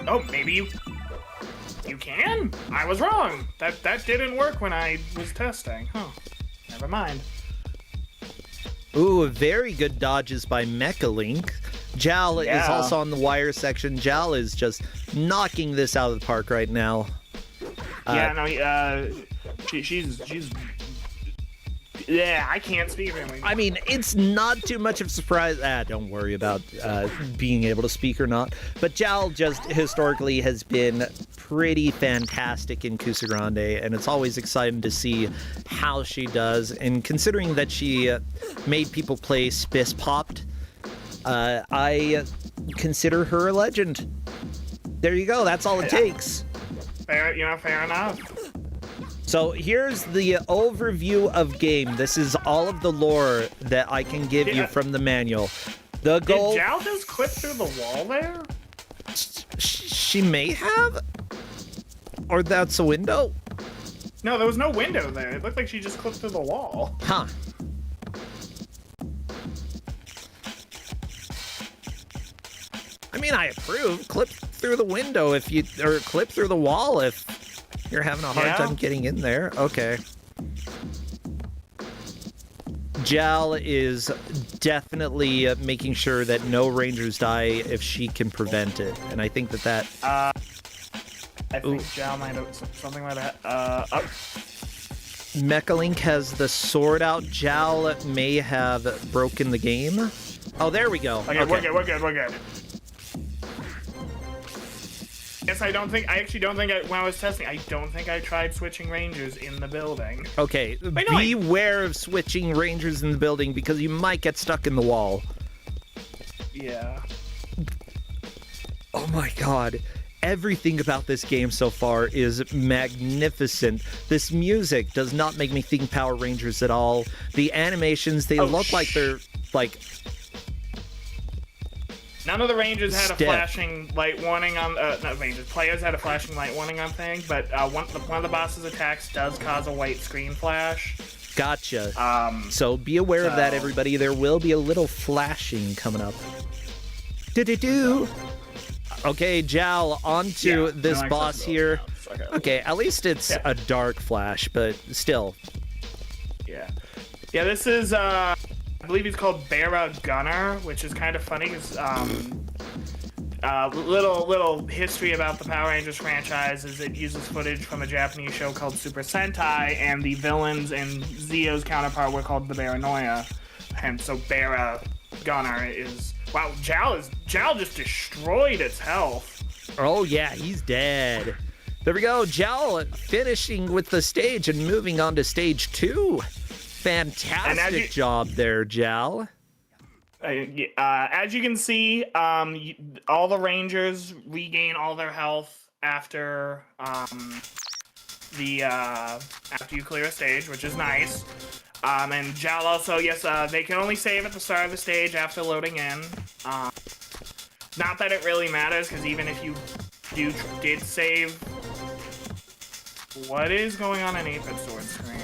S9: Oh, maybe you can? I was wrong. That didn't work when I was testing. Huh. Never mind.
S1: Ooh, very good dodges by Mechalink. Jal is also on the wire section. Jal is just knocking this out of the park right now.
S9: She's yeah, I can't speak really.
S1: I mean, it's not too much of a surprise. Don't worry about being able to speak or not. But Jal just historically has been pretty fantastic in Kusogrande, and it's always exciting to see how she does. And considering that she made people play Spiss Popped, I consider her a legend. There you go. That's all it takes.
S9: Fair enough.
S1: So here's the overview of game. This is all of the lore that I can give you from the manual. The goal.
S9: Did Jal just clip through the wall there?
S1: She may have, or that's a window.
S9: No, there was no window there. It looked like she just clipped through the wall.
S1: Huh. I mean, I approve. Clip through the window or clip through the wall if you're having a hard time getting in there. Okay. Jal is definitely making sure that no Rangers die if she can prevent it, and I think that.
S9: I think Jal might have something like that.
S1: Mechalink has the sword out. Jal may have broken the game. Oh, there we go.
S9: Okay. We're good. Yes, I actually don't think when I was testing, I don't think I tried switching Rangers in the building.
S1: Okay, beware of switching Rangers in the building because you might get stuck in the wall.
S9: Yeah.
S1: Oh my god. Everything about this game so far is magnificent. This music does not make me think Power Rangers at all. The animations, they look like they're like...
S9: None of the Rangers had a flashing light warning on. Not Rangers. Players had a flashing light warning on things, but one of the boss's attacks does cause a white screen flash.
S1: Gotcha. So be aware of that, everybody. There will be a little flashing coming up. Do-do-do. Okay, Jal, onto this boss here. Okay, at least it's a dark flash, but still.
S9: Yeah. Yeah, this is. I believe he's called Bara Gunner, which is kind of funny because little history about the Power Rangers franchise is it uses footage from a Japanese show called Super Sentai, and the villains and Zio's counterpart were called the Baranoia, and so Bara Gunner is wow. Jal just destroyed its health.
S1: Oh yeah, he's dead. There we go. Jal finishing with the stage and moving on to stage 2. Fantastic job there, Jal.
S9: As you can see, all the Rangers regain all their health after after you clear a stage, which is nice. And Jal also, they can only save at the start of the stage after loading in. Not that it really matters, because even if you did save, what is going on in 8-Bit Sword screen?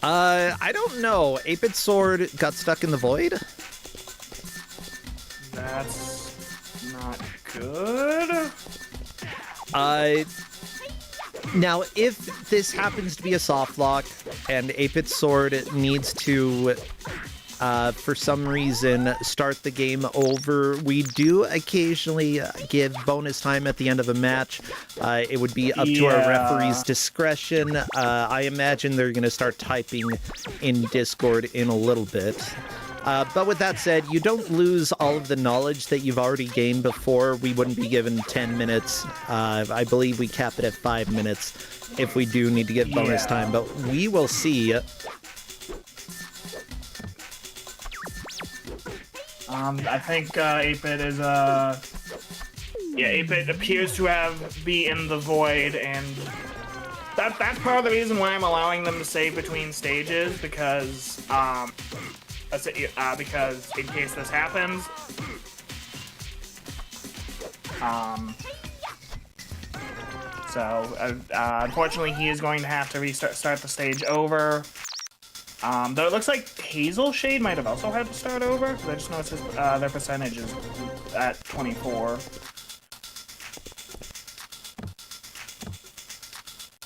S1: I don't know. 8-Bit Sword got stuck in the void?
S9: That's not good.
S1: Now, if this happens to be a soft lock and 8-Bit Sword needs to, for some reason, start the game over, we do occasionally give bonus time at the end of a match. It would be up to our referee's discretion. I imagine they're going to start typing in Discord in a little bit. But with that said, you don't lose all of the knowledge that you've already gained before. We wouldn't be given 10 minutes. I believe we cap it at 5 minutes if we do need to get bonus time. But we will see.
S9: I think 8-Bit is 8-Bit appears to be in the void, and that's part of the reason why I'm allowing them to save between stages, because because in case this happens, so unfortunately he is going to have to start the stage over. Though it looks like Hazel Shade might have also had to start over, because I just noticed their percentage is at 24.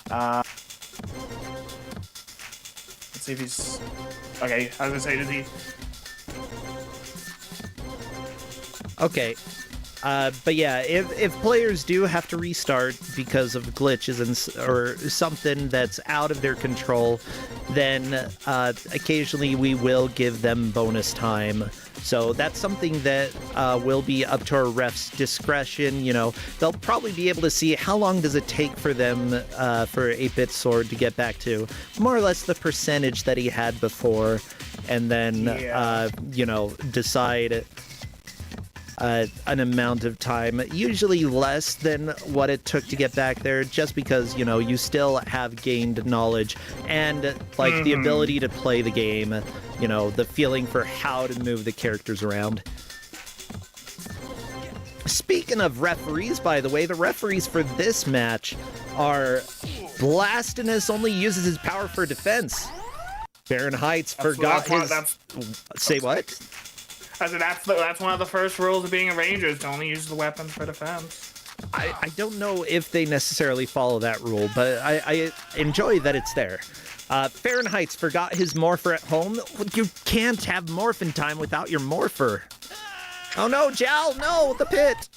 S9: Let's see if he's... Okay, I was gonna say, does he...
S1: Okay. But yeah, if players do have to restart because of glitches or something that's out of their control, then occasionally we will give them bonus time. So that's something that will be up to our ref's discretion. You know, they'll probably be able to see how long does it take for them for 8-Bit Sword to get back to more or less the percentage that he had before, and then you know, decide an amount of time, usually less than what it took to get back there, just because, you know, you still have gained knowledge and, like, the ability to play the game, you know, the feeling for how to move the characters around. Speaking of referees, by the way, the referees for this match are Blastinus only uses his power for defense. Fahrenheit's forgot his... Say what?
S9: I said that's one of the first rules of being a ranger, is to only use the weapons for defense.
S1: I don't know if they necessarily follow that rule, but I enjoy that it's there. Fahrenheit's forgot his morpher at home. You can't have morphin time without your morpher. Oh no, Jal, no, the pit.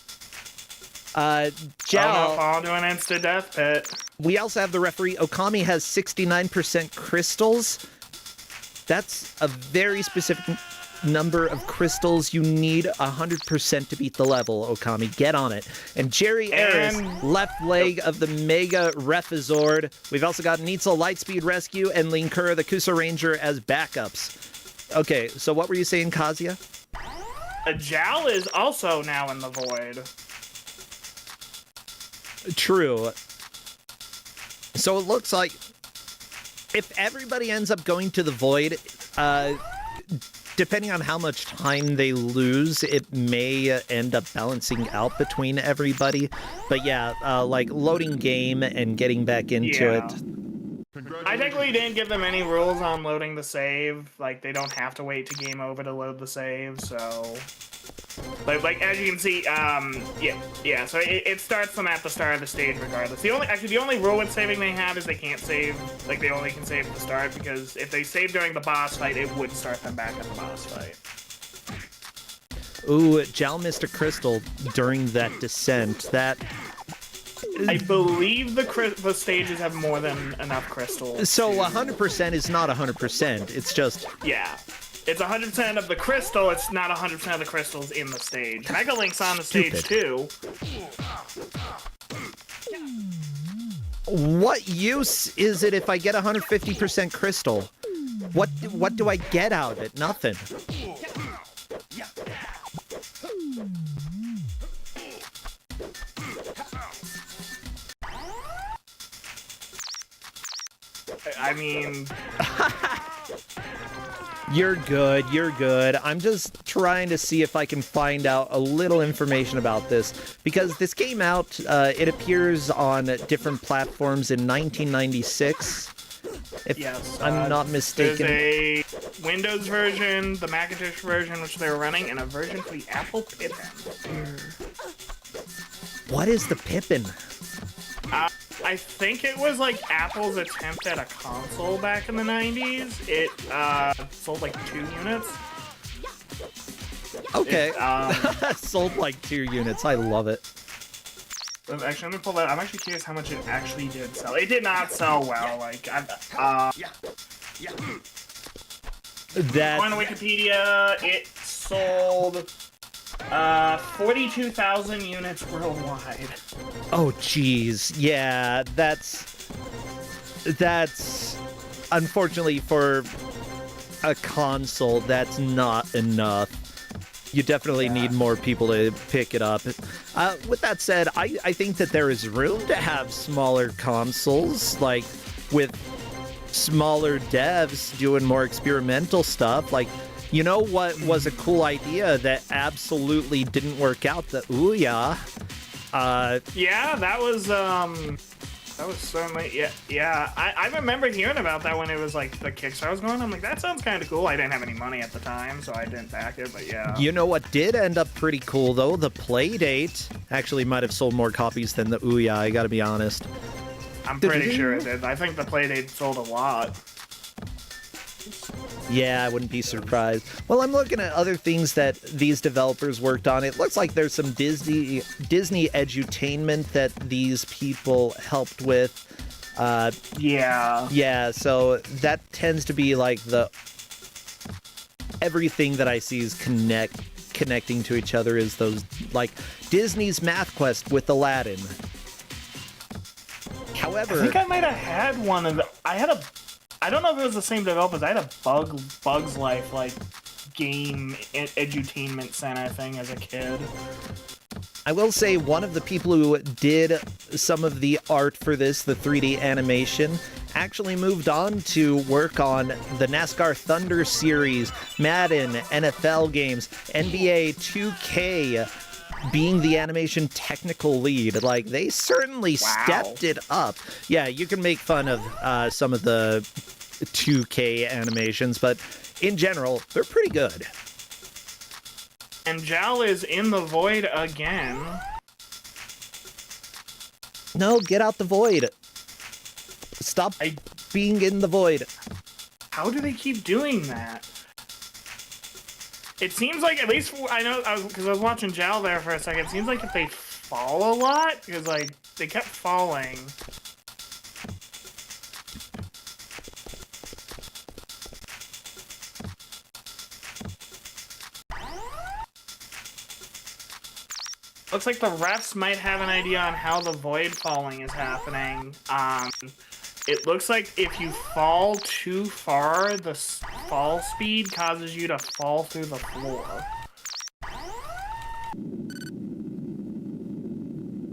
S1: Jal.
S9: Fall to an instant death pit.
S1: We also have the referee. Okami has 69% crystals. That's a very specific number of crystals. You need 100% to beat the level, Okami. Get on it. And Jerry Ayres, left leg of the Mega Refizord. We've also got Neitzel Lightspeed Rescue and Linkura the Kusaranger as backups. Okay, so what were you saying, Kazuya?
S9: Jal is also now in the void.
S1: True. So it looks like if everybody ends up going to the void, depending on how much time they lose, it may end up balancing out between everybody. But yeah, like loading game and getting back into it.
S9: I technically didn't give them any rules on loading the save. Like, they don't have to wait to game over to load the save, so... Like as you can see, yeah, so it starts them at the start of the stage regardless. The only rule with saving they have is they can't save, like, they only can save at the start, because if they save during the boss fight, it would start them back at the boss fight.
S1: Ooh, Jal missed a crystal during that descent. That...
S9: I believe the stages have more than enough crystals.
S1: So 100% is not 100%, it's just...
S9: Yeah. It's 100% of the crystal, it's not 100% of the crystals in the stage. Mega Link's on the stage too.
S1: What use is it if I get 150% crystal? What do I get out of it? Nothing.
S9: I mean...
S1: You're good, you're good. I'm just trying to see if I can find out a little information about this, because this came out, it appears on different platforms in 1996, if I'm not mistaken.
S9: There's a Windows version, the Macintosh version, which they were running, and a version for the Apple Pippin.
S1: What is the Pippin?
S9: I think it was like Apple's attempt at a console back in the 90s. It sold like 2 units.
S1: Okay. Sold like 2 units. I love it.
S9: Actually, let me pull that. I'm actually curious how much it actually did sell. It did not sell well. Like, according to Wikipedia, it sold 42,000 units worldwide.
S1: Oh, geez. Yeah, that's unfortunately for a console, that's not enough. You definitely need more people to pick it up. With that said, I think that there is room to have smaller consoles, like with smaller devs doing more experimental stuff. Like, you know what was a cool idea that absolutely didn't work out? The Ouya.
S9: Yeah, that was certainly, yeah. I remember hearing about that when it was like the Kickstarter was going. I'm like, that sounds kind of cool. I didn't have any money at the time, so I didn't back it, but yeah.
S1: You know what did end up pretty cool, though? The Playdate actually might have sold more copies than the Ouya, I gotta be honest.
S9: I'm pretty sure it did. I think the Playdate sold a lot.
S1: Yeah, I wouldn't be surprised. Well, I'm looking at other things that these developers worked on. It looks like there's some Disney edutainment that these people helped with. Yeah, so that tends to be like everything that I see is connecting to each other is those, like, Disney's Math Quest with Aladdin. However,
S9: I think I might have had one of the, I don't know if it was the same developers. I had a Bugs Life like game edutainment center thing as a kid.
S1: I will say one of the people who did some of the art for this, the 3D animation, actually moved on to work on the NASCAR Thunder series, Madden, NFL games, NBA 2K, being the animation technical lead. Like, they certainly stepped it up. Yeah, you can make fun of some of the 2K animations, but in general, they're pretty good.
S9: And Jal is in the void again.
S1: No, get out the void. Stop being in the void.
S9: How do they keep doing that? It seems like, at least I know, because I was watching Jal there for a second, it seems like if they fall a lot, because, like, they kept falling. Looks like the refs might have an idea on how the void falling is happening. It looks like if you fall too far, the fall speed causes you to fall through the floor.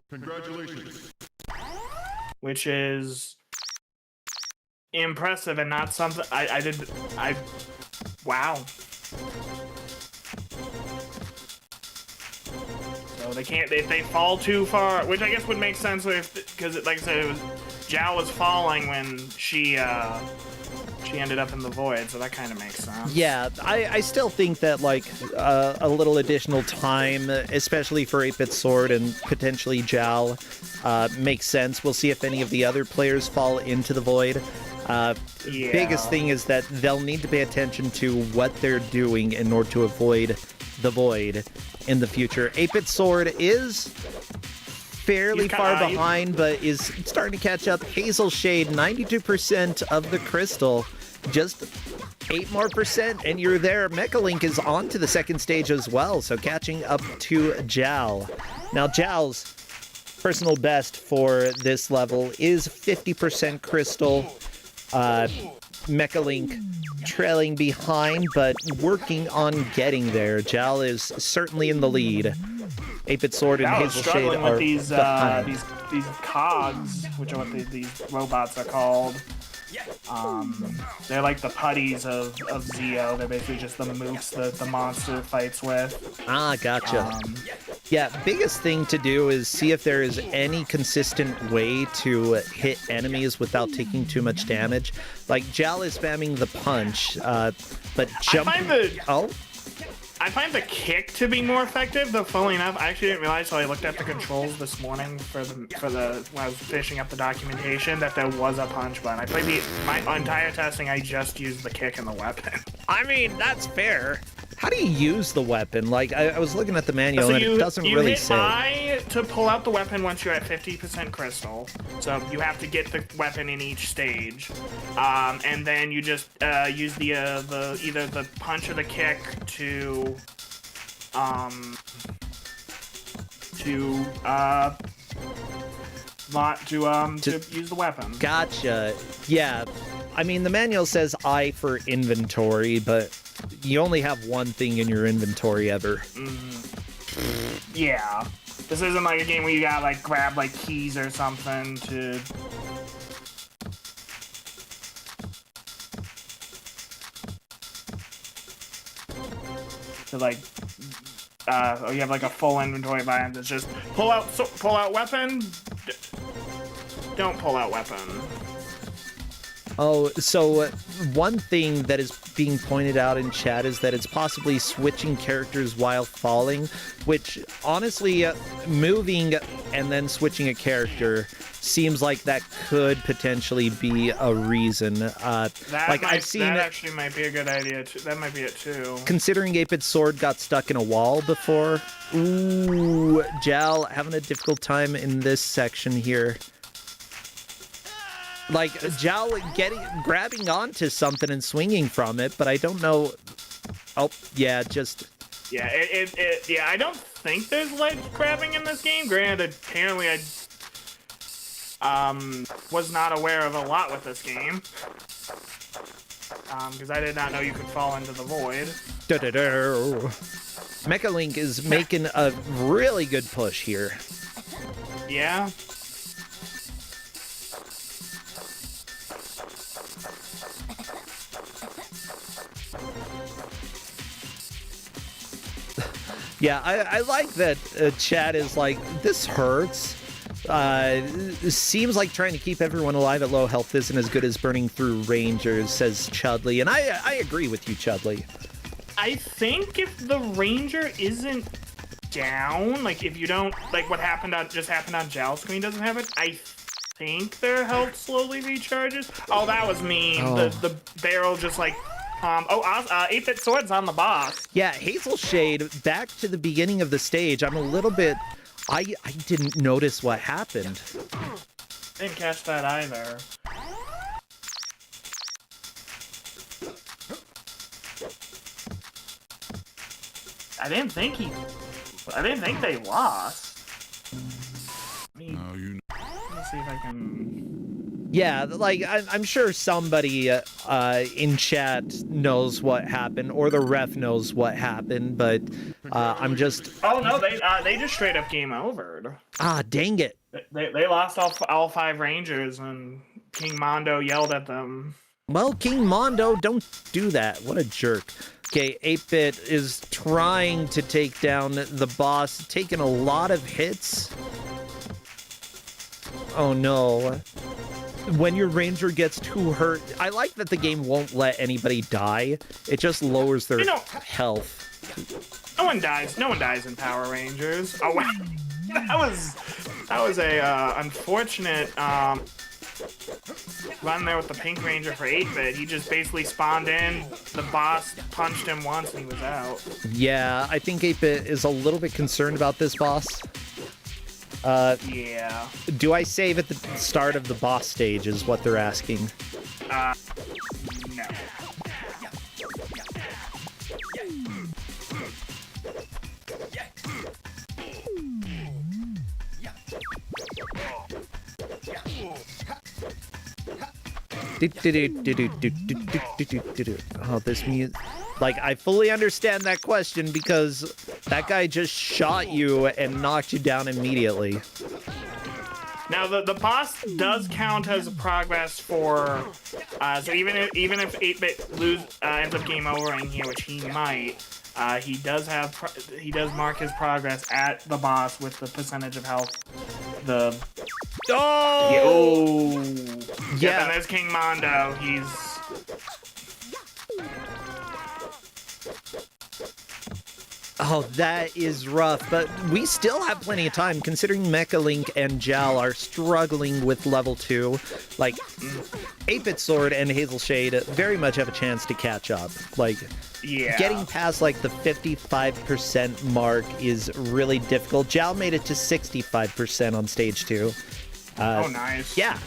S2: Congratulations.
S9: Which is impressive and not something wow. So they can't, if they fall too far, which I guess would make sense because like I said, it was Zhao was falling when she ended up in the void, so that kind of makes sense.
S1: Yeah, I still think that, like, a little additional time, especially for 8-Bit Sword and potentially Zhao, makes sense. We'll see if any of the other players fall into the void. Biggest thing is that they'll need to pay attention to what they're doing in order to avoid the void in the future. 8-Bit Sword is fairly far behind, but is starting to catch up. Hazel Shade, 92% of the crystal, just 8% more, and you're there. Mecha Link is on to the second stage as well, so catching up to Zhao. Now, Zhao's personal best for this level is 50% crystal. Mecha Link trailing behind, but working on getting there. Zhao is certainly in the lead. 8-Bit Sword and Hazel Shade are
S9: with these cogs, which are what these robots are called. They're like the putties of Zeo. They're basically just the mooks that the monster fights with.
S1: Ah, gotcha. Yeah, biggest thing to do is see if there is any consistent way to hit enemies without taking too much damage. Like, Zhao is spamming the punch, but jump...
S9: I find the kick to be more effective, though funnily enough, I actually didn't realize, so I looked at the controls this morning when I was finishing up the documentation, that there was a punch button. I played my entire testing, I just used the kick and the weapon.
S1: I mean, that's fair. How do you use the weapon? Like, I was looking at the manual and it doesn't really say.
S9: You hit I to pull out the weapon once you're at 50% crystal. So you have to get the weapon in each stage. And then you just use the either the punch or the kick to use the weapon.
S1: Gotcha. Yeah. I mean, the manual says I for inventory, but you only have one thing in your inventory ever.
S9: Yeah. This isn't like a game where you gotta like grab like keys or something to... like, or you have like a full inventory of items. It's just pull out weapon, don't pull out weapon.
S1: Oh, so one thing that is being pointed out in chat is that it's possibly switching characters while falling, which honestly, moving and then switching a character seems like that could potentially be a reason. I've seen
S9: that actually might be a good idea too. That might be it too.
S1: Considering 8-Bit Sword got stuck in a wall before. Ooh, Jal having a difficult time in this section here. Like, Jal grabbing onto something and swinging from it, but I don't know. Oh, yeah, just...
S9: Yeah, yeah, I don't think there's ledge grabbing in this game. Granted, apparently I was not aware of a lot with this game. Because I did not know you could fall into the void.
S1: Mecha Link is making a really good push here.
S9: Yeah.
S1: Yeah, I like that chat is like, this hurts. Seems like trying to keep everyone alive at low health isn't as good as burning through Rangers, says Chudley. And I agree with you, Chudley.
S9: I think if the Ranger isn't down, like if you don't, like what just happened on Jal's screen doesn't have it, I think their health slowly recharges. Oh, that was mean. Oh. The barrel just like... 8-Bit Sword's on the boss.
S1: Yeah, Hazel Shade, back to the beginning of the stage. I'm a little bit... I didn't notice what happened.
S9: Didn't catch that either. I didn't think they lost. Let me see if I can...
S1: Yeah, like, I'm sure somebody in chat knows what happened, or the ref knows what happened, but I'm just...
S9: Oh, no, they just straight up game overed.
S1: Ah, dang it.
S9: They lost all 5 Rangers, and King Mondo yelled at them.
S1: Well, King Mondo, don't do that. What a jerk. Okay, 8-Bit is trying to take down the boss, taking a lot of hits. Oh, no. When your Ranger gets too hurt, I like that the game won't let anybody die. It just lowers their health.
S9: No one dies in Power Rangers. Oh, wow. that was a unfortunate run there with the Pink Ranger for 8-Bit. He just basically spawned in, the boss punched him once, and he was out.
S1: Yeah, I think 8-Bit is a little bit concerned about this boss.
S9: Yeah.
S1: Do I save at the start of the boss stage is what they're asking.
S9: No.
S1: Oh, this music. Like, I fully understand that question because that guy just shot you and knocked you down immediately.
S9: Now, the boss does count as progress for, so even if 8-Bit ends up game overing here, which he might, he does mark his progress at the boss with the percentage of health.
S1: Yeah,
S9: Yeah, and there's King Mondo. He's...
S1: Oh, that is rough, but we still have plenty of time, considering Mecha Link and Jal are struggling with level 2. Like, 8-Bit Sword and Hazel Shade very much have a chance to catch up. Like, getting past, like, the 55% mark is really difficult. Jal made it to 65% on stage 2.
S9: Oh, nice.
S1: Yeah.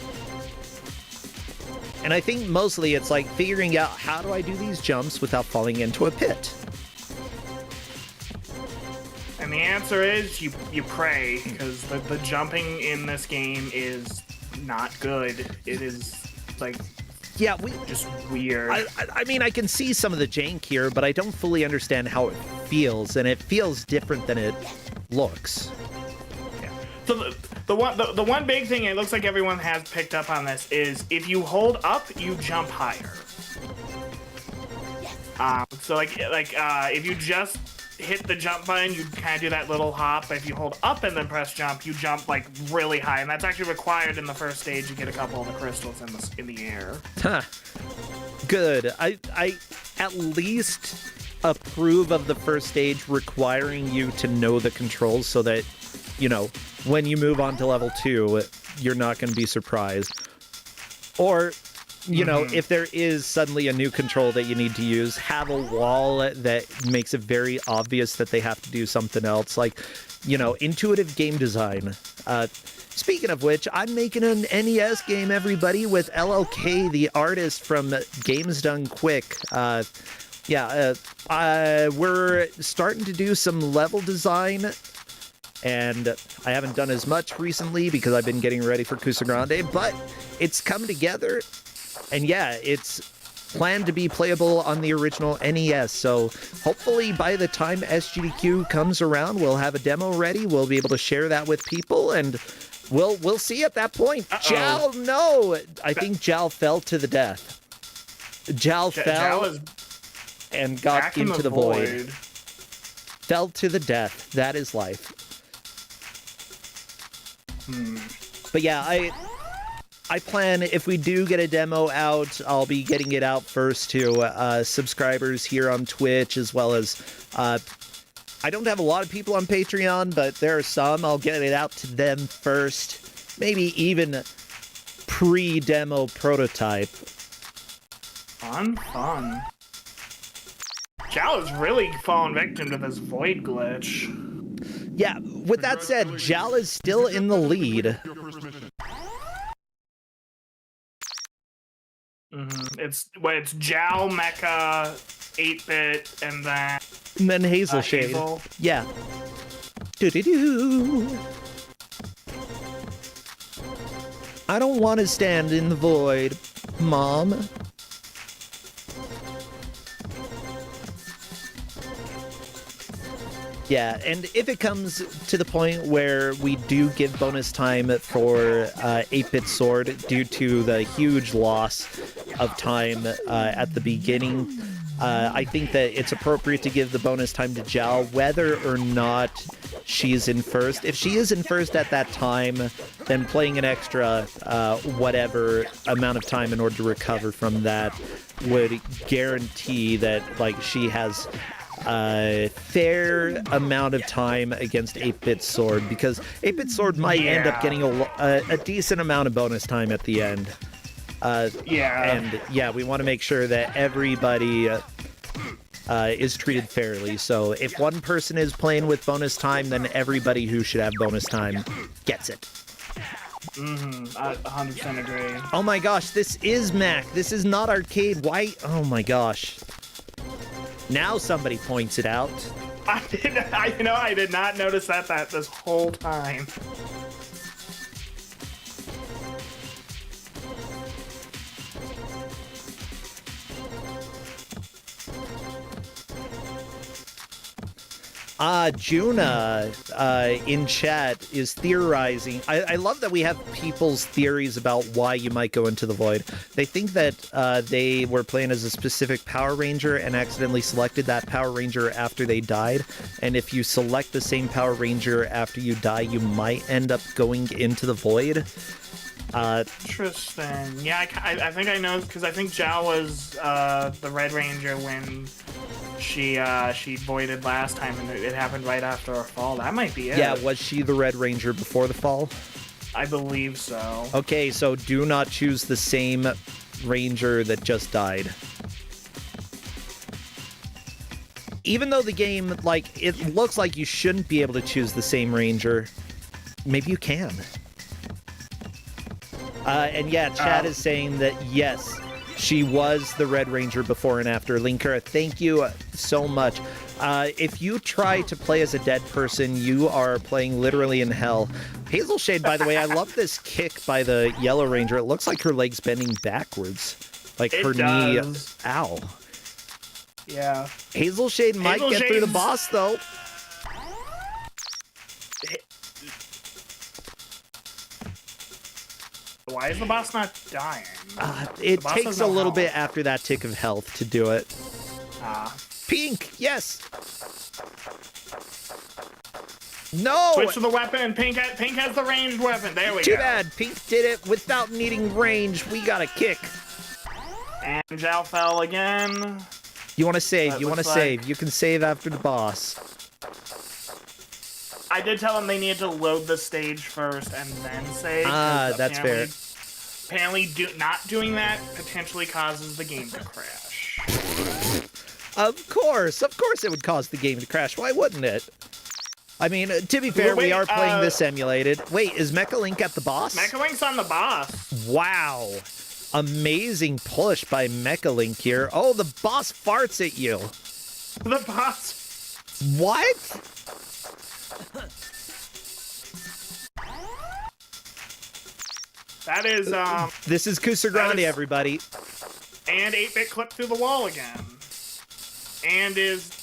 S1: And I think mostly it's, like, figuring out how do I do these jumps without falling into a pit.
S9: And the answer is you pray, because the jumping in this game is not good. It is like
S1: Yeah,
S9: just weird.
S1: I mean, I can see some of the jank here, but I don't fully understand how it feels, and it feels different than it looks.
S9: So the one big thing it looks like everyone has picked up on this is if you hold up, you jump higher. So if you just hit the jump button, you kind of do that little hop. But if you hold up and then press jump, you jump like really high, and that's actually required in the first stage. You get a couple of the crystals in the air.
S1: Huh. Good. I at least approve of the first stage requiring you to know the controls so that, you know, when you move on to level 2, you're not going to be surprised. Or, you know, if there is suddenly a new control that you need to use, have a wall that makes it very obvious that they have to do something else. Like, you know, intuitive game design. Speaking of which, I'm making an NES game, everybody, with LLK, the artist from Games Done Quick. We're starting to do some level design, and I haven't done as much recently because I've been getting ready for Kusogrande, but it's come together, and yeah, it's planned to be playable on the original NES, so hopefully by the time SGDQ comes around, we'll have a demo ready, we'll be able to share that with people, and we'll see at that point. Jal, no! I think Jal fell to the death. Jal fell and got into the void. Fell to the death. That is life. But yeah, I plan, if we do get a demo out, I'll be getting it out first to subscribers here on Twitch, as well as, I don't have a lot of people on Patreon, but there are some. I'll get it out to them first. Maybe even pre-demo prototype.
S9: Fun. Jal is really fallen victim to this void glitch.
S1: Yeah, with that said, Jal is still in the lead. It's Jal, Mecha, 8-Bit, and then Hazel Shade.
S9: Hazel.
S1: Yeah. Do-do-do. I don't want to stand in the void, Mom. Yeah, and if it comes to the point where we do give bonus time for 8-Bit Sword due to the huge loss of time at the beginning, I think that it's appropriate to give the bonus time to Jal, whether or not she's in first. If she is in first at that time, then playing an extra whatever amount of time in order to recover from that would guarantee that, like, she has a fair amount of time against 8-Bit Sword, because 8-Bit Sword might end up getting a decent amount of bonus time at the end. And yeah, we want to make sure that everybody is treated fairly. So if one person is playing with bonus time, then everybody who should have bonus time gets it.
S9: I 100% agree.
S1: Oh my gosh, this is Mac. This is not arcade. Why? Oh my gosh. Now somebody points it out.
S9: I did not notice that this whole time.
S1: Juna in chat is theorizing. I love that we have people's theories about why you might go into the void. They think that they were playing as a specific Power Ranger and accidentally selected that Power Ranger after they died. And if you select the same Power Ranger after you die, you might end up going into the void.
S9: Interesting. Yeah, I think I know, because I think Jal was the Red Ranger when she voided last time, and it happened right after her fall. That might be it.
S1: Yeah, was she the Red Ranger before the fall?
S9: I believe so.
S1: Okay, so do not choose the same Ranger that just died. Even though the game, like, it looks like you shouldn't be able to choose the same Ranger, maybe you can. And yeah, Chad is saying that yes, she was the Red Ranger before and after. Linker, thank you so much. If you try to play as a dead person, you are playing literally in hell. Hazel Shade, by the way, I love this kick by the Yellow Ranger. It looks like her leg's bending backwards. Like
S9: It
S1: her knee.
S9: does.
S1: Ow.
S9: Yeah.
S1: Hazel Shade might get through the
S9: Hazelshade's-
S1: boss though.
S9: Why is the boss not dying?
S1: It
S9: boss
S1: takes
S9: has
S1: a
S9: no
S1: little bit
S9: health.
S1: after that tick of health to do it.
S9: Ah.
S1: Pink, yes. No.
S9: Switch to the weapon. Pink has the ranged weapon. There we
S1: Too
S9: go.
S1: bad. Pink did it without needing range. We got a kick.
S9: And Zhao fell again.
S1: You want to save.
S9: That
S1: You want to
S9: looks like-
S1: save. You can save after the boss.
S9: I did tell them they needed to load the stage first and then save. 'cause
S1: Ah, that's fair.
S9: Apparently, not doing that potentially causes the game to crash.
S1: Of course it would cause the game to crash. Why wouldn't it? I mean, to be fair, we
S9: Wait,
S1: are playing this emulated. Wait, is Mecha Link at the boss?
S9: Mecha Link's on the boss.
S1: Wow. Amazing push by Mecha Link here. Oh, the boss farts at you.
S9: The boss.
S1: What?
S9: That is,
S1: This is Kusogrande, everybody.
S9: and 8-bit clipped through the wall again. And is...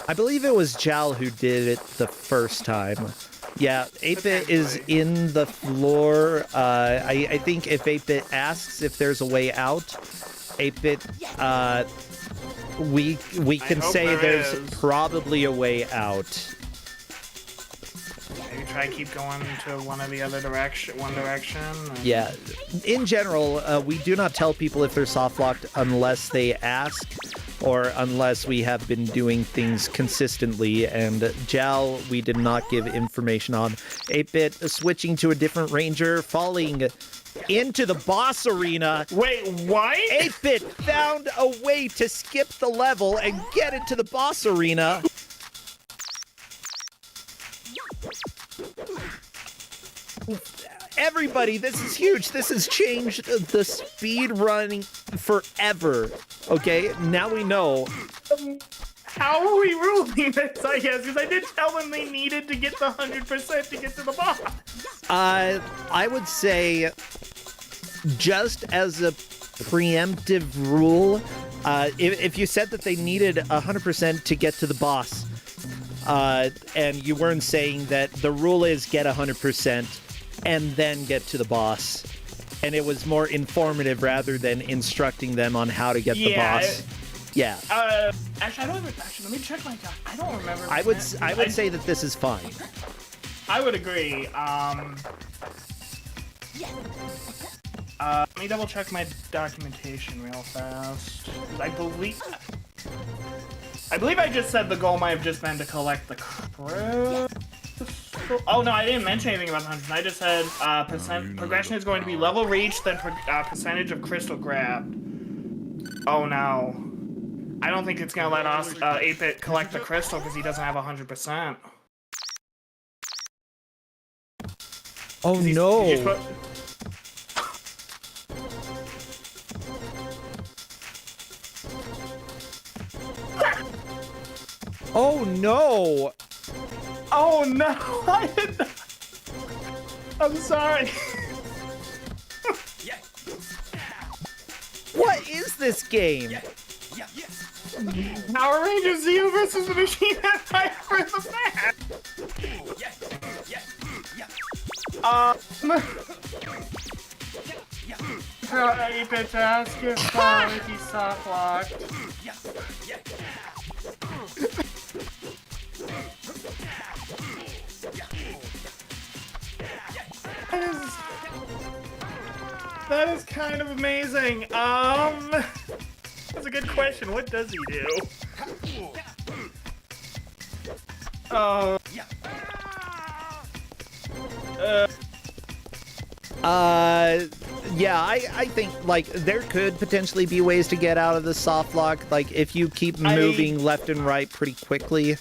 S1: I believe it was Jal who did it the first time. Yeah, 8-bit is in the floor. I think if 8-bit asks if there's a way out, 8-bit, we can
S9: hope
S1: say
S9: there
S1: there's
S9: is.
S1: probably a way out.
S9: Maybe try to keep going to one direction. And...
S1: Yeah, in general, we do not tell people if they're soft locked unless they ask or unless we have been doing things consistently. And Jal, we did not give information on. 8-bit switching to a different ranger, falling into the boss arena.
S9: Wait, what?
S1: 8-bit found a way to skip the level and get into the boss arena. Everybody, this is huge. This has changed the speed running forever. Okay, now we know.
S9: How are we ruling this, I guess? Because I did tell them they needed to get the 100% to get to the boss.
S1: I would say, just as a preemptive rule, if you said that they needed 100% to get to the boss, and you weren't saying that the rule is get 100% and then get to the boss, and it was more informative rather than instructing them on how to get the boss. Yeah.
S9: Actually, let me check my doc. I don't remember.
S1: I would say that this is fine.
S9: I would agree. Let me double check my documentation real fast. 'Cause I believe I just said the goal might have just been to collect the crystal. Oh no, I didn't mention anything about the 100%. I just said progression is going to be level reached, then percentage of crystal grabbed. Oh no. I don't think it's gonna let us 8-bit collect the crystal because he doesn't have 100%.
S1: Oh no. Oh no!
S9: Oh no! I didn't. I'm sorry.
S1: What is this game?
S9: Power Rangers Zeo versus the Machine Empire for the match. Hey, bitch ass, get fired, he's soft locked. That is kind of amazing. That's a good question. What does he do?
S1: Yeah, I think, like, there could potentially be ways to get out of the soft lock. Like, if you keep moving left and right pretty quickly,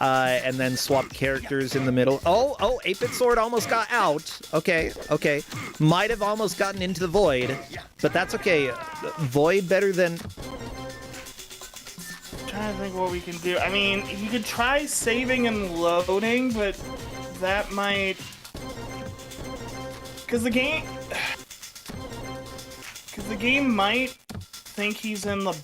S1: and then swap characters in the middle. Oh, 8-bit sword almost got out. Okay. Might have almost gotten into the void, but that's okay. Void better than...
S9: I'm trying to think what we can do. I mean, you could try saving and loading, but that might... Because the game might think he's in the...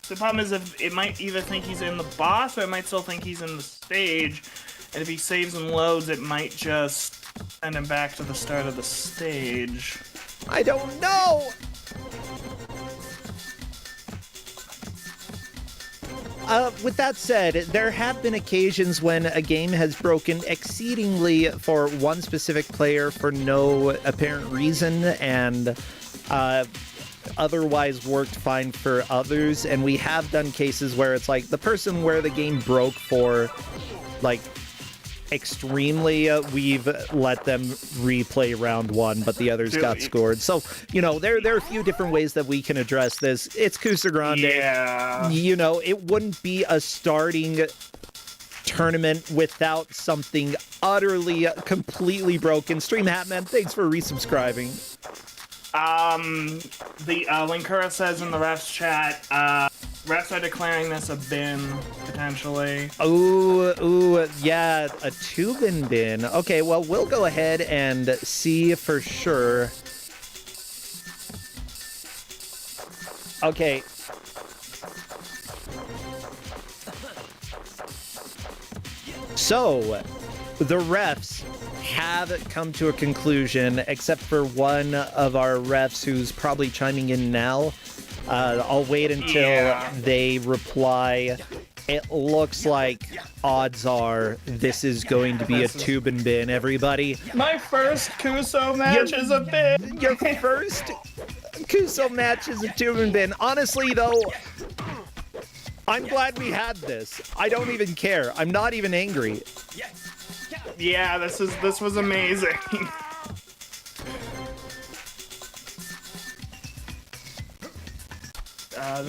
S9: The problem is if it might either think he's in the boss, or it might still think he's in the stage, and if he saves and loads, it might just send him back to the start of the stage.
S1: I don't know! With that said, there have been occasions when a game has broken exceedingly for one specific player for no apparent reason, and otherwise worked fine for others. And we have done cases where it's like the person where the game broke for, like, extremely, we've let them replay round one, but the others got scored. So, you know, there are a few different ways that we can address this. It's Kusogrande.
S9: Yeah.
S1: You know, it wouldn't be a starting tournament without something utterly, completely broken. Stream Hatman, thanks for resubscribing.
S9: The Linkura says in the refs chat, refs are declaring this a bin, potentially.
S1: Ooh, yeah, a two-bin bin. Okay, well, we'll go ahead and see for sure. Okay. So, the refs have come to a conclusion, except for one of our refs who's probably chiming in now. I'll wait until they reply. It looks like odds are this is going to be a tube and bin, everybody.
S9: My first Kuso match is a bin.
S1: Your first Kuso match is a tube and bin. Honestly, though, I'm glad we had this. I don't even care. I'm not even angry.
S9: Yeah, this was amazing.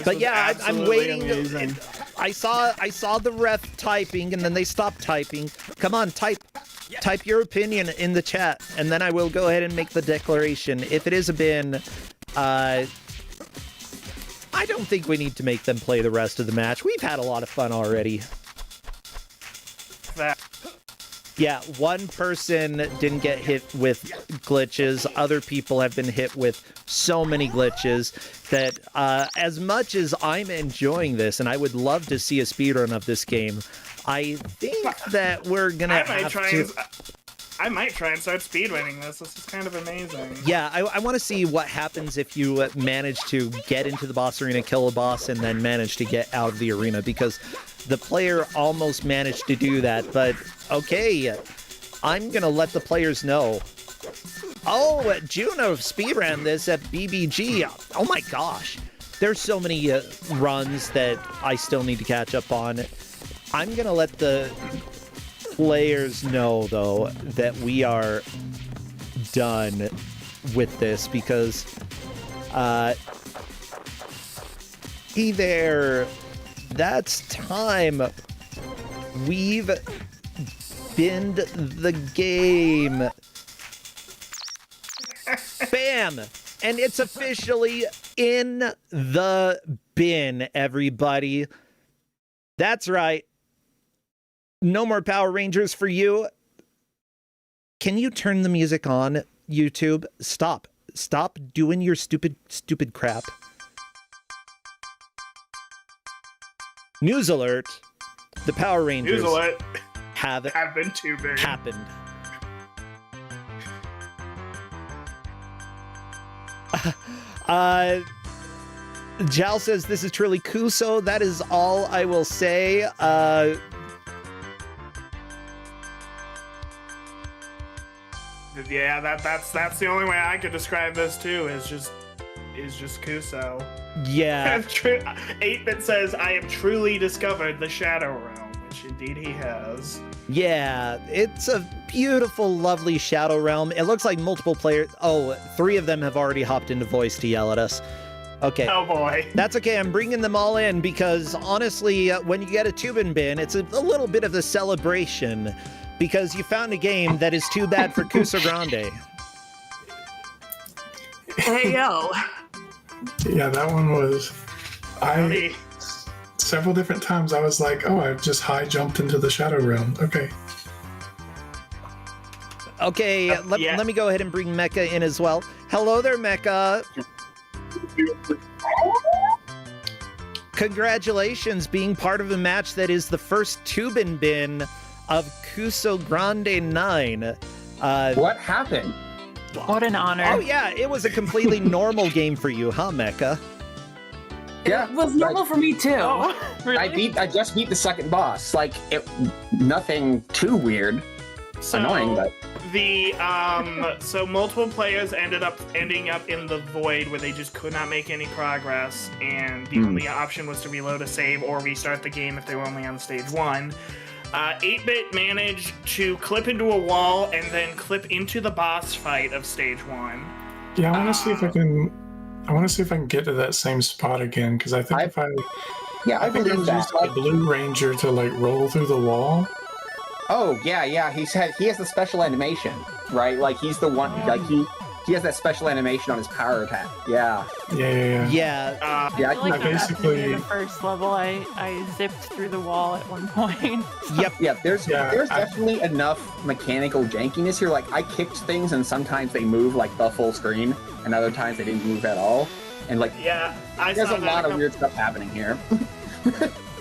S1: But yeah, I'm waiting. I saw the ref typing, and then they stopped typing. Come on, type your opinion in the chat, and then I will go ahead and make the declaration. If it is a bin, I don't think we need to make them play the rest of the match. We've had a lot of fun already. Yeah, one person didn't get hit with glitches. Other people have been hit with so many glitches that as much as I'm enjoying this, and I would love to see a speedrun of this game, I think that we're gonna
S9: I might try and start speedrunning this. This is kind of amazing.
S1: Yeah, I want to see what happens if you manage to get into the boss arena, kill a boss, and then manage to get out of the arena, because the player almost managed to do that, but okay, I'm gonna let the players know. Oh, Juno speedran this at BBG. Oh my gosh. There's so many runs that I still need to catch up on. I'm gonna let the players know, though, that we are done with this, because hey there, that's time. We've binned the game. Bam! And it's officially in the bin, everybody. That's right. No more Power Rangers for you. Can you turn the music on, YouTube? Stop. Stop doing your stupid crap. News alert. The Power Rangers
S9: News alert.
S1: have
S9: been too big.
S1: Happened. Jal says this is truly Kuso. That is all I will say.
S9: Yeah, that's the only way I could describe this too. Is just Kuso.
S1: Yeah.
S9: 8-Bit says, I have truly discovered the Shadow Realm, which indeed he has.
S1: Yeah, it's a beautiful, lovely Shadow Realm. It looks like multiple players. Oh, 3 of them have already hopped into voice to yell at us. Okay.
S9: Oh boy.
S1: That's okay. I'm bringing them all in because honestly, when you get a Tubin bin, it's a little bit of a celebration because you found a game that is too bad for Kusogrande.
S10: Hey yo.
S11: Yeah, that one was. Several different times I was like, oh, I've just high jumped into the Shadow Realm. Okay.
S1: Okay, let me go ahead and bring Mecha in as well. Hello there, Mecha. Congratulations being part of a match that is the first Tubin bin of Kusogrande 9.
S10: What happened?
S12: What an honor.
S1: Oh yeah, it was a completely normal game for you, huh, Mecha?
S10: Yeah,
S12: it was normal for me too.
S9: Oh,
S12: really?
S10: I just beat the second boss. Like, nothing too weird.
S9: So,
S10: annoying, but
S9: so multiple players ending up in the void where they just could not make any progress, and the only option was to reload a save or restart the game if they were only on stage 1. 8-Bit managed to clip into a wall and then clip into the boss fight of stage 1.
S11: Yeah, I want to see if I can. I want to see if I can get to that same spot again, because I think I think I
S10: believe that.
S11: used the Blue Ranger to like roll through the wall.
S10: Oh yeah, he has the special animation, right? Like he's the one, like he has that special animation on his power attack. Yeah.
S1: Yeah.
S12: I feel like
S11: basically
S12: in the first level, I zipped through the wall at one point.
S1: Yep.
S10: Yeah, there's definitely enough mechanical jankiness here. Like I kicked things, and sometimes they move like the full screen, and other times they didn't move at all. And like, there's a lot of weird stuff happening here.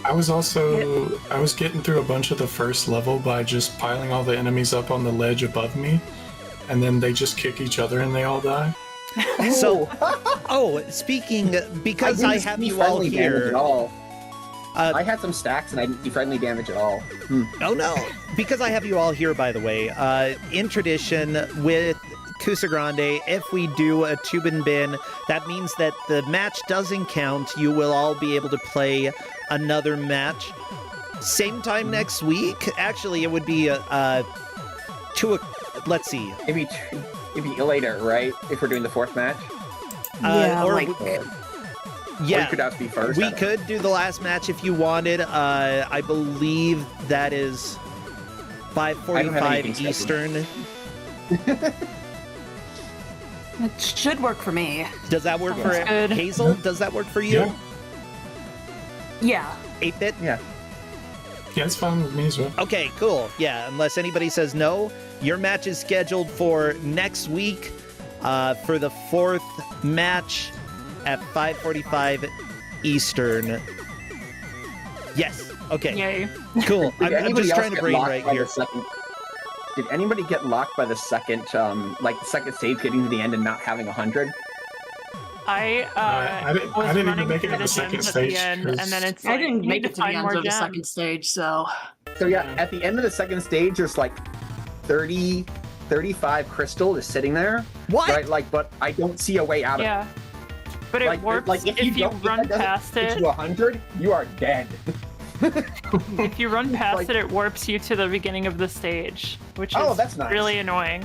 S11: I was getting through a bunch of the first level by just piling all the enemies up on the ledge above me, and then they just kick each other and they all die.
S1: So, speaking, because I have you all here.
S10: I had some stacks and I didn't do friendly damage at all.
S1: Oh no! Because I have you all here, by the way, in tradition with Kusogrande, if we do a Tubin bin, that means that the match doesn't count. You will all be able to play another match. Same time next week. Actually, it would be let's see.
S10: Maybe later, right? If we're doing the fourth match.
S1: Yeah,
S10: or you could have to be first.
S1: We could do the last match if you wanted. I believe that is 5:45 Eastern.
S12: It should work for me.
S1: Does that work for Hazel? Does that work for you?
S12: Yeah.
S1: 8-Bit?
S11: Yeah, it's fine with me as well.
S1: Okay, cool. Yeah, unless anybody says no, your match is scheduled for next week for the 4th match at 5:45 Eastern. Yes. Okay.
S12: Yay.
S1: Cool. I'm just trying to brain right here.
S10: Did anybody get locked by the second, the second stage getting to the end and not having 100?
S11: I didn't even make it to the second stage.
S12: And then it's
S13: I didn't make
S12: it
S13: it to the end of the second stage, so
S10: yeah, at the end of the second stage, there's like 35 crystal is sitting there.
S1: What?
S10: Right, like, but I don't see a way out of it.
S12: But it works if you run past it.
S10: To 100, you are dead.
S12: If you run past it, it warps you to the beginning of the stage, which is
S10: that's nice.
S12: really annoying.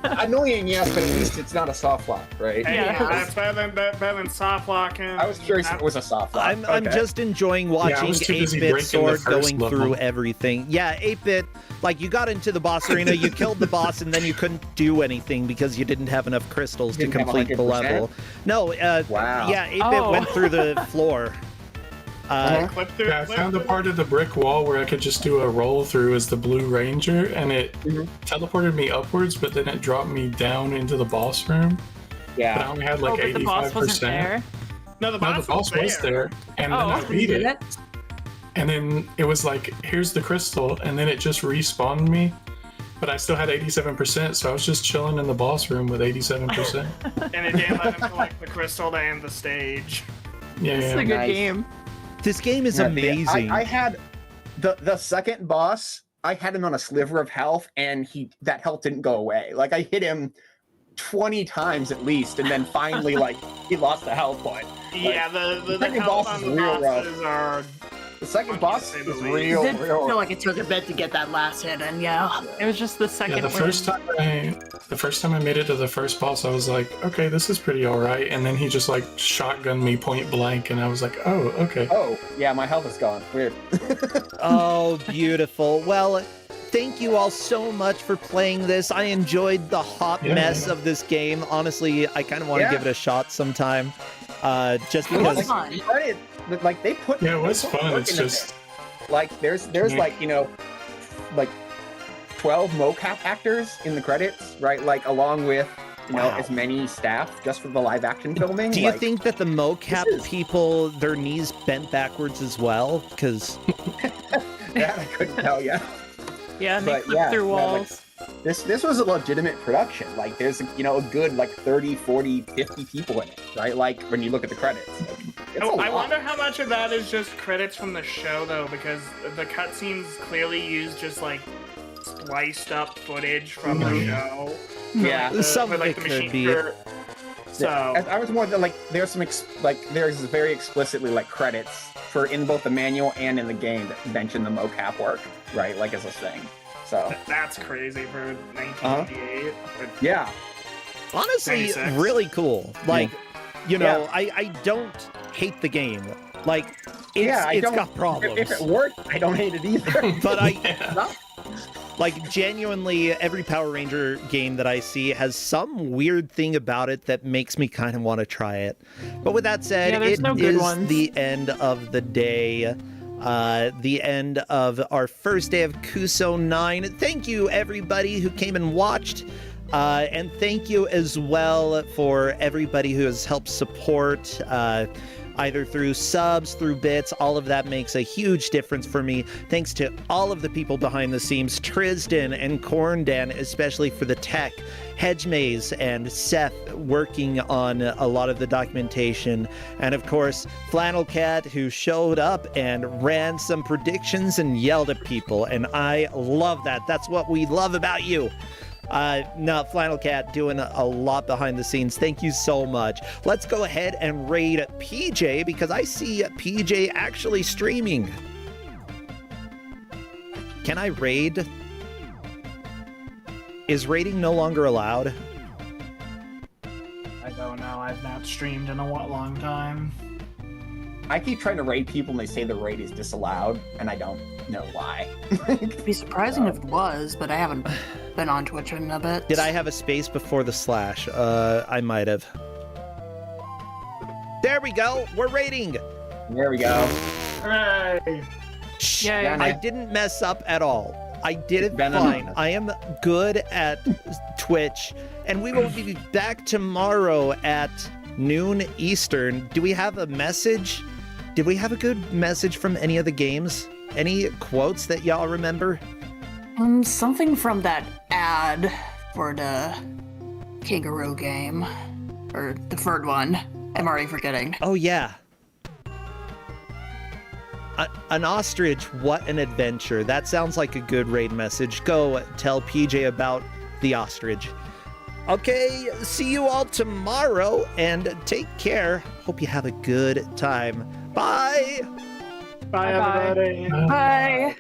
S10: Annoying, yes, but at least it's not a soft lock, right?
S9: Yeah, that's better than soft locking.
S10: I was curious if it was a soft lock.
S1: I'm just enjoying watching 8-Bit Sword going through everything. Yeah, 8-Bit, like you got into the boss arena, you killed the boss, and then you couldn't do anything because you didn't have enough crystals to complete the level. No,
S10: wow.
S1: Yeah, 8-Bit went through the floor.
S11: I found the part of the brick wall where I could just do a roll through as the Blue Ranger, and it teleported me upwards, but then it dropped me down into the boss room.
S10: Yeah.
S11: But I only had like 85%.
S12: The boss wasn't there?
S9: No, the boss
S11: was there. And then I beat it. And then it was like, here's the crystal, and then it just respawned me. But I still had 87%, so I was just chilling in the boss room with 87%.
S9: And it didn't let him collect the crystal to end the stage.
S11: Yeah,
S12: It's a good game.
S1: This game is amazing.
S10: I had the second boss. I had him on a sliver of health, and that health didn't go away. Like I hit him 20 times at least, and then finally, like he lost the health point.
S9: Yeah,
S10: like,
S9: the
S10: second
S9: health
S10: boss
S9: on
S10: is
S9: the
S10: real
S9: bosses
S10: rough.
S9: are.
S10: The second boss is real.
S13: I did feel like it took a bit to get that last hit in. Yeah,
S12: it was just the second.
S11: Yeah, the first time I made it to the first boss, I was like, okay, this is pretty all right. And then he just like shotgunned me point blank, and I was like, oh, okay.
S10: Oh, yeah, my health is gone. Weird.
S1: Oh, beautiful. Well, thank you all so much for playing this. I enjoyed the hot mess of this game. Honestly, I kind of want to give it a shot sometime. Just because.
S13: It was fun.
S10: Like they put.
S11: Yeah, it was fun. It's just
S10: like there's like, you know, like 12 mocap actors in the credits, right? Like along with as many staff just for the live action filming.
S1: Do you think that the mocap people, their knees bent backwards as well? Because
S10: that I couldn't tell you.
S12: Yeah, and they clip through walls.
S10: This was a legitimate production. Like there's a good like 30, 40, 50 people in it, right? Like when you look at the credits.
S9: I wonder how much of that is just credits from the show though, because the cutscenes clearly use just like spliced up footage from the show.
S10: Yeah,
S1: some of it could be.
S10: So I was more like there's some there's very explicitly like credits for in both the manual and in the game that mention the mocap work, right? Like as a thing. So
S9: that's crazy for 1988.
S10: Yeah.
S1: Honestly,
S9: 96.
S1: really cool. Like, I don't hate the game. Like, it's got problems.
S10: If it worked, I don't hate it either.
S1: But like, genuinely, every Power Ranger game that I see has some weird thing about it that makes me kind of want to try it. But with that said, it is the end of the day. The end of our first day of Kus9rande. Thank you, everybody who came and watched. And thank you as well for everybody who has helped support, either through subs, through bits. All of that makes a huge difference for me. Thanks to all of the people behind the scenes, Tristan and Kus9rande, especially for the tech, Hedgemaze and Seth working on a lot of the documentation, and of course Flannel Cat, who showed up and ran some predictions and yelled at people, and I love that. That's what we love about you. No, Flannel Cat doing a lot behind the scenes. Thank you so much. Let's go ahead and raid PJ, because I see PJ actually streaming. Can I raid? Is raiding no longer allowed?
S9: I don't know. I've not streamed in a long time.
S10: I keep trying to raid people and they say the raid is disallowed, and I don't know why.
S13: It'd be surprising if it was, but I haven't been on Twitch in a bit.
S1: Did I have a space before the slash? I might have. There we go. We're raiding.
S10: There we go.
S9: Hooray!
S1: Yeah, I didn't mess up at all. I did it fine. I am good at Twitch, and we will be back tomorrow at noon Eastern. Do we have a message? Did we have a good message from any of the games? Any quotes that y'all remember?
S13: Something from that ad for the Kangaroo game, or the third one. I'm already forgetting.
S1: Oh yeah. An ostrich, what an adventure. That sounds like a good raid message. Go tell PJ about the ostrich. Okay, see you all tomorrow, and take care. Hope you have a good time. Bye!
S9: Bye, everybody.
S13: Bye.